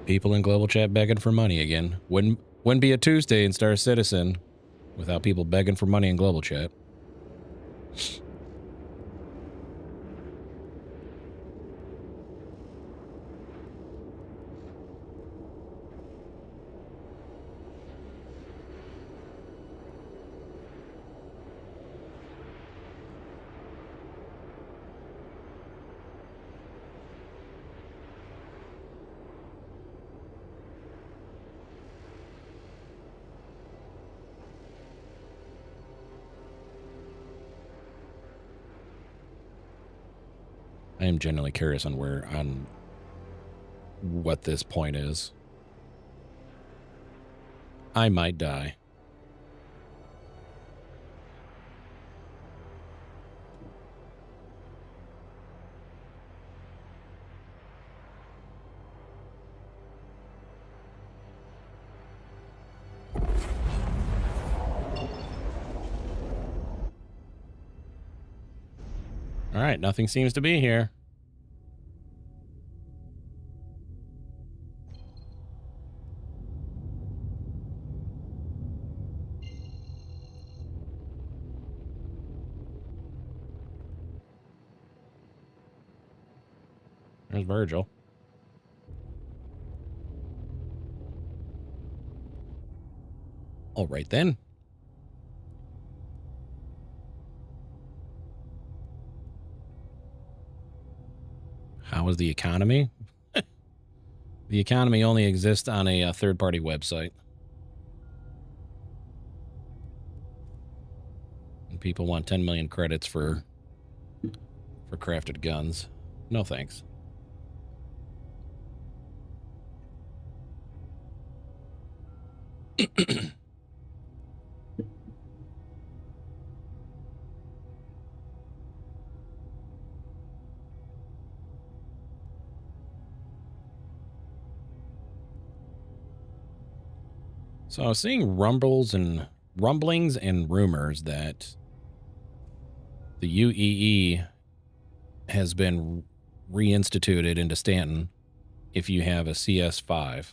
People in global chat begging for money again. Wouldn't be a Tuesday in Star Citizen without people begging for money in global chat. I am genuinely curious on what this point is. I might die. All right, nothing seems to be here. There's Virgil. All right, then. How is the economy? The economy only exists on a third-party website. And people want 10 million credits for crafted guns. No thanks. So I was seeing rumblings and rumors that the UEE has been reinstituted into Stanton if you have a CS5,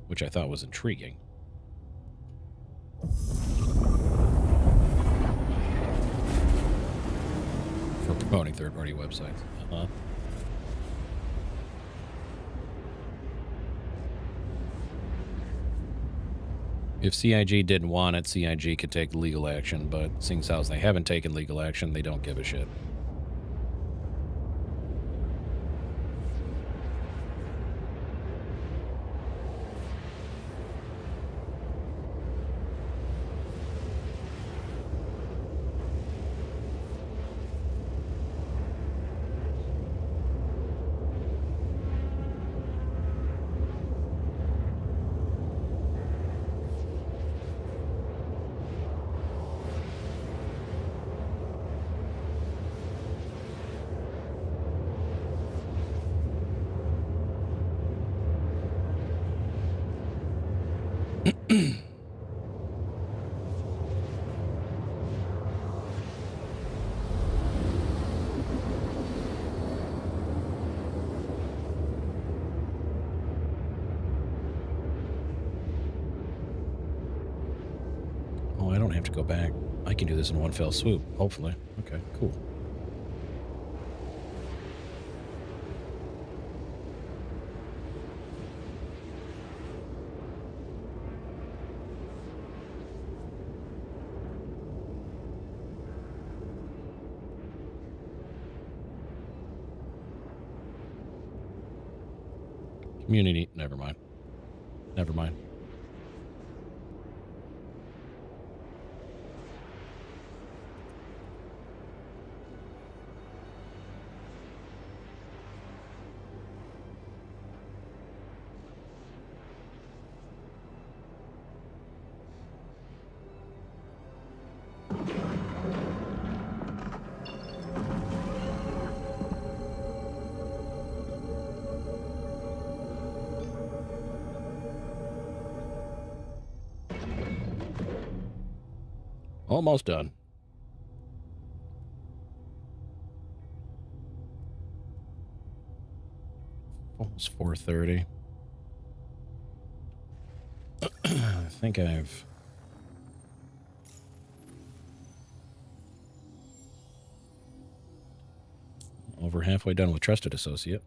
which I thought was intriguing. For promoting third-party websites. Uh-huh. If CIG didn't want it, CIG could take legal action, but seeing as they haven't taken legal action, they don't give a shit. Oh, I don't have to go back. I can do this in one fell swoop, hopefully. Okay, cool. Community, never mind. Never mind. Almost done. Almost 4:30. I think I've... over halfway done with Trusted Associate.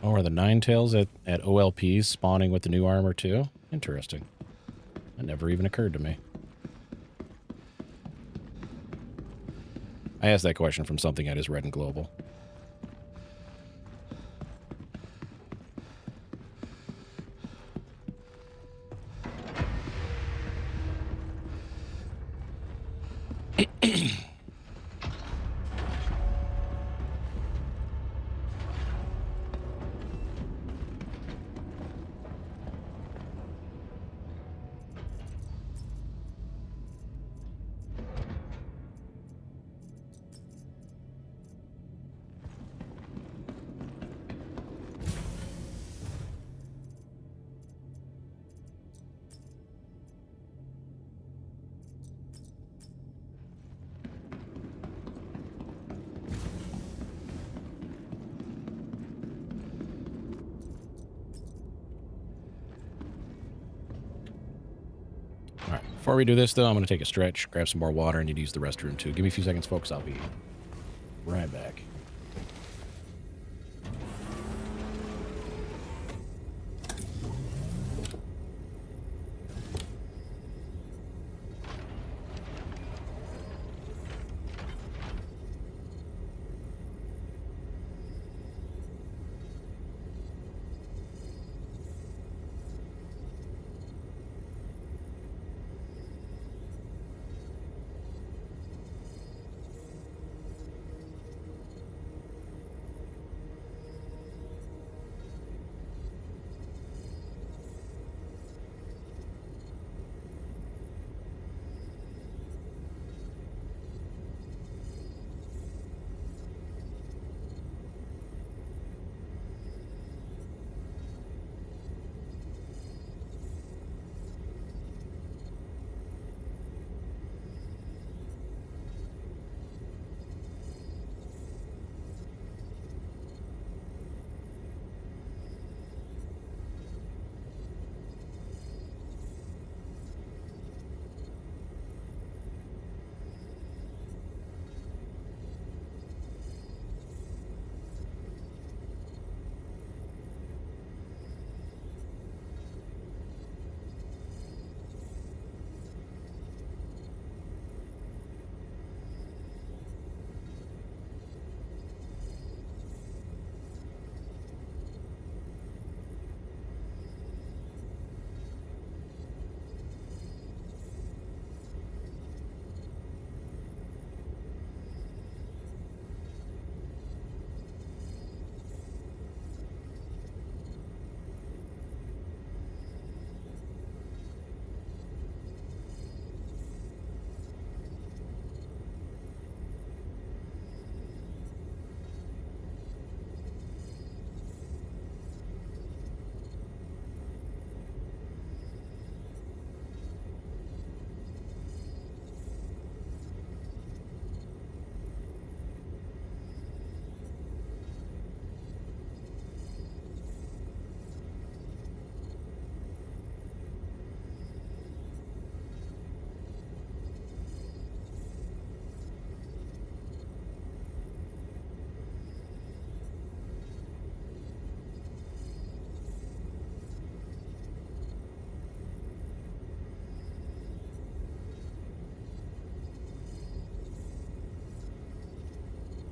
Oh, are the Ninetales at OLPs spawning with the new armor too? Interesting. That never even occurred to me. I asked that question from something I just read in Global. Before we do this, though, I'm going to take a stretch, grab some more water, and need to use the restroom, too. Give me a few seconds, folks. I'll be right back.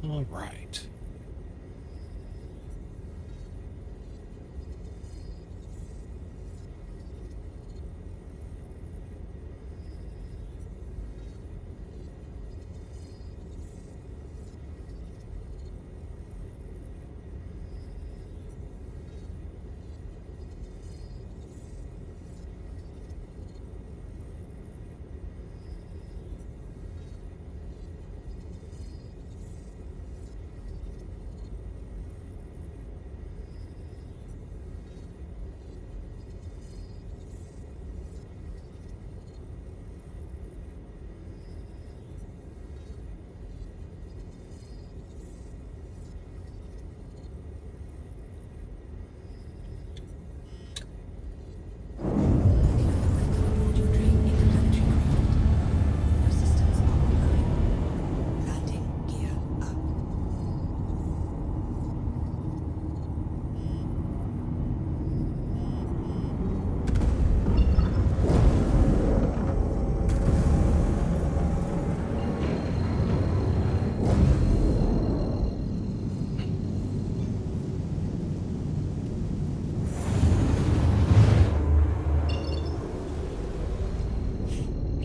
All right.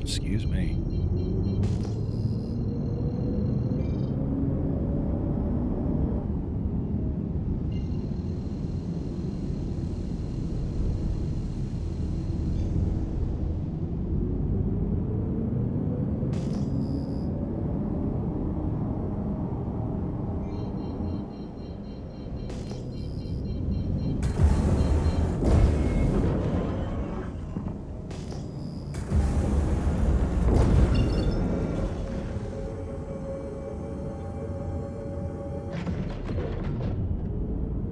Excuse me.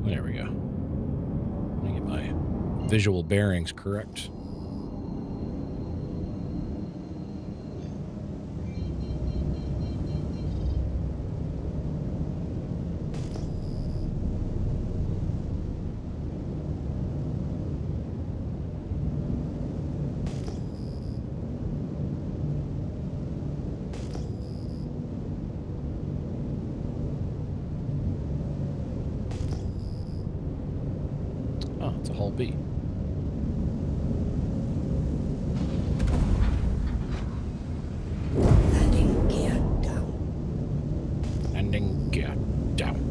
There we go. Let me get my visual bearings correct. hull be? Landing gear down. Landing gear down.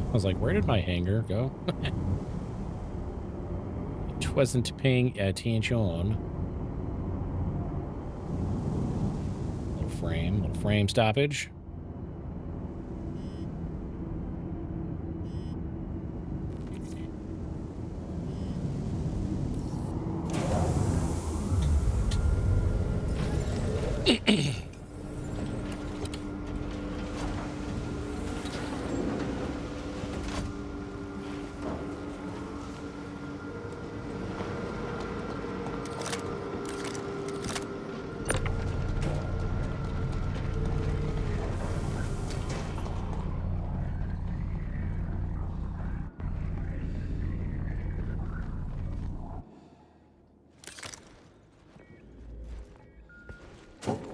I was like, where did my hanger go? It wasn't paying attention. Little frame stoppage.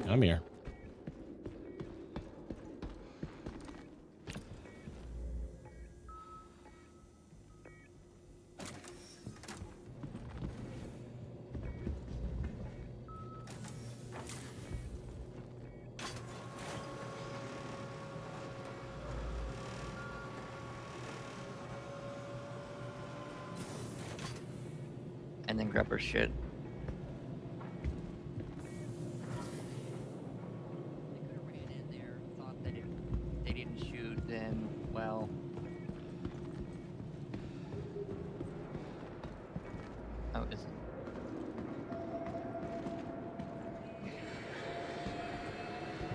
I'm here. And then grab her shit. They could have ran in there, thought that if they didn't shoot, then, well... Oh, is it?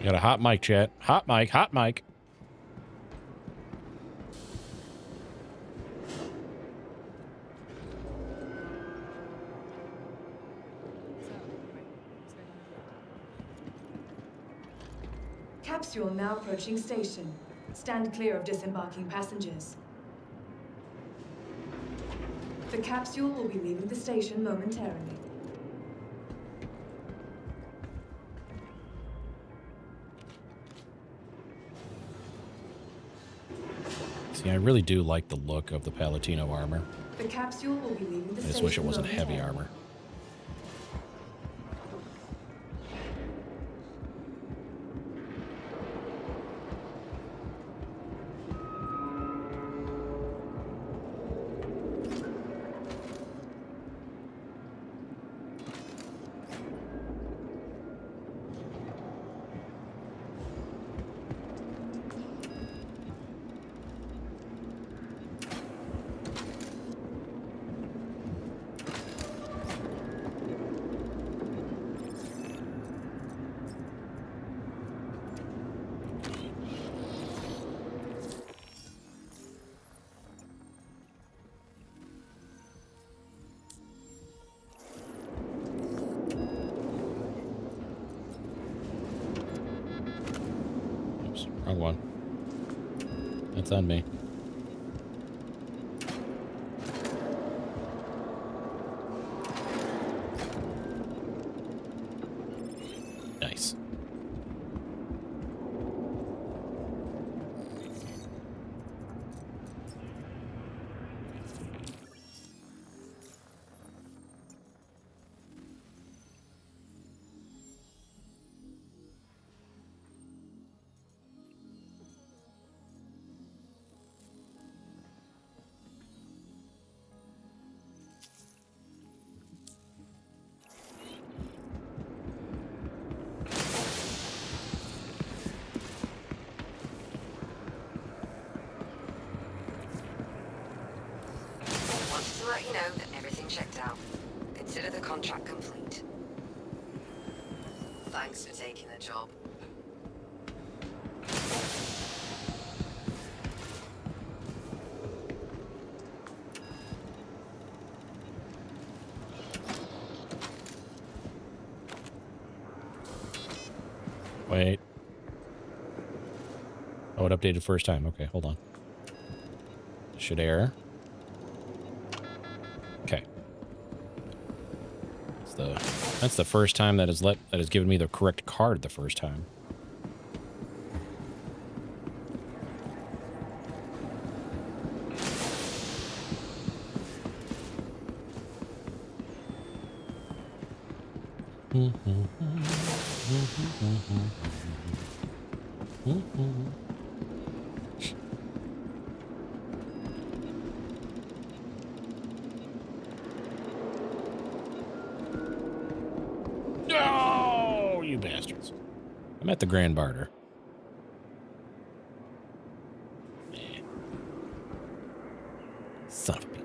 You got a hot mic, chat. Hot mic, hot mic. Capsule now approaching station. Stand clear of disembarking passengers. The capsule will be leaving the station momentarily. See, I really do like the look of the Palatino armor. The capsule will be leaving the I station. just wish it wasn't heavy momentarily. armor. Oops, wrong one. That's on me. Nice. Wanted to let you know that everything checked out. Consider the contract complete. Thanks for taking the job. Oh, it updated first time. Okay, hold on. Should error. Okay. That's the first time that has given me the correct card the first time. No, you bastards. I'm at the Grand Barter. Son of a bitch.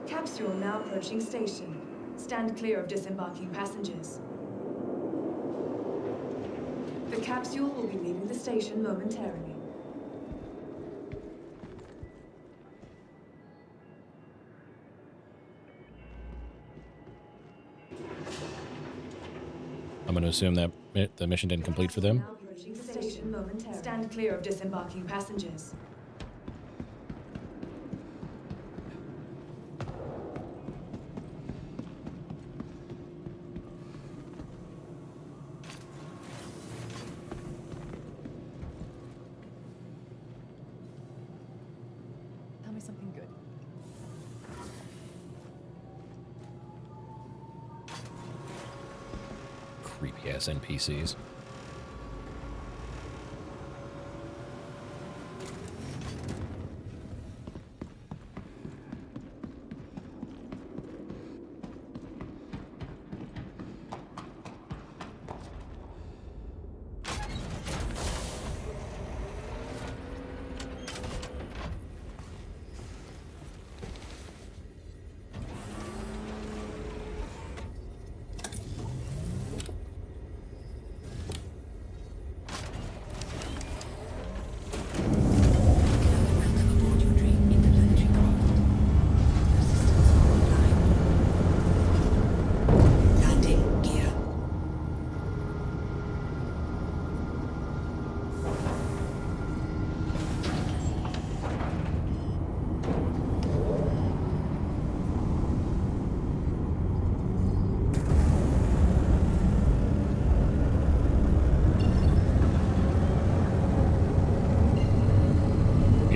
Capsule now approaching station. Stand clear of disembarking passengers. The capsule will be leaving the station momentarily. I'm going to assume that the mission didn't complete for them. Now approaching station momentarily. Stand clear of disembarking passengers. Tell me something good. Creepy ass NPCs.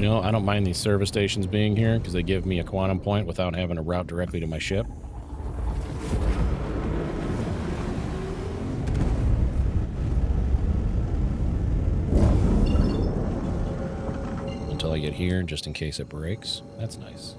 I don't mind these service stations being here because they give me a quantum point without having to route directly to my ship. Until I get here, just in case it breaks. That's nice.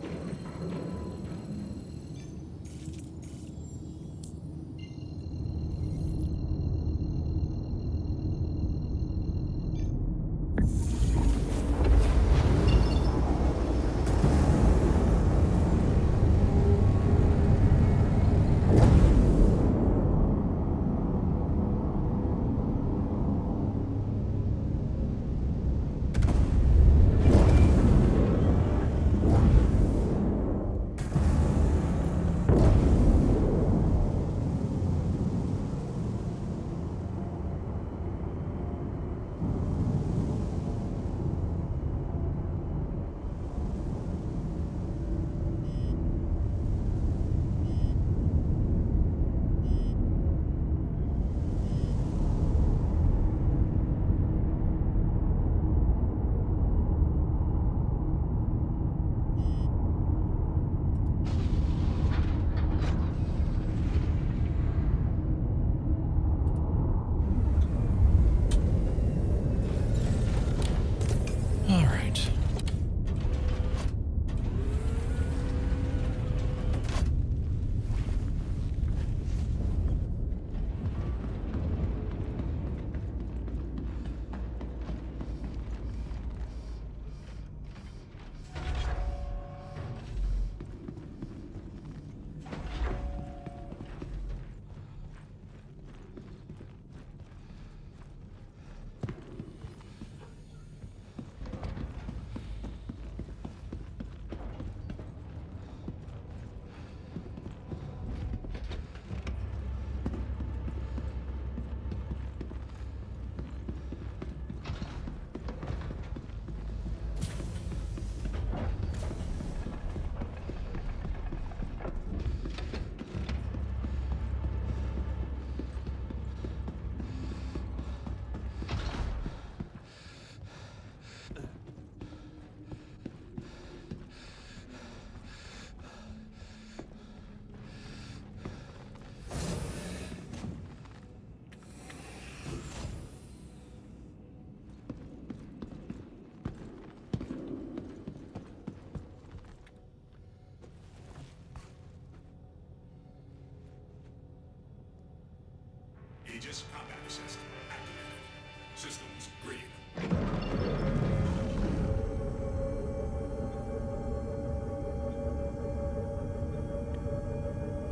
Aegis combat assist activated. Systems green.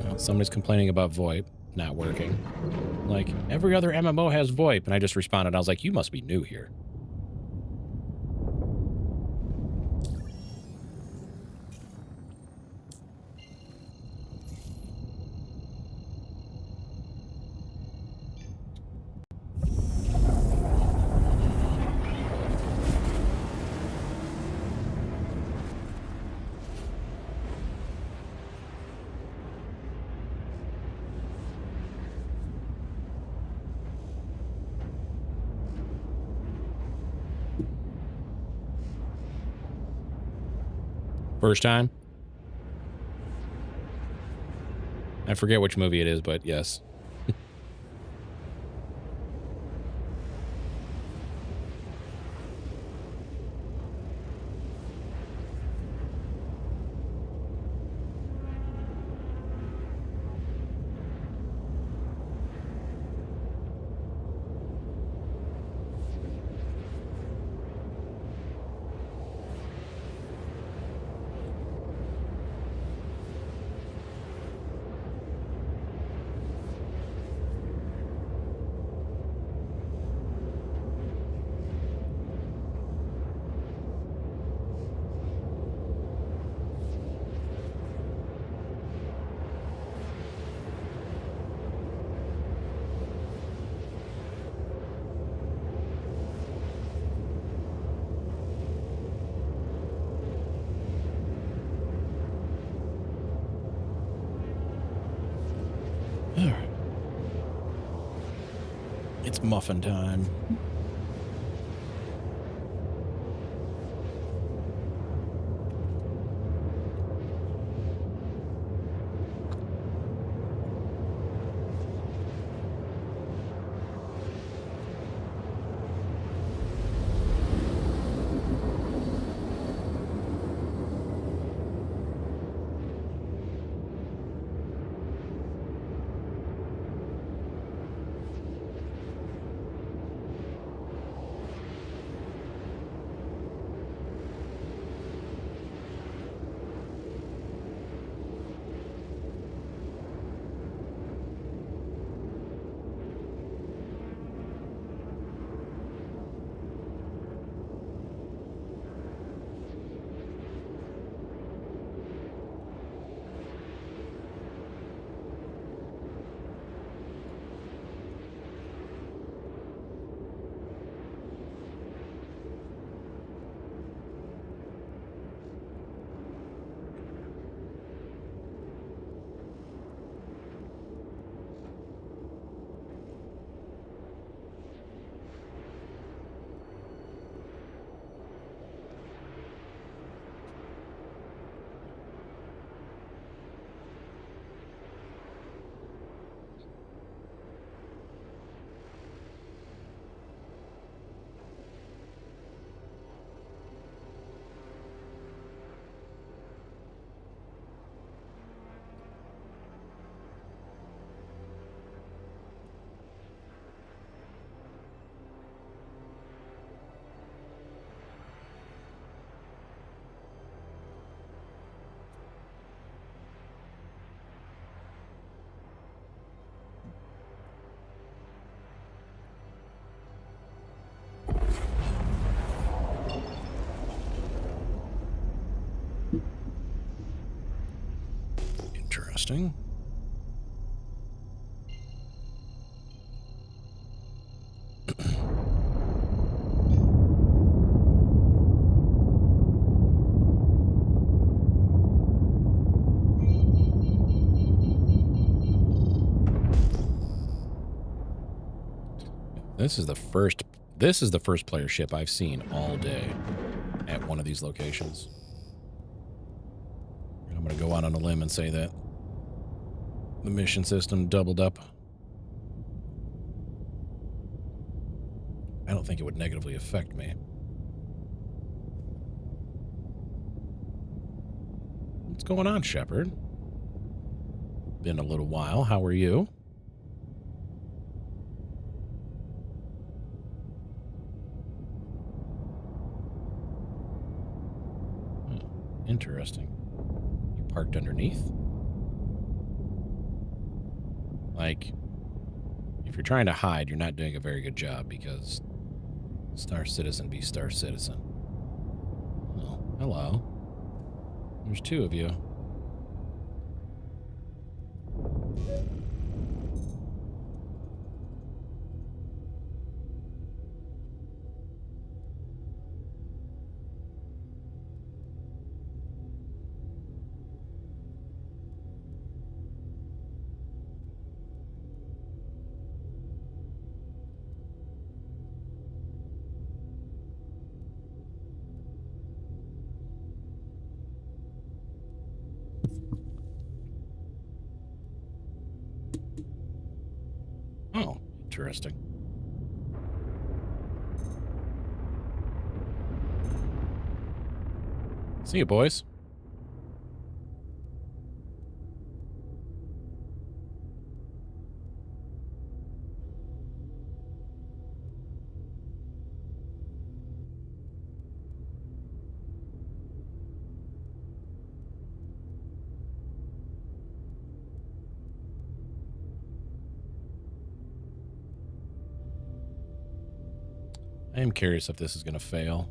Well, somebody's complaining about VoIP not working. Like, every other MMO has VoIP. And I just responded. I was like, you must be new here. First time? I forget which movie it is, but yes. It's muffin time. Interesting. This is the first player ship I've seen all day at one of these locations. I'm going to go out on a limb and say that the mission system doubled up. I don't think it would negatively affect me. What's going on, Shepard? Been a little while. How are you? Interesting. You parked underneath? Like, if you're trying to hide, you're not doing a very good job because Star Citizen be Star Citizen. Oh, hello. There's two of you. Oh, interesting. See you, boys. I am curious if this is going to fail.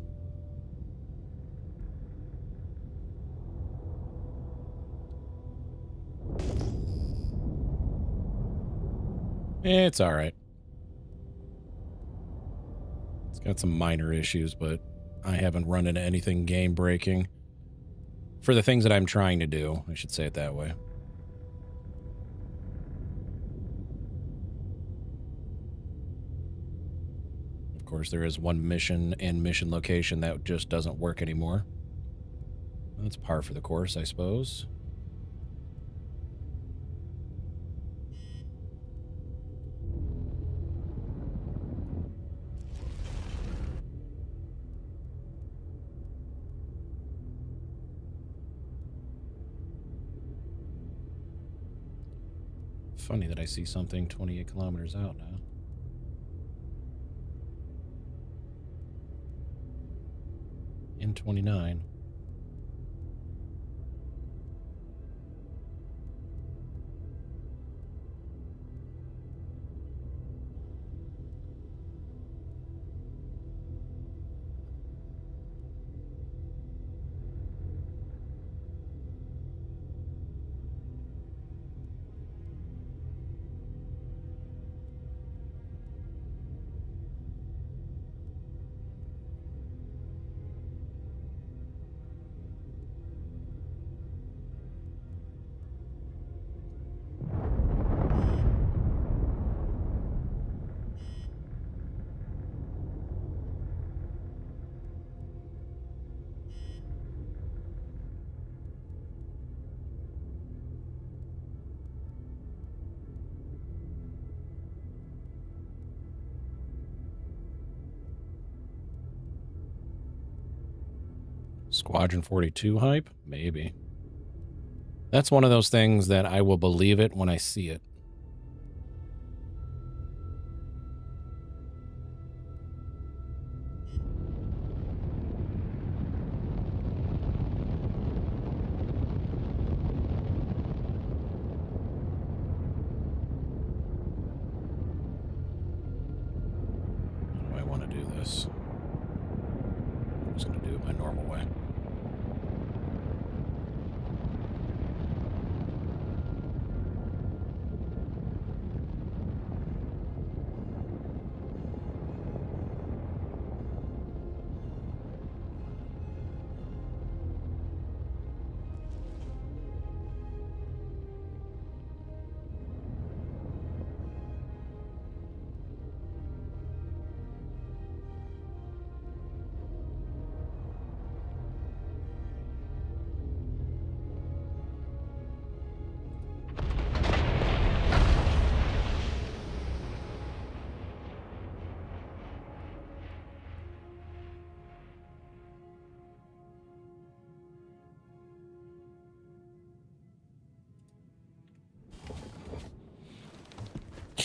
It's all right. It's got some minor issues, but I haven't run into anything game-breaking. For the things that I'm trying to do, I should say it that way. Of course, there is one mission and mission location that just doesn't work anymore. That's par for the course, I suppose. Funny that I see something 28 kilometers out now. In 29. Squadron 42 hype? Maybe. That's one of those things that I will believe it when I see it. How do I want to do this? I'm just going to do it my normal way.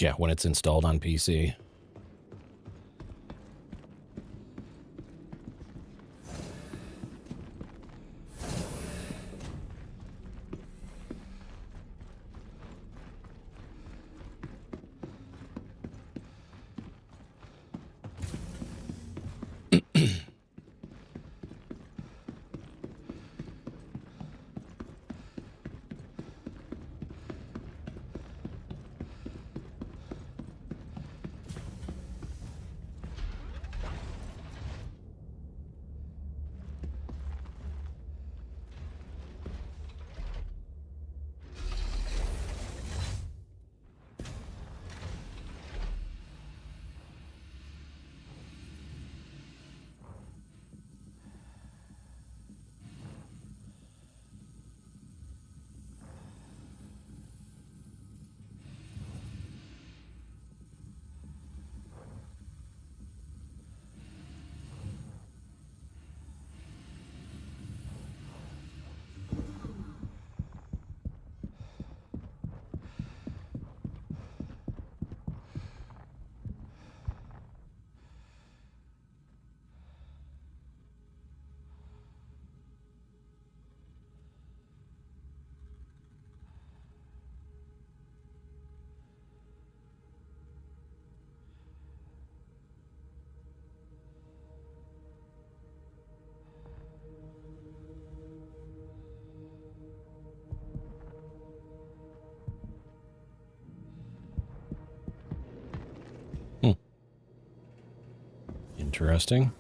Yeah, when it's installed on PC. Interesting.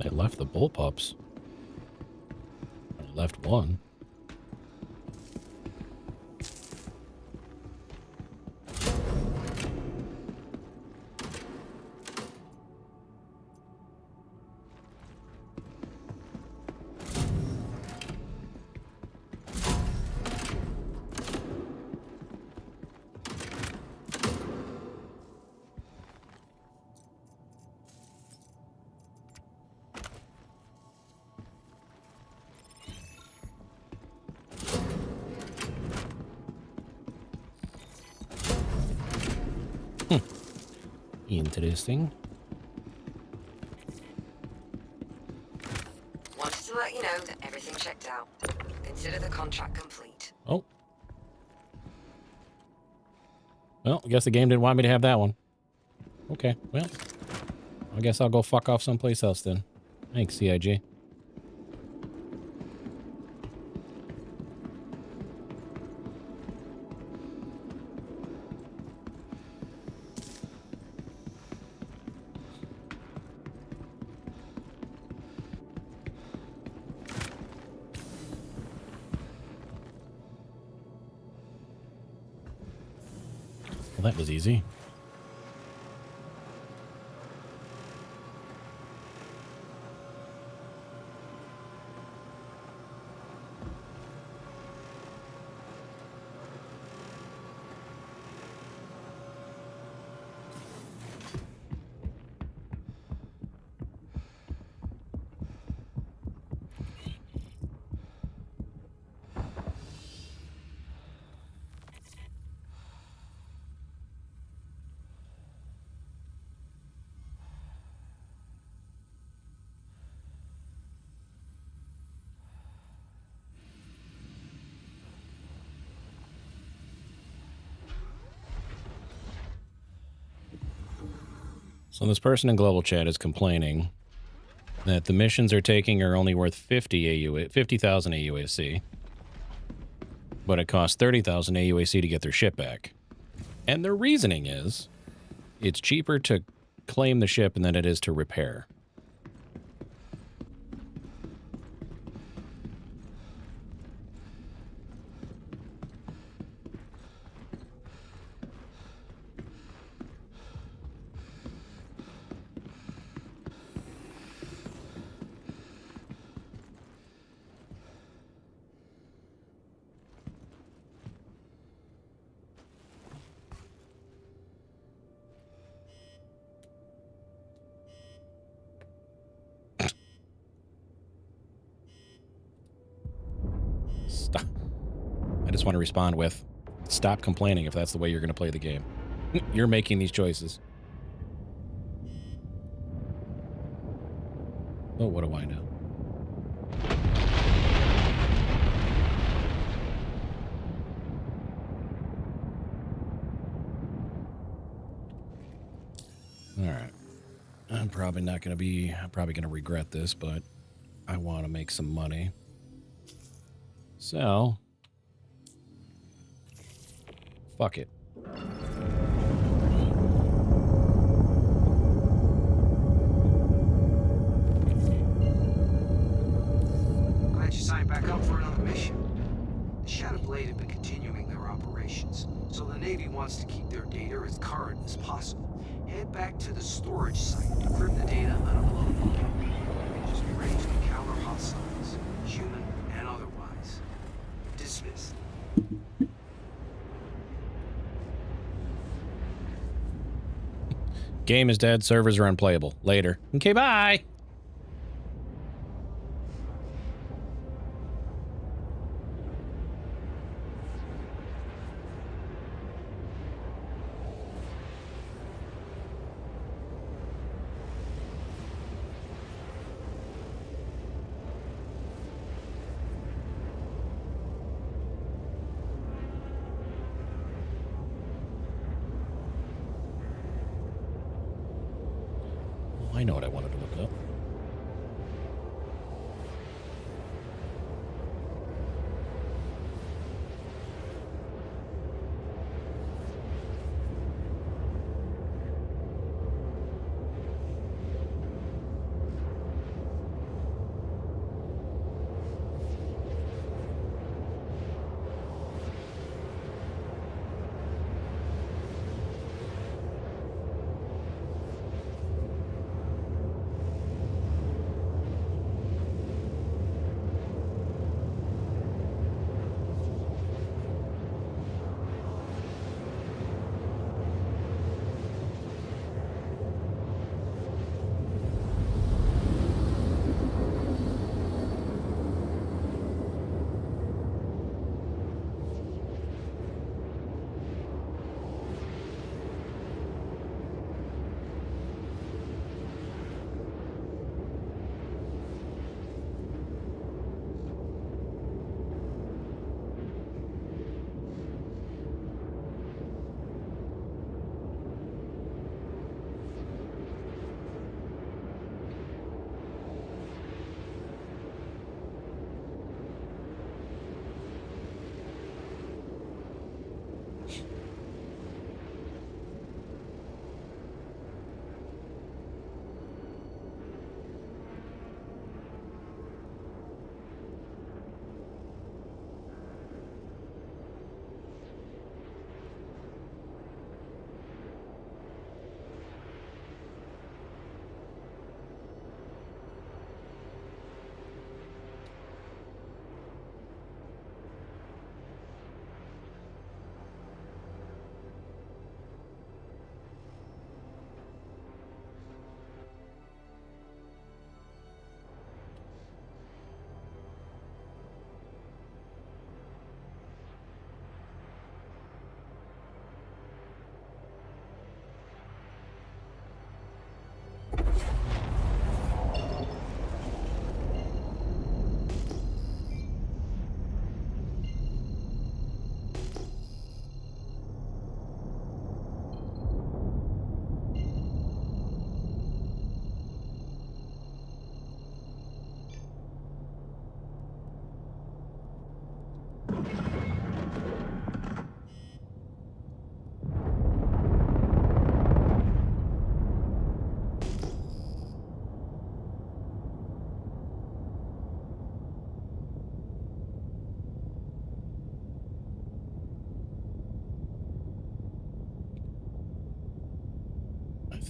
They left the bullpups. I left one. Interesting. Wanted to let you know that everything checked out. Consider the contract complete. Oh. Well, I guess the game didn't want me to have that one. Okay, well. I guess I'll go fuck off someplace else then. Thanks, CIG. Well, that was easy. So this person in global chat is complaining that the missions they're taking are only worth 50,000 AUAC, but it costs 30,000 AUAC to get their ship back. And their reasoning is it's cheaper to claim the ship than it is to repair. Stop. I just want to respond with, stop complaining if that's the way you're going to play the game. You're making these choices. Oh, what do I know? All right. I'm probably going to regret this, but I want to make some money. So, fuck it. Glad you signed back up for another mission. The Shadow Blade have been continuing their operations, so the Navy wants to keep their data as current as possible. Head back to the storage site, decrypt the data, and upload it. Just be ready to encounter hostiles, human and otherwise. Dismissed. Game is dead. Servers are unplayable. Later. Okay, bye. I know what I wanted to look up.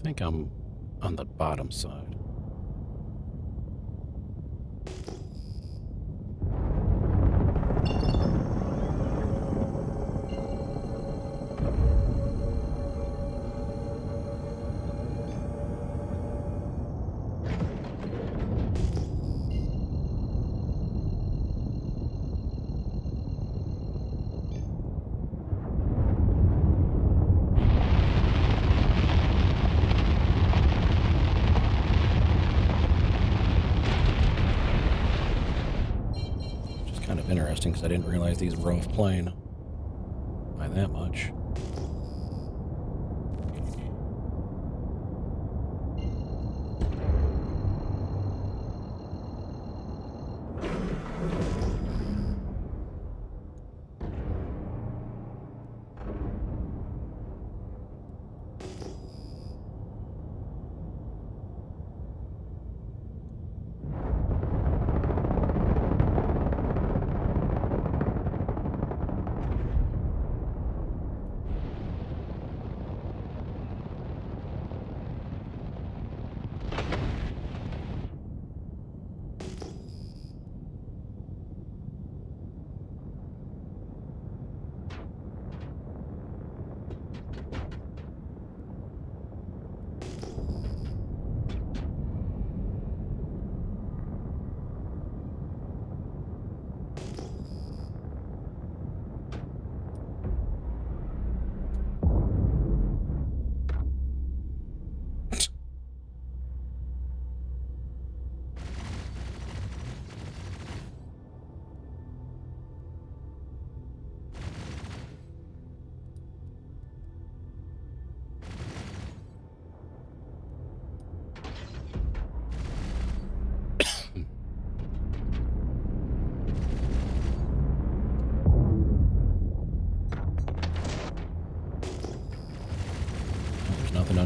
I think I'm on the bottom side. Interesting, because I didn't realize these were off plane by that much.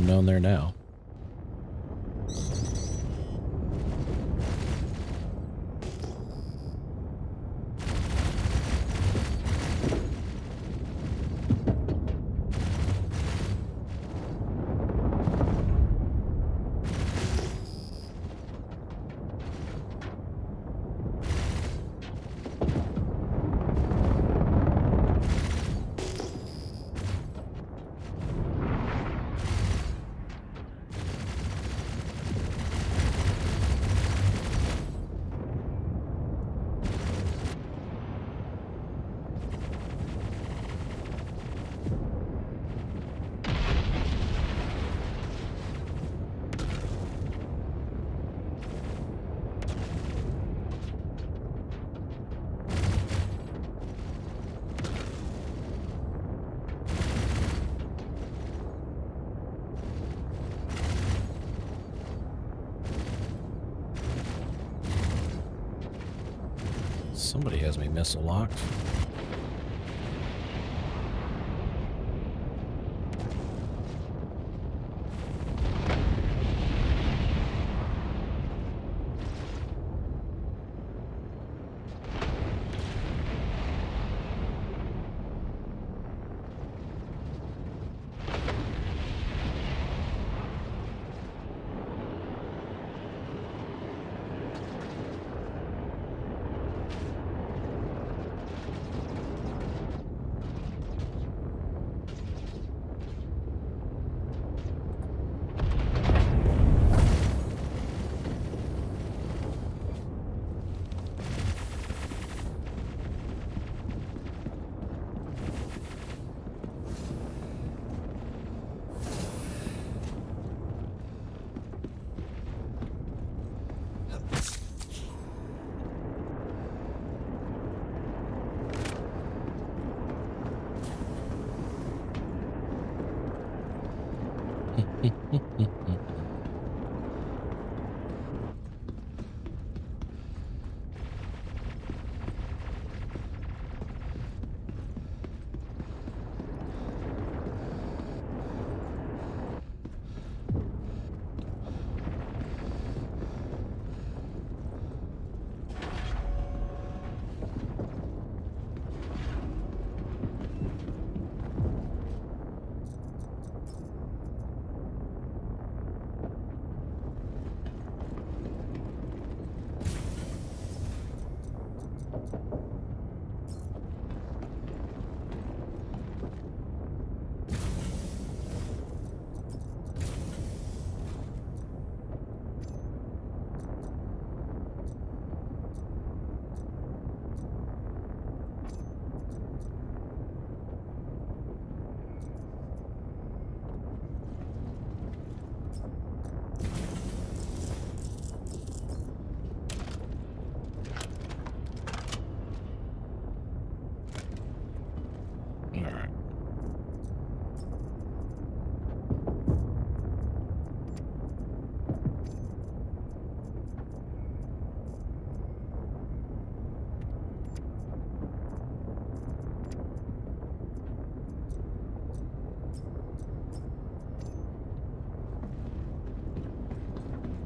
unknown there now. Somebody has me missile locked.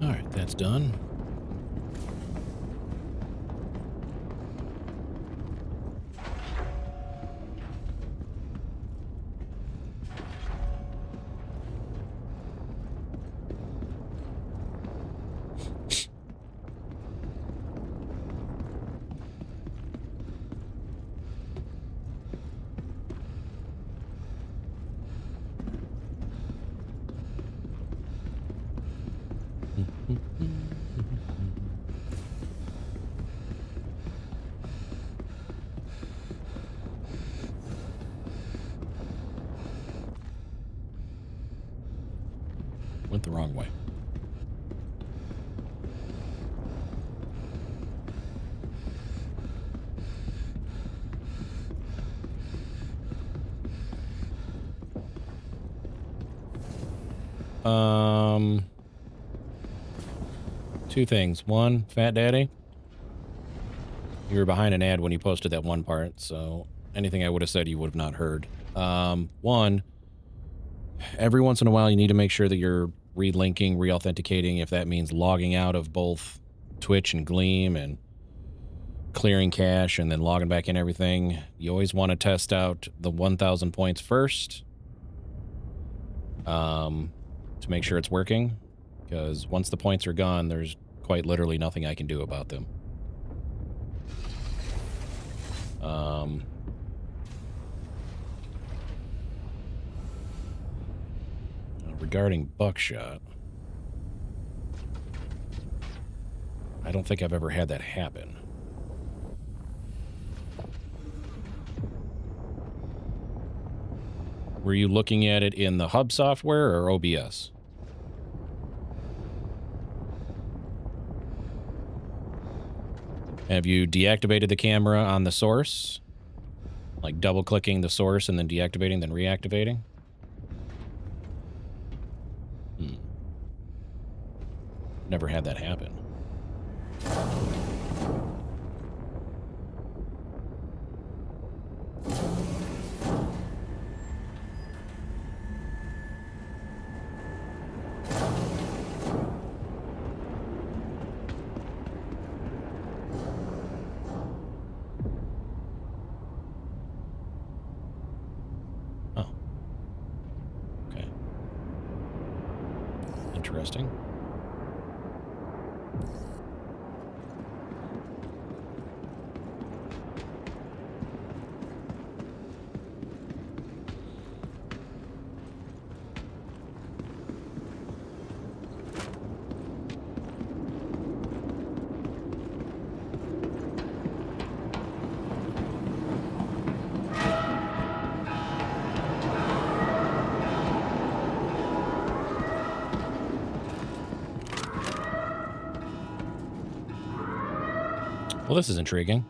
Alright, that's done. Went the wrong way. Two things. One, Fat Daddy, you were behind an ad when you posted that one part, so anything I would have said you would have not heard. One, Every once in a while, you need to make sure that you're relinking, re-authenticating, if that means logging out of both Twitch and Gleam and clearing cache and then logging back in everything. You always want to test out the 1,000 points first to make sure it's working, because once the points are gone, there's quite literally nothing I can do about them. Regarding buckshot, I don't think I've ever had that happen. Were you looking at it in the hub software or OBS? Have you deactivated the camera on the source? Like double-clicking the source and then deactivating, then reactivating? Never had that happen. Oh. Okay. Interesting. Well, this is intriguing.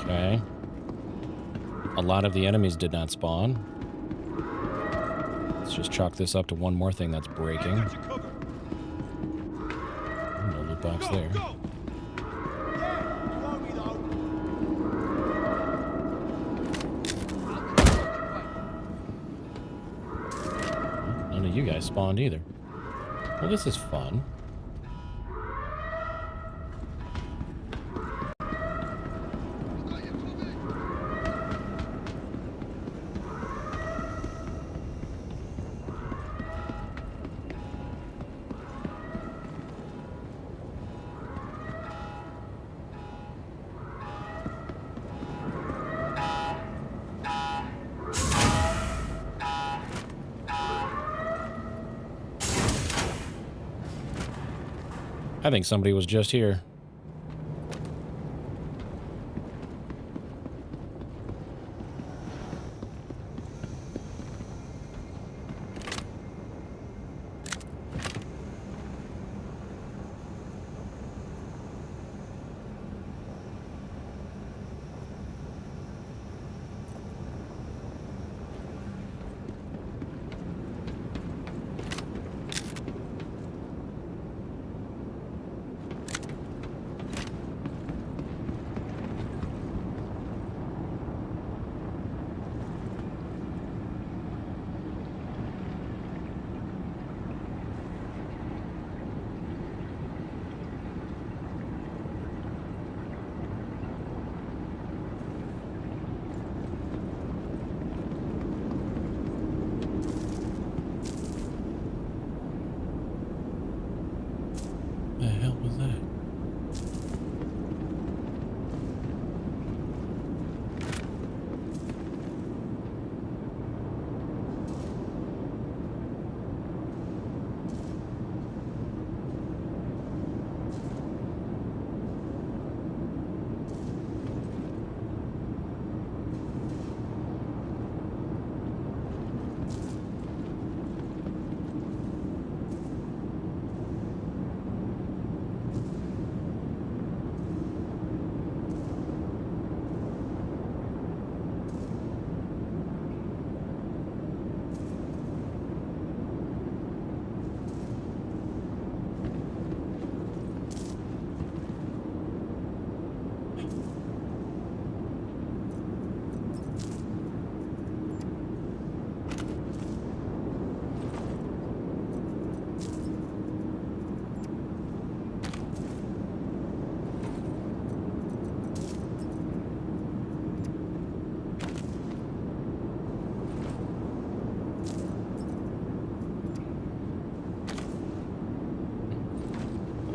Okay. A lot of the enemies did not spawn. Let's just chalk this up to one more thing that's breaking. No loot box there. None of you guys spawned either. Well, this is fun. I think somebody was just here.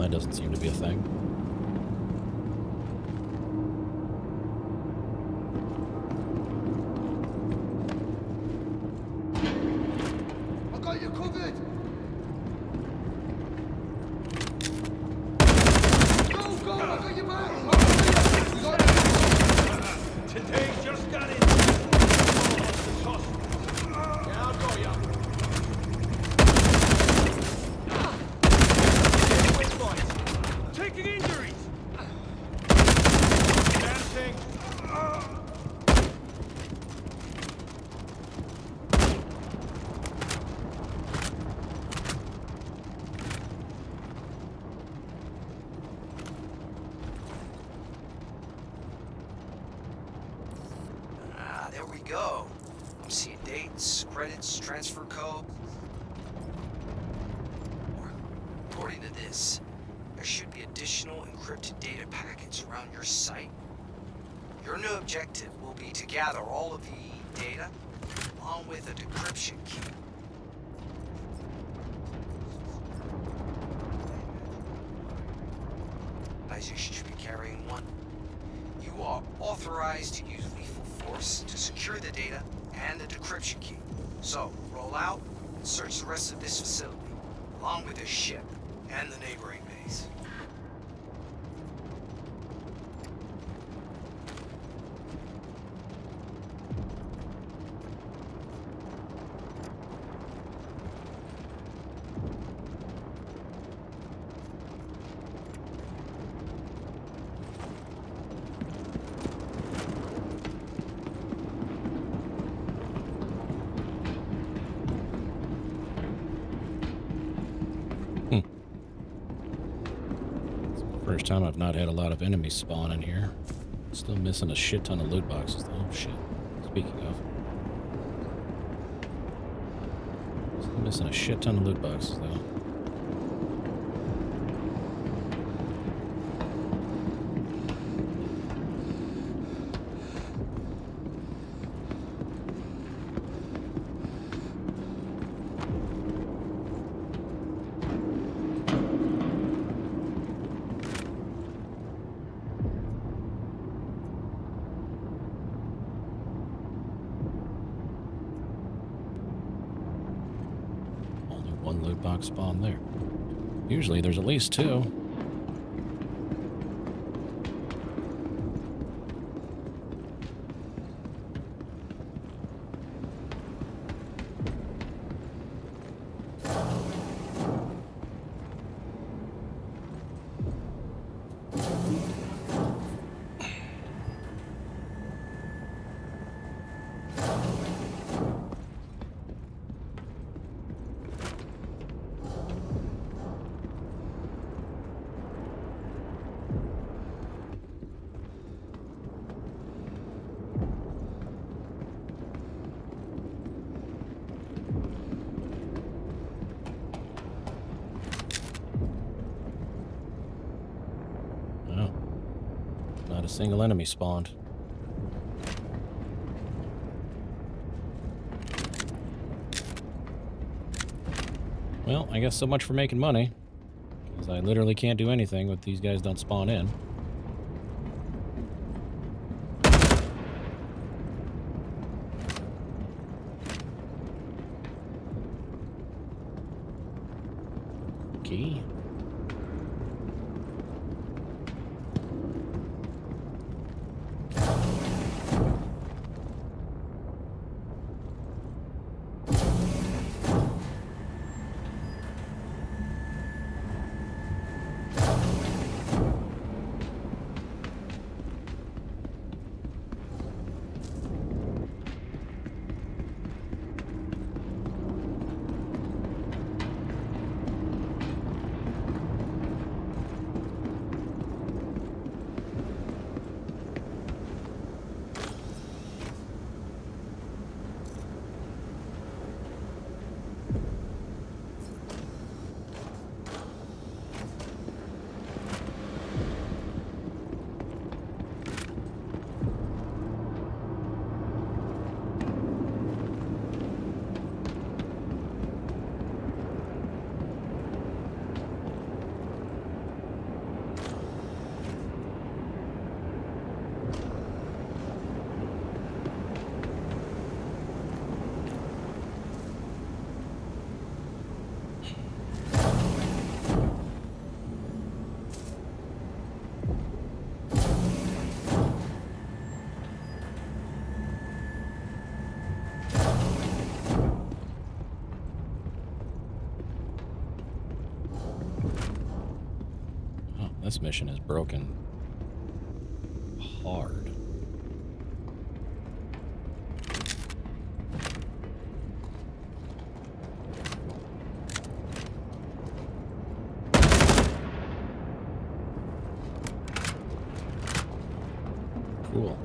that doesn't seem to be a thing. I got you covered. Go, go! I got you back. Today just got in. Yeah, I'll go, yeah. Taking injuries. Dancing. There we go. I'm seeing dates, credits, transfer code. According to this, there should be additional encrypted data packets around your site. Your new objective will be to gather all of the data, along with a decryption key. As you should be carrying one. You are authorized to use lethal force to secure the data and the decryption key. So, roll out and search the rest of this facility, along with the ship and the neighboring base. First time I've not had a lot of enemies spawn in here. Still missing a shit ton of loot boxes though. Oh shit. Speaking of. Still missing a shit ton of loot boxes though. One loot box spawn there. Usually there's at least two. Not a single enemy spawned. Well, I guess so much for making money. Because I literally can't do anything if these guys don't spawn in. Key. this mission is broken hard. Cool.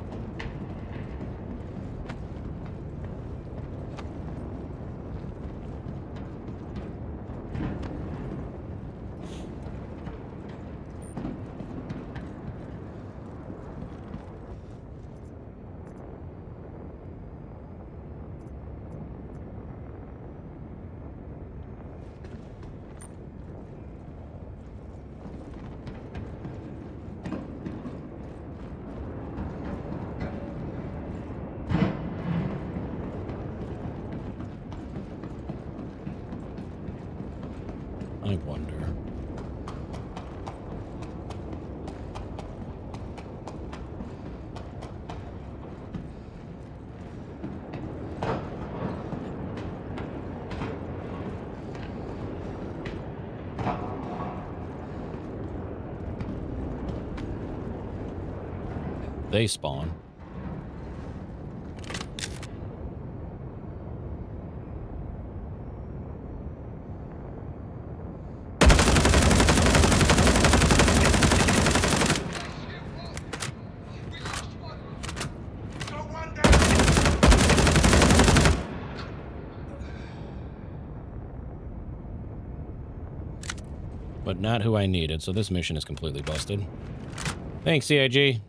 I wonder. They spawn. But not who I needed, so this mission is completely busted. Thanks, CIG.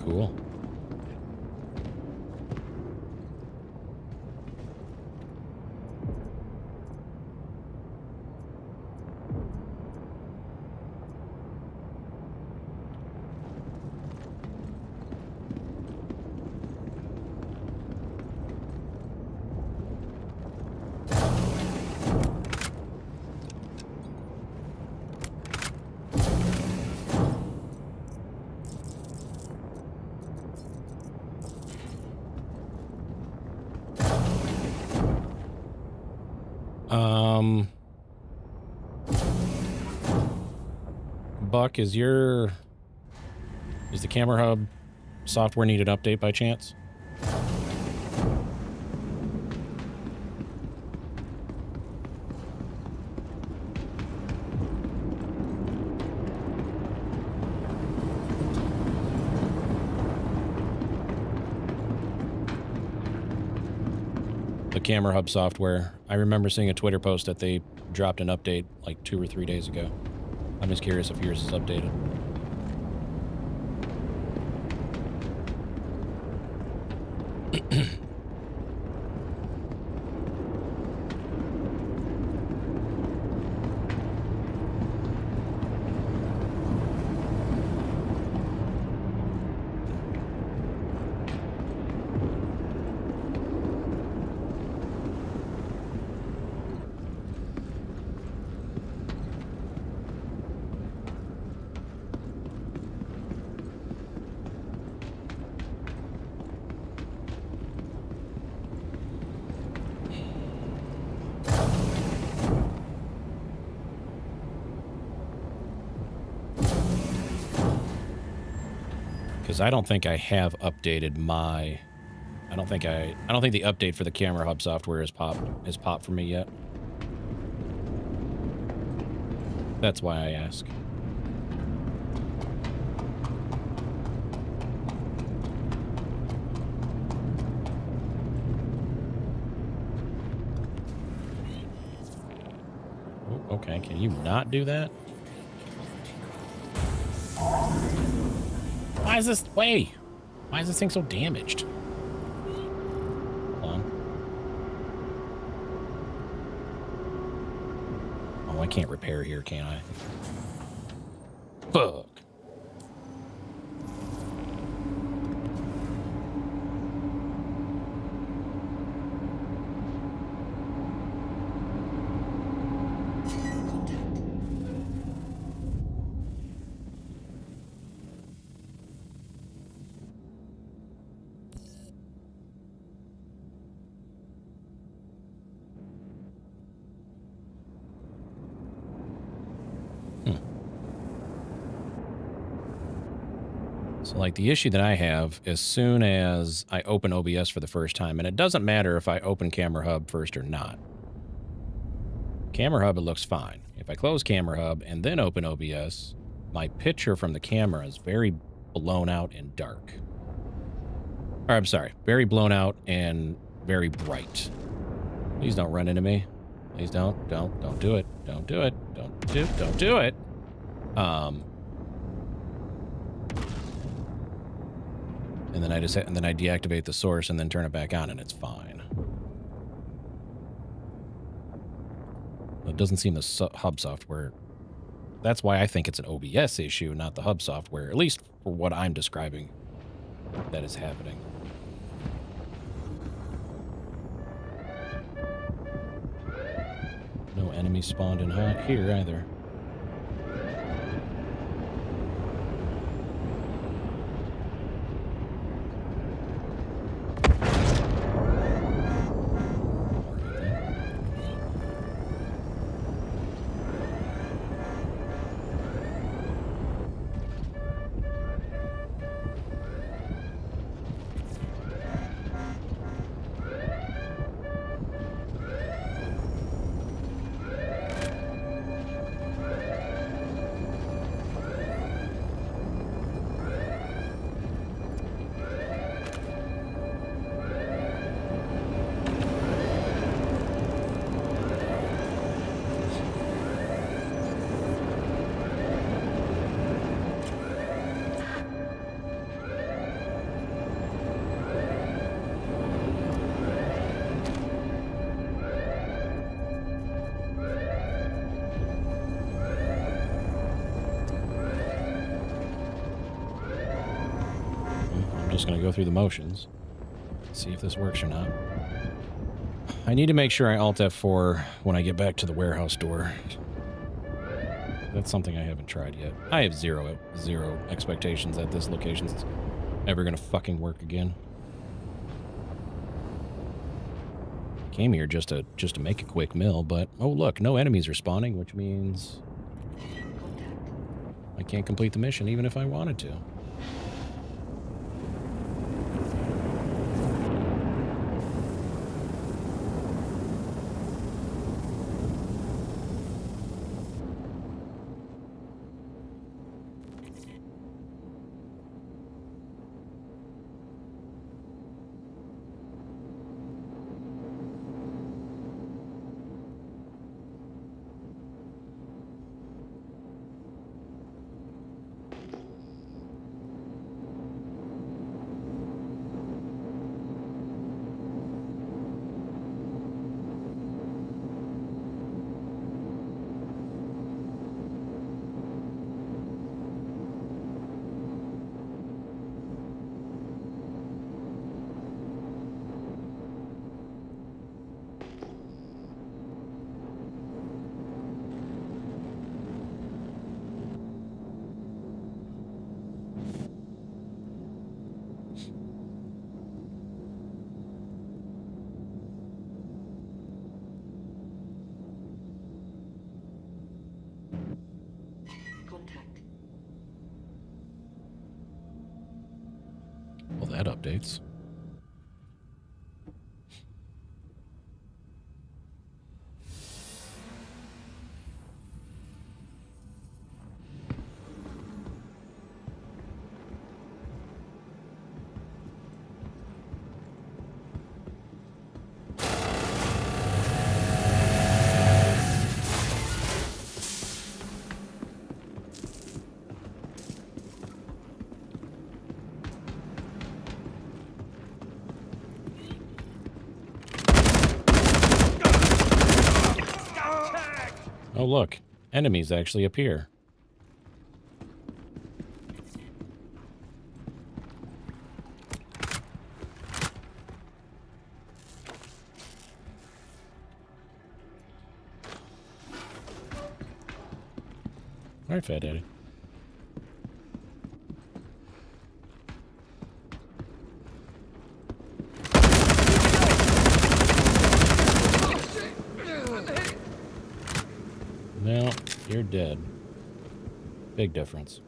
Cool. Buck, is the camera hub software need an update by chance? The camera hub software. I remember seeing a Twitter post that they dropped an update like 2 or 3 days ago. I'm just curious if yours is updated. Because I don't think I have updated my. I don't think the update for the camera hub software is popped for me yet. That's why I ask. Oh, okay, can you not do that? Why is this way? Why is this thing so damaged? Hold on. Oh, I can't repair here, can I? Fuck. So, like, the issue that I have, as soon as I open OBS for the first time, and it doesn't matter if I open Camera Hub first or not. Camera Hub, it looks fine. If I close Camera Hub and then open OBS, my picture from the camera is very blown out and dark. Or, I'm sorry, very blown out and very bright. Please don't run into me. Please don't do it. Don't do it. Don't do it. And then I deactivate the source and then turn it back on and it's fine. It doesn't seem the hub software. That's why I think it's an OBS issue, not the hub software, at least for what I'm describing that is happening. No enemies spawned in here either. Just going to go through the motions, see if this works or not. I need to make sure I Alt F4 when I get back to the warehouse door. That's something I haven't tried yet. I have zero expectations that this location's ever going to fucking work again. Came here just to make a quick mill, but oh look, no enemies are spawning, which means I can't complete the mission even if I wanted to. Well, that updates. Oh, look. Enemies actually appear. All right, Fat Daddy. No, you're dead. Big difference.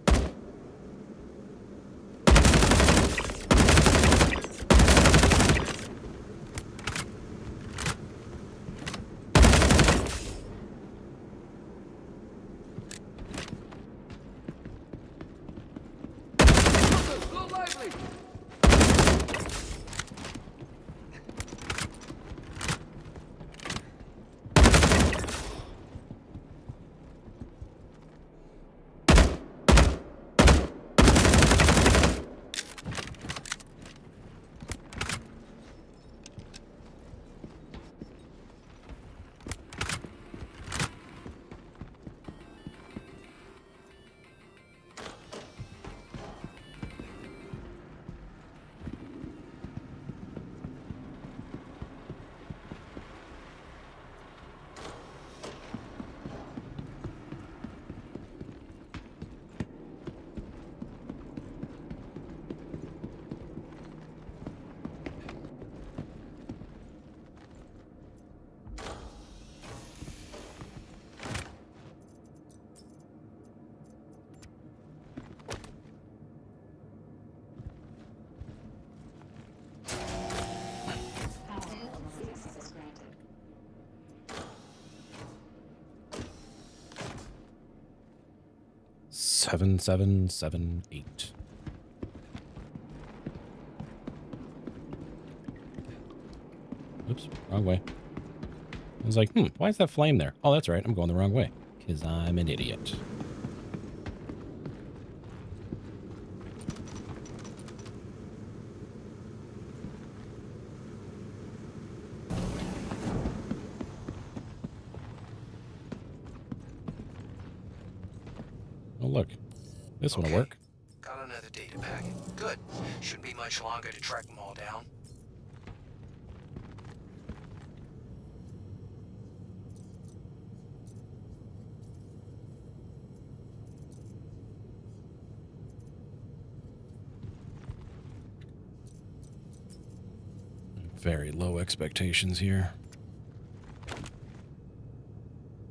7778. Oops, wrong way. I was like, why is that flame there? Oh, that's right. I'm going the wrong way. Because I'm an idiot. Oh, look. This one will work. Got another data packet. Good. Shouldn't be much longer to track them all down. Very low expectations here.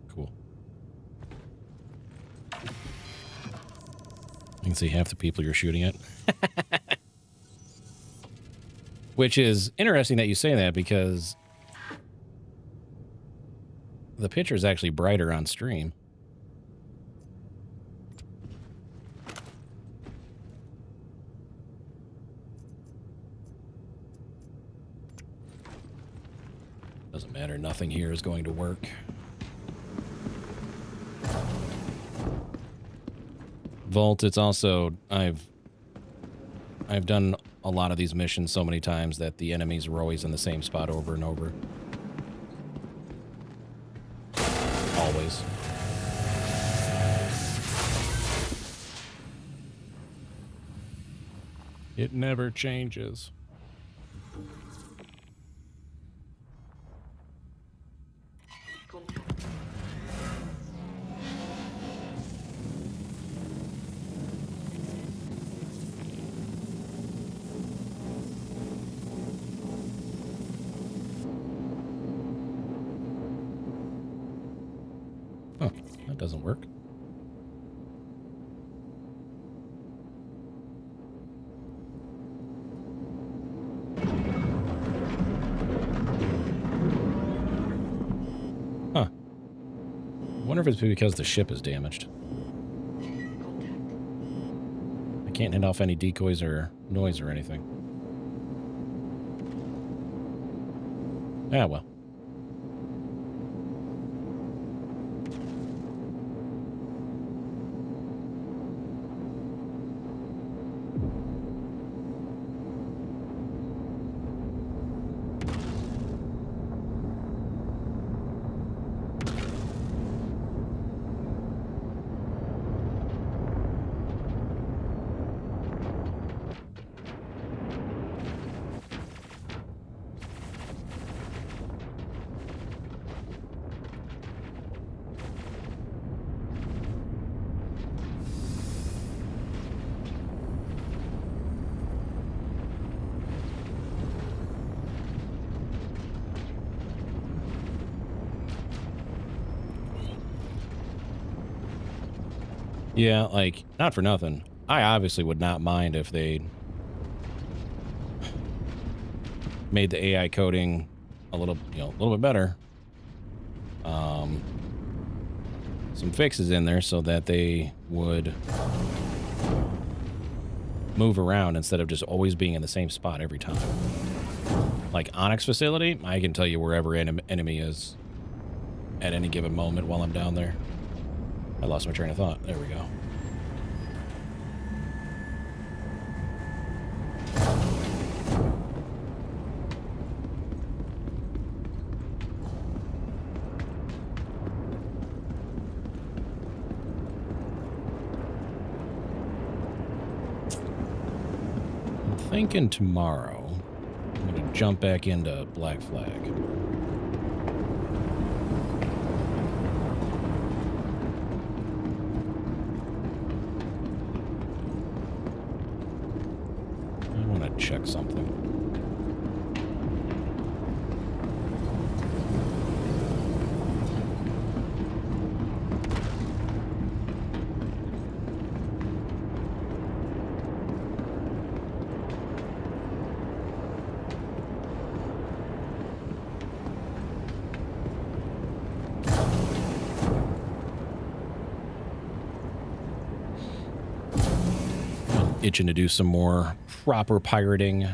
Cool. You can see half the people you're shooting at. Which is interesting that you say that, because the picture is actually brighter on stream. Doesn't matter, nothing here is going to work. Vault, it's also, I've done a lot of these missions so many times that the enemies are always in the same spot over and over. Always. It never changes. Huh, that doesn't work. Huh. I wonder if it's because the ship is damaged. I can't hit off any decoys or noise or anything. Ah, well. Yeah, like, not for nothing. I obviously would not mind if they made the AI coding a little, a little bit better. Some fixes in there so that they would move around instead of just always being in the same spot every time. Like Onyx facility, I can tell you wherever enemy is at any given moment while I'm down there. I lost my train of thought. There we go. I'm thinking tomorrow I'm going to jump back into Black Flag. Check something. itching to do some more proper pirating.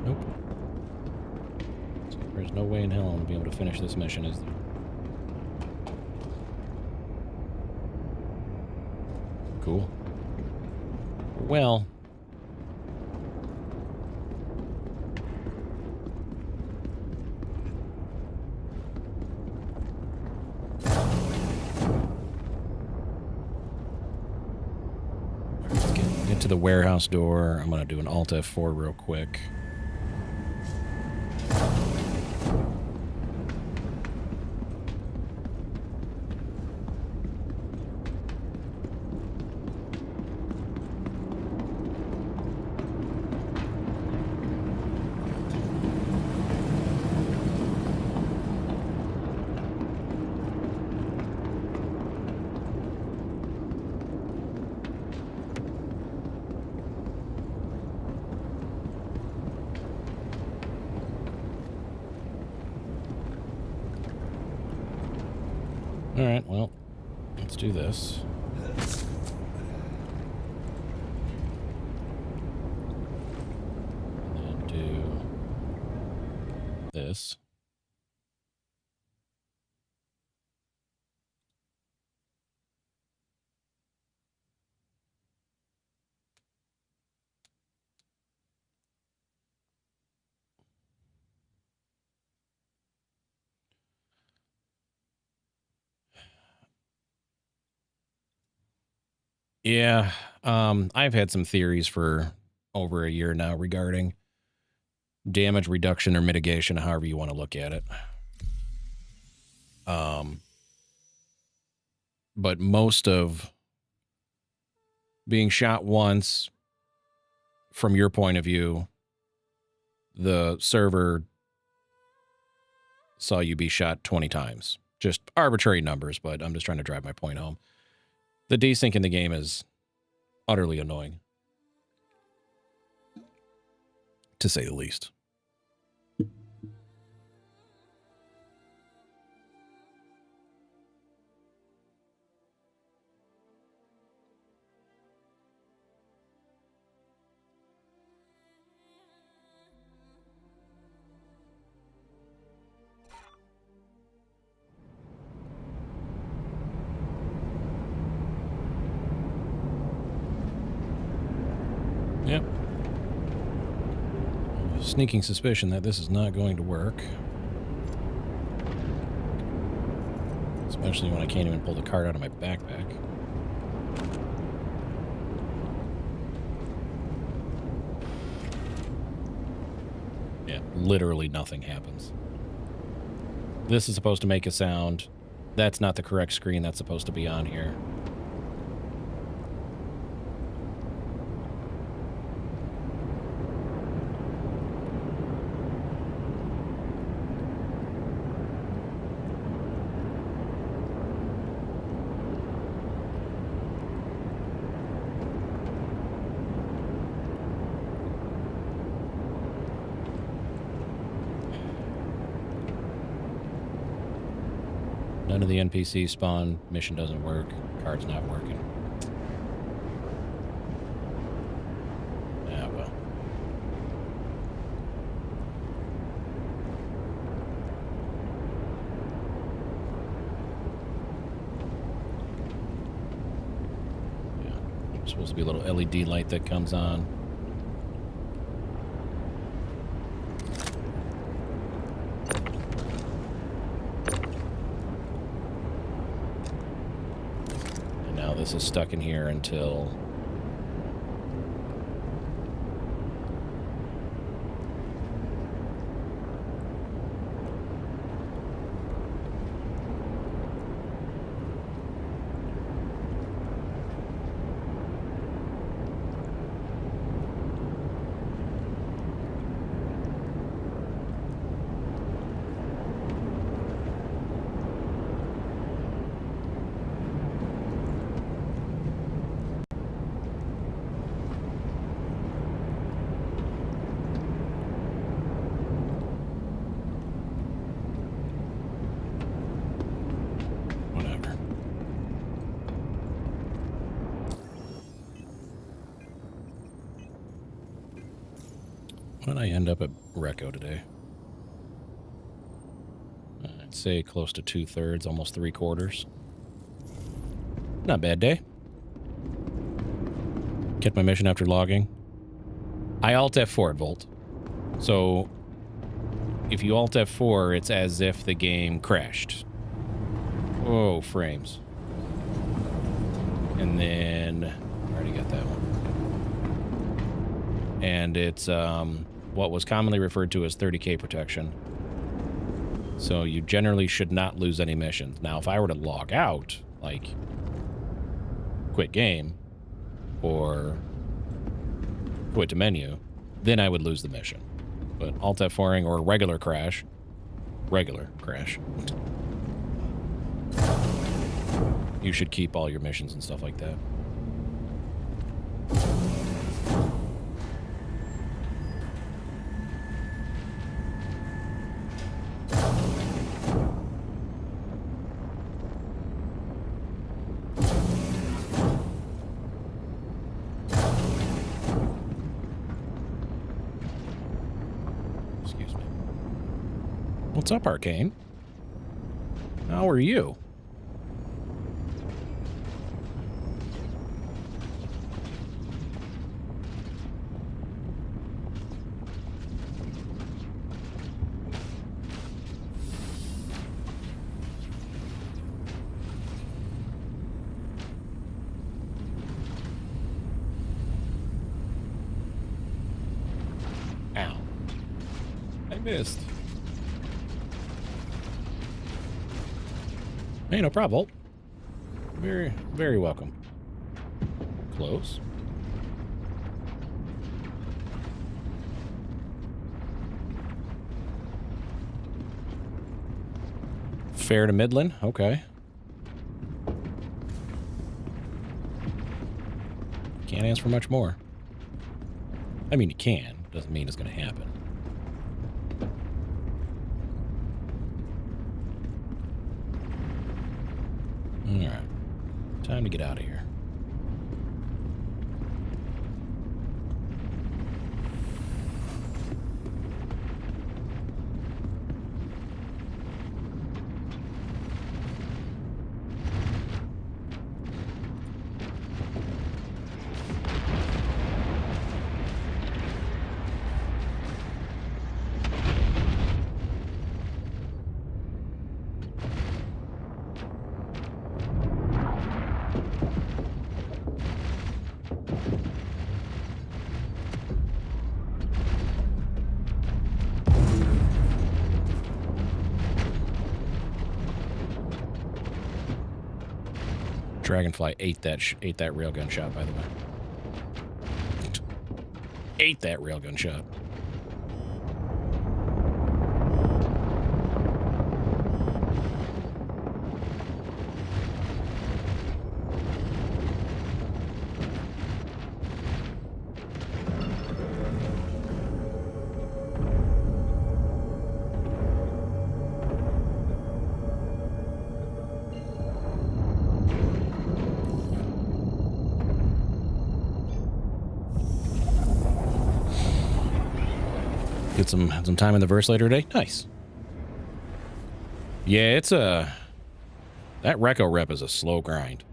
Nope. So there's no way in hell I'm gonna be able to finish this mission, is there? Cool. Well. Let's get to the warehouse door. I'm going to do an Alt F4 real quick. All right, well, let's do this. And then do this. Yeah, I've had some theories for over a year now regarding damage reduction or mitigation, however you want to look at it. But most of being shot once, from your point of view, the server saw you be shot 20 times. Just arbitrary numbers, but I'm just trying to drive my point home. The desync in the game is utterly annoying, to say the least. Yep. Sneaking suspicion that this is not going to work. Especially when I can't even pull the card out of my backpack. Yeah, literally nothing happens. This is supposed to make a sound. That's not the correct screen that's supposed to be on here. None of the NPCs spawn. Mission doesn't work. Card's not working. Yeah, well. Yeah. There's supposed to be a little LED light that comes on. This is stuck in here until How did I end up at Recco today? I'd say close to 2/3, almost 3/4. Not a bad day. Get my mission after logging. I Alt F4 at Volt. So if you Alt F4, it's as if the game crashed. Oh, frames. And then I already got that one. And it's what was commonly referred to as 30K protection. So you generally should not lose any missions. Now, if I were to log out, like quit game or quit to menu, then I would lose the mission. But Alt F4ing or regular crash, you should keep all your missions and stuff like that. Excuse me. What's up, Arcane? How are you? Ow. I missed. Hey, no problem. Very, very welcome. Close. Fair to Midland? Okay. Can't ask for much more. I mean, you can. Doesn't mean it's going to happen. Alright. Time to get out of here. Dragonfly ate that railgun shot, by the way. Ate that railgun shot. Get some time in the verse later today. Nice. Yeah, it's that Recco rep is a slow grind.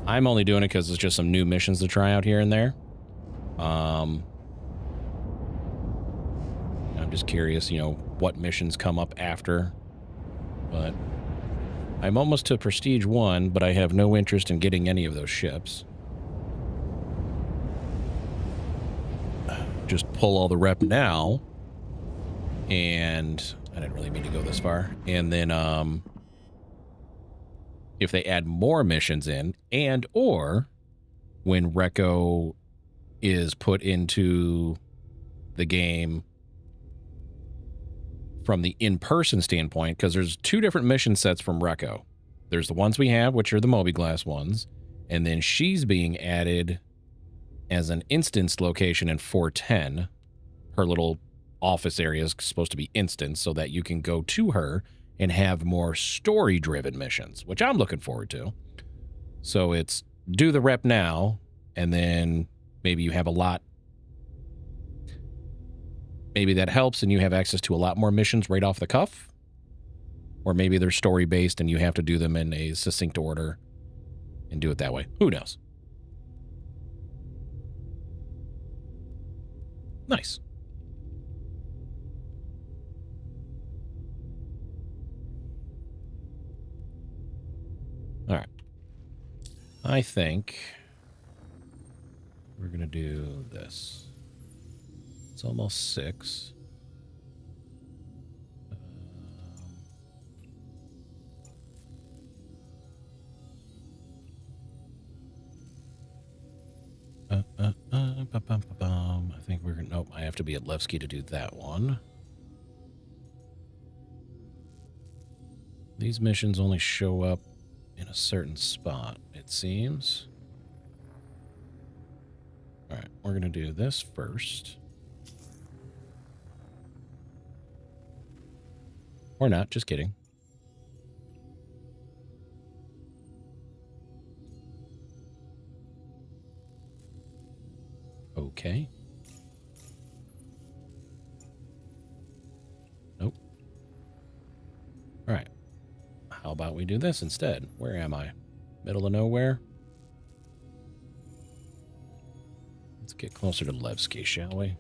I'm only doing it because it's just some new missions to try out here and there. I'm just curious, you know, what missions come up after. But I'm almost to Prestige 1, but I have no interest in getting any of those ships. Just pull all the rep now, and I didn't really mean to go this far. And then if they add more missions in, and or when Recco is put into the game from the in-person standpoint, because there's two different mission sets from Recco. There's the ones we have, which are the Moby-Glass ones, and then she's being added as an instanced location in 410. Her little office area is supposed to be instanced so that you can go to her and have more story-driven missions, which I'm looking forward to. So it's do the rep now, and then maybe you have a lot maybe that helps and you have access to a lot more missions right off the cuff. Or maybe they're story-based and you have to do them in a succinct order and do it that way. Who knows? Nice. All right. I think we're going to do this. It's almost 6. I think we're going to... Nope, I have to be at Levski to do that one. These missions only show up in a certain spot, it seems. All right, we're going to do this first. Or not, just kidding. Okay. Nope. All right. How about we do this instead? Where am I? Middle of nowhere? Let's get closer to Levski, shall we?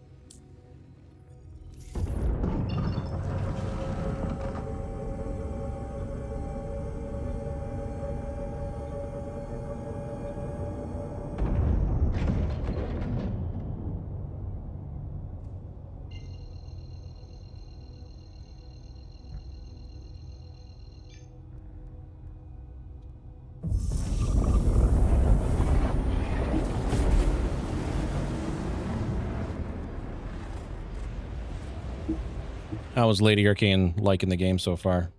How is Lady Arcane liking the game so far?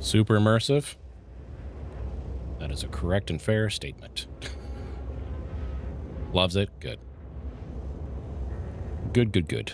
Super immersive? That is a correct and fair statement. Loves it? Good. Good, good, good.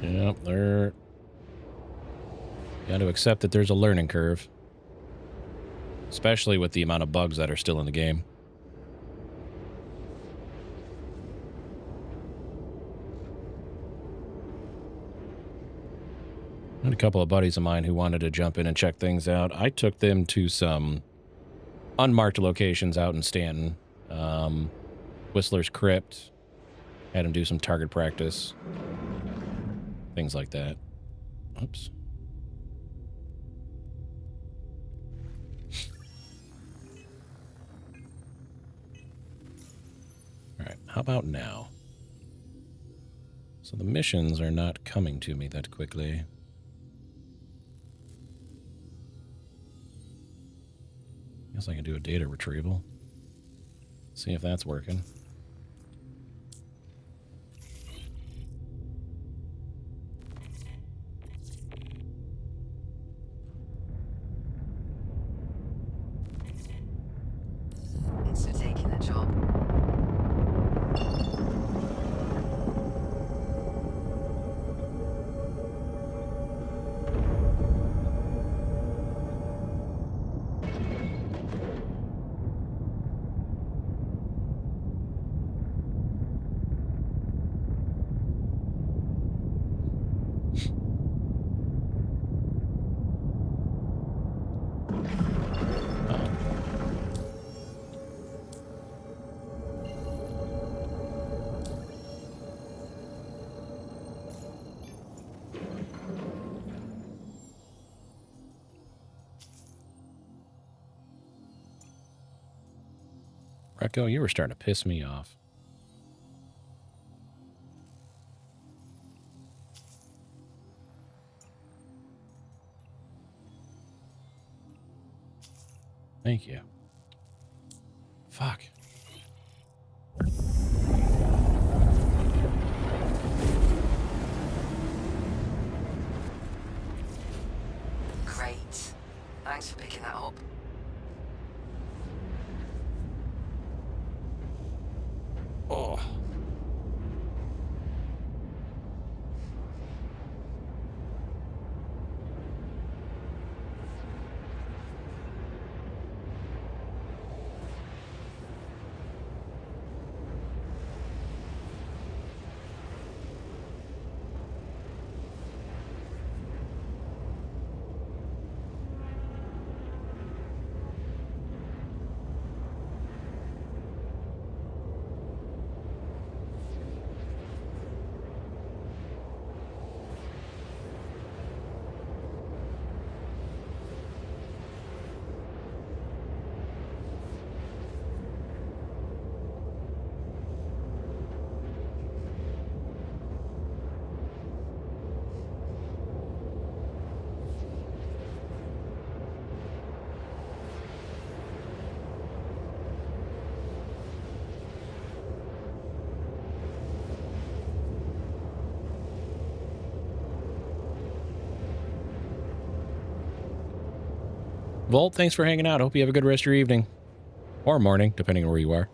Yep, they're... Got to accept that there's a learning curve. Especially with the amount of bugs that are still in the game. I had a couple of buddies of mine who wanted to jump in and check things out. I took them to some unmarked locations out in Stanton. Whistler's Crypt. Had him do some target practice. Things like that. Oops. All right, how about now? So the missions are not coming to me that quickly. Guess I can do a data retrieval. See if that's working. Thanks for taking the job. Recco, you were starting to piss me off. Thank you. Fuck. Great. Thanks for picking that up. Oh. Volt, thanks for hanging out. Hope you have a good rest of your evening. Or morning, depending on where you are.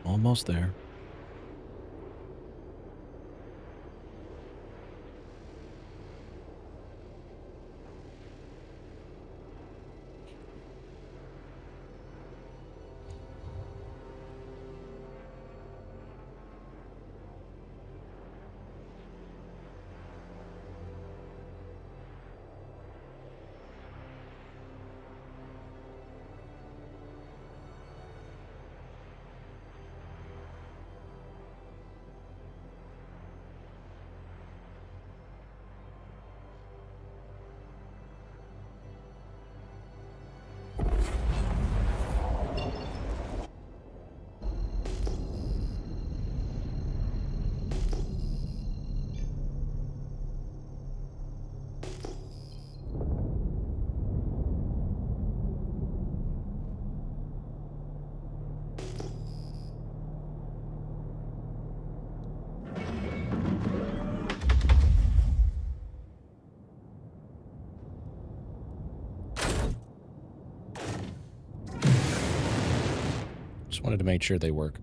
Almost there. Just wanted to make sure they work.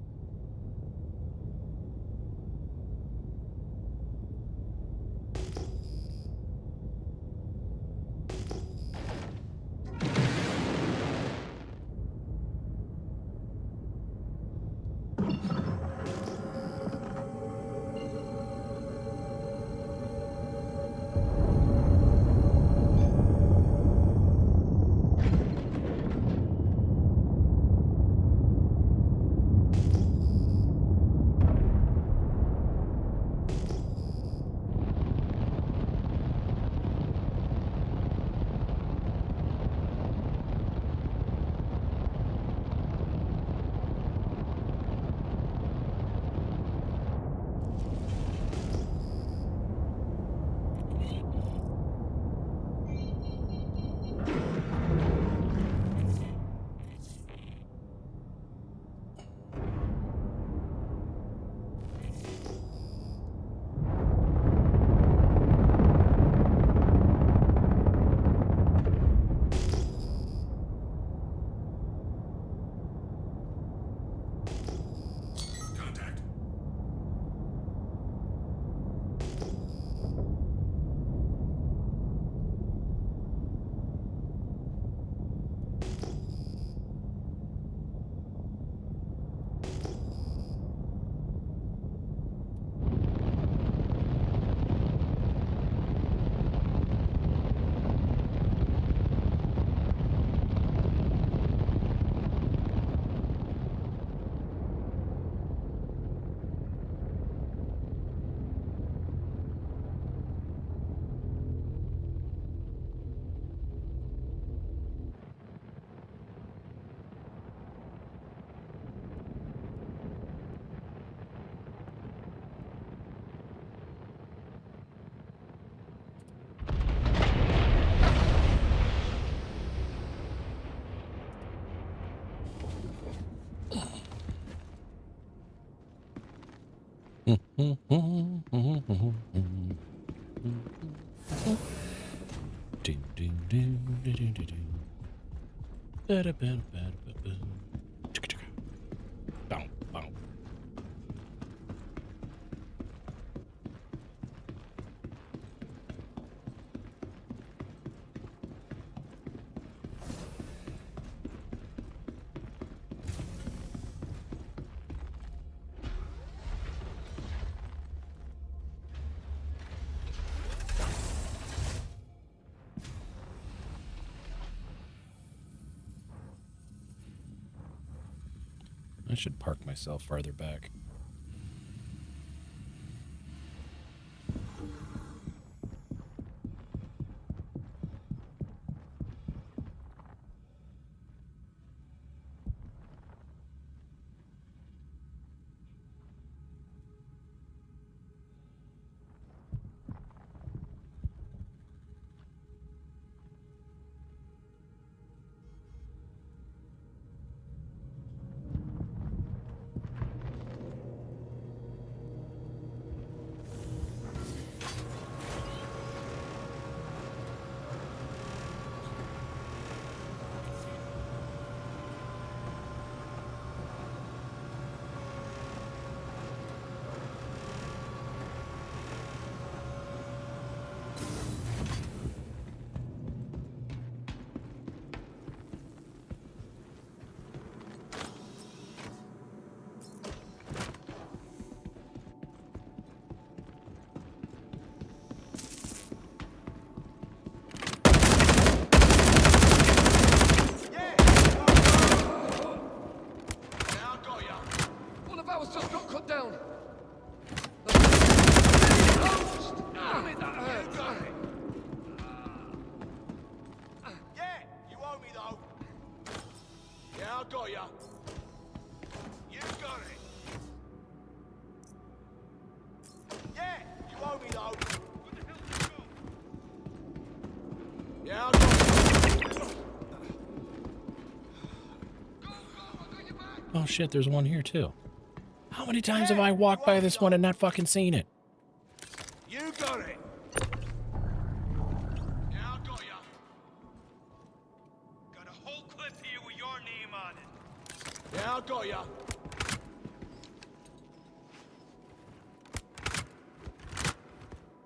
I should park myself farther back. Oh shit, there's one here too. How many times have I walked by this one and not fucking seen it? You got it. Yeah, I got ya. Got a whole clip here with your name on it. Yeah, I got ya.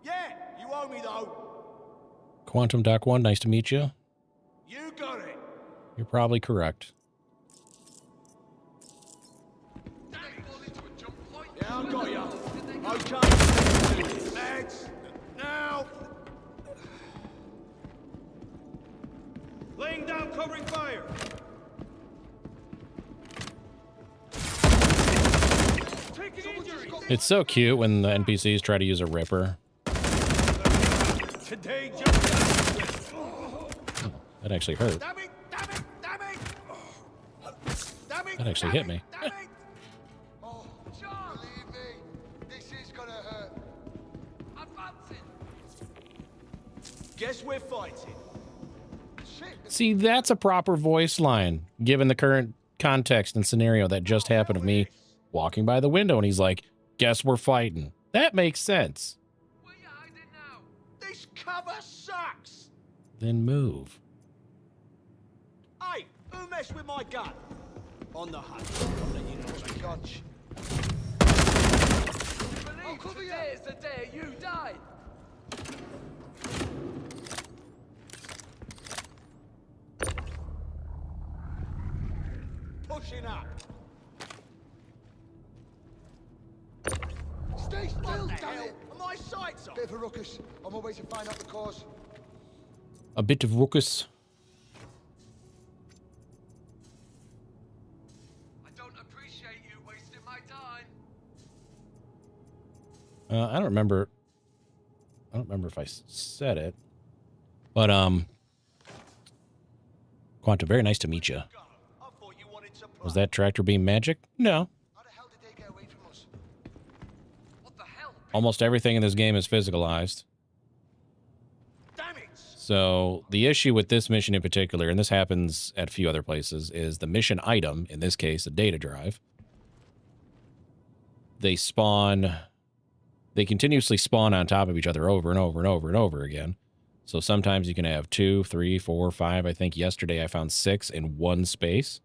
Yeah, you owe me though. Quantum Doc 1, nice to meet you. You got it. You're probably correct. Yeah, I got ya. Okay. Legs. Now. Laying down covering fire. Taking injury. It's so cute when the NPCs try to use a Ripper. Today, just That actually hurt. damn it, damn it, damn it. Damn it. That actually hit me. Damn it. Oh, John. Believe me, this is gonna hurt. Advancing. Guess we're fighting. See, that's a proper voice line, given the current context and scenario that just happened of me walking by the window and he's like, guess we're fighting. That makes sense. Where you hiding now? This cover sucks. Then move. Hey, who messed with my gun? On the hunt. I'll let you know as I gotch. Believe today is the day you died. pushing up. Stay still, damn it! My sights off. Bit of a ruckus. On my way to find out the cause. A bit of ruckus. I don't appreciate you wasting my time. I don't remember if I said it, but Quantum, very nice to meet you. Was that tractor beam magic? No. How the hell did they get away from us? What the hell? Almost everything in this game is physicalized. Damn it! So the issue with this mission in particular, and this happens at a few other places, is the mission item, in this case, a data drive. They continuously spawn on top of each other over and over and over and over again. So sometimes you can have 2, 3, 4, 5. I think yesterday I found 6 in one space.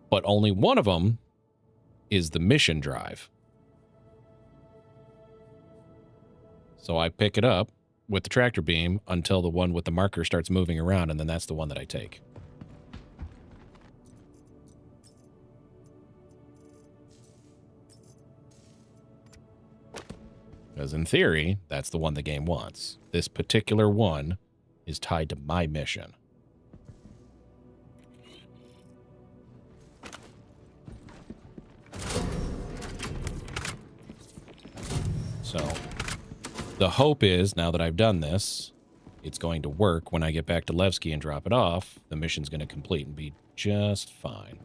But only one of them is the mission drive. So I pick it up with the tractor beam until the one with the marker starts moving around, and then that's the one that I take. Because in theory, that's the one the game wants. This particular one is tied to my mission. So, the hope is, now that I've done this, it's going to work when I get back to Levski and drop it off. The mission's going to complete and be just fine.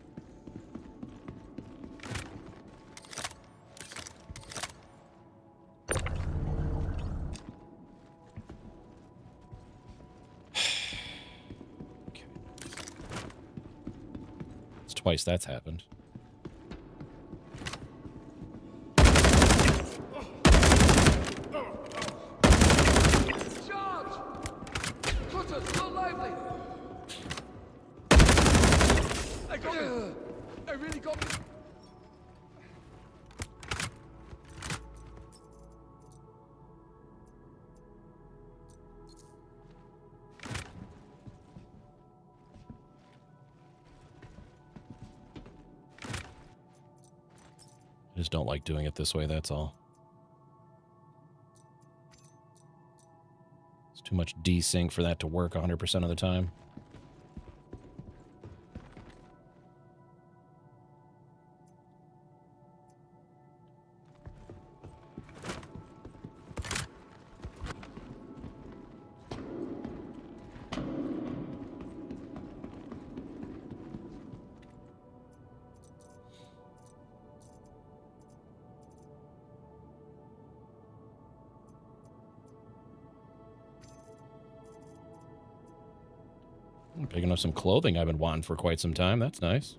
Okay. It's twice that's happened. I just don't like doing it this way, that's all. It's too much desync for that to work 100% of the time. I'm picking up some clothing I've been wanting for quite some time. That's nice.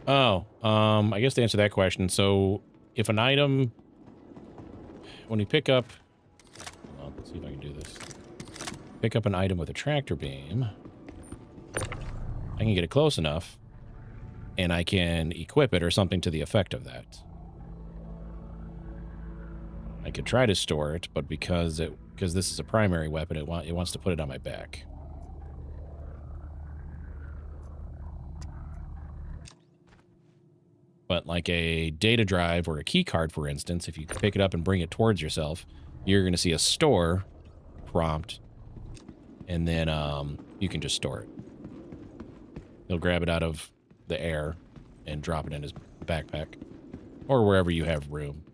Oh, I guess to answer that question, so if an item, when you pick up, hold on, let's see if I can do this. Pick up an item with a tractor beam, I can get it close enough, and I can equip it or something to the effect of that. I could try to store it, but because this is a primary weapon, it wants to put it on my back. But like a data drive or a key card, for instance, if you pick it up and bring it towards yourself, you're going to see a store prompt, and then you can just store it. He'll grab it out of the air and drop it in his backpack or wherever you have room.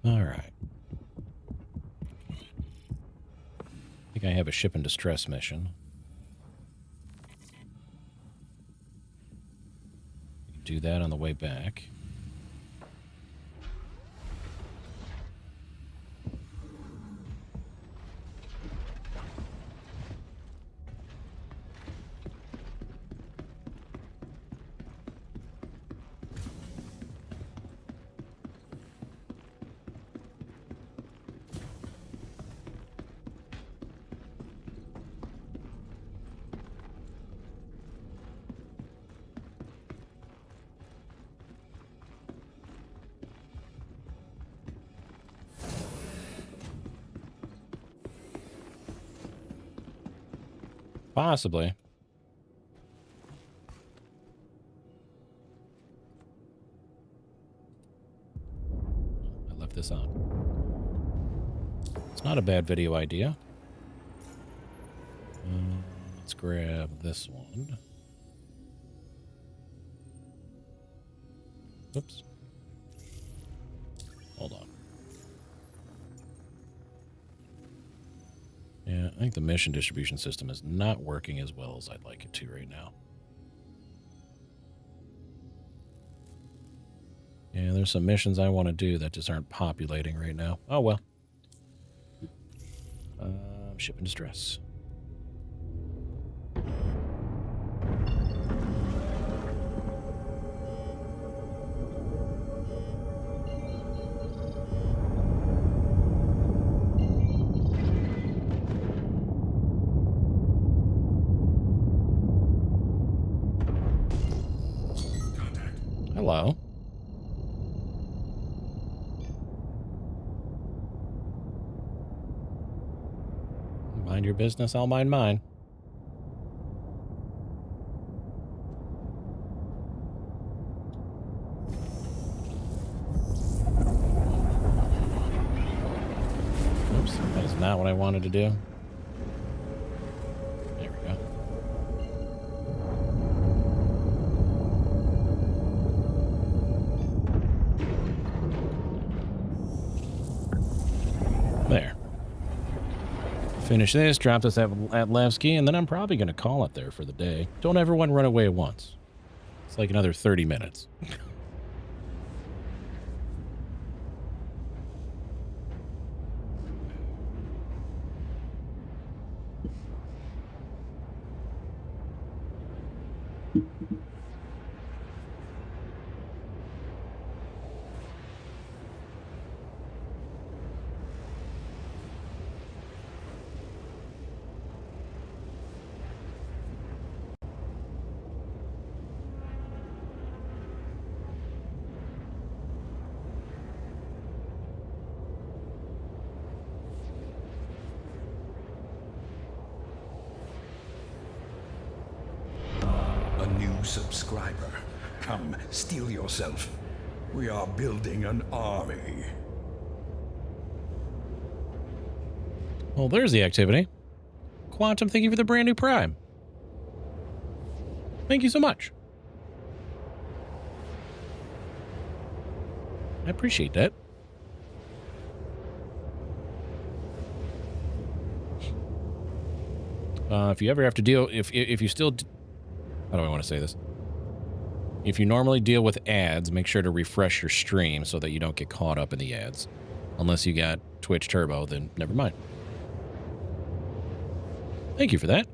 All right. I have a ship in distress mission. Do that on the way back. Possibly. I left this on. It's not a bad video idea. Let's grab this one. Oops. Hold on. Yeah, I think the mission distribution system is not working as well as I'd like it to right now. Yeah, there's some missions I want to do that just aren't populating right now. Oh, well. Ship in distress. Hello. Mind your business, I'll mind mine. Oops, that is not what I wanted to do. There we go. There. Finish this, drop this at Levski, and then I'm probably going to call it there for the day. Don't everyone run away at once. It's like another 30 minutes. Subscriber, come, steel yourself. We are building an army. Well, there's the activity. Quantum, thank you for the brand new Prime. Thank you so much. I appreciate that. If you ever have to deal, if you still, how do I want to say this? If you normally deal with ads, make sure to refresh your stream so that you don't get caught up in the ads. Unless you got Twitch Turbo, then never mind. Thank you for that.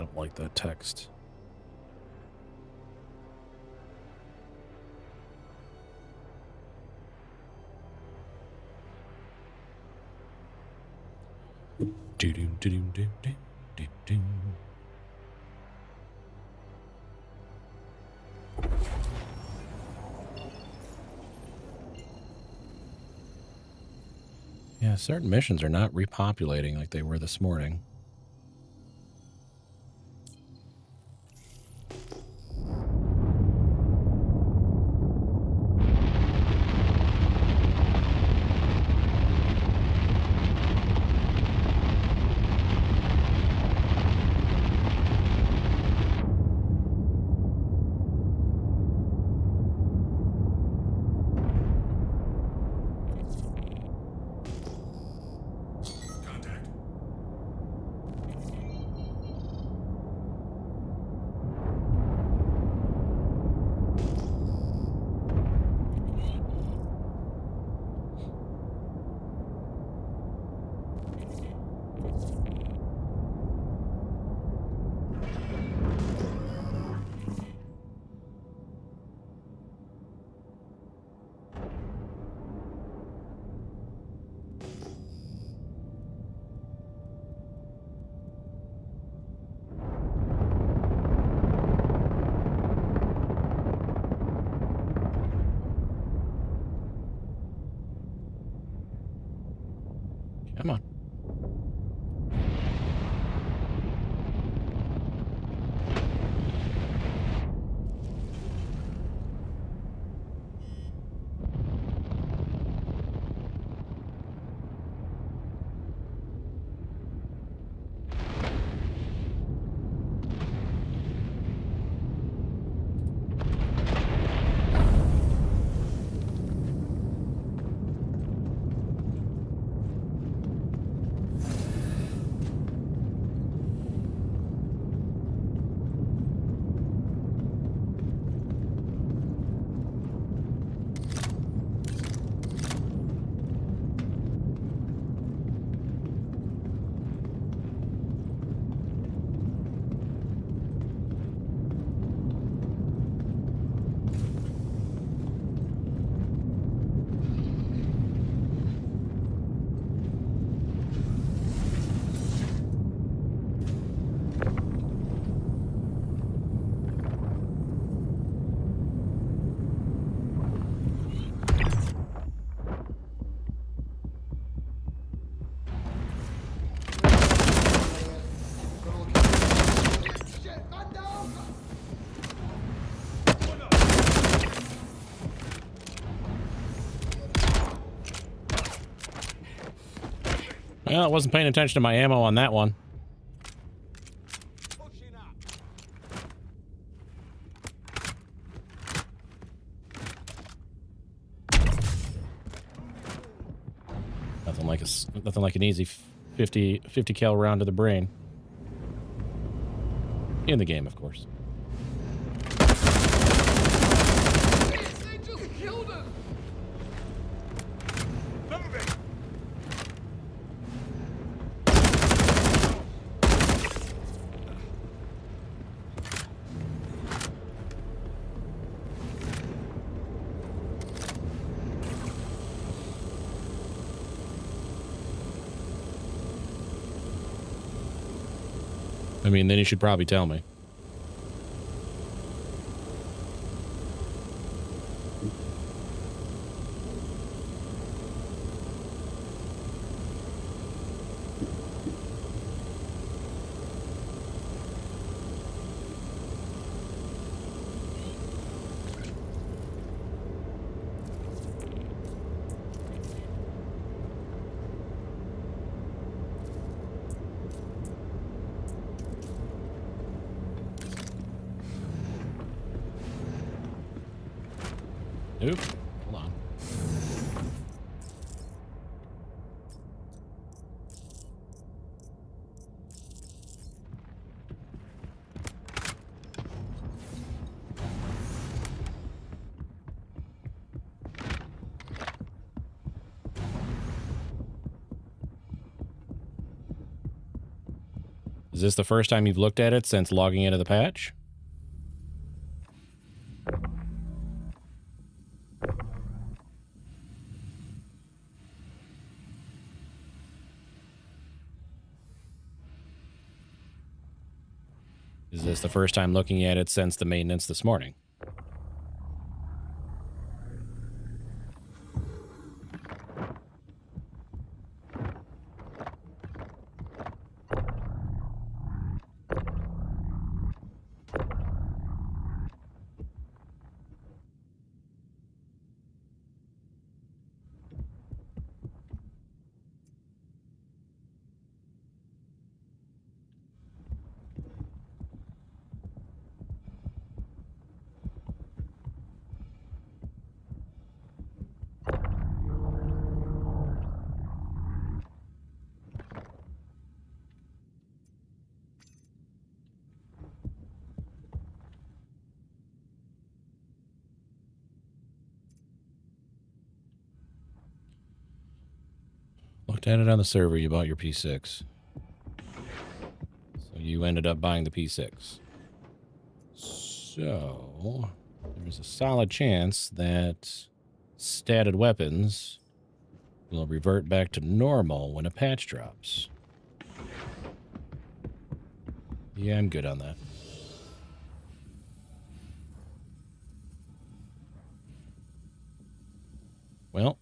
don't like that text. Yeah, certain missions are not repopulating like they were this morning. Contact. Come on. Well, I wasn't paying attention to my ammo on that one. Nothing like an easy 50 cal round to the brain. In the game, of course. They just killed him! I mean, then you should probably tell me. Oop, hold on. Is this the first time you've looked at it since logging into the patch? Is this the first time looking at it since the maintenance this morning? Looked at it on the server, you bought your P6. So you ended up buying the P6. So there's a solid chance that statted weapons will revert back to normal when a patch drops. Yeah, I'm good on that. Well,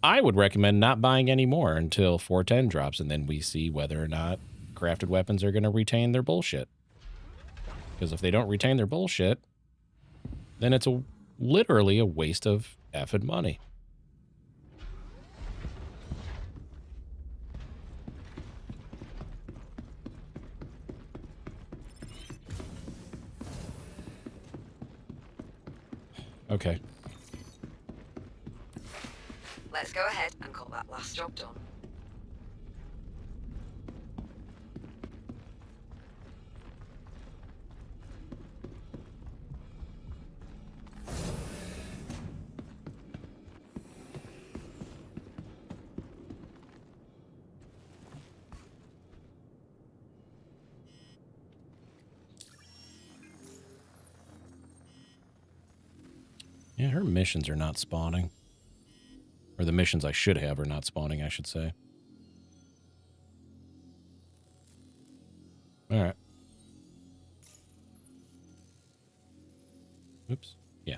I would recommend not buying any more until 410 drops, and then we see whether or not crafted weapons are going to retain their bullshit. Because if they don't retain their bullshit, then it's literally a waste of effing money. Okay. Let's go ahead and call that last job done. Yeah, her missions are not spawning. Or the missions I should have are not spawning, I should say. All right. Oops. Yeah.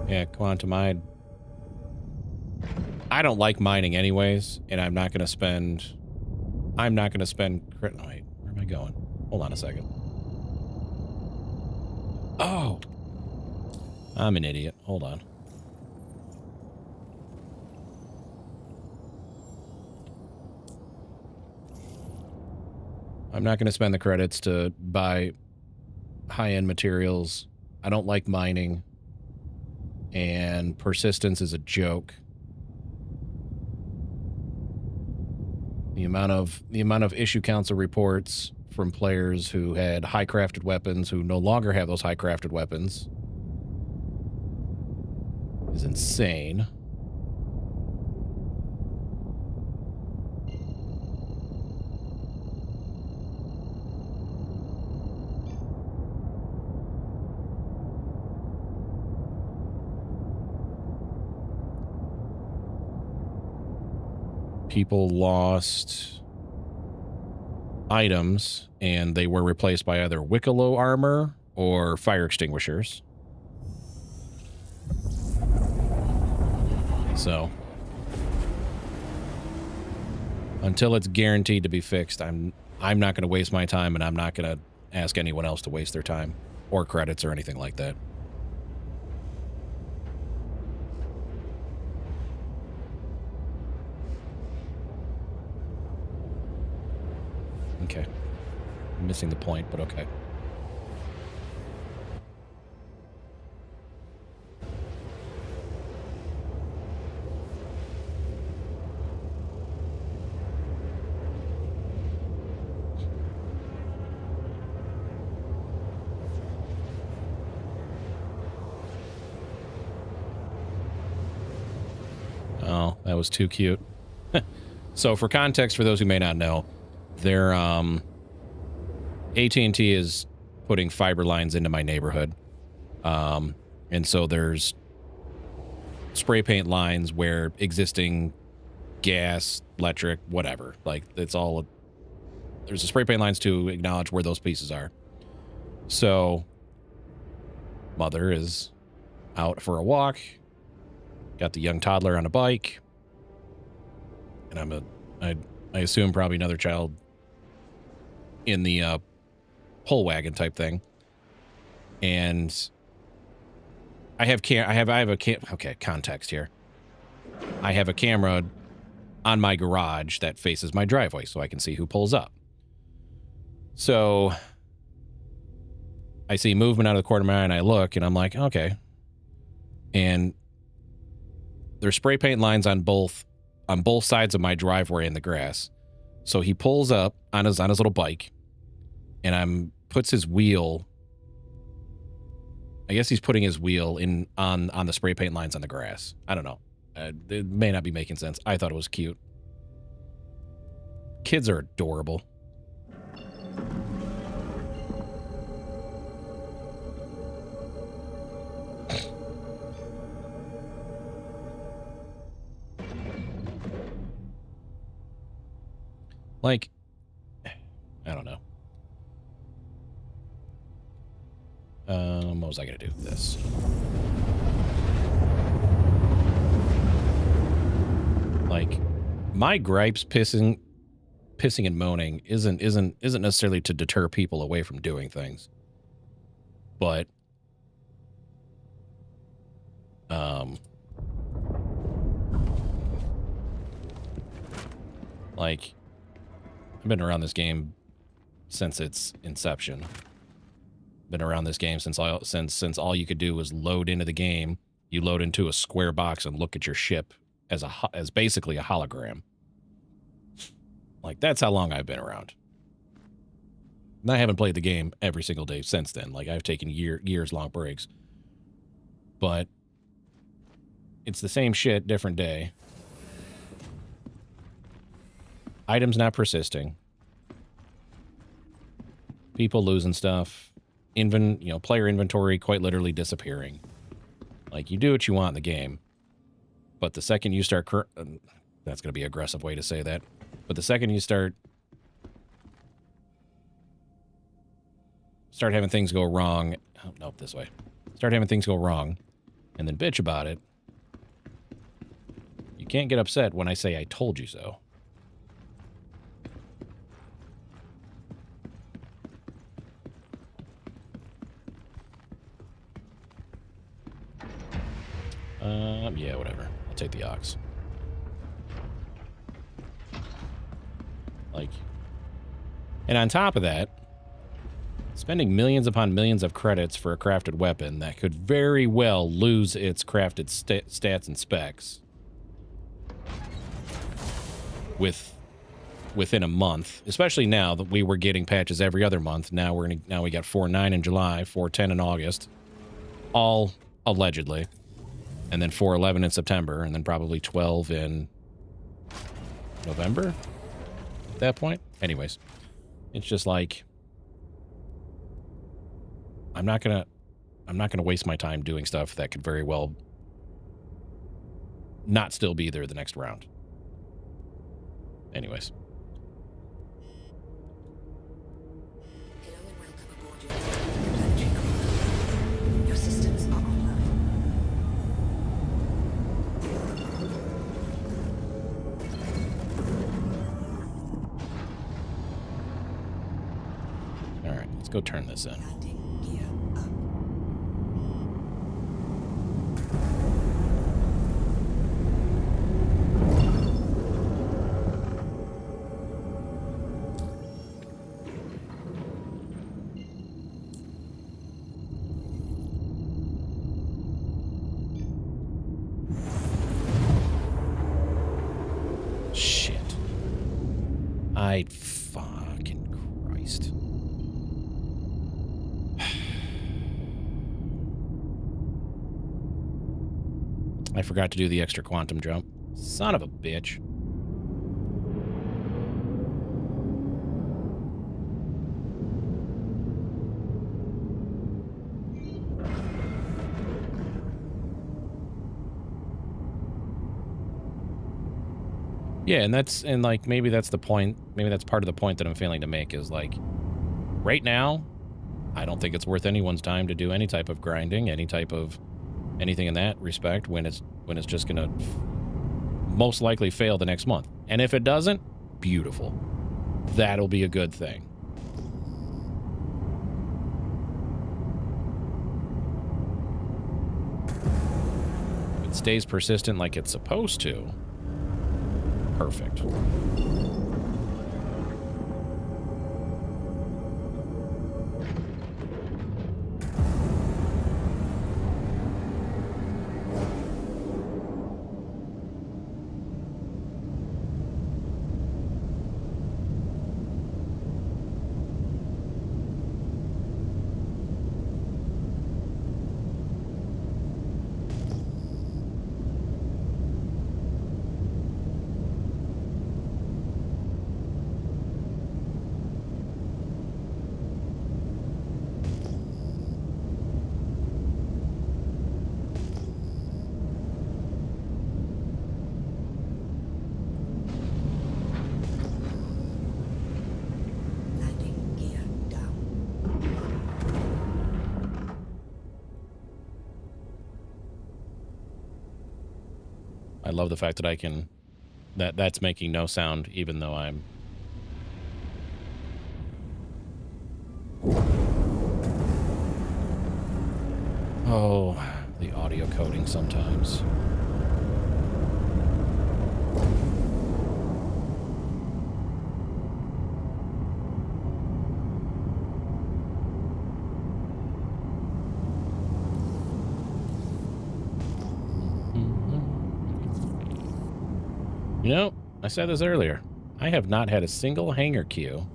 Yeah, quantum, I don't like mining anyways, and I'm not going to spend... Wait, where am I going? Hold on a second. Oh! I'm an idiot. Hold on. I'm not going to spend the credits to buy high-end materials. I don't like mining. And persistence is a joke. The amount of issue council reports from players who had high crafted weapons who no longer have those high crafted weapons is insane. People lost items and they were replaced by either Wicklow armor or fire extinguishers. So until it's guaranteed to be fixed, I'm not going to waste my time, and I'm not going to ask anyone else to waste their time or credits or anything like that. Okay. I'm missing the point, but okay. That was too cute. So for context, for those who may not know, their AT&T is putting fiber lines into my neighborhood. And so there's spray paint lines where existing gas, electric, whatever, like it's all, there's a spray paint lines to acknowledge where those pieces are. So mother is out for a walk, got the young toddler on a bike, and I assume probably another child in the pull wagon type thing. And okay, context here. I have a camera on my garage that faces my driveway so I can see who pulls up. So I see movement out of the corner of my eye and I look and I'm like, okay. And there's spray paint lines on both sides of my driveway in the grass. So he pulls up on his little bike and puts his wheel, I guess he's putting his wheel on the spray paint lines on the grass. I don't know. It may not be making sense. I thought it was cute. Kids are adorable. Like, I don't know. What was I gonna do? This. Like, my gripes pissing and moaning isn't necessarily to deter people away from doing things. But like, I've been around this game since its inception. Been around this game since all you could do was load into the game. You load into a square box and look at your ship as basically a hologram. Like, that's how long I've been around. And I haven't played the game every single day since then. Like, I've taken years long breaks. But it's the same shit, different day. Items not persisting. People losing stuff. Player inventory quite literally disappearing. Like, you do what you want in the game. But the second you start... that's going to be an aggressive way to say that. But the second you start having things go wrong... Oh, nope, this way. Start having things go wrong, and then bitch about it. You can't get upset when I say I told you so. Yeah, whatever. I'll take the ox. Like, and on top of that, spending millions upon millions of credits for a crafted weapon that could very well lose its crafted stats and specs within a month, especially now that we were getting patches every other month. Now we got 4.9 in July, 4.10 in August, all allegedly. And then 4.11 in September, and then probably 12 in November at that point. Anyways, it's just like, I'm not gonna waste my time doing stuff that could very well not still be there the next round. Anyways. Your systems are online. Alright, let's go turn this in. Shit. Fucking Christ. I forgot to do the extra quantum jump. Son of a bitch. Yeah, and like maybe that's the point. Maybe that's part of the point that I'm failing to make is like right now, I don't think it's worth anyone's time to do any type of grinding, any type of anything in that respect when it's just gonna most likely fail the next month. And if it doesn't, beautiful. That'll be a good thing. If it stays persistent like it's supposed to, perfect. I love the fact that I can, that's making no sound even though I'm. Oh, the audio coding sometimes. You know, I said this earlier. I have not had a single hanger queue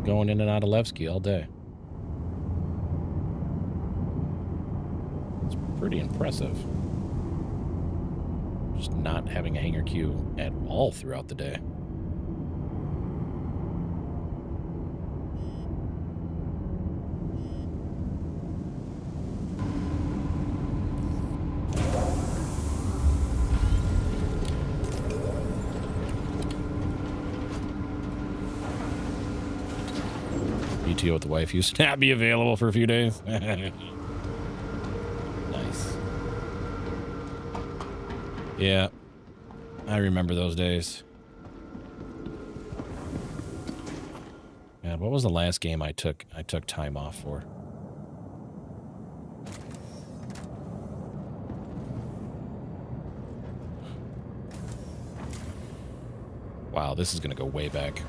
going in and out of Levski all day. It's pretty impressive. Just not having a hanger queue at all throughout the day. PTO with the wife used to not be available for a few days. Nice. Yeah, I remember those days. God, what was the last game I took time off for? Wow, this is gonna go way back.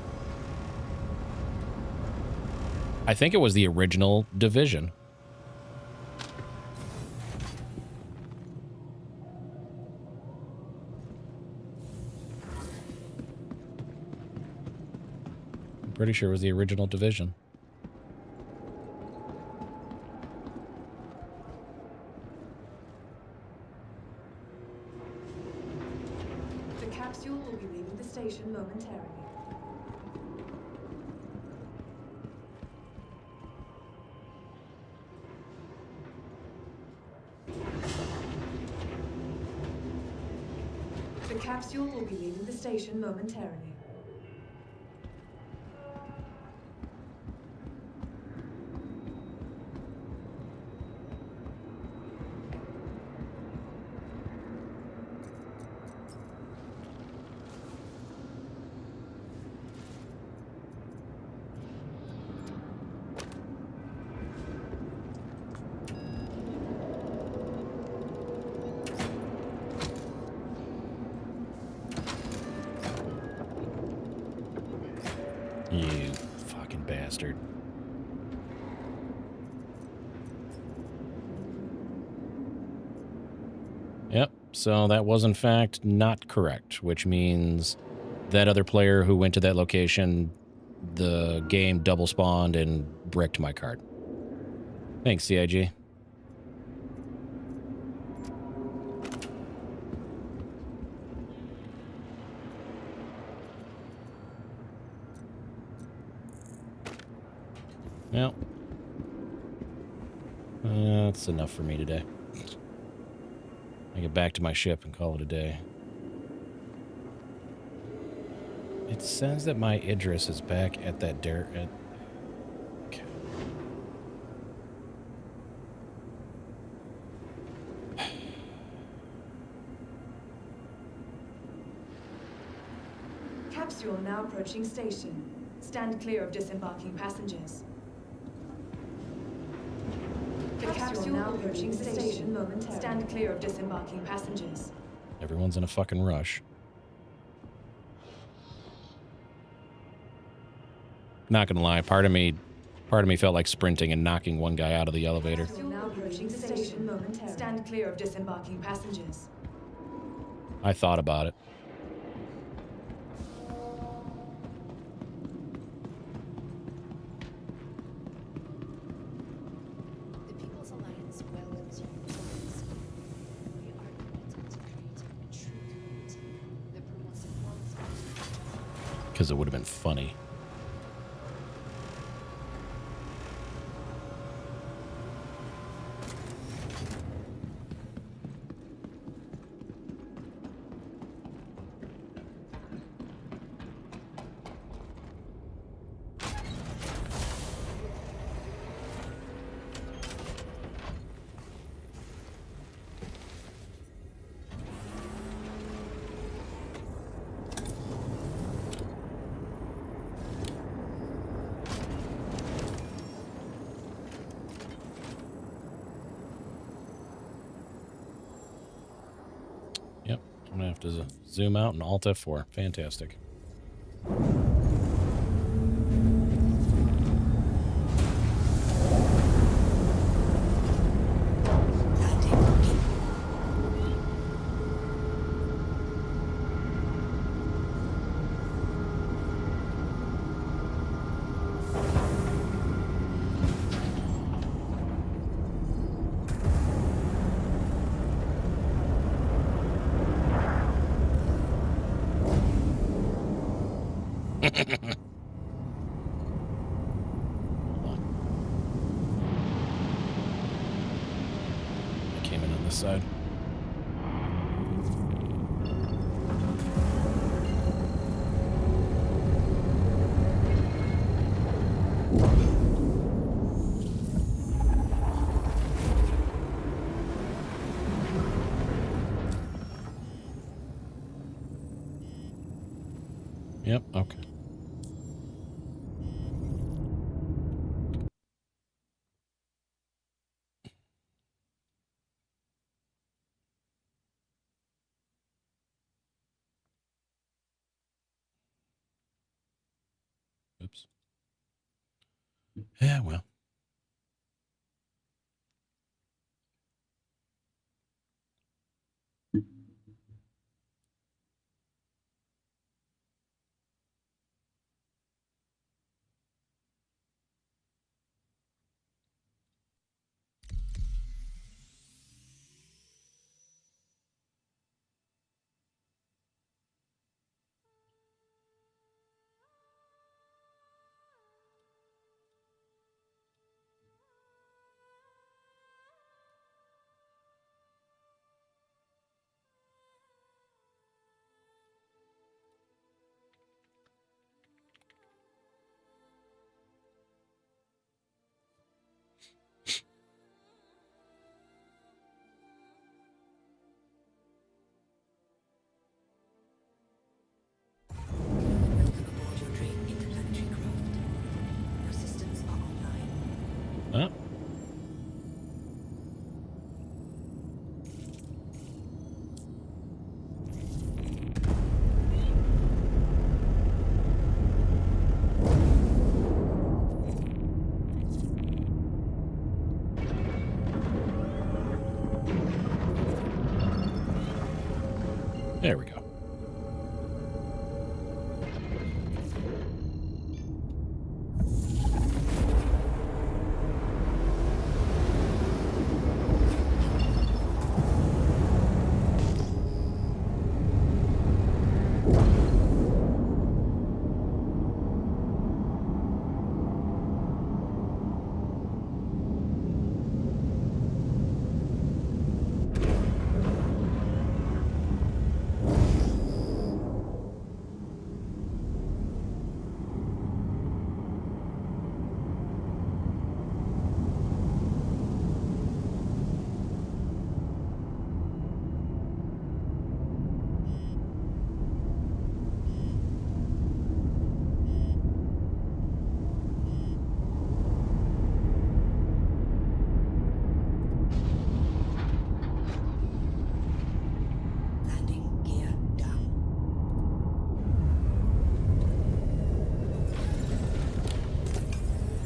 I think it was the original Division. I'm pretty sure it was the original Division. The capsule will be leaving the station momentarily. The capsule will be leaving the station momentarily. You fucking bastard. Yep, so that was in fact not correct, which means that other player who went to that location, the game double spawned and bricked my card. Thanks, CIG. Well, that's enough for me today. I get back to my ship and call it a day. It says that my Idris is back at that okay. Capsule now approaching station. Stand clear of disembarking passengers. The capsule now approaching station momentarily. Stand clear of disembarking passengers. Everyone's in a fucking rush. Not gonna lie, part of me felt like sprinting and knocking one guy out of the elevator. Capsule now approaching station momentarily. Stand clear of disembarking passengers. I thought about it. The People's Alliance welcomes you to this. We are committed to creating a true community that promotes equality. Because it would have been funny. Yep, I'm gonna have to zoom out and Alt F4. Fantastic. I came in on this side. Yep, okay. Oops. Yeah, well.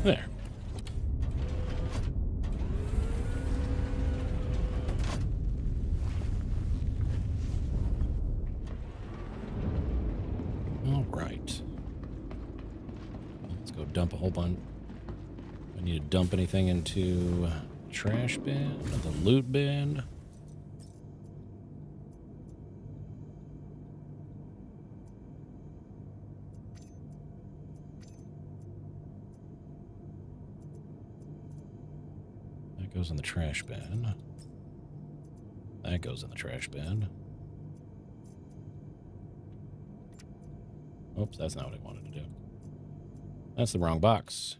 There. All right. Let's go dump a whole bunch. I need to dump anything into trash bin, the loot bin. That goes in the trash bin. That goes in the trash bin. Oops, that's not what I wanted to do. That's the wrong box.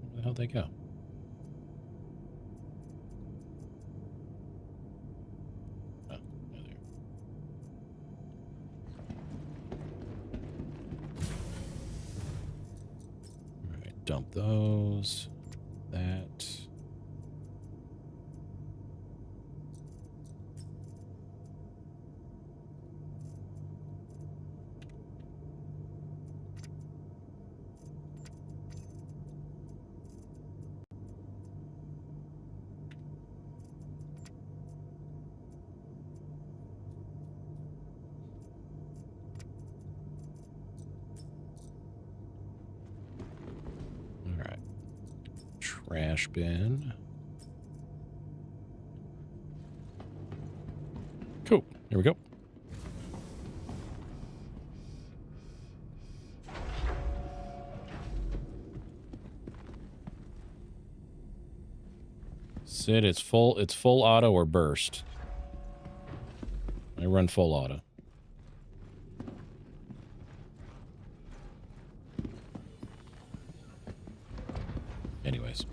Where the hell did they go? Oh, there they are. All right, dump those. That. Trash bin. Cool. Here we go. Sid, it's full auto or burst. I run full auto. Anyways.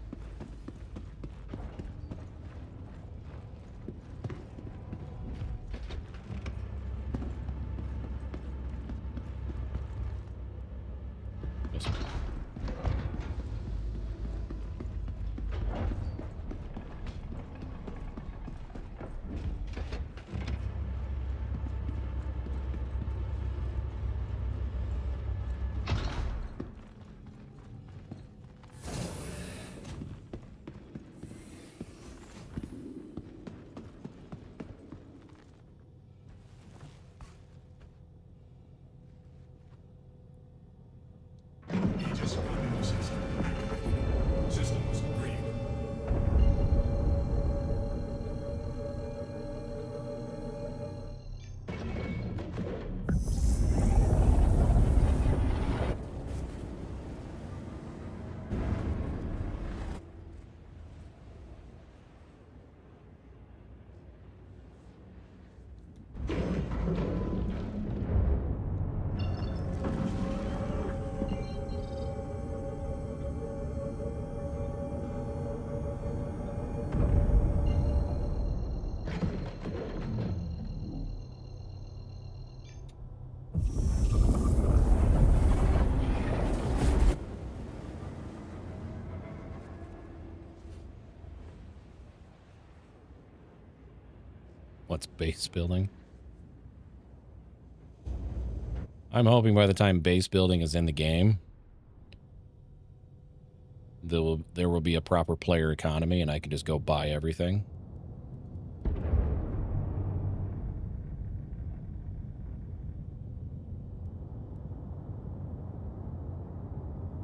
What's base building? I'm hoping by the time base building is in the game, there will be a proper player economy and I can just go buy everything.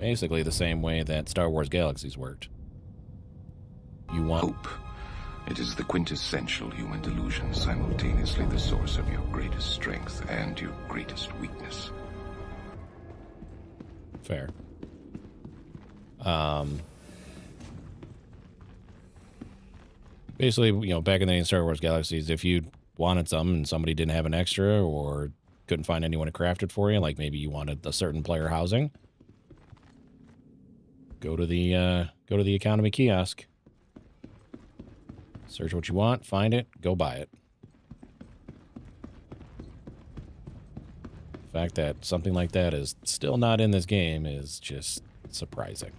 Basically the same way that Star Wars Galaxies worked. You want hope. It is the quintessential human delusion, simultaneously the source of your greatest strength and your greatest weakness. Fair. Basically, you know, back in the Star Wars Galaxies, if you wanted something and somebody didn't have an extra or couldn't find anyone to craft it for you, like maybe you wanted a certain player housing, go to the economy kiosk. Search what you want, find it, go buy it. The fact that something like that is still not in this game is just surprising.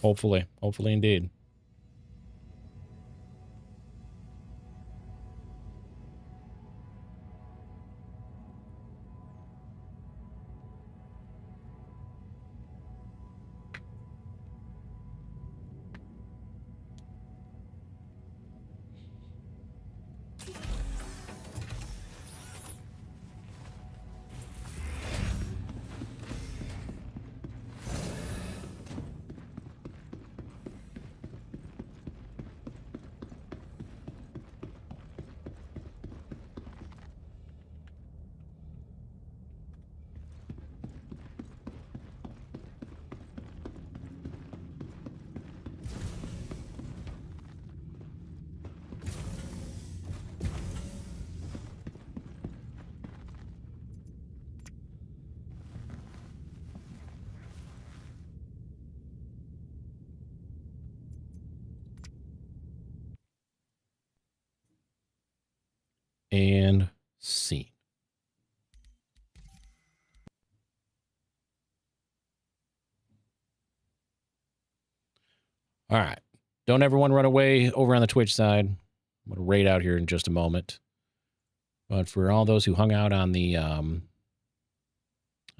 Hopefully. Hopefully indeed. And scene. All right. Don't everyone run away over on the Twitch side. I'm going to raid out here in just a moment. But for all those who hung out on the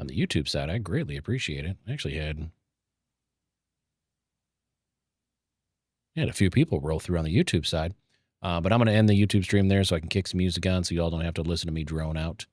YouTube side, I greatly appreciate it. I actually had a few people roll through on the YouTube side. But I'm going to end the YouTube stream there so I can kick some music on so you all don't have to listen to me drone out.